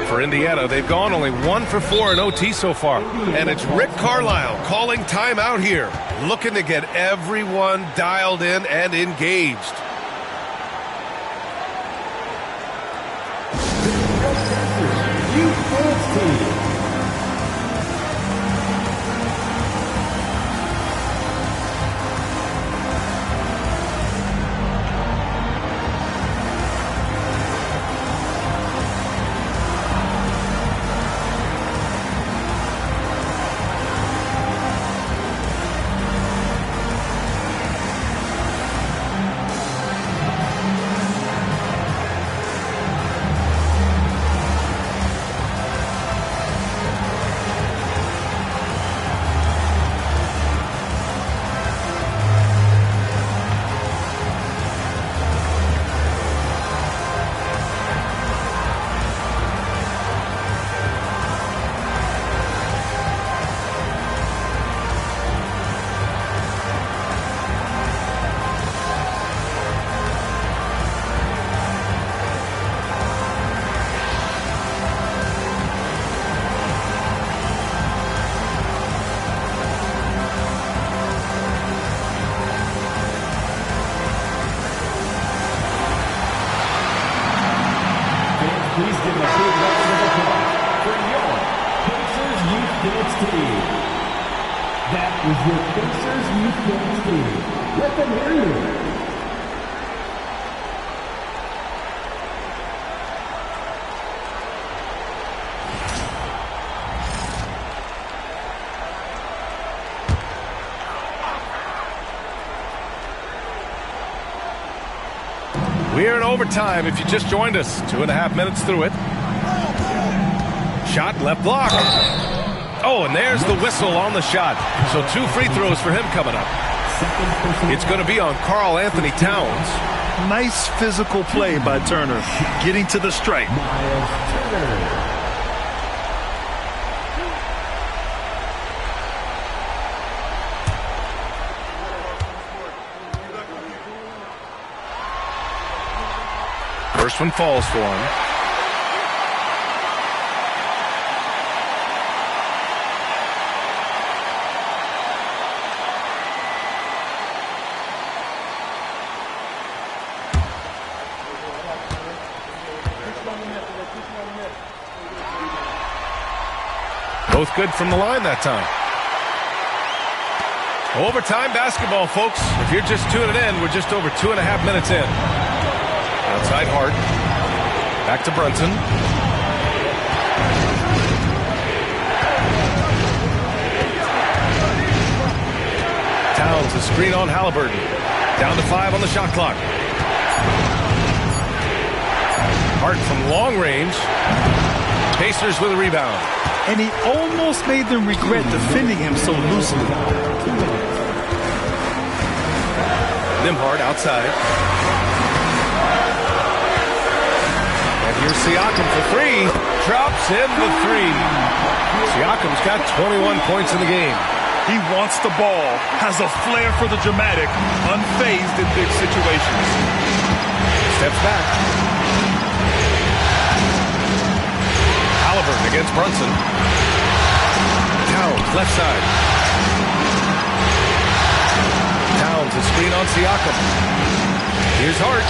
For Indiana, they've gone only 1 for 4 in OT so far. And it's Rick Carlisle calling timeout here, looking to get everyone dialed in and engaged.
Please give a big round of applause for your Pacers Youth Dance Team. That was your Pacers Youth Dance Team. Let them hear you.
We're in overtime if you just joined us. 2.5 minutes through it. Shot, left block. Oh, and there's the whistle on the shot. So 2 free throws for him coming up. It's going to be on Karl Anthony Towns.
Nice physical play by Turner, getting to the stripe.
First one falls for him. Both good from the line that time. Overtime basketball, folks. If you're just tuning in, we're just over 2.5 minutes in. Outside Hart. Back to Brunson. Towns, a screen on Halliburton. Down to 5 on the shot clock. Hart from long range. Pacers with a rebound.
And he almost made them regret defending him so loosely.
Nembhard outside. And here's Siakam for 3. Drops in the 3. Siakam's got 21 points in the game.
He wants the ball, has a flair for the dramatic, unfazed in big situations.
Steps back. Halliburton against Brunson. Towns, left side. Towns, a screen on Siakam. Here's Hart.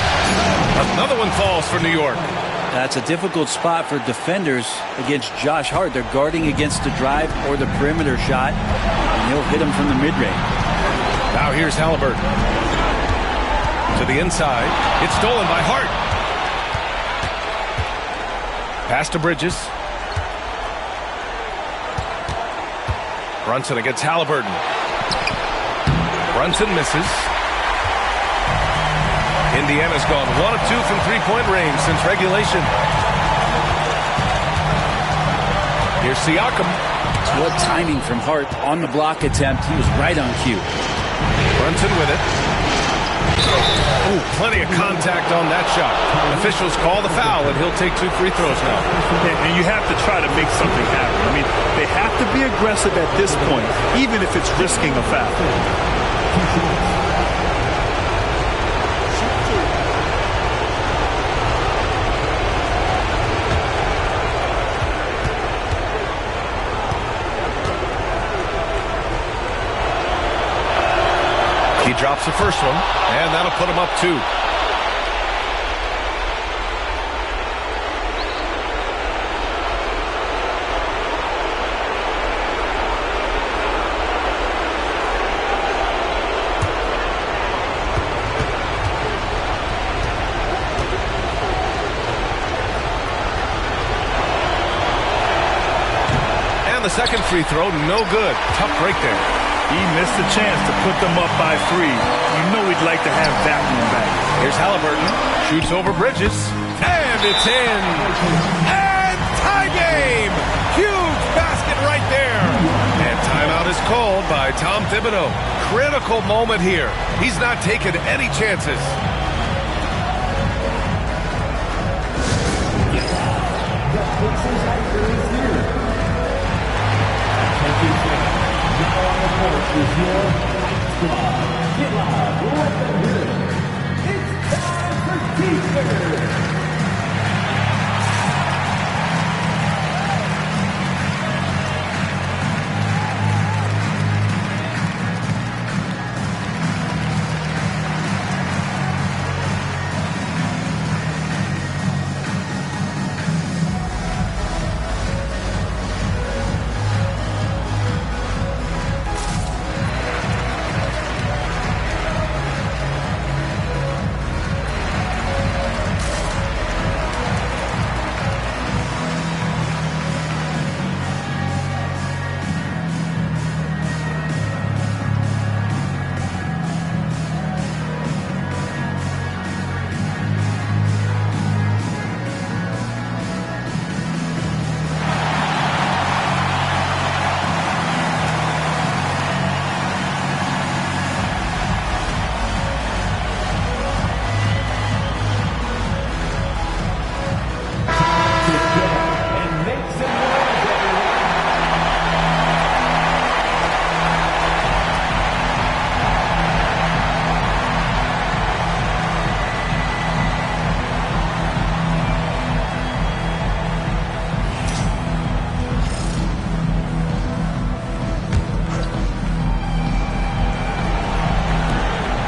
Another one falls for New York.
That's a difficult spot for defenders against Josh Hart. They're guarding against the drive or the perimeter shot, and he'll hit him from the mid-range.
Now here's Halliburton. To the inside. It's stolen by Hart. Pass to Bridges. Brunson against Halliburton. Brunson misses. Indiana's gone 1 of 2 from three-point range since regulation. Here's Siakam.
What timing from Hart on the block attempt. He was right on cue.
Brunson with it. Ooh, plenty of contact on that shot. Officials call the foul, and he'll take 2 free throws now.
And you have to try to make something happen. I mean, they have to be aggressive at this point, even if it's risking a foul.
He drops the first one, and that'll put him up 2. And the second free throw, no good. Tough break there.
He missed a chance to put them up by 3. You know he'd like to have that one back.
Here's Halliburton. Shoots over Bridges. And it's in. And tie game. Huge basket right there. And timeout is called by Tom Thibodeau. Critical moment here. He's not taking any chances.
Is your squad. Get live, let them hear it. It's time for Pacers.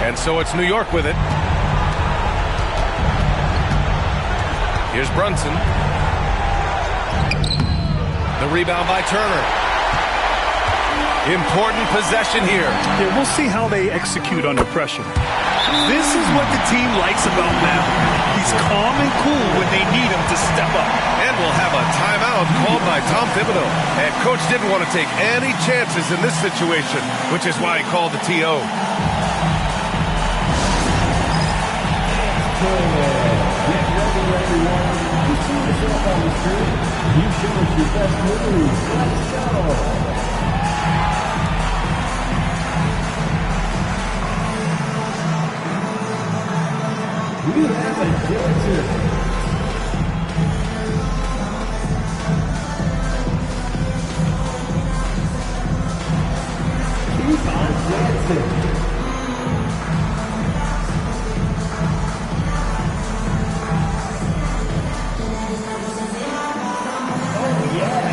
And so it's New York with it. Here's Brunson. The rebound by Turner. Important possession here.
Yeah, we'll see how they execute under pressure. This is what the team likes about Mal. He's calm and cool when they need him to step up.
And we'll have a timeout called by Tom Thibodeau. And Coach didn't want to take any chances in this situation, which is why he called the TO.
Get ready, everyone. You see yourself on the screen. You show us your best moves. Let's go. We have a dancer. Keep on dancing. Oh, yeah.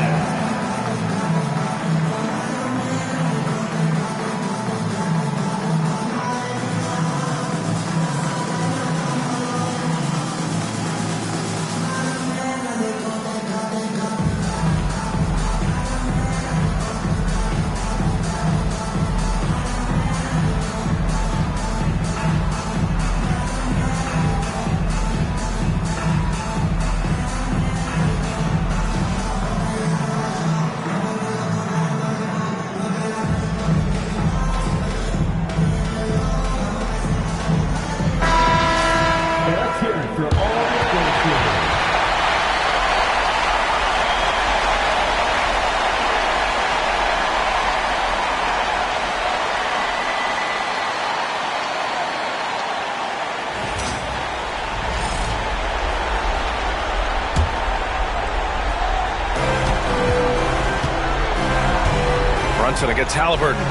Brunson against Halliburton.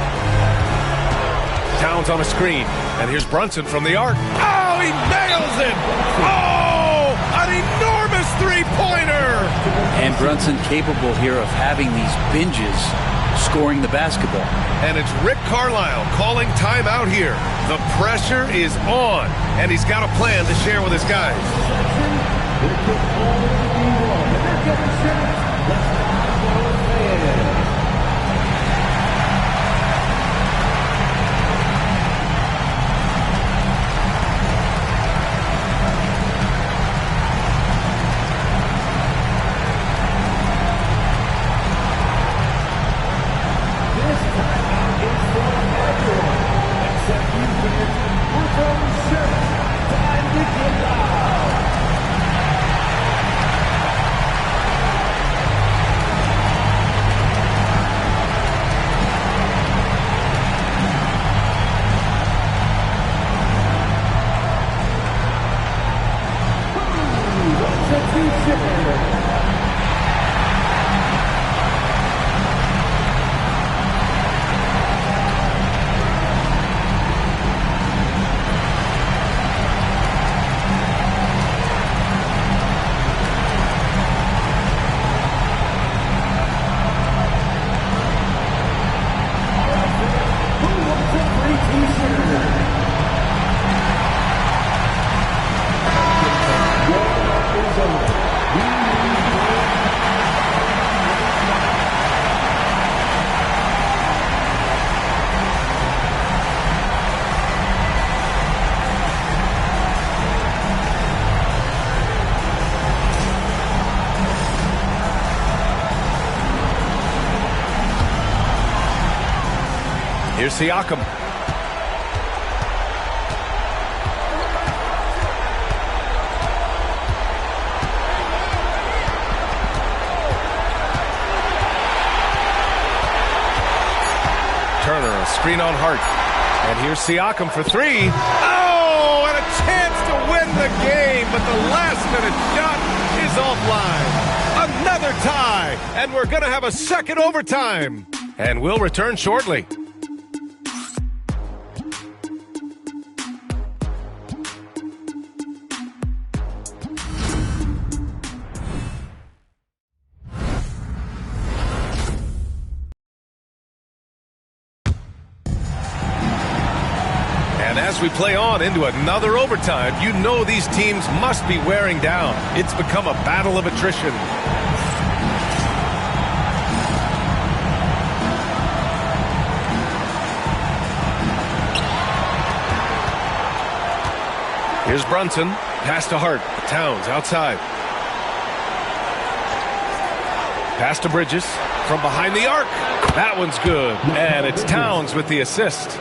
Towns on a screen. And here's Brunson from the arc. Oh, he nails it! Oh, an enormous three-pointer!
And Brunson capable here of having these binges scoring the basketball.
And it's Rick Carlisle calling timeout here. The pressure is on, and he's got a plan to share with his guys. Here's Siakam. Turner, a screen on Hart. And here's Siakam for three. Oh, and a chance to win the game, but the last-minute shot is offline. Another tie, and we're going to have a second overtime. And we'll return shortly. And as we play on into another overtime, you know these teams must be wearing down. It's become a battle of attrition. Here's Brunson. Pass to Hart. Towns outside. Pass to Bridges. From behind the arc. That one's good. And it's Towns with the assist.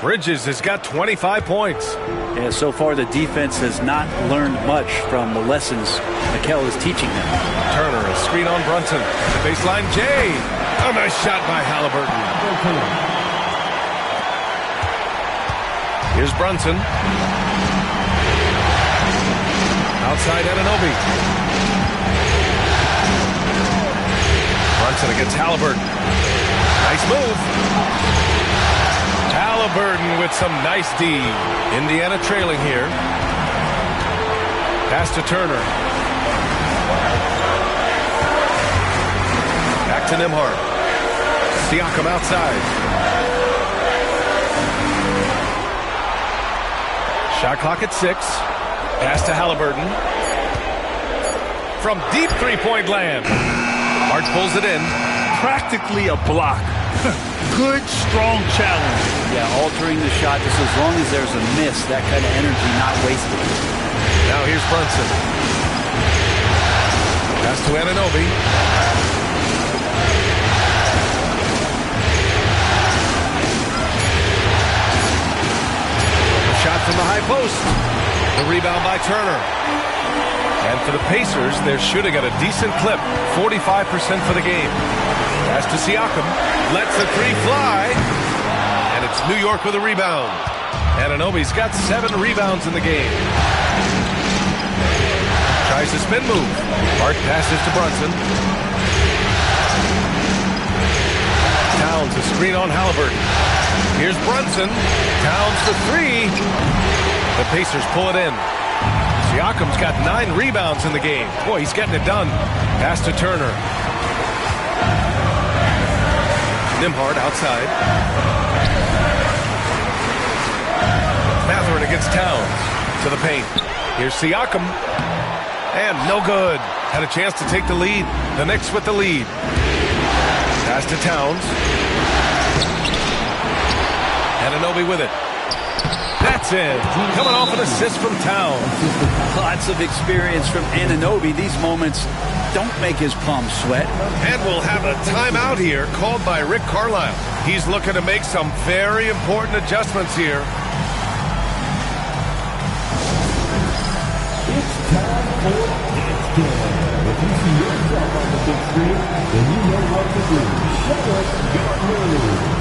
Bridges has got 25 points.
Yeah, so far the defense has not learned much from the lessons Mikel is teaching them.
Turner, a screen on Brunson. The baseline, Jay. A nice shot by Halliburton. Here's Brunson. Outside Anunoby. Brunson against Halliburton. Nice move. Halliburton with some nice D. Indiana trailing here. Pass to Turner. Back to Nembhard. Siakam outside. Shot clock at 6. Pass to Halliburton. From deep three-point land. Hart pulls it in.
Practically a block. Good, strong challenge.
Yeah, altering the shot just as long as there's a miss. That kind of energy not wasted.
Now here's Brunson. Pass to Anunoby. A shot from the high post. The rebound by Turner. And for the Pacers, they're shooting at a decent clip. 45% for the game. Pass to Siakam. Lets the three fly. And it's New York with a rebound. Anunoby's got 7 rebounds in the game. Tries a spin move. Hart passes to Brunson. Towns a screen on Halliburton. Here's Brunson. Towns for 3. The Pacers pull it in. Siakam's got 9 rebounds in the game. Boy, he's getting it done. Pass to Turner. Nembhard outside. Mathurin against Towns. To the paint. Here's Siakam. And no good. Had a chance to take the lead. The Knicks with the lead. Pass to Towns. Anunoby with it. That's it. Coming off an assist from Towns.
Lots of experience from Anunoby. These moments don't make his palms sweat.
And we'll have a timeout here called by Rick Carlisle. He's looking to make some very important adjustments here.
It's time for It's Game. If you see yourself on the big screen, then you know what to do. Show us your moves.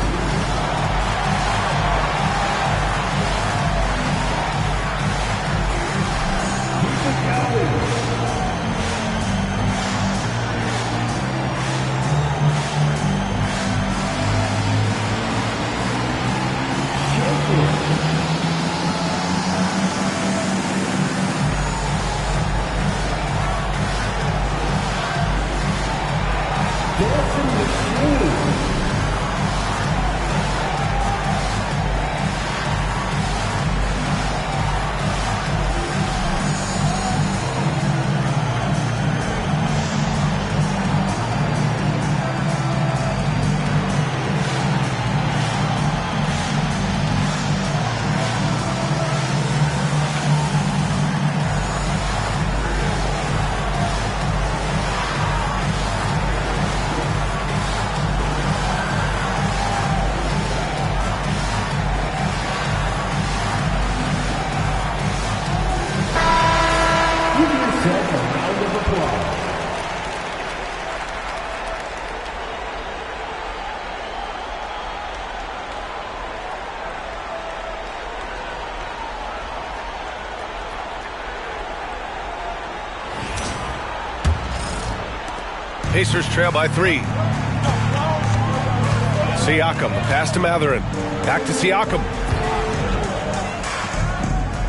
Pacers trail by 3. Siakam, pass to Mathurin. Back to Siakam.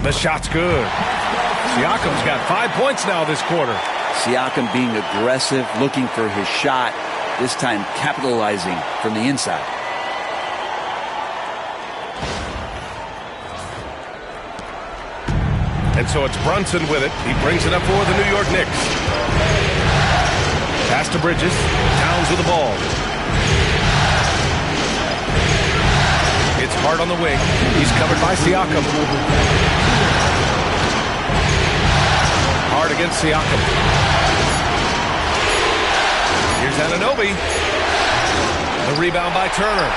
The shot's good. Siakam's got 5 points now this quarter.
Siakam being aggressive, looking for his shot, this time capitalizing from the inside.
And so it's Brunson with it. He brings it up for the New York Knicks. Pass to Bridges. Towns with the ball. It's Hart on the wing. He's covered by Siakam. Hart against Siakam. Here's Anunoby. The rebound by Turner.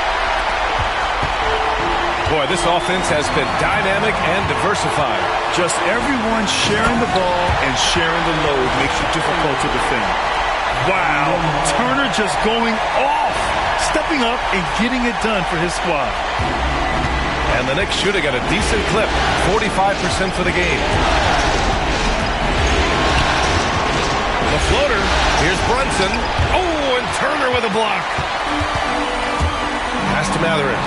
Boy, this offense has been dynamic and diversified.
Just everyone sharing the ball and sharing the load makes it difficult to defend. Wow, Turner just going off, stepping up and getting it done for his squad.
And the Knicks shooting at a decent clip, 45% for the game. The floater, here's Brunson. Oh, and Turner with a block. Pass to Matherin.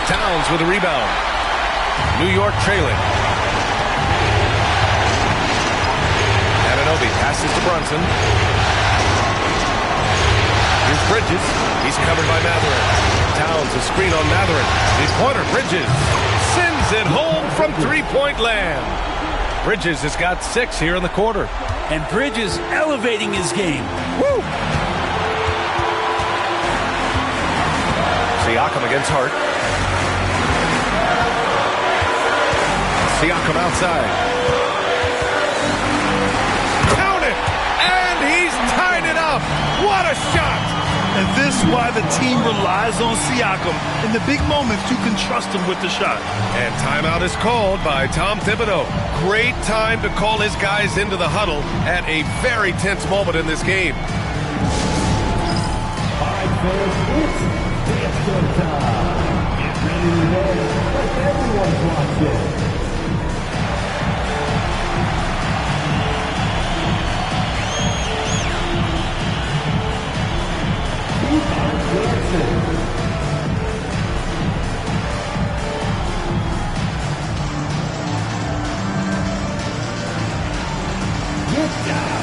Towns with a rebound. New York trailing. Anunoby passes to Brunson. Here's Bridges. He's covered by Matherin. Towns a screen on Matherin. Three-pointer. Bridges sends it home from three-point land. Bridges has got 6 here in the quarter.
And Bridges elevating his game.
Woo! Siakam against Hart. Siakam outside. Count it! And he's tied it up! What a shot!
And this is why the team relies on Siakam in the big moments. You can trust him with the shot.
And timeout is called by Tom Thibodeau. Great time to call his guys into the huddle at a very tense moment in this game.
All right, fans, it's dance time. Get ready to dance like everyone's watching. Get down.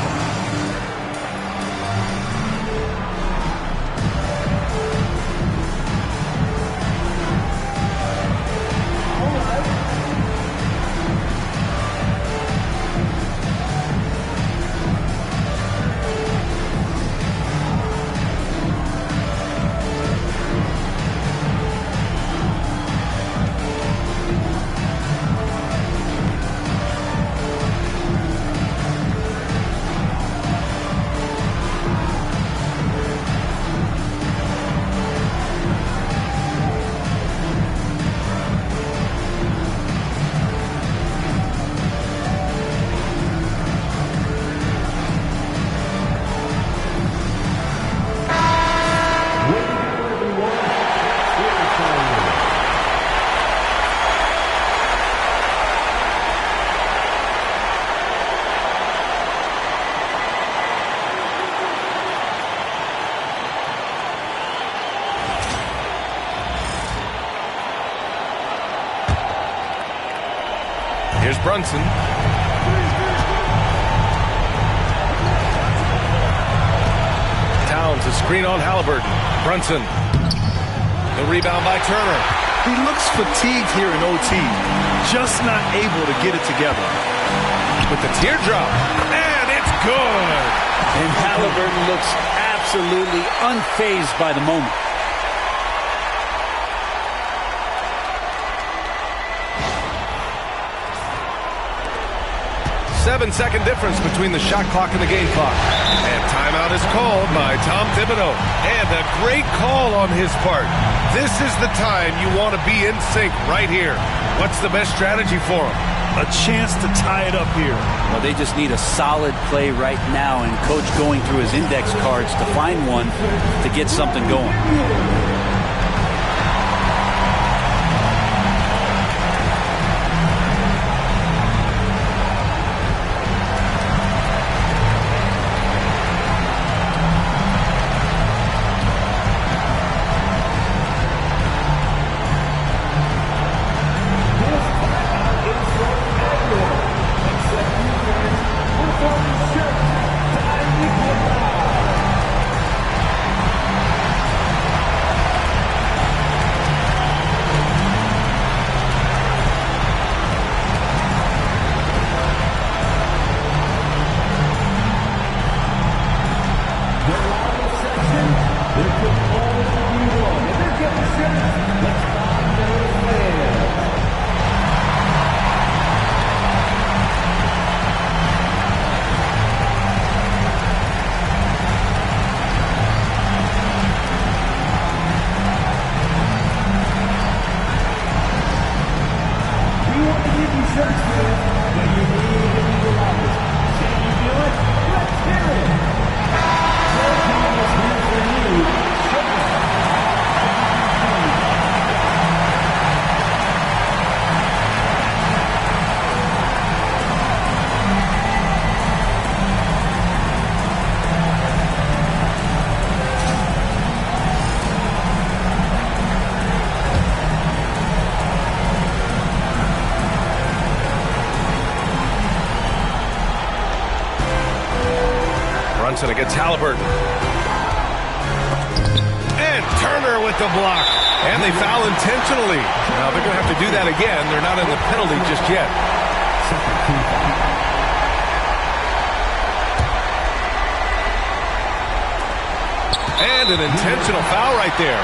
Here's Brunson. Towns a screen on Halliburton. Brunson. The rebound by Turner.
He looks fatigued here in OT. Just not able to get it together.
With the teardrop. And it's good.
And Halliburton looks absolutely unfazed by the moment.
7-second difference between the shot clock and the game clock. And timeout is called by Tom Thibodeau. And a great call on his part. This is the time you want to be in sync right here. What's the best strategy for him?
A chance to tie it up here.
Well, they just need a solid play right now, and Coach going through his index cards to find one to get something going.
Brunson against Halliburton. And Turner with the block. And they foul intentionally. Now they're going to have to do that again. They're not in the penalty just yet. And an intentional foul right there.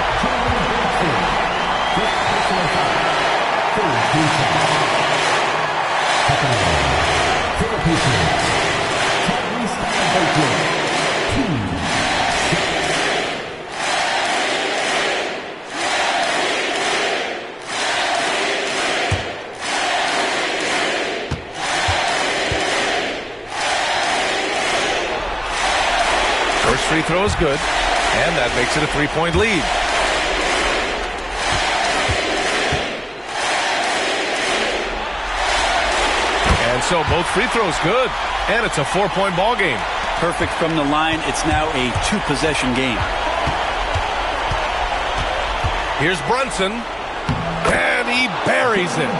First free throw is good, and that makes it a three-point lead. And so both free throws good, and it's a 4-point ball game.
Perfect from the line. It's now a 2-possession game.
Here's Brunson, and he buries it.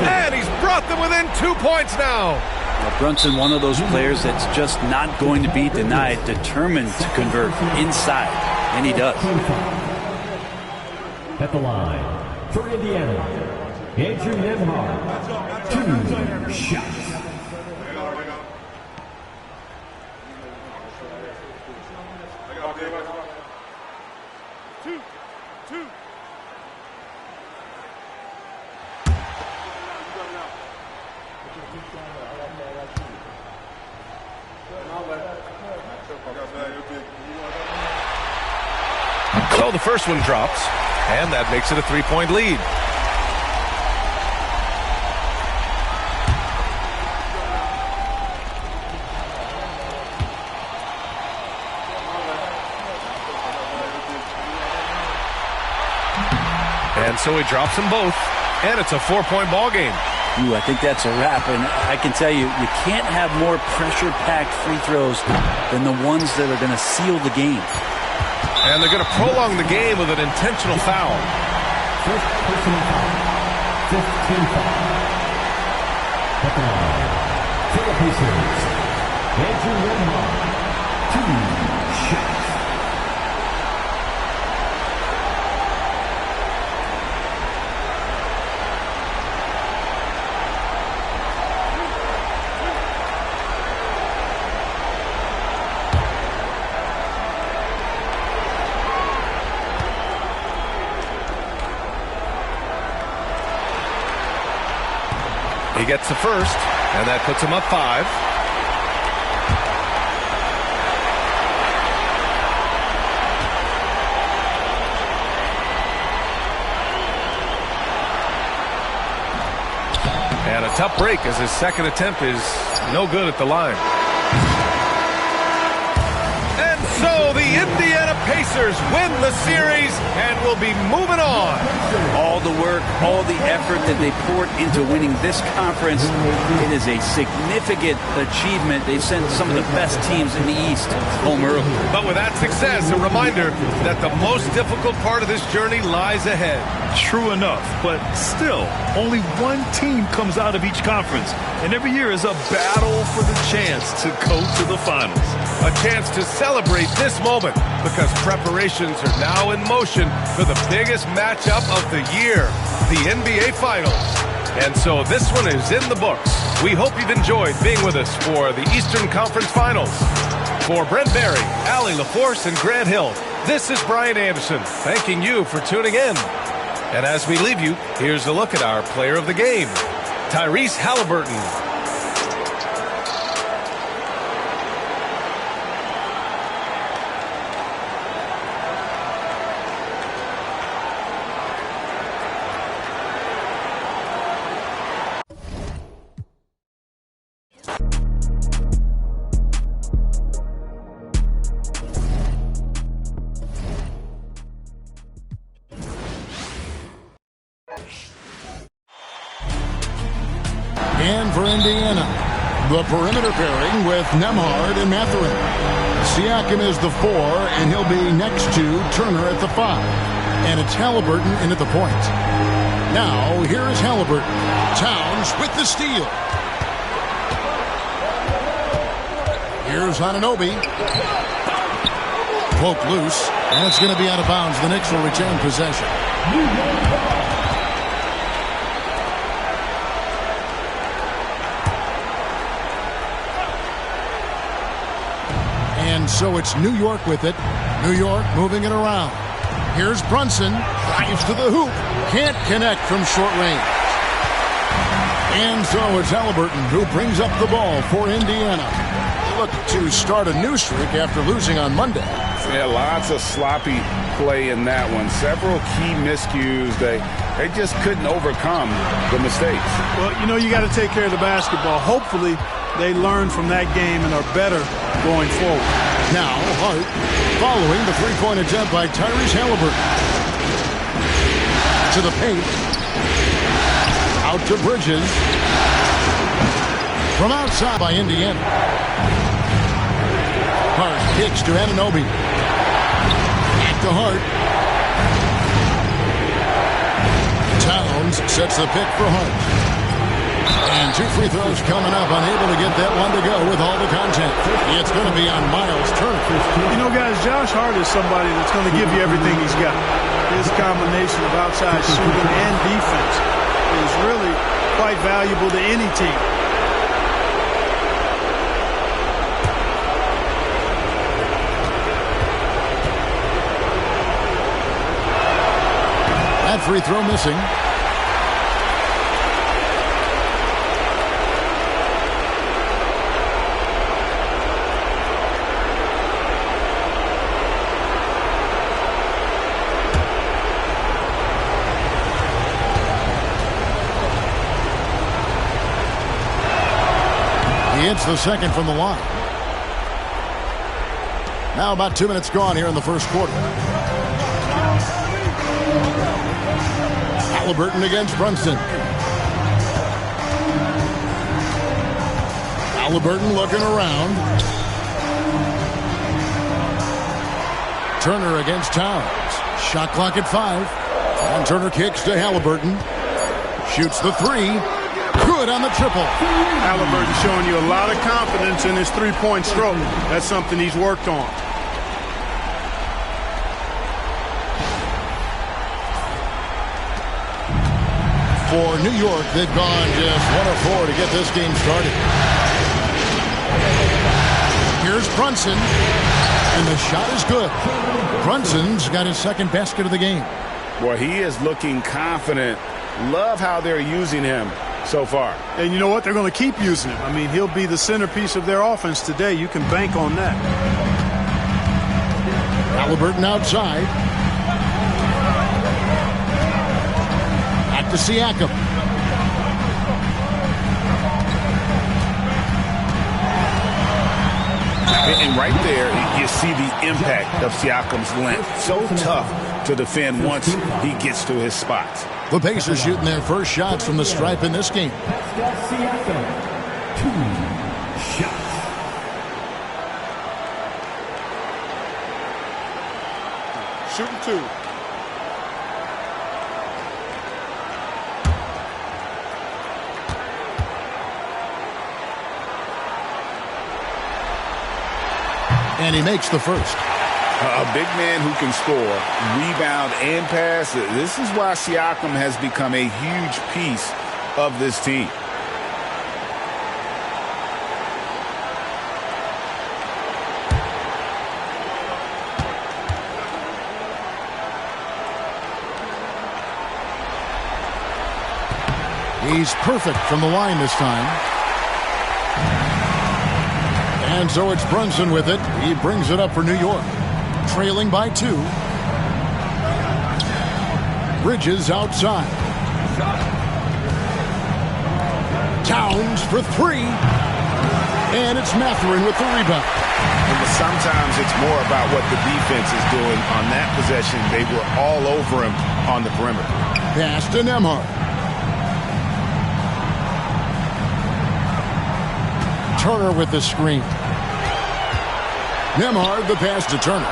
And he's brought them within 2 points now.
Well, Brunson, one of those players that's just not going to be denied, determined to convert inside, and he does.
At the line, for Indiana, Andrew Nembhard, 2 shots.
So the first one drops, and that makes it a 3-point lead. And so he drops them both, and it's a 4-point ball game.
Ooh, I think that's a wrap, and I can tell you, you can't have more pressure-packed free throws than the ones that are going to seal the game.
And they're going to prolong the game with an intentional foul.
First personal foul. 15 foul. At the line, for the Pacers, Andrew Nembhard, 2 shots.
He gets the first, and that puts him up 5. And a tough break as his second attempt is no good at the line. And so the Indiana Pacers win the series and will be moving on.
All the work, all the effort that they poured into winning this conference, it is a significant achievement. They sent some of the best teams in the East home early.
But with that success, a reminder that the most difficult part of this journey lies ahead.
True enough, but still, only one team comes out of each conference, and every year is a battle for the chance to go to the finals.
A chance to celebrate this moment because preparations are now in motion for the biggest matchup of the year, the NBA Finals. And so this one is in the books. We hope you've enjoyed being with us for the Eastern Conference Finals. For Brent Barry, Allie LaForce, and Grant Hill, This is Brian Anderson, thanking you for tuning in. And as we leave you, here's a look at our player of the game, Tyrese Halliburton.
And for Indiana, the perimeter pairing with Nembhard and Mathurin. Siakam is the 4, and he'll be next to Turner at the 5. And it's Halliburton in at the point. Now, here is Halliburton. Towns with the steal. Here's Anunoby. Poked loose, and it's going to be out of bounds. The Knicks will retain possession. And so it's New York with it. New York moving it around. Here's Brunson. Drives to the hoop. Can't connect from short range. And so it's Halliburton who brings up the ball for Indiana. Look to start a new streak after losing on Monday.
Yeah, lots of sloppy play in that one. Several key miscues. They just couldn't overcome the mistakes.
Well, you know, you got to take care of the basketball. Hopefully, they learn from that game and are better going forward.
Now, Hart following the three-point attempt by Tyrese Halliburton. To the paint. Out to Bridges. From outside by Indiana. Hart kicks to Anunoby. Back to Hart. Towns sets the pick for Hart. And 2 free throws coming up. Unable to get that one to go with all the contact. It's going to be on Miles Turner.
You know, guys, Josh Hart is somebody that's going to give you everything he's got. His combination of outside shooting and defense is really quite valuable to any team.
That free throw missing. He hits the second from the line. Now about 2 minutes gone here in the first quarter. Halliburton against Brunson. Halliburton looking around. Turner against Towns. Shot clock at 5. And Turner kicks to Halliburton. Shoots the 3. Good on the triple.
Halliburton showing you a lot of confidence in his three-point stroke. That's something he's worked on.
For New York, they've gone just 1 of 4 to get this game started. Here's Brunson, and the shot is good. Brunson's got his second basket of the game.
Boy, he is looking confident. Love how they're using him so far.
And you know what? They're going to keep using him. I mean, he'll be the centerpiece of their offense today. You can bank on that.
Halliburton outside. Back to Siakam.
And right there, you see the impact of Siakam's length. So tough to defend once he gets to his spots.
The Pacers shooting their first shots from the stripe in this game.
Siakam, 2 shots.
Shooting 2.
And he makes the first.
A big man who can score, rebound, and pass. This is why Siakam has become a huge piece of this team.
He's perfect from the line this time. And so it's Brunson with it. He brings it up for New York. Trailing by 2. Bridges outside. Towns for 3. And it's Mathurin with the rebound.
Sometimes it's more about what the defense is doing on that possession. They were all over him on the perimeter.
Pass to Nembhard. Turner with the screen. Nembhard the pass to Turner.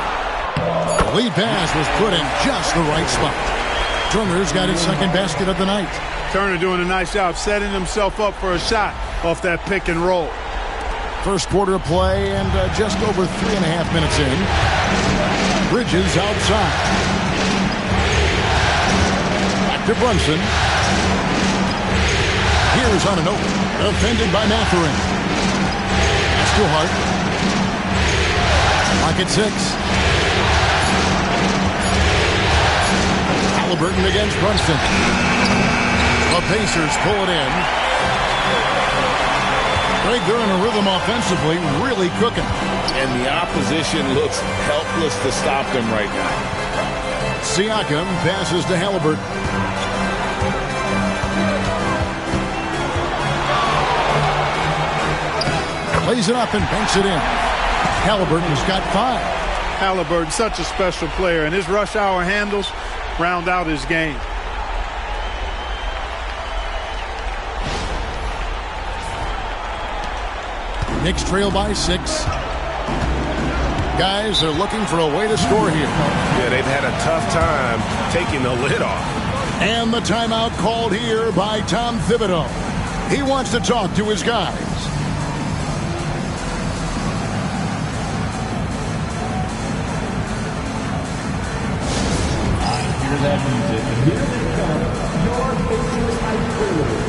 The lead pass was put in just the right spot. Turner's got his second basket of the night.
Turner doing a nice job setting himself up for a shot off that pick and roll.
First quarter of play and just over 3.5 minutes in. Bridges outside. Back to Brunson. Here's on an open. Defended by Mathurin. That's too hard. Lock at 6. Halliburton against Brunson. The Pacers pull it in. Greg, they're in a rhythm offensively, really cooking.
And the opposition looks helpless to stop them right now.
Siakam passes to Halliburton. Plays it up and banks it in. Halliburton's got 5.
Halliburton, such a special player, and his rush hour handles round out his game.
Knicks trail by 6. Guys are looking for a way to score here.
Yeah, they've had a tough time taking the lid off.
And the timeout called here by Tom Thibodeau. He wants to talk to his guys.
I hear that music. Here they come. Your Pacers high schoolers.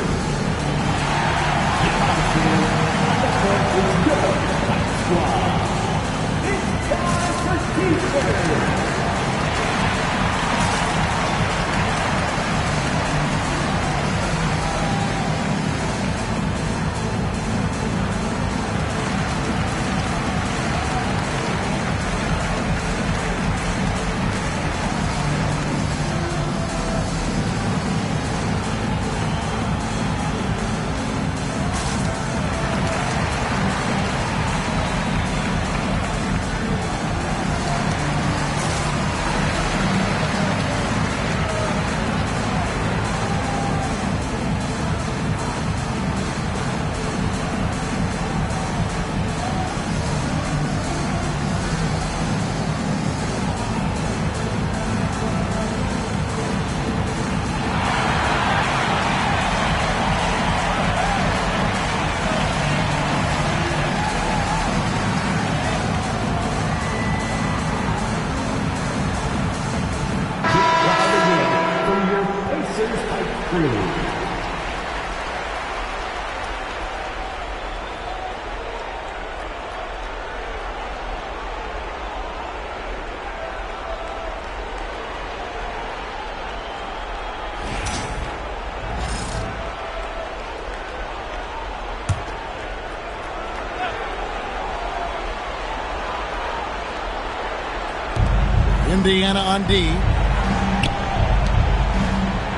Indiana on D.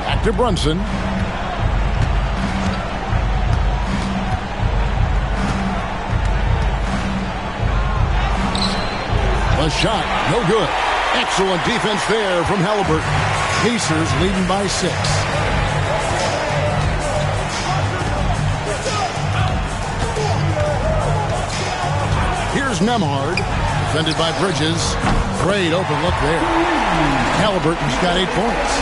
Back to Brunson. A shot, no good. Excellent defense there from Halliburton. Pacers leading by 6. Here's Nembhard, defended by Bridges. Great open look there. Halliburton's got 8 points.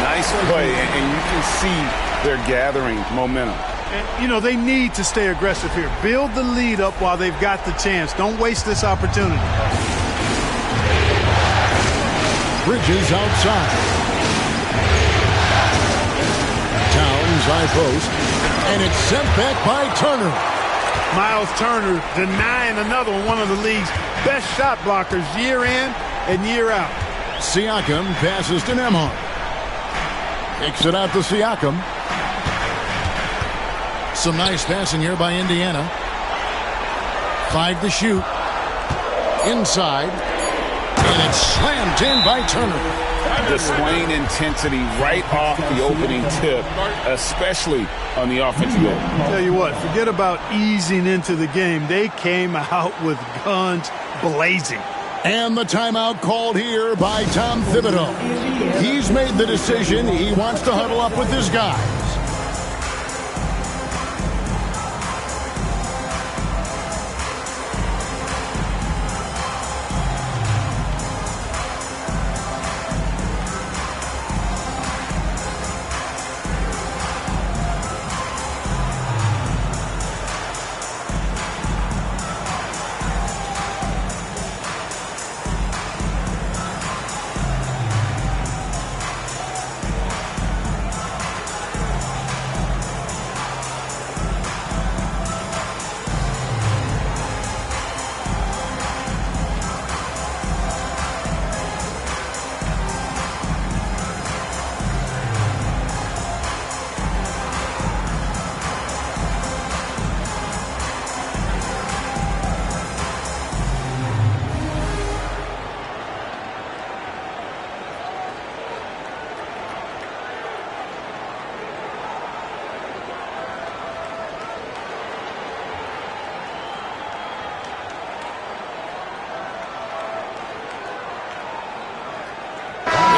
Nice play, and you can see they're gathering momentum.
And, you know, they need to stay aggressive here. Build the lead up while they've got the chance. Don't waste this opportunity.
Bridges outside. Towns high post. And it's sent back by Turner.
Miles Turner denying another one of the league's best shot blockers year in and year out.
Siakam passes to Nembhard. Kicks it out to Siakam. Some nice passing here by Indiana. 5 to shoot. Inside. And it's slammed in by Turner.
Displaying intensity right off the opening tip, especially on the offensive end.
Tell you what, forget about easing into the game. They came out with guns blazing.
And the timeout called here by Tom Thibodeau. He's made the decision. He wants to huddle up with his guys.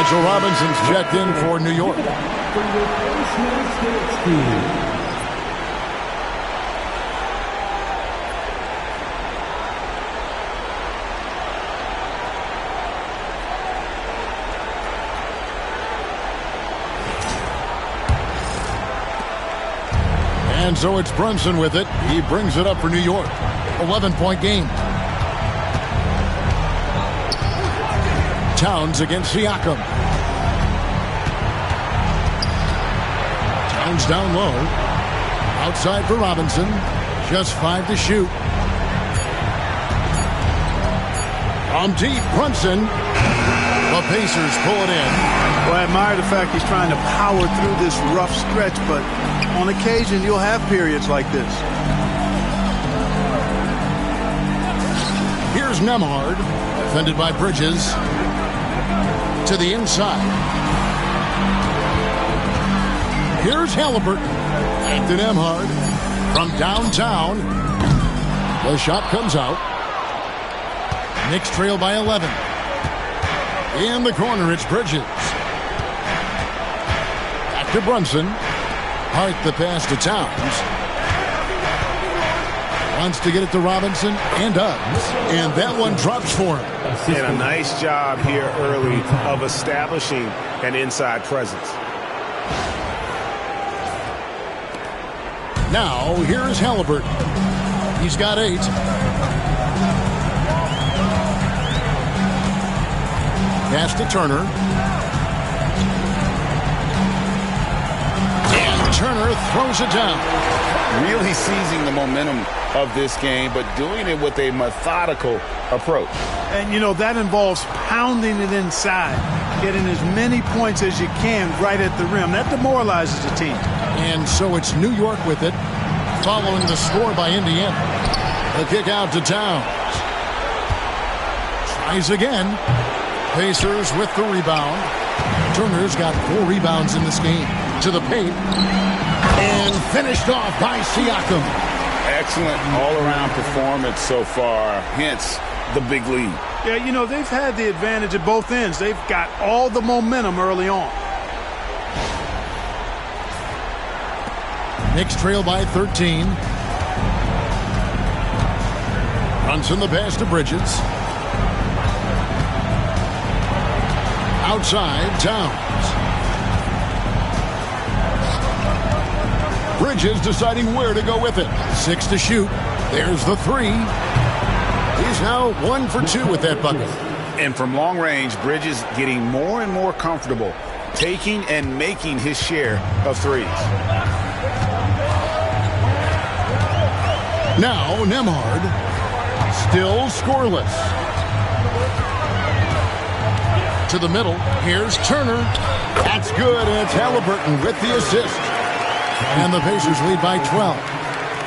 Mitchell Robinson's checked in for New York. And so it's Brunson with it. He brings it up for New York. 11-point game. Towns against Siakam. Towns down low. Outside for Robinson. Just 5 to shoot. From deep, Brunson. The Pacers pull it in.
Well, I admire the fact he's trying to power through this rough stretch, but on occasion you'll have periods like this.
Here's Nemhard. Defended by Bridges. To the inside. Here's Halliburton. Back to Nemhard. From downtown. The shot comes out. Knicks trail by 11. In the corner, it's Bridges. Back to Brunson. Hart the pass to Towns. Wants to get it to Robinson and does. And that one drops for him.
And a nice job here early of establishing an inside presence.
Now, here's Halliburton. He's got 8. Pass to Turner. And Turner throws it down.
Really seizing the momentum of this game, but doing it with a methodical approach.
And, you know, that involves pounding it inside, getting as many points as you can right at the rim. That demoralizes the team.
And so it's New York with it, following the score by Indiana. The kick out to Towns. Tries again. Pacers with the rebound. Turner's got 4 rebounds in this game. To the paint. And finished off by Siakam.
Excellent all-around performance so far, hence the big lead.
Yeah, you know, they've had the advantage at both ends. They've got all the momentum early on.
Knicks trail by 13. Brunson the pass to Bridges. Outside, Towns. Bridges deciding where to go with it. 6 to shoot. There's the 3. He's now 1 for 2 with that bucket.
And from long range, Bridges getting more and more comfortable, taking and making his share of threes.
Now Nemhard, still scoreless. To the middle, here's Turner. That's good, and it's Halliburton with the assist. And the Pacers lead by 12.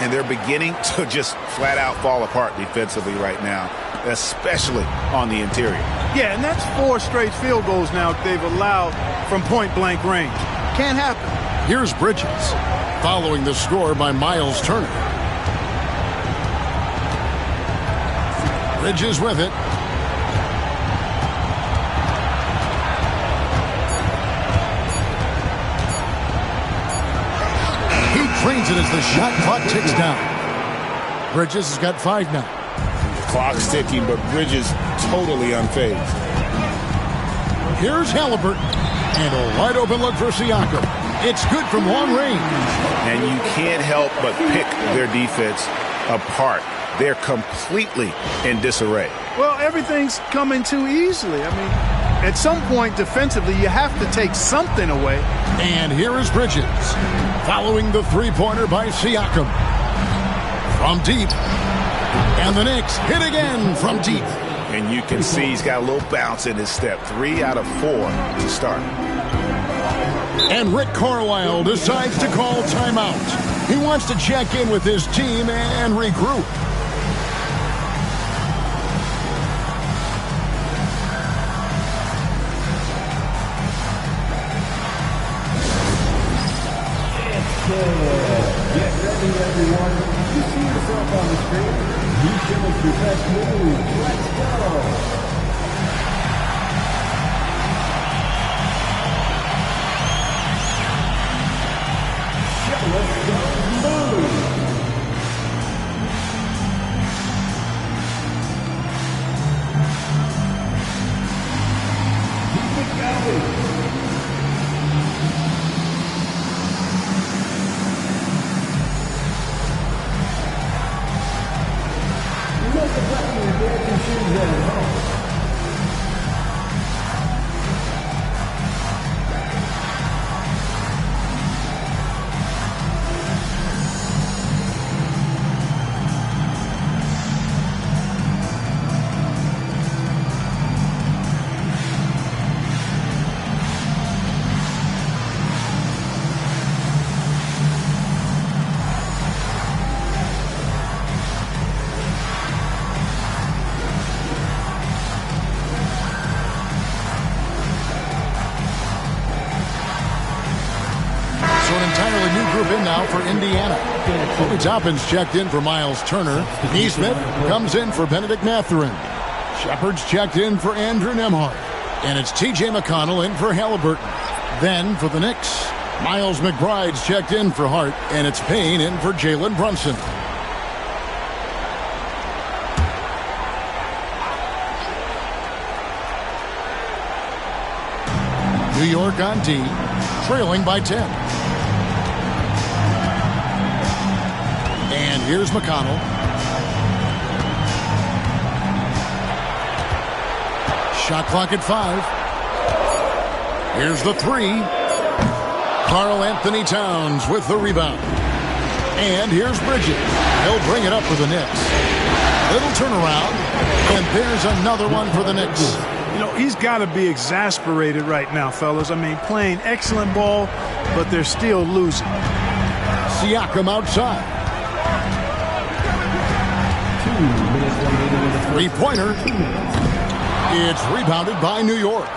And they're beginning to just flat out fall apart defensively right now, especially on the interior.
Yeah, and that's 4 straight field goals now they've allowed from point-blank range. Can't happen.
Here's Bridges, following the score by Miles Turner. Bridges with it. He drains it as the shot clock ticks down. Bridges has got 5 now.
The clock's ticking, but Bridges totally unfazed.
Here's Halliburton. And a wide open look for Siakam. It's good from long range.
And you can't help but pick their defense apart. They're completely in disarray.
Well, everything's coming too easily. I mean, at some point defensively, you have to take something away.
And here is Bridges, following the three-pointer by Siakam. From deep. And the Knicks hit again from deep.
And you can see he's got a little bounce in his step. 3 out of 4 to start.
And Rick Carlisle decides to call timeout. He wants to check in with his team and regroup.
Get ready, everyone. You see yourself on the screen. You show us your best move. Let's go.
For Indiana. Kobe Toppin's checked in for Miles Turner. Neesmith comes in for Benedict Mathurin. Shepard's checked in for Andrew Nembhard. And it's T.J. McConnell in for Halliburton. Then for the Knicks, Miles McBride's checked in for Hart. And it's Payne in for Jalen Brunson. New York on D, trailing by 10. And here's McConnell. Shot clock at 5. Here's the 3. Karl Anthony Towns with the rebound. And here's Bridges. He'll bring it up for the Knicks. Little turnaround. And there's another one for the Knicks.
You know, he's got to be exasperated right now, fellas. I mean, playing excellent ball, but they're still losing.
Siakam outside. Three-pointer. It's rebounded by New York.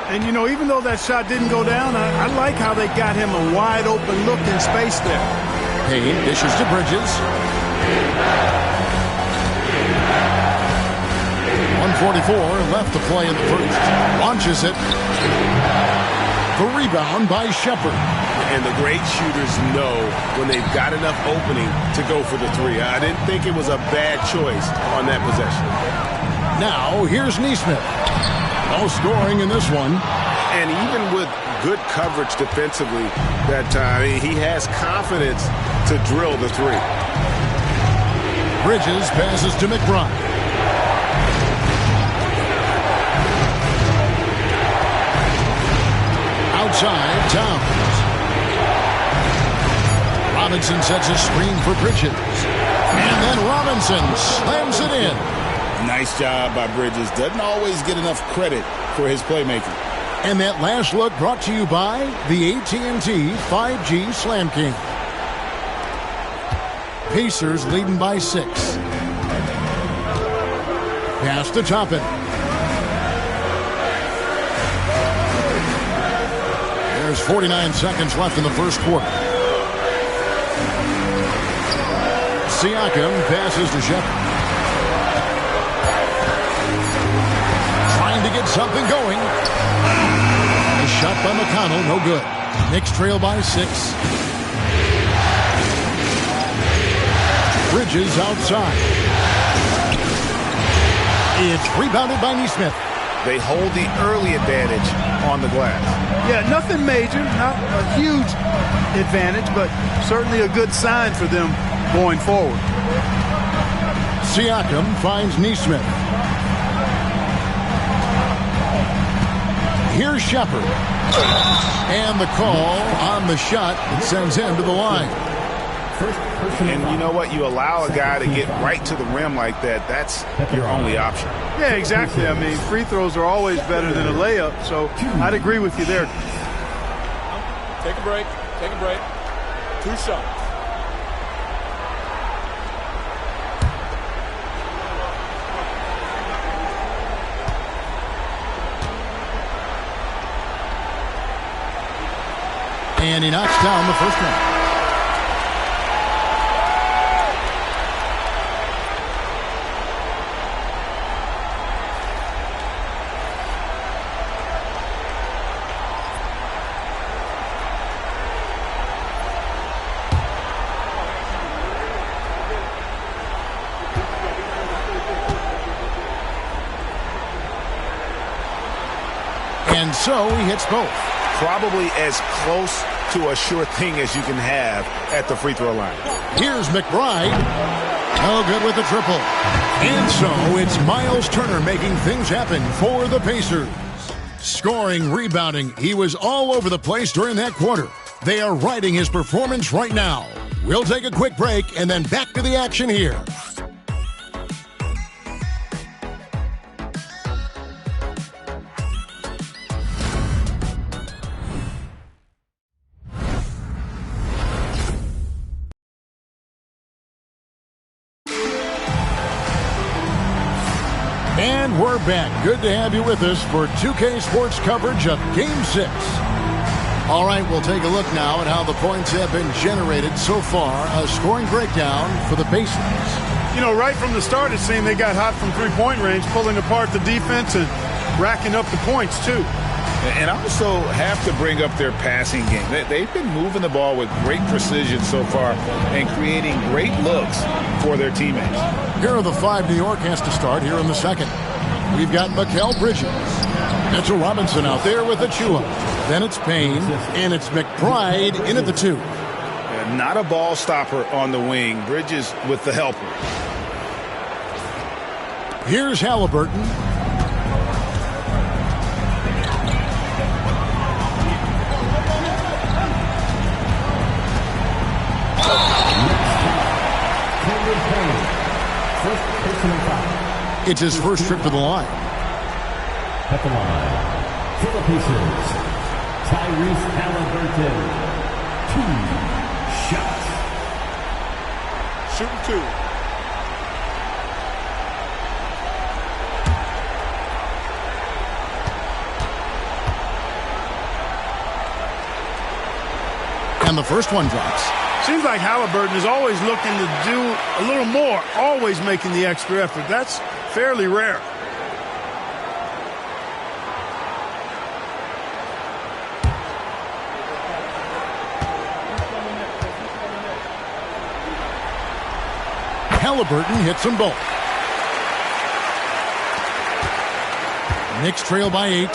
And, you know, even though that shot didn't go down, I like how they got him a wide-open look in space there.
Payne dishes to Bridges. 1:44 left to play in the first. Launches it. The rebound by Shepard.
And the great shooters know when they've got enough opening to go for the 3. I didn't think it was a bad choice on that possession.
Now, here's Neesmith. No scoring in this one.
And even with good coverage defensively that time, he has confidence to drill the 3.
Bridges passes to McBride. Outside, Towns. Robinson sets a screen for Bridges. And then Robinson slams it in.
Nice job by Bridges. Doesn't always get enough credit for his playmaking.
And that last look brought to you by the AT&T 5G Slam King. Pacers leading by 6. Pass to Toppin. There's 49 seconds left in the first quarter. Siakam passes to Shepard. Trying to get something going. A shot by McConnell, no good. Knicks trail by 6. Bridges outside. It's rebounded by Nesmith.
They hold the early advantage on the glass.
Yeah, nothing major, not a huge advantage, but certainly a good sign for them going forward.
Siakam finds Nesmith. Here's Shepard. And the call on the shot that sends him to the line.
And you know what? You allow a guy to get right to the rim like that, that's your only option.
Yeah, exactly. I mean, free throws are always better than a layup, so I'd agree with you there.
Take a break. Take a break. 2 shots.
And he knocks down the first one. And so he hits both.
Probably as close to a sure thing as you can have at the free throw line.
Here's McBride. No good with the triple. And so it's Miles Turner making things happen for the Pacers. Scoring, rebounding, he was all over the place during that quarter. They are riding his performance right now. We'll take a quick break and then back to the action here. And we're back. Good to have you with us for 2K Sports coverage of Game 6. All right, we'll take a look now at how the points have been generated so far. A scoring breakdown for the Pacers.
You know, right from the start, it seemed they got hot from three-point range, pulling apart the defense and racking up the points, too.
And I also have to bring up their passing game. They've been moving the ball with great precision so far and creating great looks for their teammates.
Here are the 5 New York has to start here in the second. We've got Mikal Bridges. Mitchell Robinson out there with Achua. Then it's Payne, and it's McBride in at the 2.
Not a ball stopper on the wing. Bridges with the helper.
Here's Halliburton. It's his first trip to the line.
At the line, for the Pacers, Tyrese Halliburton. 2 shots.
Shooting 2.
And the first one drops.
Seems like Halliburton is always looking to do a little more, always making the extra effort. That's fairly rare.
Halliburton hits them both. Knicks trail by 8.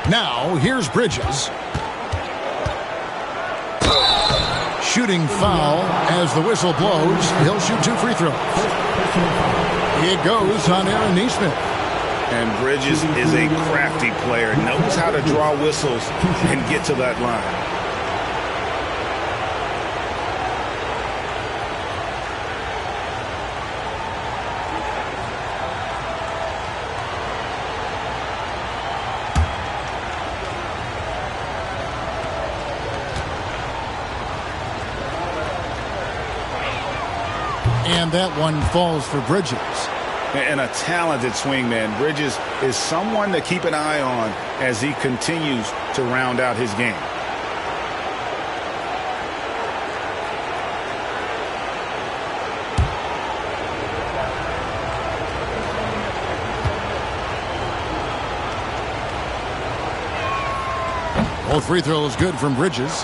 Now, here's Bridges. Shooting foul as the whistle blows. He'll shoot 2 free throws. It goes on Aaron Nesmith.
And Bridges is a crafty player, knows how to draw whistles and get to that line.
And that one falls for Bridges.
And a talented swingman. Bridges is someone to keep an eye on as he continues to round out his game.
Both free throws good from Bridges.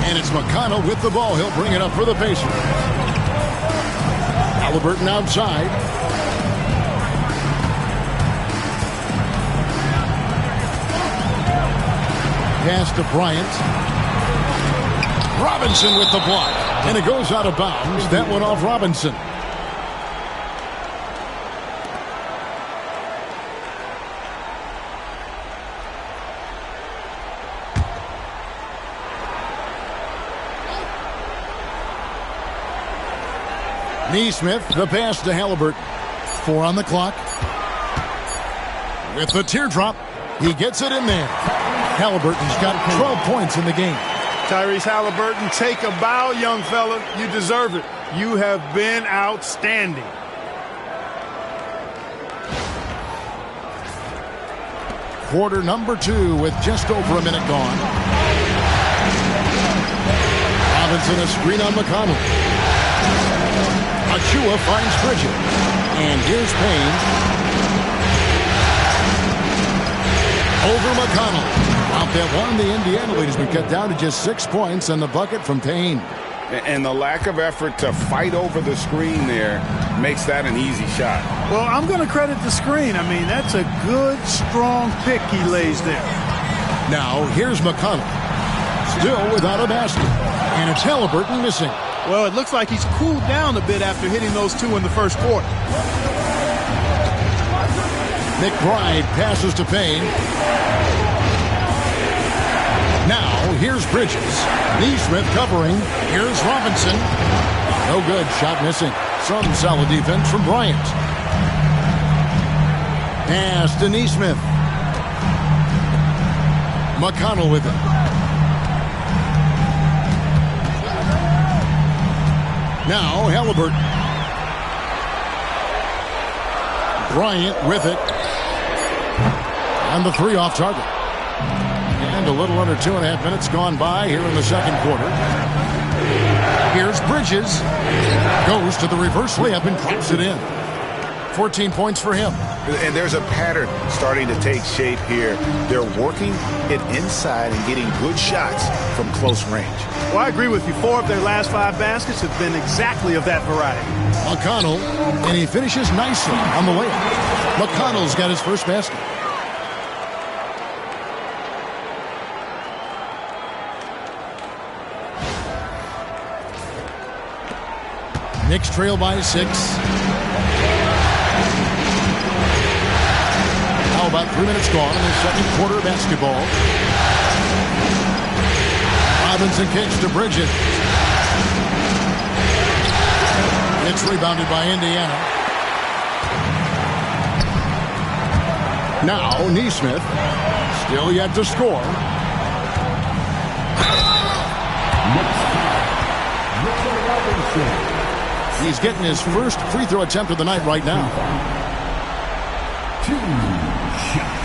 And it's McConnell with the ball. He'll bring it up for the Pacers. Halliburton outside. Pass to Bryant. Robinson with the block. And it goes out of bounds. That one off Robinson. Neesmith, the pass to Halliburton. 4 on the clock. With the teardrop, he gets it in there. Halliburton's got 12 points in the game.
Tyrese Halliburton, take a bow, young fella. You deserve it. You have been outstanding.
Quarter number 2 with just over a minute gone. Robinson a screen on McConnell. Achua finds Bridges. And here's Payne. Over McConnell. Out that one, the Indiana lead has been cut down to just 6 points and the bucket from Payne.
And the lack of effort to fight over the screen there makes that an easy shot.
Well, I'm going to credit the screen. I mean, that's a good, strong pick he lays there.
Now, here's McConnell. Still without a basket. And it's Halliburton missing.
Well, it looks like he's cooled down a bit after hitting those 2 in the first quarter.
McBride passes to Payne. Now, here's Bridges. Neesmith covering. Here's Robinson. No good. Shot missing. Some solid defense from Bryant. Pass to Neesmith. McConnell with it. Now, Halliburton. Bryant with it. And the 3 off target. And a little under 2.5 minutes gone by here in the second quarter. Here's Bridges. Goes to the reverse layup and drops it in. 14 points for him.
And there's a pattern starting to take shape here. They're working it inside and getting good shots from close range.
Well, I agree with you. 4 of their last 5 baskets have been exactly of that variety.
McConnell, and he finishes nicely on the layup. McConnell's got his first basket. Knicks trail by 6. Now about 3 minutes gone in the second quarter of basketball. Robinson kicks to Bridges. It's rebounded by Indiana. Now Neesmith, still yet to score. He's getting his first free throw attempt of the night right now.
2 shots.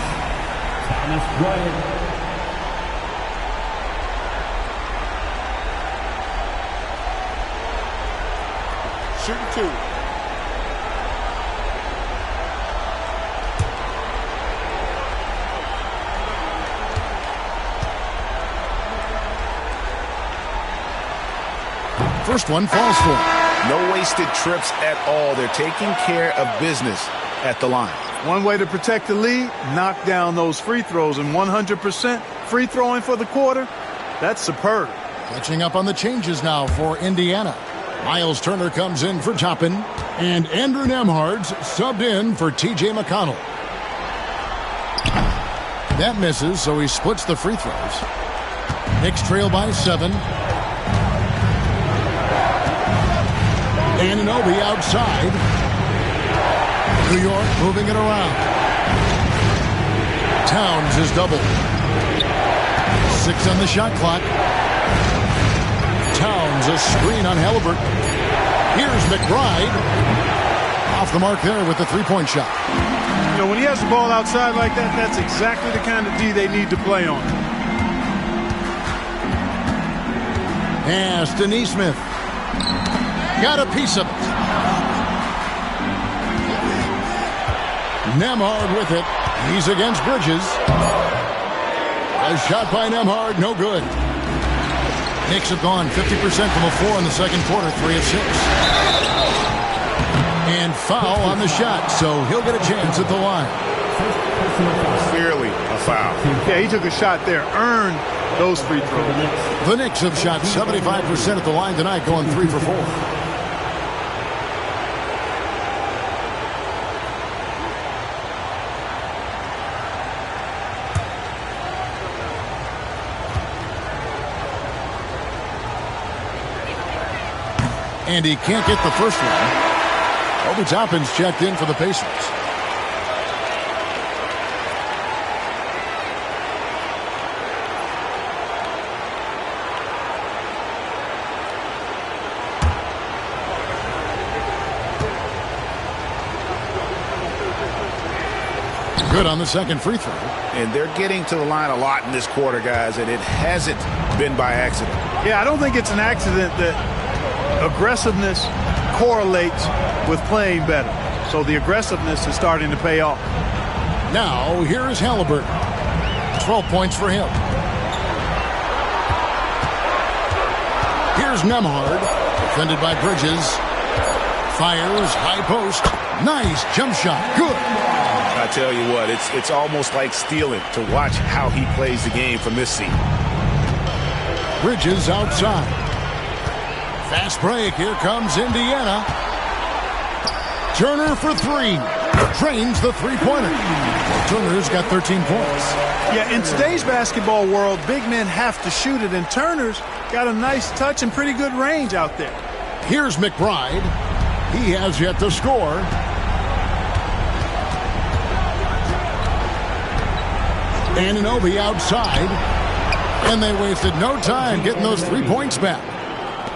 Thomas Bryant.
Shooting 2.
First one falls for him.
No wasted trips at all. They're taking care of business at the line.
One way to protect the lead, knock down those free throws, and 100% free throwing for the quarter, that's superb.
Catching up on the changes now for Indiana. Miles Turner comes in for Toppin, and Andrew Nembhard's subbed in for T.J. McConnell. That misses, so he splits the free throws. Knicks trail by 7. Anunoby outside. New York moving it around. Towns is doubled. 6 on the shot clock. Towns Runs a screen on Halliburton. Here's McBride. Off the mark there with the three-point shot.
You know, when he has the ball outside like that, that's exactly the kind of D they need to play on.
Pass to Neesmith. Got a piece of it. Nembhard with it. He's against Bridges. A shot by Nembhard, no good. Knicks have gone 50% from a 4 in the second quarter, 3 of 6. And foul on the shot, so he'll get a chance at the line.
Clearly a foul.
Yeah, he took a shot there, earned those free throws.
The Knicks have shot 75% at the line tonight, going 3 for 4. And he can't get the first one. Obi Toppin's checked in for the Pacers. Good on the second free throw.
And they're getting to the line a lot in this quarter, guys, and it hasn't been by accident.
Yeah, I don't think it's an accident that aggressiveness correlates with playing better. So the aggressiveness is starting to pay off.
Now, here is Halliburton. 12 points for him. Here's Nembhard, defended by Bridges. Fires, high post. Nice jump shot. Good.
I tell you what, it's almost like stealing to watch how he plays the game from this seat.
Bridges outside. Fast break. Here comes Indiana. Turner for 3. Drains the three-pointer. Turner's got 13 points.
Yeah, in today's basketball world, big men have to shoot it, and Turner's got a nice touch and pretty good range out there.
Here's McBride. He has yet to score. Anunoby outside. And they wasted no time getting those 3 points back.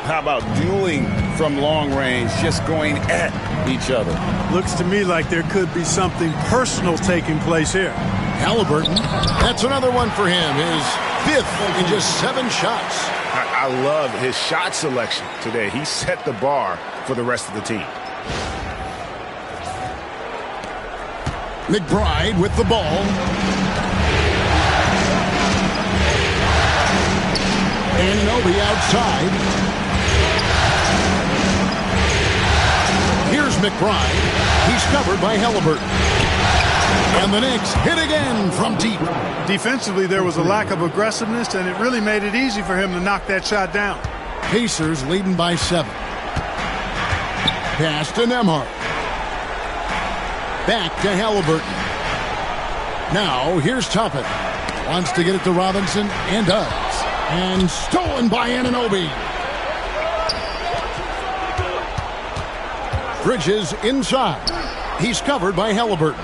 How about dueling from long range, just going at each other?
Looks to me like there could be something personal taking place here.
Halliburton, that's another one for him. His 5th in just 7 shots.
I love his shot selection today. He set the bar for the rest of the team.
McBride with the ball. Anunoby outside. Here's McBride. He's covered by Halliburton. And the Knicks hit again from deep.
Defensively, there was a lack of aggressiveness, and it really made it easy for him to knock that shot down.
Pacers leading by 7. Pass to Nembhard. Back to Halliburton. Now, here's Toppin. Wants to get it to Robinson, and does. And stolen by Anunoby. Bridges inside. He's covered by Halliburton.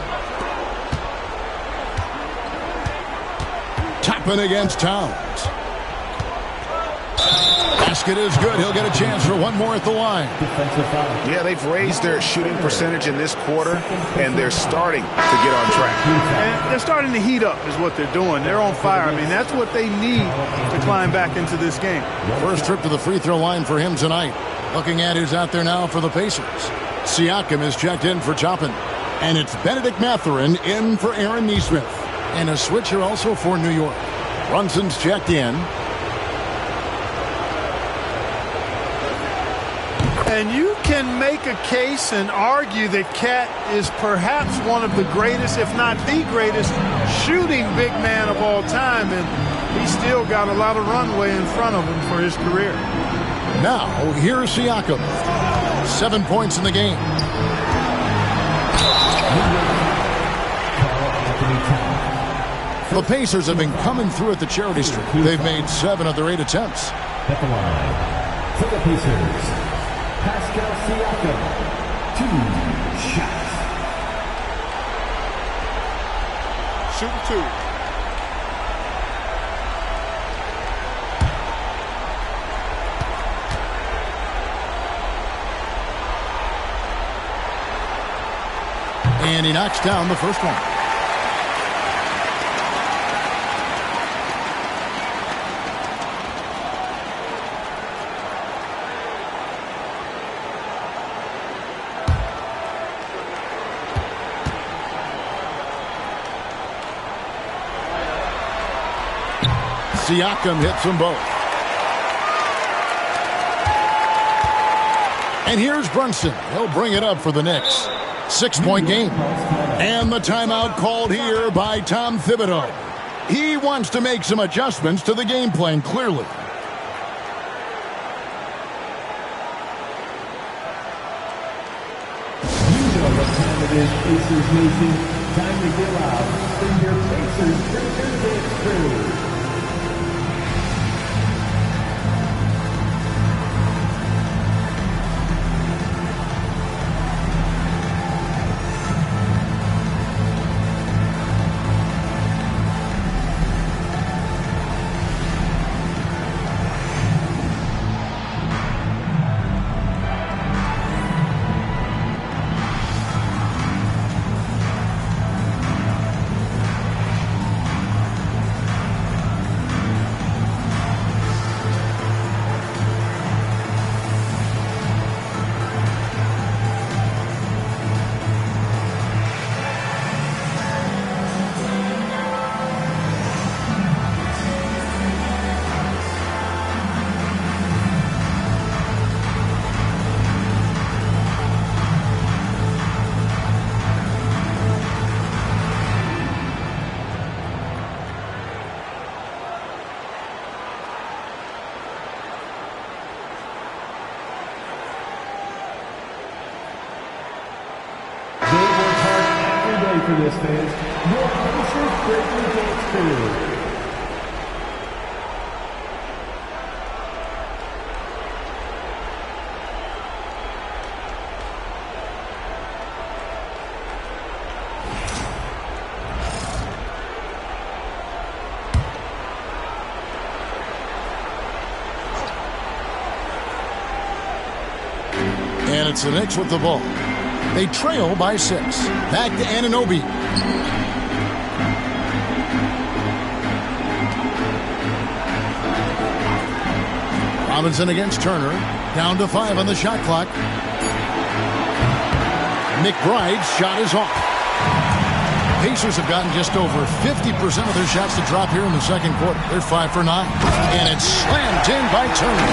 Toppin against Towns. Basket is good. He'll get a chance for one more at the line.
Yeah, they've raised their shooting percentage in this quarter, and they're starting to get on track.
And they're starting to heat up is what they're doing. They're on fire. I mean, that's what they need to climb back into this game.
First trip to the free throw line for him tonight. Looking at who's out there now for the Pacers. Siakam is checked in for Toppin. And it's Benedict Mathurin in for Aaron Neesmith. And a switcher also for New York. Brunson's checked in.
And you can make a case and argue that Cat is perhaps one of the greatest, if not the greatest, shooting big man of all time. And he's still got a lot of runway in front of him for his career.
Now, here's Siakam. 7 points in the game. The Pacers have been coming through at the charity strip. They've made 7 of their 8 attempts.
At the line, for the Pacers, Pascal Siakam, 2 shots.
Shooting 2.
And he knocks down the first one. Siakam hits them both. And here's Brunson. He'll bring it up for the Knicks. 6-point game. And the timeout called here by Tom Thibodeau. He wants to make some adjustments to the game plan, clearly.
You know what time it is, Pacers Nation. Time to get loud for your Pacers dance crew. For this, fans, your Pacers Breaking Dance crew.
And it's the Knicks with the ball. They trail by 6. Back to Anunoby. Robinson against Turner. Down to 5 on the shot clock. McBride's shot is off. Pacers have gotten just over 50% of their shots to drop here in the second quarter. They're 5 for 9. And it's slammed in by Turner.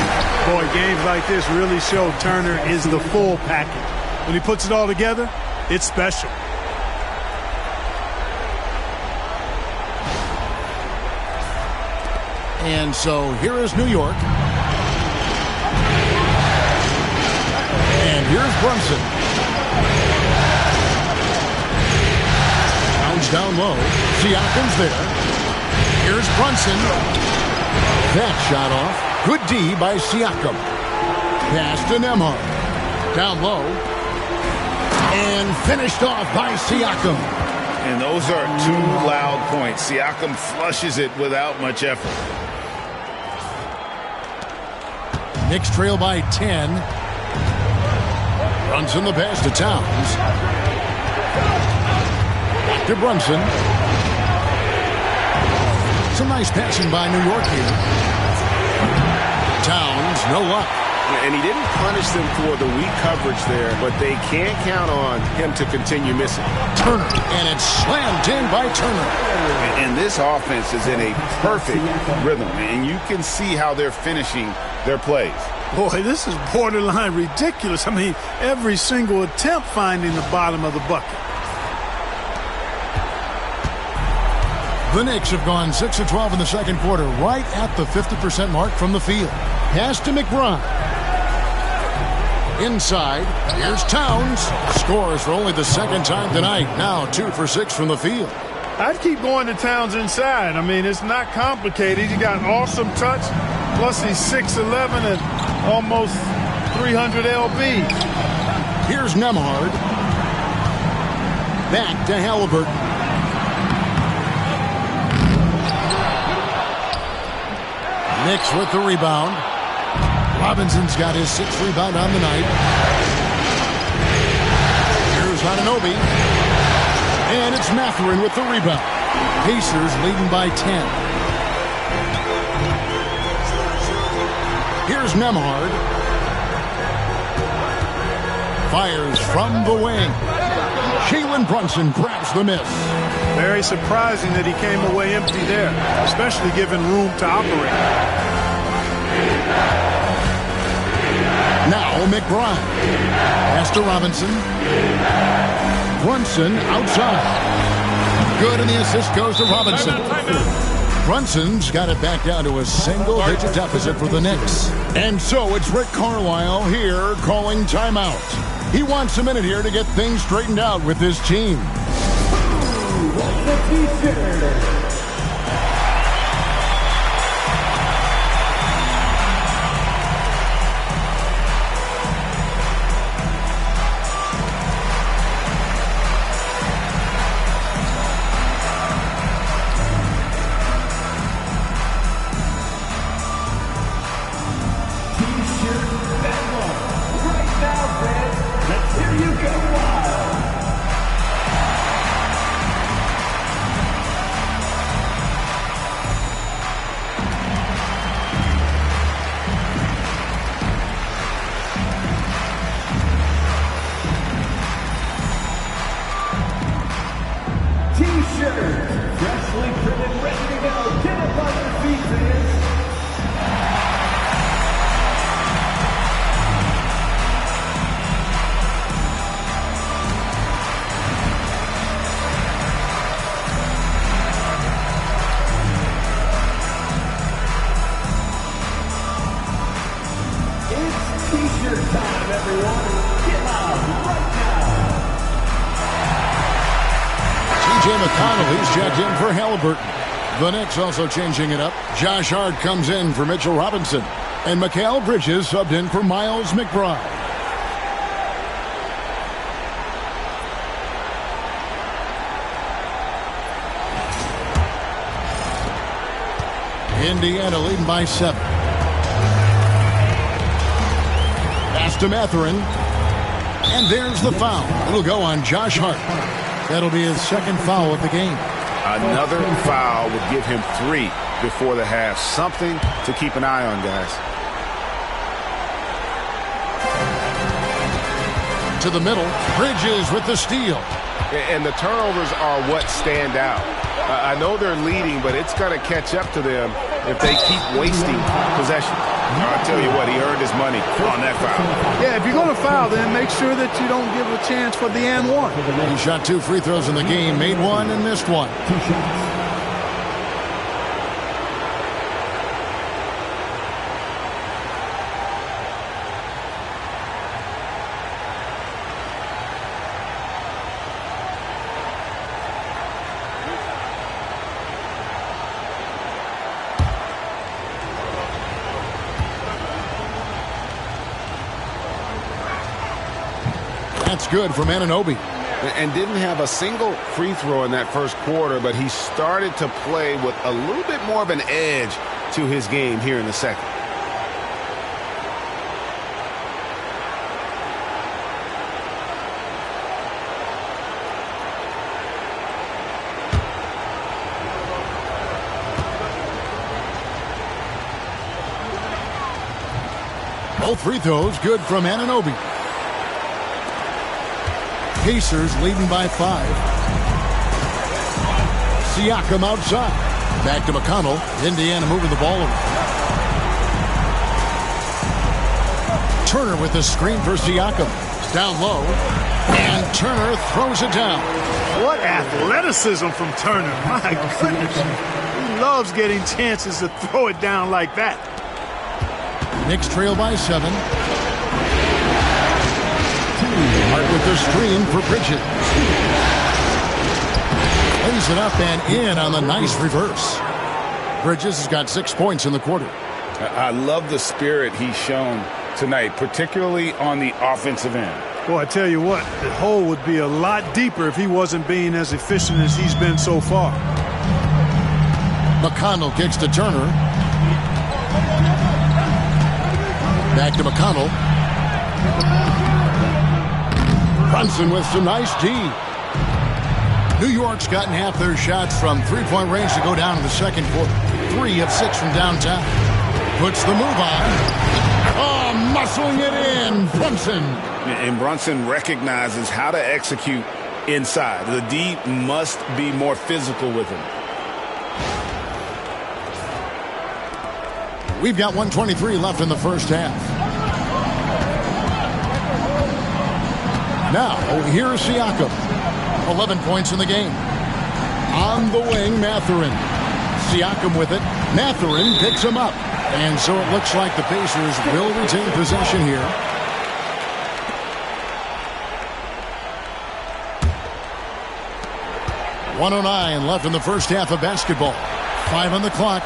Boy, games like this really show Turner is the full package. When he puts it all together, it's special.
And so here is New York. And here's Brunson. Bounce down low. Siakam's there. Here's Brunson. That shot off. Good D by Siakam. Pass to Nembhard. Down low. And finished off by Siakam.
And those are 2 loud points. Siakam flushes it without much effort.
Knicks trail by 10. Brunson the pass to Towns. Back to Brunson. Some nice passing by New York here. Towns, no luck.
And he didn't punish them for the weak coverage there, but they can't count on him to continue missing.
Turner, and it's slammed in by Turner.
And this offense is in a perfect rhythm, and you can see how they're finishing their plays.
Boy, this is borderline ridiculous. I mean, every single attempt finding the bottom of the bucket.
The Knicks have gone 6 of 12 in the second quarter, right at the 50% mark from the field. Pass to McBride. Inside, here's Towns. Scores for only the second time tonight. Now 2 for 6 from the field.
I'd keep going to Towns inside. I mean, it's not complicated. He got awesome touch. Plus, he's 6'11" and almost 300 lb.
Here's Nembhard. Back to Halliburton. Knicks with the rebound. Robinson's got his 6th rebound on the night. Here's Anunoby. it's Mathurin with the rebound. Pacers leading by 10. Here's Nembhard. Fires from the wing. Jalen Brunson grabs the miss.
Very surprising that he came away empty there, especially given room to operate.
Now McBride. Pass to Robinson. Brunson outside. Good, and the assist goes to Robinson. Brunson's got it back down to a single-digit deficit for the Knicks. And so it's Rick Carlisle here calling timeout. He wants a minute here to get things straightened out with his team. McConnell, he's checked in for Halliburton. The Knicks also changing it up. Josh Hart comes in for Mitchell Robinson. And Mikal Bridges subbed in for Miles McBride. Indiana leading by 7. Pass to Mathurin. And there's the foul. It'll go on Josh Hart. That'll be his second foul of the game.
Another foul would give him 3 before the half. Something to keep an eye on, guys.
To the middle. Bridges with the steal.
And the turnovers are what stand out. I know they're leading, but it's going to catch up to them if they keep wasting possession. I'll tell you what, he earned his money on that foul.
Yeah, if you're going to foul, then make sure that you don't give a chance for the and one.
He shot 2 free throws in the game, made 1 and missed 1. That's good from Anunoby.
And didn't have a single free throw in that first quarter, but he started to play with a little bit more of an edge to his game here in the second.
Both free throws good from Anunoby. Pacers leading by 5. Siakam outside. Back to McConnell. Indiana moving the ball over. Turner with the screen for Siakam. Down low. And Turner throws it down.
What athleticism from Turner. My goodness. He loves getting chances to throw it down like that.
Knicks trail by 7. Hart with the screen for Bridges. Lays it up and in on the nice reverse. Bridges has got 6 points in the quarter.
I love the spirit he's shown tonight, particularly on the offensive end.
Well, I tell you what, the hole would be a lot deeper if he wasn't being as efficient as he's been so far.
McConnell kicks to Turner. Back to McConnell. Brunson with some nice D. New York's gotten half their shots from three-point range to go down in the second quarter. 3 of 6 from downtown. Puts the move on. Oh, muscling it in. Brunson.
And Brunson recognizes how to execute inside. The D must be more physical with him.
We've got 1:23 left in the first half. Now, here's Siakam. 11 points in the game. On the wing, Mathurin. Siakam with it. Mathurin picks him up. And so it looks like the Pacers will retain possession here. .109 left in the first half of basketball. 5 on the clock.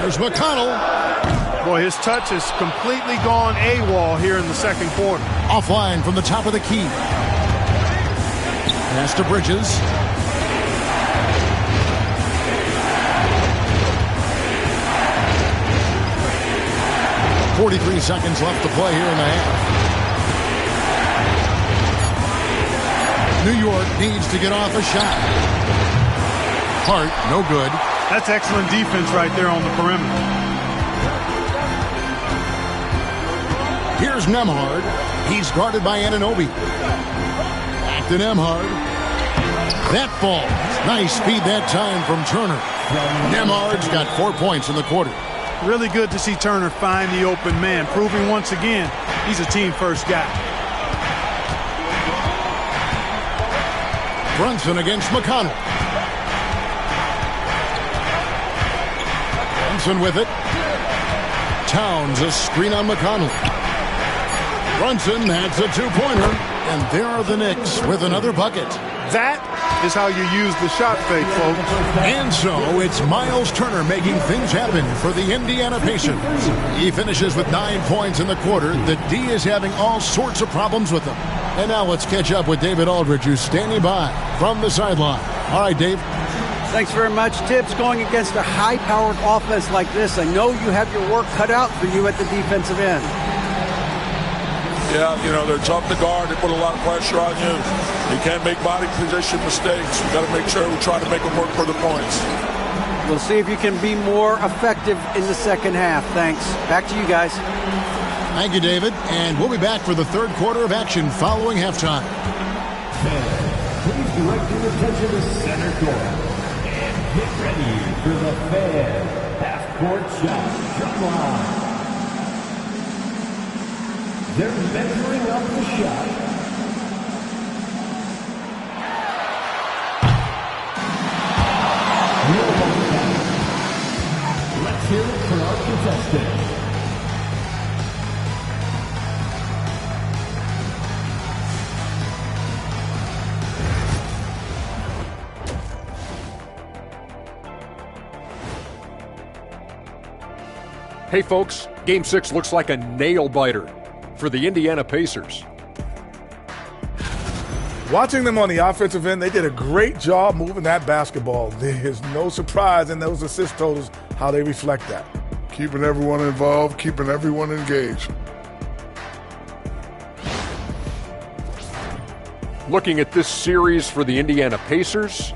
Here's McConnell.
Boy, his touch has completely gone AWOL here in the second quarter.
Offline from the top of the key. Pass to Bridges. .43 seconds left to play here in the half. New York needs to get off a shot. Hart, no good.
That's excellent defense right there on the perimeter.
Here's Nembhard. He's guarded by Anunoby. Back to Nembhard. That falls. Nice speed that time from Turner. Nembhard's got 4 points in the quarter.
Really good to see Turner find the open man, proving once again he's a team-first guy.
Brunson against McConnell. Brunson with it. Towns a screen on McConnell. Brunson adds a two-pointer, and there are the Knicks with another bucket.
That is how you use the shot fake, folks.
And so it's Miles Turner making things happen for the Indiana Pacers. He finishes with 9 points in the quarter. The D is having all sorts of problems with him. And now let's catch up with David Aldridge, who's standing by from the sideline. All right, Dave.
Thanks very much, Tibbs. Going against a high-powered offense like this, I know you have your work cut out for you at the defensive end.
Yeah, you know, they're tough to guard. They put a lot of pressure on you. You can't make body position mistakes. We got to make sure we try to make them work for the points.
We'll see if you can be more effective in the second half. Thanks. Back to you guys.
Thank you, David. And we'll be back for the third quarter of action following halftime.
Please direct your attention to center court. And get ready for the Fan half-court shot line. They're measuring up the shot. Let's hear it for our contestant.
Hey folks, Game 6 looks like a nail-biter for the Indiana Pacers.
Watching them on the offensive end, they did a great job moving that basketball. There's no surprise in those assist totals how they reflect that.
Keeping everyone involved, keeping everyone engaged.
Looking at this series for the Indiana Pacers,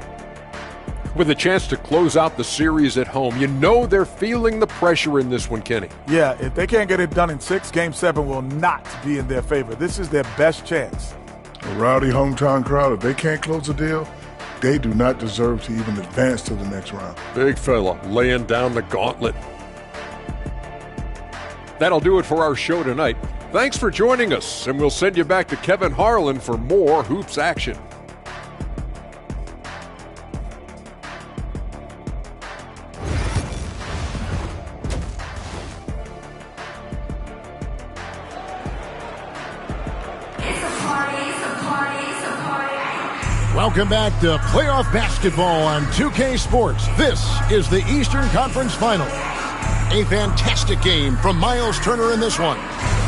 with a chance to close out the series at home, you know they're feeling the pressure in this one, Kenny.
Yeah, if they can't get it done in 6, Game 7 will not be in their favor. This is their best chance.
A rowdy hometown crowd, if they can't close the deal, they do not deserve to even advance to the next round.
Big fella laying down the gauntlet. That'll do it for our show tonight. Thanks for joining us, and we'll send you back to Kevin Harlan for more hoops action.
Welcome back to playoff basketball on 2K Sports. This is the Eastern Conference Final. A fantastic game from Miles Turner in this one.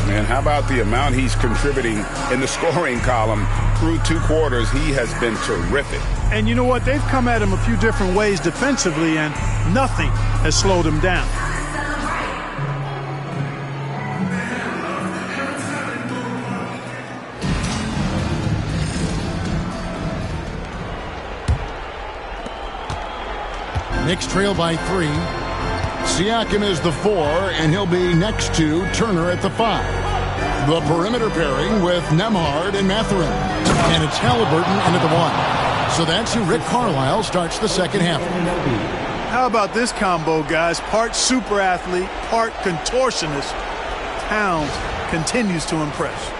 Man, how about the amount he's contributing in the scoring column through 2 quarters? He has been terrific.
And you know what? They've come at him a few different ways defensively, and nothing has slowed him down.
Knicks trail by 3. Siakam is the 4, and he'll be next to Turner at the 5. The perimeter pairing with Nembhard and Mathurin. And it's Halliburton into the 1. So that's who Rick Carlisle starts the second half.
How about this combo, guys? Part super athlete, part contortionist. Towns continues to impress.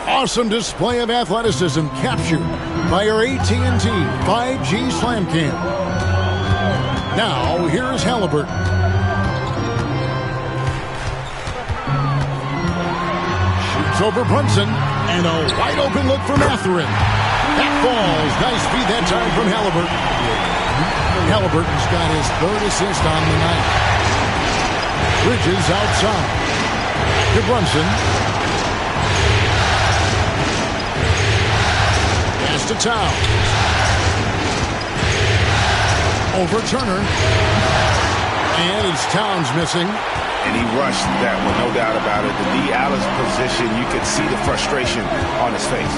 Awesome display of athleticism captured by our AT&T 5G Slam Cam. Now, here's Halliburton. Shoots over Brunson, and a wide open look for Mathurin. That falls. Nice feed that time from Halliburton. Halliburton's got his 3rd assist on the night. Bridges outside to Brunson. Pass to Towns. Over Turner. And it's Towns missing.
And he rushed that one, no doubt about it. The D. Allen's position, you could see the frustration on his face.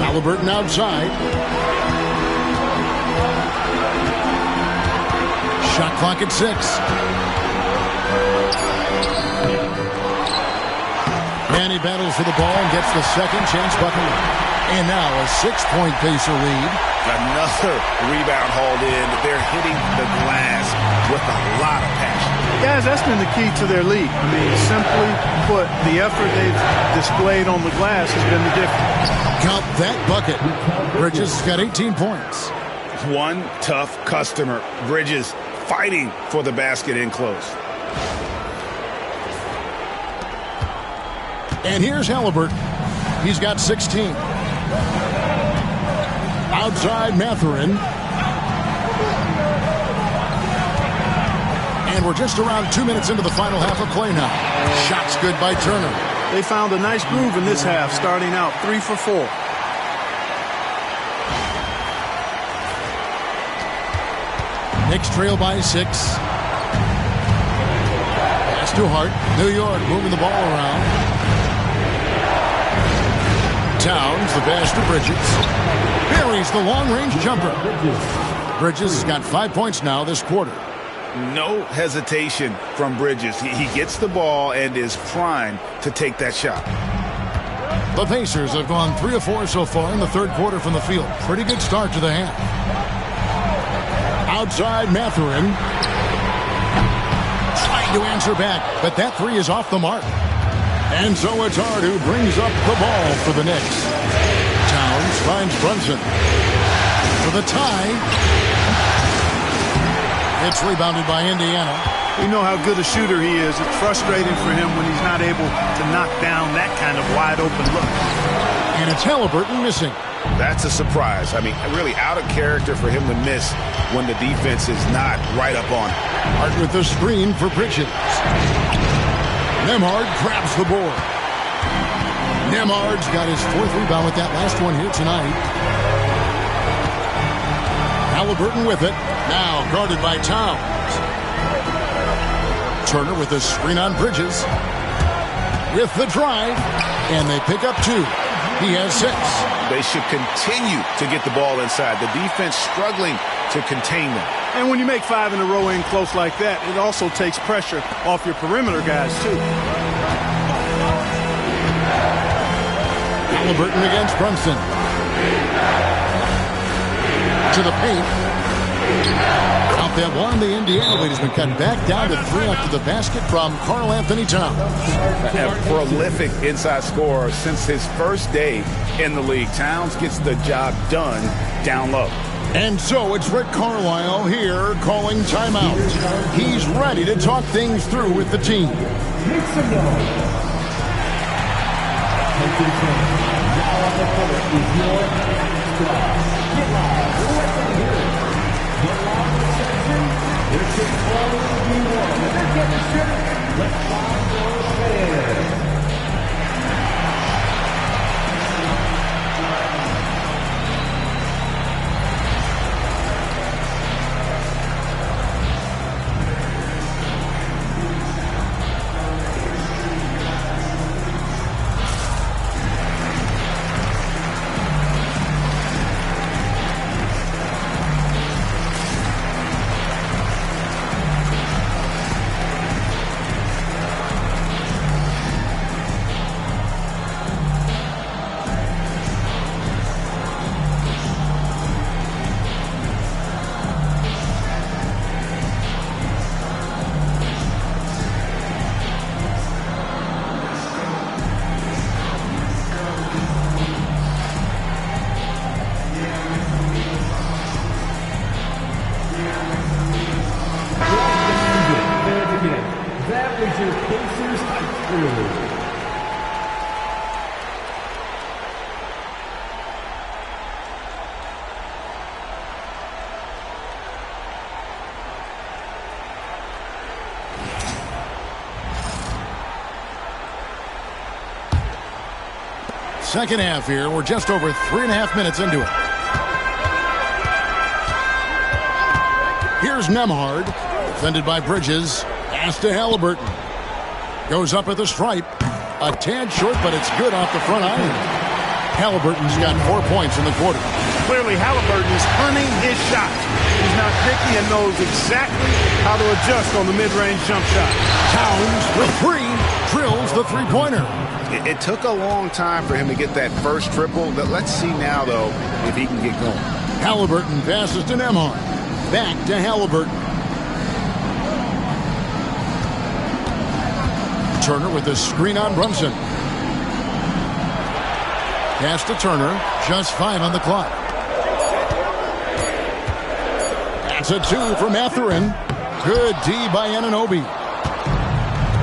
Halliburton outside. Shot clock at 6. And he battles for the ball and gets the second chance bucket. And now a 6-point Pacer lead.
Another rebound hauled in. They're hitting the glass with a lot of passion.
Guys, that's been the key to their lead. I mean, simply put, the effort they've displayed on the glass has been the difference.
Count that bucket. Bridges got 18 points.
One tough customer. Bridges fighting for the basket in close.
And here's Halliburton. He's got 16. Outside Mathurin. And we're just around 2 minutes into the final half of play now. Shots good by Turner.
They found a nice groove in this half, starting out 3 for 4.
Knicks trail by 6. Pass to Hart. New York moving the ball around. Towns, the pass to Bridges. Buries the long-range jumper. Bridges has got 5 points now this quarter.
No hesitation from Bridges. He gets the ball and is primed to take that shot.
The Pacers have gone 3 of 4 so far in the third quarter from the field. Pretty good start to the half. Outside Mathurin. Trying to answer back, but that 3 is off the mark. And so it's Hart who brings up the ball for the Knicks. Towns finds Brunson for the tie. It's rebounded by Indiana.
We know how good a shooter he is. It's frustrating for him when he's not able to knock down that kind of wide open look.
And it's Halliburton missing.
That's a surprise. I mean, really out of character for him to miss when the defense is not right up on him.
Hart with the screen for Bridges. Nembhard grabs the board. Nembhard's got his 4th rebound with that last one here tonight. Halliburton with it. Now guarded by Towns. Turner with the screen on Bridges. With the drive. And they pick up 2. He has 6.
They should continue to get the ball inside. The defense struggling to contain them.
And when you make 5 in a row in close like that, it also takes pressure off your perimeter guys, too.
Halliburton against Brunson. To the paint. Out that one, the Indiana lead has been cut back down to 3 after the basket from Karl Anthony Towns.
A prolific inside scorer since his first day in the league. Towns gets the job done down low.
And so it's Rick Carlisle here calling timeout. He's ready to talk things through with the team.
Make some noise. Now on the court is your star. Get live. Let them hear it. Get live reception. This is always be one. And they're getting set. Let's find those fans.
second half here. We're just over 3.5 minutes into it. Here's Nemhard, defended by Bridges. Pass to Halliburton. Goes up at the stripe. A tad short, but it's good off the front iron. Halliburton's got 4 points in the quarter.
Clearly, Halliburton is hunting his shot. He's not picky and knows exactly how to adjust on the mid-range jump shot.
Towns with 3, drills the three-pointer.
It took a long time for him to get that first triple. Let's see now, though, if he can get going.
Halliburton passes to Nemhard. Back to Halliburton. Turner with the screen on Brunson. Pass to Turner. Just 5 on the clock. That's a 2 from Mathurin. Good D by Anunoby.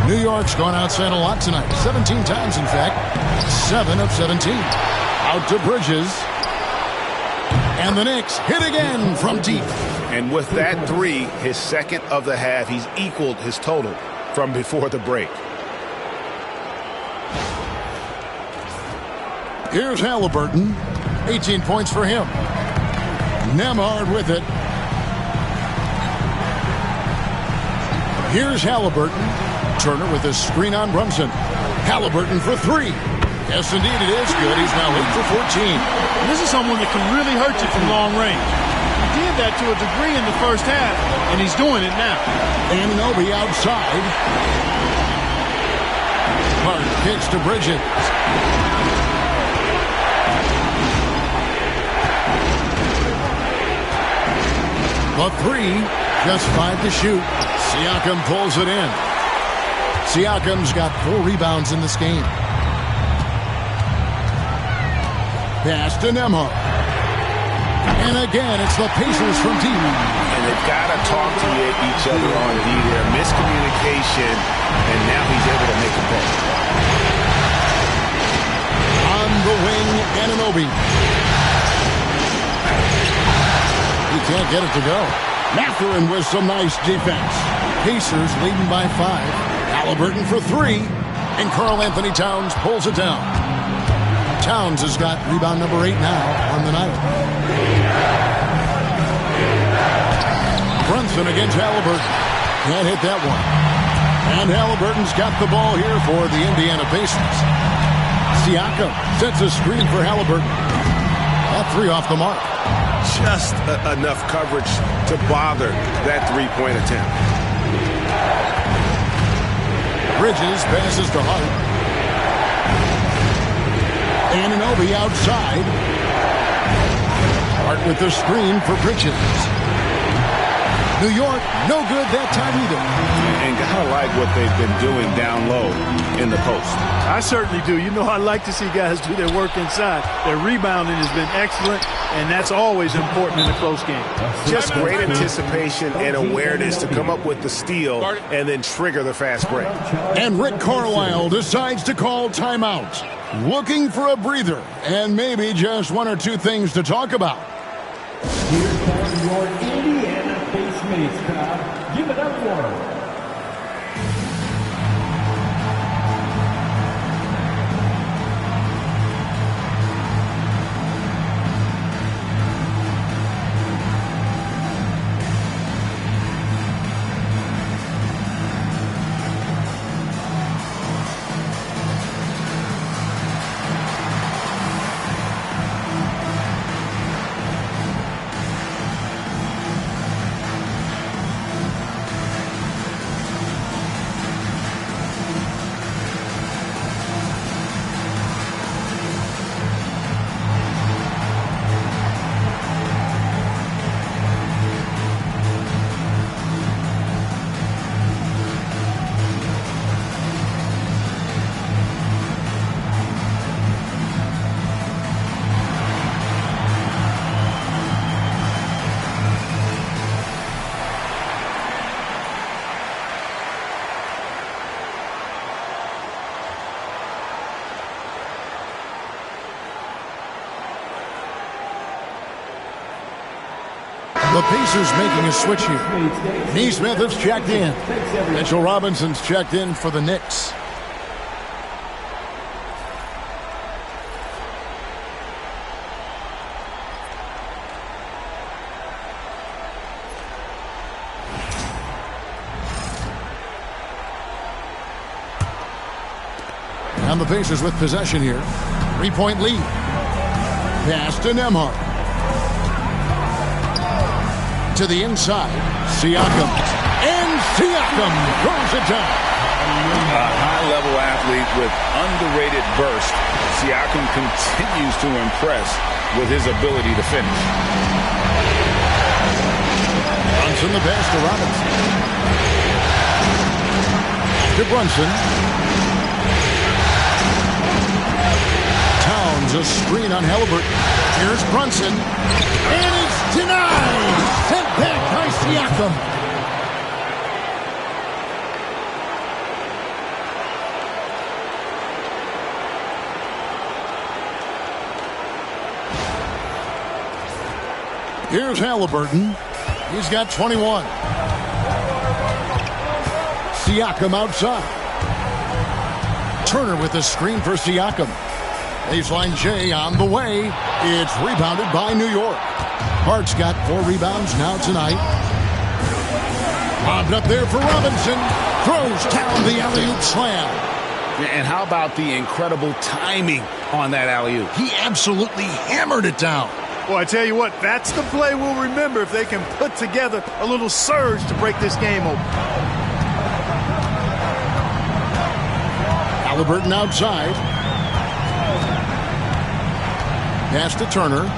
New York's gone outside a lot tonight. 17 times, in fact. 7 of 17. Out to Bridges. And the Knicks hit again from deep.
And with that 3, his second of the half, he's equaled his total from before the break.
Here's Halliburton. 18 points for him. Nemhard with it. Here's Halliburton. Turner with a screen on Brunson. Halliburton for 3. Yes, indeed it is good. He's now 8 for 14.
And this is someone that can really hurt you from long range. He did that to a degree in the first half, and he's doing it now.
Anunoby outside. Hart kicks to Bridges. A 3, just 5 to shoot. Siakam pulls it in. Siakam's got 4 rebounds in this game. Pass to Nemhard. And again, it's the Pacers from deep.
And they've got to talk to each other on D there. Miscommunication, and now he's able to make a play.
On the wing, Anunoby. He can't get it to go. Mathurin with some nice defense. Pacers leading by 5. Halliburton for 3. And Karl Anthony Towns pulls it down. Towns has got rebound number 8 now on the night. Brunson against Halliburton. Can't hit that one. And Halliburton's got the ball here for the Indiana Pacers. Siakam sets a screen for Halliburton. That 3 off the mark.
Just enough coverage to bother that three-point attempt.
Bridges passes to Hart. Anunoby outside. Hart with the screen for Bridges. New York, no good that time either.
And gotta like what they've been doing down low in the post.
I certainly do. You know, I like to see guys do their work inside. Their rebounding has been excellent, and that's always important in a close game.
Just great anticipation and awareness to come up with the steal and then trigger the fast break.
And Rick Carlisle decides to call timeout. Looking for a breather and maybe just 1 or 2 things to talk about.
Here comes your Indiana Pacemates crowd. Give it up for them.
The Pacers making a switch here. Neesmith has checked in. Mitchell Robinson's checked in for the Knicks. And the Pacers with possession here. 3-point lead. Pass to Nembhard. To the inside. Siakam. And Siakam throws it down.
A high-level athlete with underrated burst. Siakam continues to impress with his ability to finish.
Brunson the pass to Robinson. To Brunson. Towns a screen on Halliburton. Here's Brunson. And it's denied. Sent back by Siakam. Here's Halliburton. He's got 21. Siakam outside. Turner with a screen for Siakam. Baseline J on the way. It's rebounded by New York. Hart's got 4 rebounds now tonight. Lobbed up there for Robinson. Throws down the alley-oop slam.
And how about the incredible timing on that alley-oop?
He absolutely hammered it down.
Well, I tell you what, that's the play we'll remember if they can put together a little surge to break this game open.
Halliburton outside. Pass to Turner.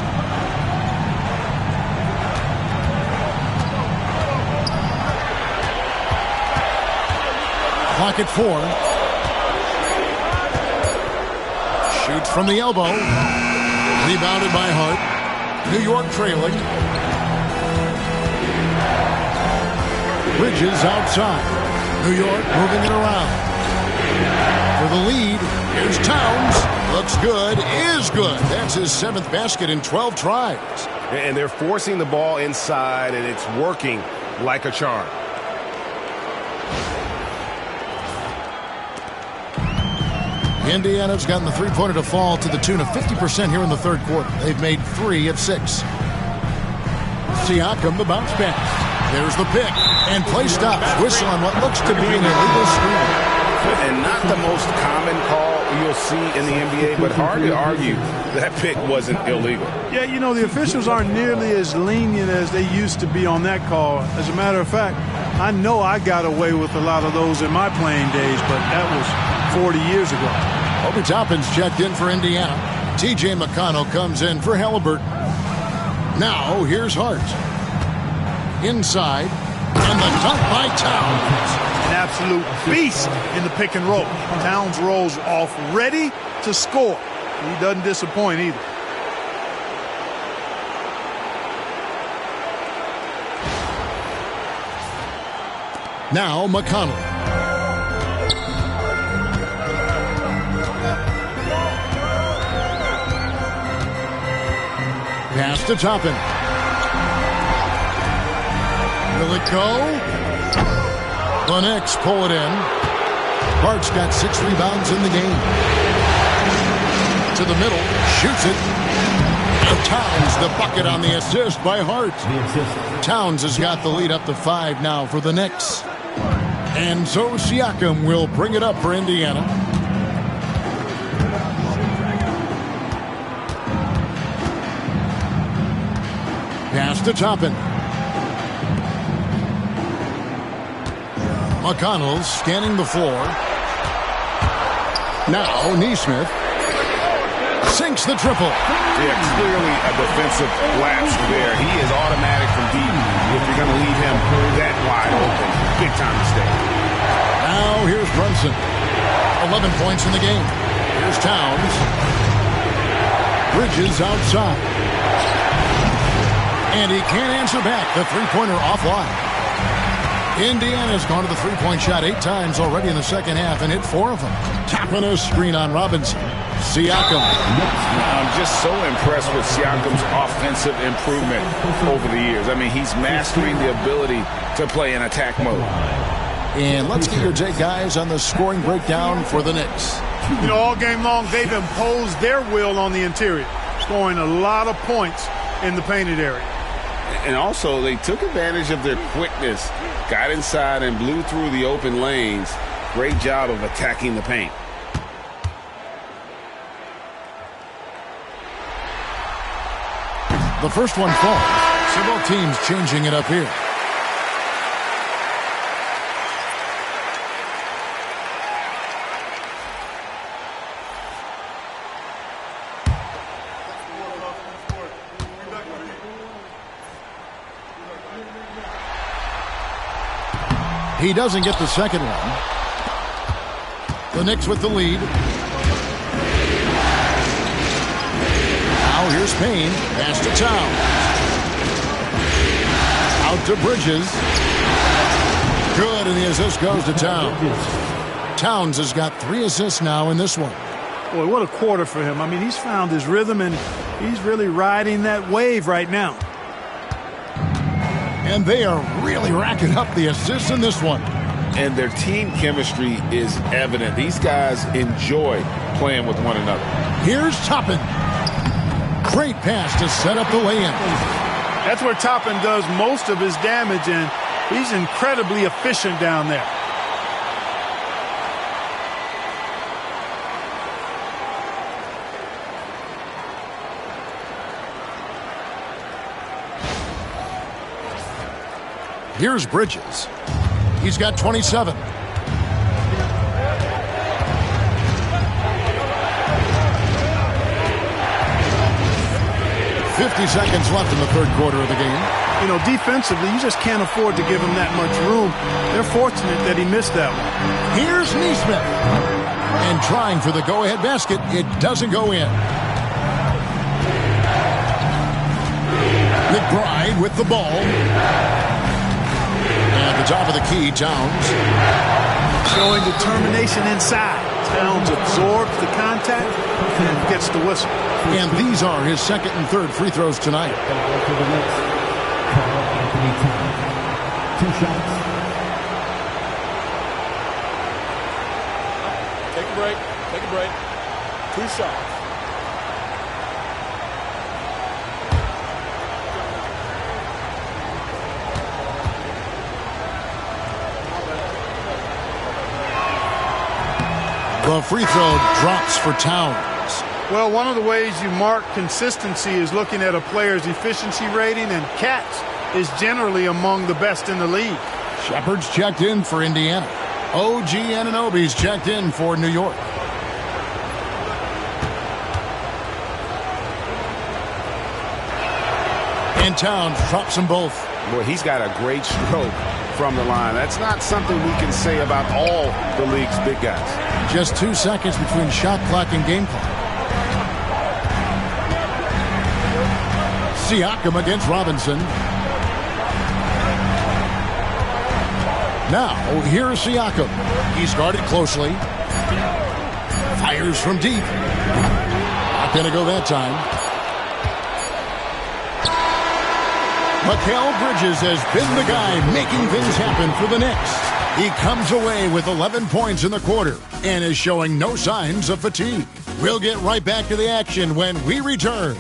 Clock at 4. Shoots from the elbow. Rebounded by Hart. New York trailing. Bridges outside. New York moving it around. For the lead, here's Towns. Looks good, is good. That's his 7th basket in 12 tries.
And they're forcing the ball inside, and it's working like a charm.
Indiana's gotten the three-pointer to fall to the tune of 50% here in the third quarter. They've made 3 of 6. Siakam, the bounce pass. There's the pick. And play stops. Whistle on what looks to be an illegal screen.
And not the most common call you'll see in the NBA, but hard to argue that pick wasn't illegal.
Yeah, you know, the officials aren't nearly as lenient as they used to be on that call. As a matter of fact, I know I got away with a lot of those in my playing days, but that was 40 years ago.
Obi Toppin's checked in for Indiana. T.J. McConnell comes in for Halliburton. Now, here's Hart. Inside, and the dunk by Towns.
An absolute beast in the pick and roll. Towns rolls off ready to score. He doesn't disappoint either.
Now, McConnell. Pass to Toppin. Will it go? The Knicks pull it in. Hart's got 6 rebounds in the game. To the middle, shoots it. And Towns the bucket on the assist by Hart. Towns has got the lead up to 5 now for the Knicks. And so Siakam will bring it up for Indiana. Pass to Toppin. McConnell scanning the floor. Now Nesmith sinks the triple.
Yeah, clearly a defensive lapse there. He is automatic from deep if you're going to leave him that wide open. Big time mistake.
Now here's Brunson. 11 points in the game. Here's Towns. Bridges outside. And he can't answer back. The three-pointer offline. Indiana's gone to the three-point shot 8 times already in the second half and hit 4 of them. Tapping a screen on Robinson. Siakam.
I'm just so impressed with Siakam's offensive improvement over the years. I mean, he's mastering the ability to play in attack mode.
And let's get your take, guys, on the scoring breakdown for the Knicks.
You know, all game long, they've imposed their will on the interior, scoring a lot of points in the painted area.
And also, they took advantage of their quickness, got inside and blew through the open lanes. Great job of attacking the paint.
The first one falls. So both teams changing it up here. He doesn't get the second one. The Knicks with the lead. Now here's Payne. Pass to Towns. Out to Bridges. Good, and the assist goes to Towns. Towns has got 3 assists now in this one.
Boy, what a quarter for him. I mean, he's found his rhythm, and he's really riding that wave right now.
And they are really racking up the assists in this one.
And their team chemistry is evident. These guys enjoy playing with one another.
Here's Toppin. Great pass to set up the lay-in.
That's where Toppin does most of his damage, and he's incredibly efficient down there.
Here's Bridges. He's got 27. 50 seconds left in the third quarter of the game.
You know, defensively, you just can't afford to give him that much room. They're fortunate that he missed that one.
Here's Neesmith. And trying for the go-ahead basket. It doesn't go in. McBride with the ball. At the top of the key, Towns.
Showing determination inside. Towns absorbs the contact and gets the whistle.
And these are his second and third free throws tonight.
Two shots.
Take a break. Take a break. 2 shots.
The free throw drops for Towns.
Well, one of the ways you mark consistency is looking at a player's efficiency rating, and Katz is generally among the best in the league.
Shepard's checked in for Indiana. OG Anunoby's checked in for New York. And Towns drops them both.
Boy, he's got a great stroke from the line. That's not something we can say about all the league's big guys.
Just 2 seconds between shot clock and game clock. Siakam against Robinson. Now, here's Siakam. He's guarded closely. Fires from deep. Not going to go that time. Mikal Bridges has been the guy making things happen for the Knicks. He comes away with 11 points in the quarter and is showing no signs of fatigue. We'll get right back to the action when we return.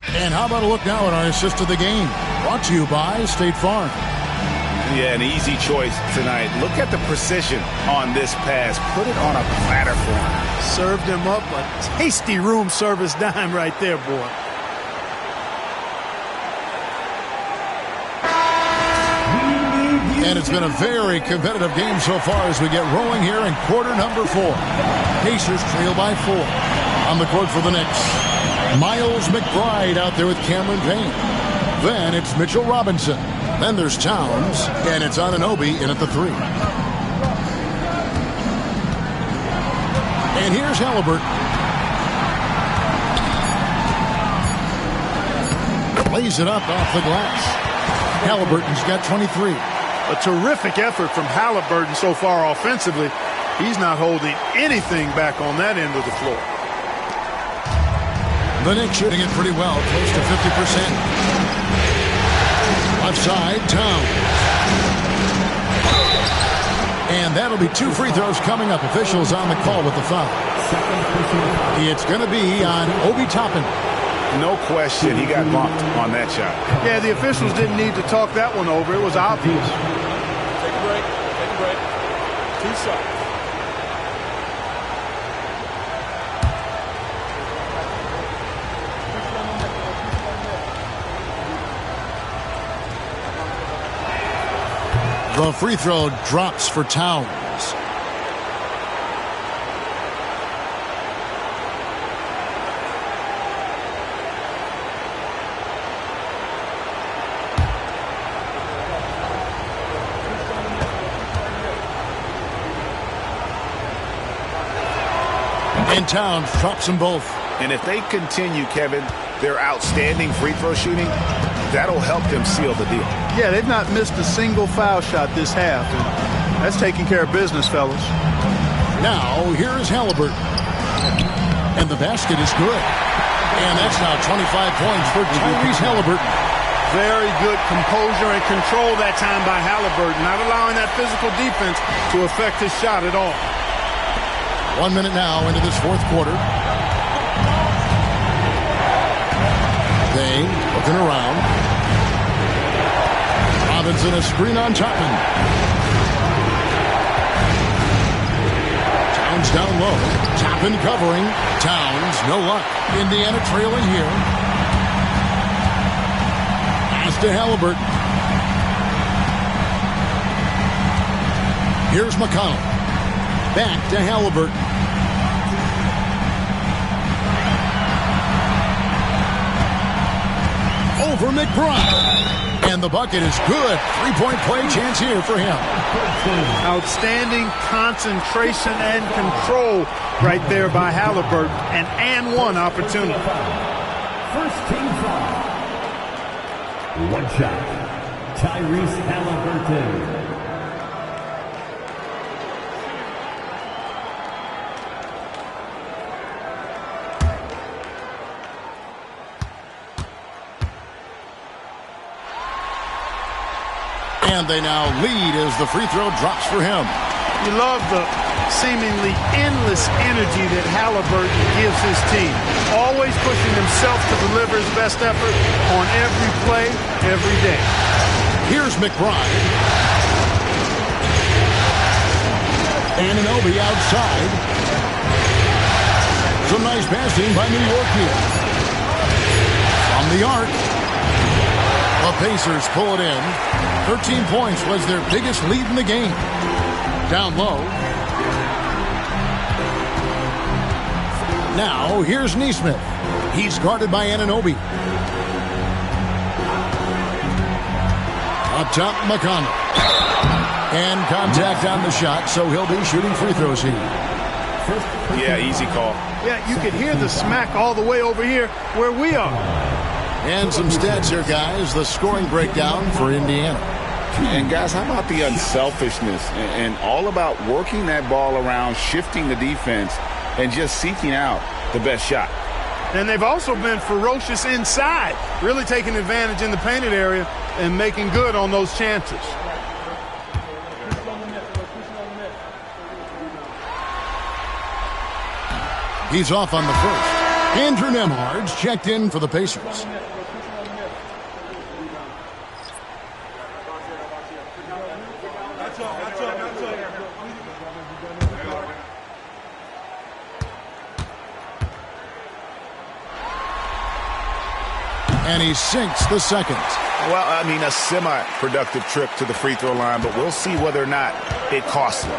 And how about a look now at our assist of the game? Brought to you by State Farm.
Yeah, an easy choice tonight. Look at the precision on this pass. Put it on a platter for him.
Served him up a tasty room service dime right there, boy.
And it's been a very competitive game so far as we get rolling here in quarter number 4. Pacers trail by 4. On the court for the Knicks, Miles McBride out there with Cameron Payne. Then it's Mitchell Robinson. Then there's Towns, and it's Anunoby in at the 3. And here's Halliburton. Lays it up off the glass. Halliburton's got 23.
A terrific effort from Halliburton so far offensively. He's not holding anything back on that end of the floor.
The Knicks shooting it pretty well, close to 50%. Left side, Towns. And that'll be 2 free throws coming up. Officials on the call with the foul. It's going to be on Obi Toppin.
No question, he got bumped on that shot.
Yeah, the officials didn't need to talk that one over. It was obvious.
Take a break. Take a break. 2 shots.
The free throw drops for Towns. And Towns drops them both.
And if they continue, Kevin, their outstanding free throw shooting, that'll help them seal the deal.
Yeah, they've not missed a single foul shot this half. And that's taking care of business, fellas.
Now, here's Halliburton. And the basket is good. And that's now 25 points for Tyrese Halliburton.
Very good composure and control that time by Halliburton, not allowing that physical defense to affect his shot at all.
1 minute now into this fourth quarter. Bain looking around. Robinson a screen on Toppin. Towns down low. Toppin covering. Towns, no luck. Indiana trailing here. Pass to Halliburton. Here's McConnell. Back to Halliburton. Over McBride. And the bucket is good. Three-point play chance here for him.
Outstanding concentration and control right there by Halliburton. An and one opportunity.
First team foul. One shot. Tyrese Halliburton.
And they now lead as the free throw drops for him.
You love the seemingly endless energy that Halliburton gives his team. Always pushing himself to deliver his best effort on every play, every day.
Here's McBride. Anunoby outside. Some nice passing by New York here. From the arc. The Pacers pull it in. 13 points was their biggest lead in the game. Down low. Now, here's Nesmith. He's guarded by Anunoby. Up top, McConnell. And contact on the shot, so he'll be shooting free throws here.
Yeah, easy call.
Yeah, you could hear the smack all the way over here where we are.
And some stats here, guys. The scoring breakdown for Indiana.
And, guys, how about the unselfishness and all about working that ball around, shifting the defense, and just seeking out the best shot.
And they've also been ferocious inside, really taking advantage in the painted area and making good on those chances.
He's off on the first. Andrew Nembhard's checked in for the Pacers. And he sinks the second.
Well, I mean, a semi-productive trip to the free throw line, but we'll see whether or not it costs him.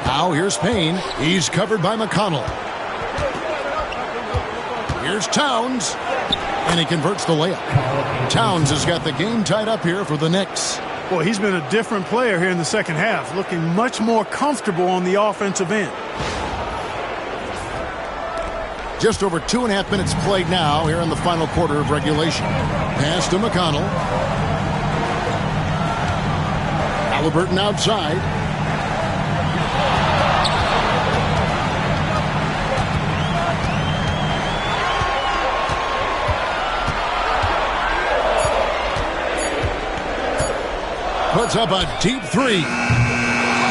Now here's Payne. He's covered by McConnell. Here's Towns. And he converts the layup. Towns has got the game tied up here for the Knicks.
Boy, he's been a different player here in the second half, looking much more comfortable on the offensive end.
Just over 2.5 minutes played now here in the final quarter of regulation. Pass to McConnell. Halliburton outside. Puts up a deep three.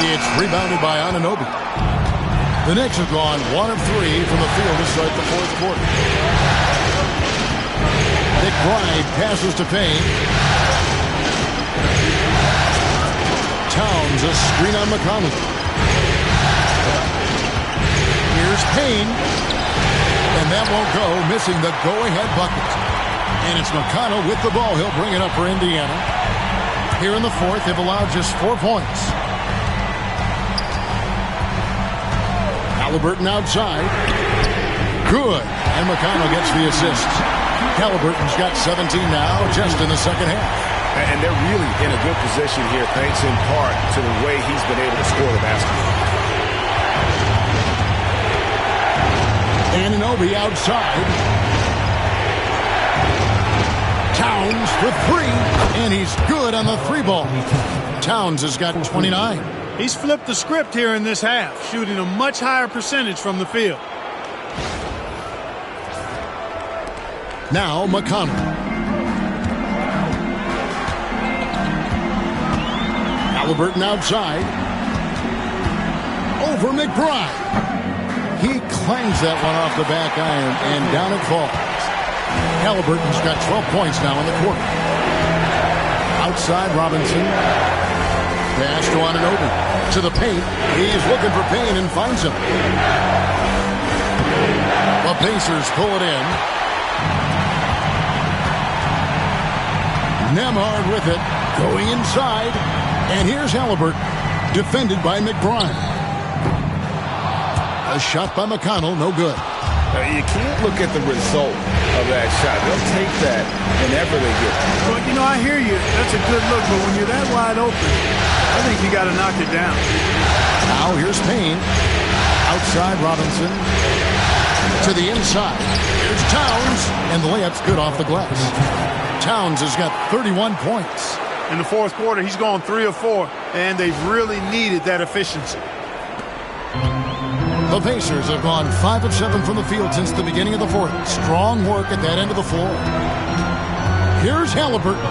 It's rebounded by Anunoby. The Knicks have gone 1 of 3 from the field to start the fourth quarter. McBride passes to Payne. Towns a screen on McConnell. Here's Payne. And that won't go, missing the go-ahead bucket. And it's McConnell with the ball. He'll bring it up for Indiana. Here in the fourth, they've allowed just 4 points. Halliburton outside. Good. And McConnell gets the assist. Halliburton's got 17 now, just in the second half.
And they're really in a good position here, thanks in part to the way he's been able to score the basketball.
Anunoby outside. Towns for 3, and he's good on the 3-ball. Towns has got 29.
He's flipped the script here in this half, shooting a much higher percentage from the field.
Now McConnell. Halliburton outside. Over McBride. He clangs that one off the back iron, and down it falls. Halliburton's got 12 points now in the quarter. Outside Robinson. Pass to Anunoby. To the paint. He's looking for Payne and finds him. The Pacers pull it in. Nembhard with it. Going inside. And here's Halliburton. Defended by McBride. A shot by McConnell. No good.
You can't look at the result of that shot. They'll take that whenever they get it.
Well, you know, I hear you. That's a good look, but when you're that wide open, I think you got to knock it down.
Now here's Payne. Outside Robinson. To the inside. Here's Towns. And the layup's good off the glass. Towns has got 31 points.
In the fourth quarter, he's gone 3 of 4, and they've really needed that efficiency.
The Pacers have gone 5 of 7 from the field since the beginning of the fourth. Strong work at that end of the floor. Here's Halliburton.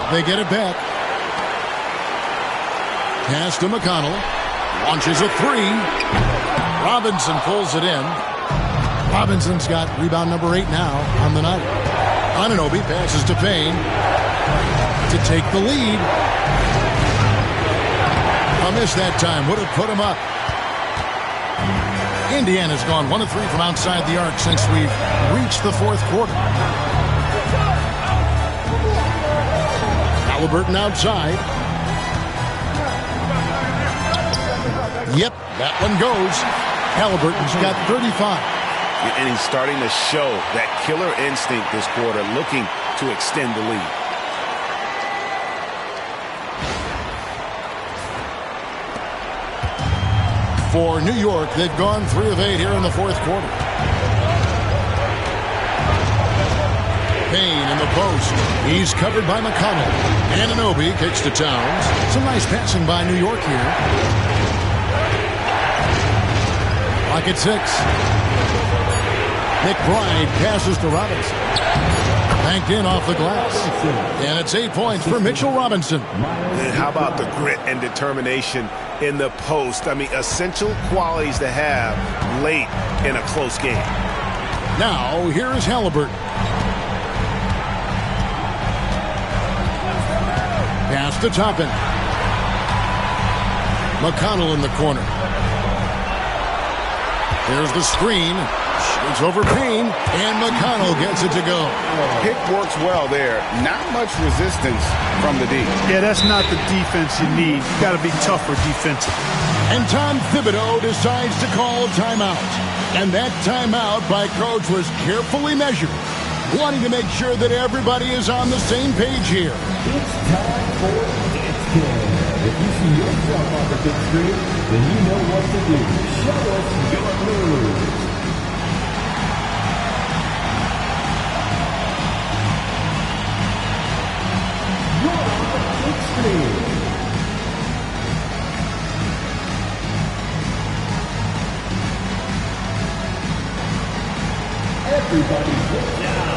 They get it back. Pass to McConnell. Launches a 3. Robinson pulls it in. Robinson's got rebound number 8 now on the night. Anunoby passes to Payne to take the lead. A miss that time would have put him up. Indiana's gone 1 of 3 from outside the arc since we've reached the fourth quarter. Halliburton outside. Yep, that one goes. Halliburton's got 35.
And he's starting to show that killer instinct this quarter, looking to extend the lead.
For New York, they've gone 3 of 8 here in the fourth quarter. Payne in the post. He's covered by McConnell. Anunoby kicks to Towns. Some nice passing by New York here. Clock at 6. McBride passes to Robinson. Banked in off the glass. And it's 8 points for Mitchell Robinson.
And how about the grit and determination in the post? I mean, essential qualities to have late in a close game.
Now, here is Halliburton. Pass to Toppin. McConnell in the corner. There's the screen. Shoots over Payne, and McConnell gets it to go.
Pick works well there. Not much resistance from the D.
Yeah, that's not the defense you need. You got to be tougher defensively.
And Tom Thibodeau decides to call timeout. And that timeout by Coach was carefully measured, wanting to make sure that everybody is on the same page here.
It's time for It's Game. If you see yourself on the big screen, then you know what to do. Show us your moves. Everybody get down.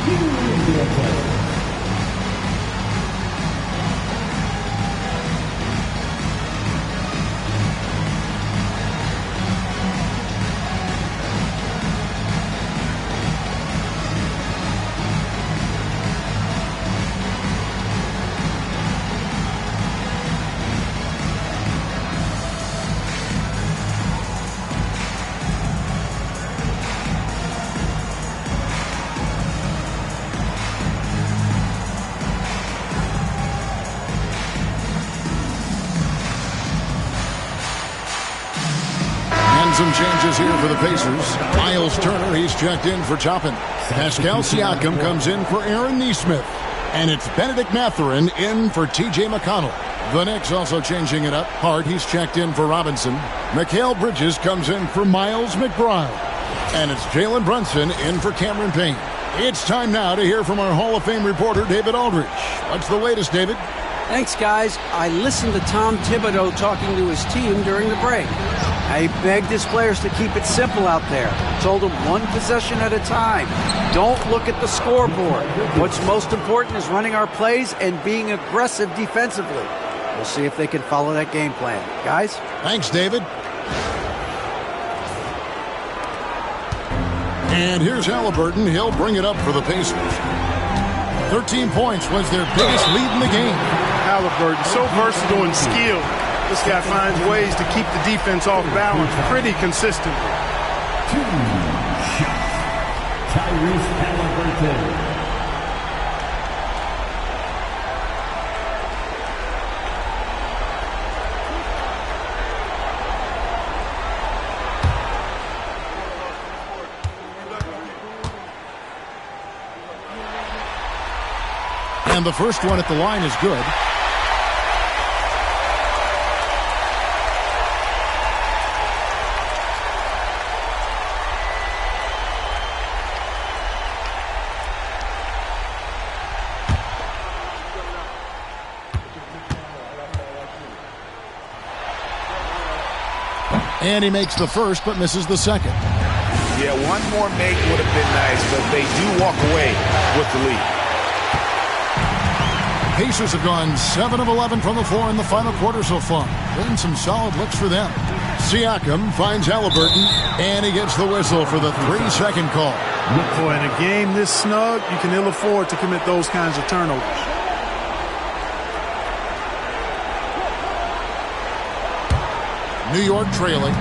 You
some changes here for the Pacers. Miles Turner, he's checked in for Toppin. Pascal Siakam comes in for Aaron Nesmith. And it's Benedict Mathurin in for T.J. McConnell. The Knicks also changing it up. Hart, he's checked in for Robinson. Mikal Bridges comes in for Miles McBride. And it's Jalen Brunson in for Cameron Payne. It's time now to hear from our Hall of Fame reporter, David Aldridge. What's the latest, David?
Thanks, guys. I listened to Tom Thibodeau talking to his team during the break. I begged his players to keep it simple out there. Told them one possession at a time. Don't look at the scoreboard. What's most important is running our plays and being aggressive defensively. We'll see if they can follow that game plan. Guys?
Thanks, David. And here's Halliburton. He'll bring it up for the Pacers. 13 points was their biggest lead in the game.
Halliburton, so versatile and skilled. This guy finds ways to keep the defense off balance pretty consistently.
2 shots. Tyrese Halliburton.
And the first one at the line is good. And he makes the first, but misses the second.
Yeah, one more make would have been nice, but they do walk away with the lead.
Pacers have gone 7 of 11 from the floor in the final quarter so far. Been some solid looks for them. Siakam finds Halliburton, and he gets the whistle for the 3-second call.
Boy, in a game this snug, you can ill afford to commit those kinds of turnovers.
New York trailing.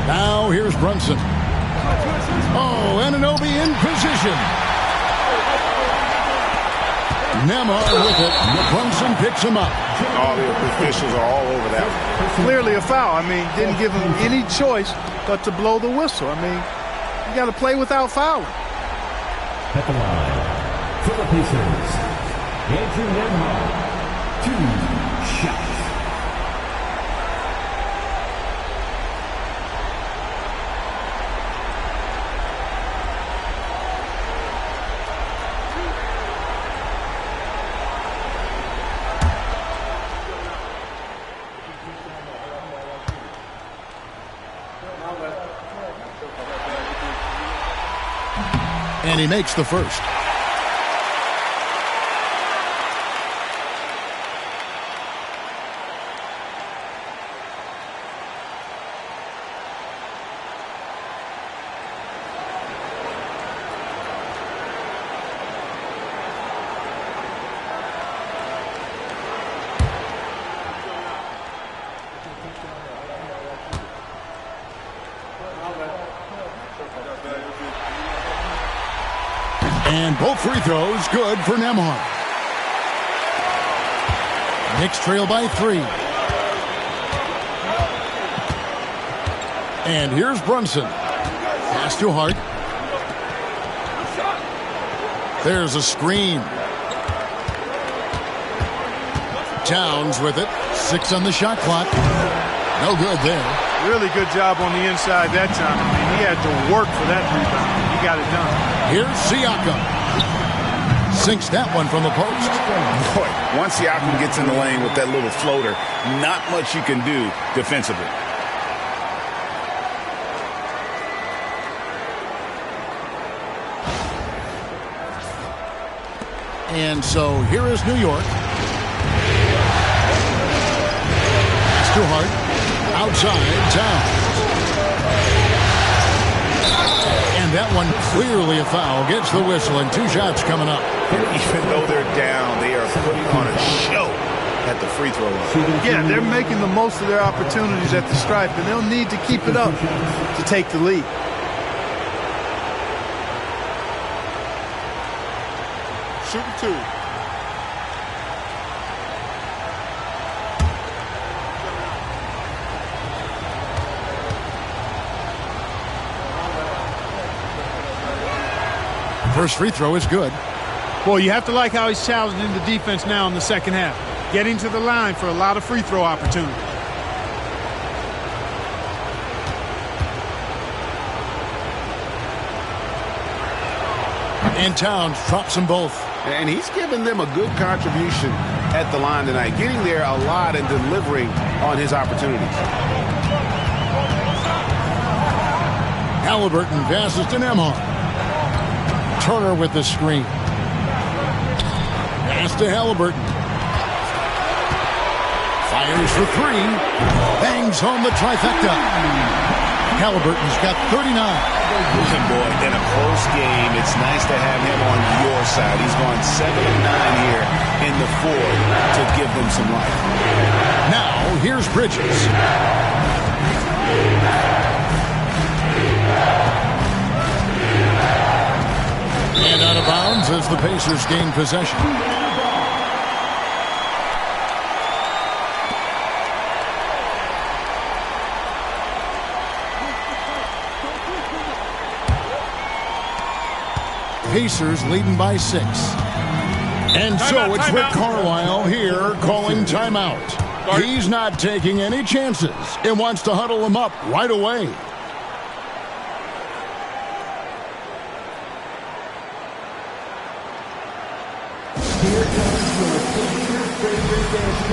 Now here's Brunson. Oh, Anunoby in position. Nemar with it. Brunson picks him up.
All the officials are all over that.
Clearly a foul. I mean, didn't give him any choice but to blow the whistle. I mean, you got to play without fouling.
At the line, for the Pacers, Andrew Nemar, 2 shots.
And he makes the first. And both free throws good for Nemar. Knicks trail by 3. And here's Brunson. Pass to Hart. There's a screen. Towns with it. 6 on the shot clock. No good there.
Really good job on the inside that time. I mean, he had to work for that rebound. He got it done.
Here's Siakam. Sinks that one from the post.
Boy, once Siakam gets in the lane with that little floater, not much you can do defensively.
And so here is New York. It's too hard. Outside, Towns. And that one clearly a foul. Gets the whistle, and 2 shots coming up.
And even though they're down, they are putting on a show at the free throw line.
Yeah, they're making the most of their opportunities at the stripe, and they'll need to keep it up to take the lead.
Shooting 2.
First free throw is good.
Boy, you have to like how he's challenging the defense now in the second half. Getting to the line for a lot of free throw opportunities.
And Towns drops them both.
And he's given them a good contribution at the line tonight, getting there a lot and delivering on his opportunities.
Halliburton passes to Nembhard. Turner with the screen. Pass to Halliburton. Fires for three. Bangs home the trifecta. Halliburton's got 39.
And boy, in a close game, it's nice to have him on your side. He's gone 7 of 9 here in the fourth to give them some life.
Now, here's Bridges. And out of bounds as the Pacers gain possession. Pacers leading by 6. And so it's Rick Carlisle here calling timeout. He's not taking any chances and wants to huddle them up right away.
Here comes your Pacers favorite dancer.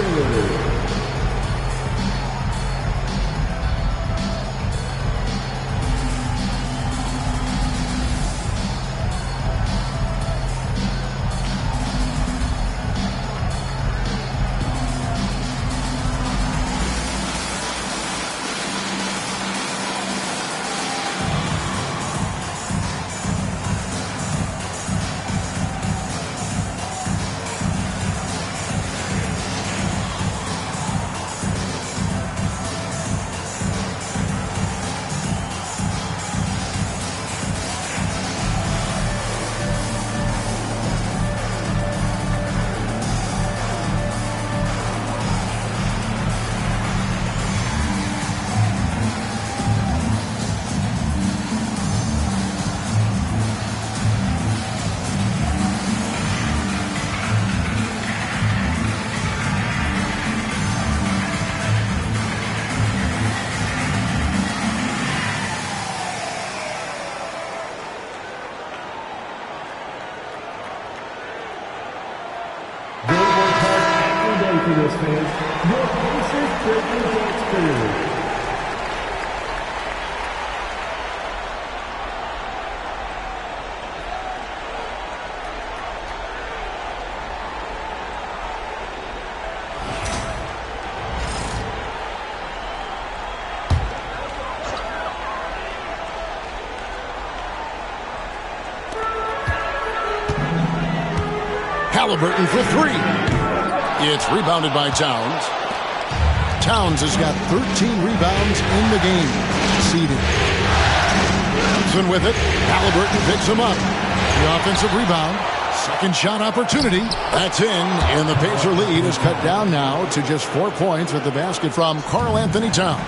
For this, fans, your Pacers favorite dance crew.
Halliburton for three. It's rebounded by Towns. Towns has got 13 rebounds in the game. Seeded. Johnson with it. Halliburton picks him up. The offensive rebound. Second shot opportunity. That's in. And the Pacer lead is cut down now to just 4 points with the basket from Karl Anthony Towns.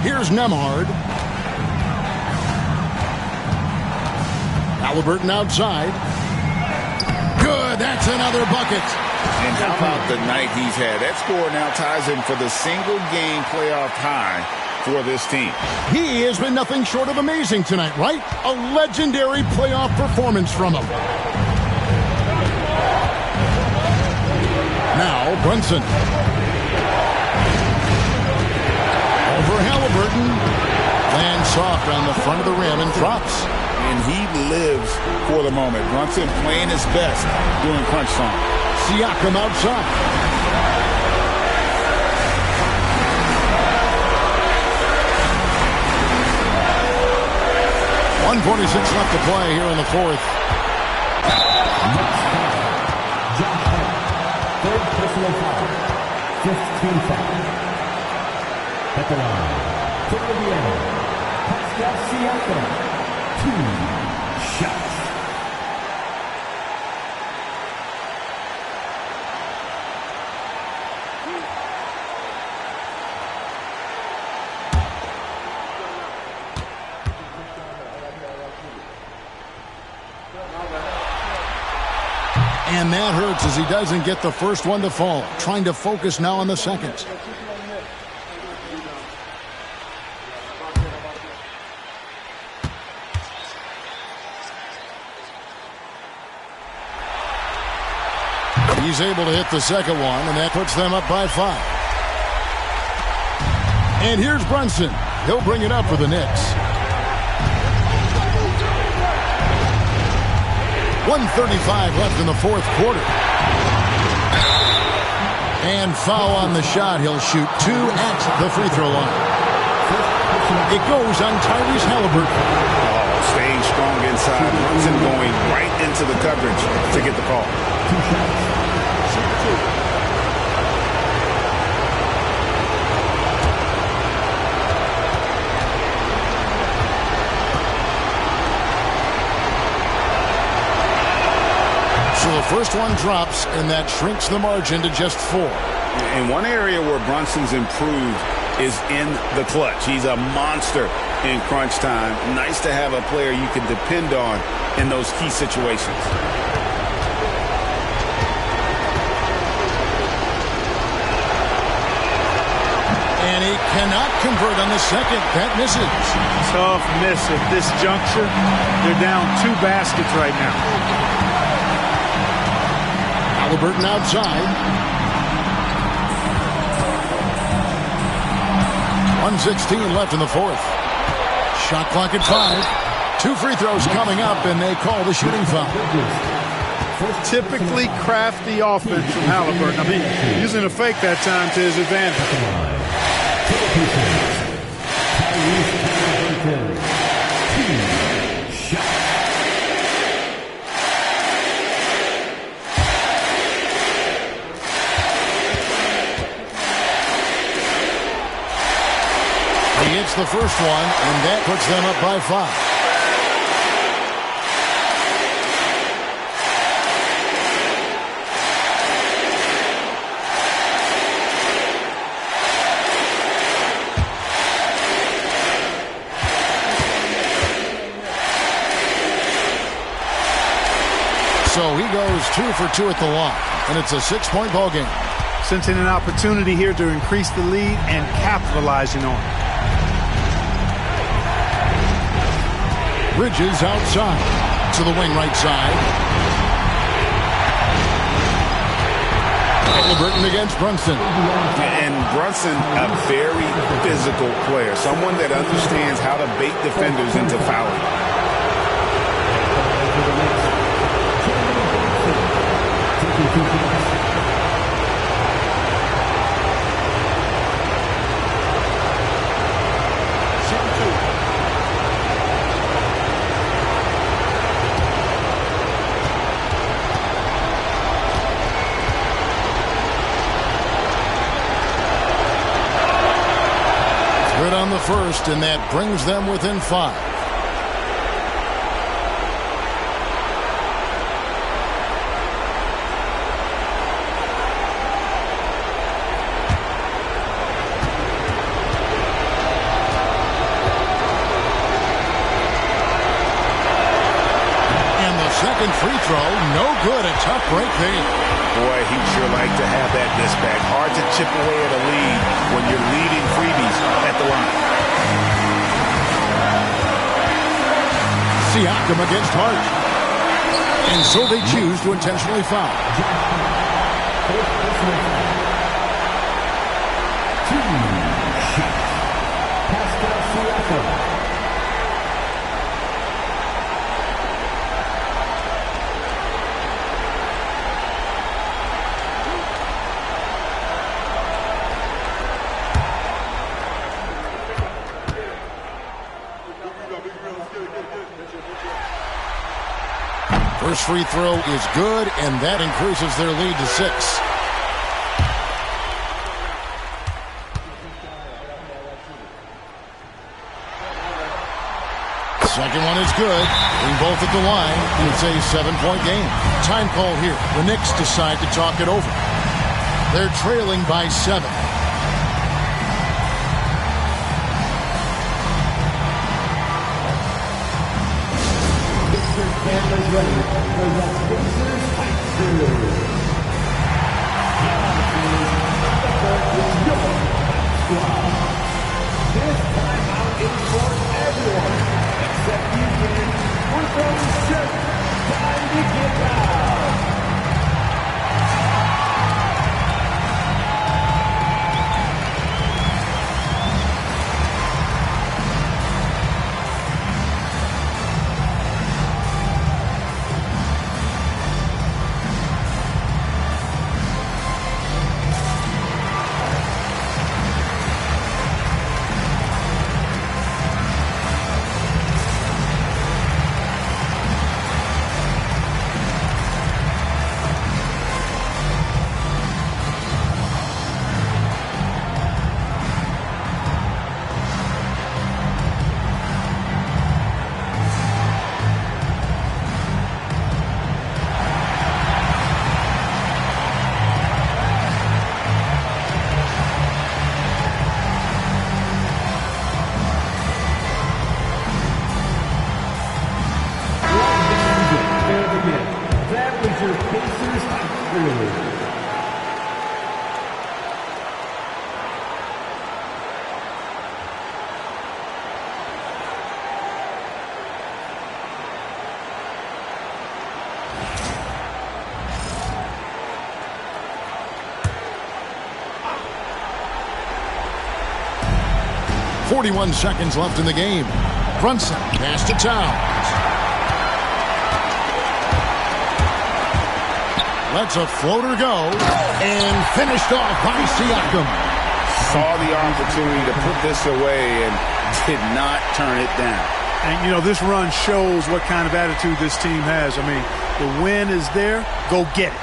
Here's Nembhard. Halliburton outside. Good. That's another bucket.
And how about the night he's had? That score now ties him for the single-game playoff high for this team.
He has been nothing short of amazing tonight, right? A legendary playoff performance from him. Now, Brunson. Over Halliburton. Lands soft on the front of the rim and drops.
And he lives for the moment. Brunson playing his best doing crunch time.
Siakam outside. .146 left to play here in the fourth.
Third personal foul. 15 foul. At the line. For Indiana. Pascal Siakam. 2 shots.
And that hurts as he doesn't get the first one to fall. Trying to focus now on the second. He's able to hit the second one, and that puts them up by 5. And here's Brunson. He'll bring it up for the Knicks. 1:35 left in the fourth quarter. And foul on the shot. He'll shoot 2 at the free throw line. It goes on Tyrese Halliburton.
Oh, staying strong inside. Brunson going right into the coverage to get the call.
So the first one drops, and that shrinks the margin to just 4.
And one area where Brunson's improved is in the clutch. He's a monster in crunch time. Nice to have a player you can depend on in those key situations.
And he cannot convert on the second. That misses.
Tough miss at this juncture. They're down 2 baskets right now.
Halliburton outside. 1:16 left in the fourth. Shot clock at 5. 2 free throws coming up, and they call the shooting foul.
Typically crafty offense from Halliburton. I mean, using a fake that time to his advantage.
He hits the first one, and that puts them up by 5. So he goes 2 for 2 at the line, and it's a 6-point ball game.
Sensing an opportunity here to increase the lead and capitalizing on it.
Bridges outside to the wing right side. Halliburton against Brunson.
And Brunson, a very physical player, someone that understands how to bait defenders into fouling.
Good on the first, and that brings them within 5. Second free throw, no good. A tough break there.
Boy, he'd sure like to have that miss back. Hard to chip away at a lead when you're leading freebies at the line.
Siakam against Hart. And so they choose to intentionally foul. First free throw is good, and that increases their lead to 6. Second one is good. Bring both at the line, and it's a 7-point game. Time call here. The Knicks decide to talk it over. They're trailing by 7.
Cameras ready for the Pacers. Time to get out.
.41 seconds left in the game. Brunson pass to Towns. Lets a floater go and finished off by Siakam.
Saw the opportunity to put this away and did not turn it down.
And, you know, this run shows what kind of attitude this team has. I mean, the win is there. Go get it.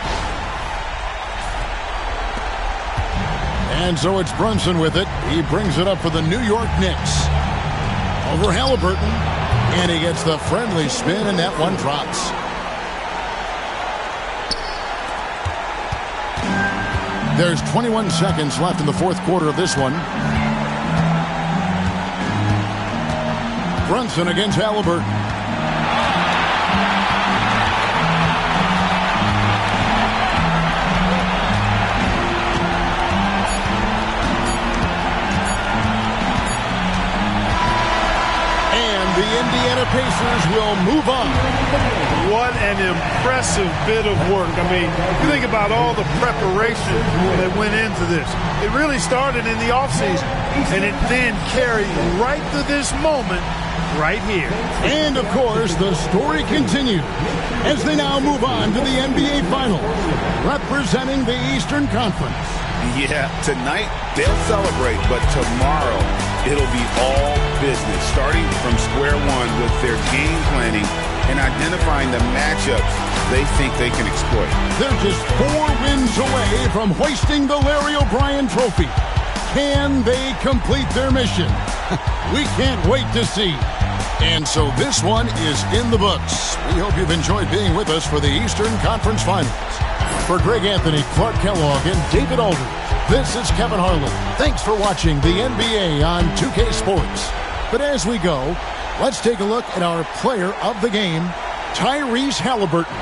And so it's Brunson with it. He brings it up for the New York Knicks. Over Halliburton. And he gets the friendly spin, and that one drops. There's 21 seconds left in the fourth quarter of this one. Brunson against Halliburton. The Indiana Pacers will move on.
What an impressive bit of work. I mean, you think about all the preparation that went into this. It really started in the offseason, and it then carried right to this moment right here.
And, of course, the story continues as they now move on to the NBA Finals, representing the Eastern Conference.
Yeah, tonight they'll celebrate, but tomorrow it'll be all business, starting from square one with their game planning and identifying the matchups they think they can exploit.
They're just 4 wins away from hoisting the Larry O'Brien Trophy. Can they complete their mission? We can't wait to see. And so this one is in the books. We hope you've enjoyed being with us for the Eastern Conference Finals. For Greg Anthony, Clark Kellogg, and David Aldridge, this is Kevin Harlan. Thanks for watching the NBA on 2K Sports. But as we go, let's take a look at our player of the game, Tyrese Halliburton.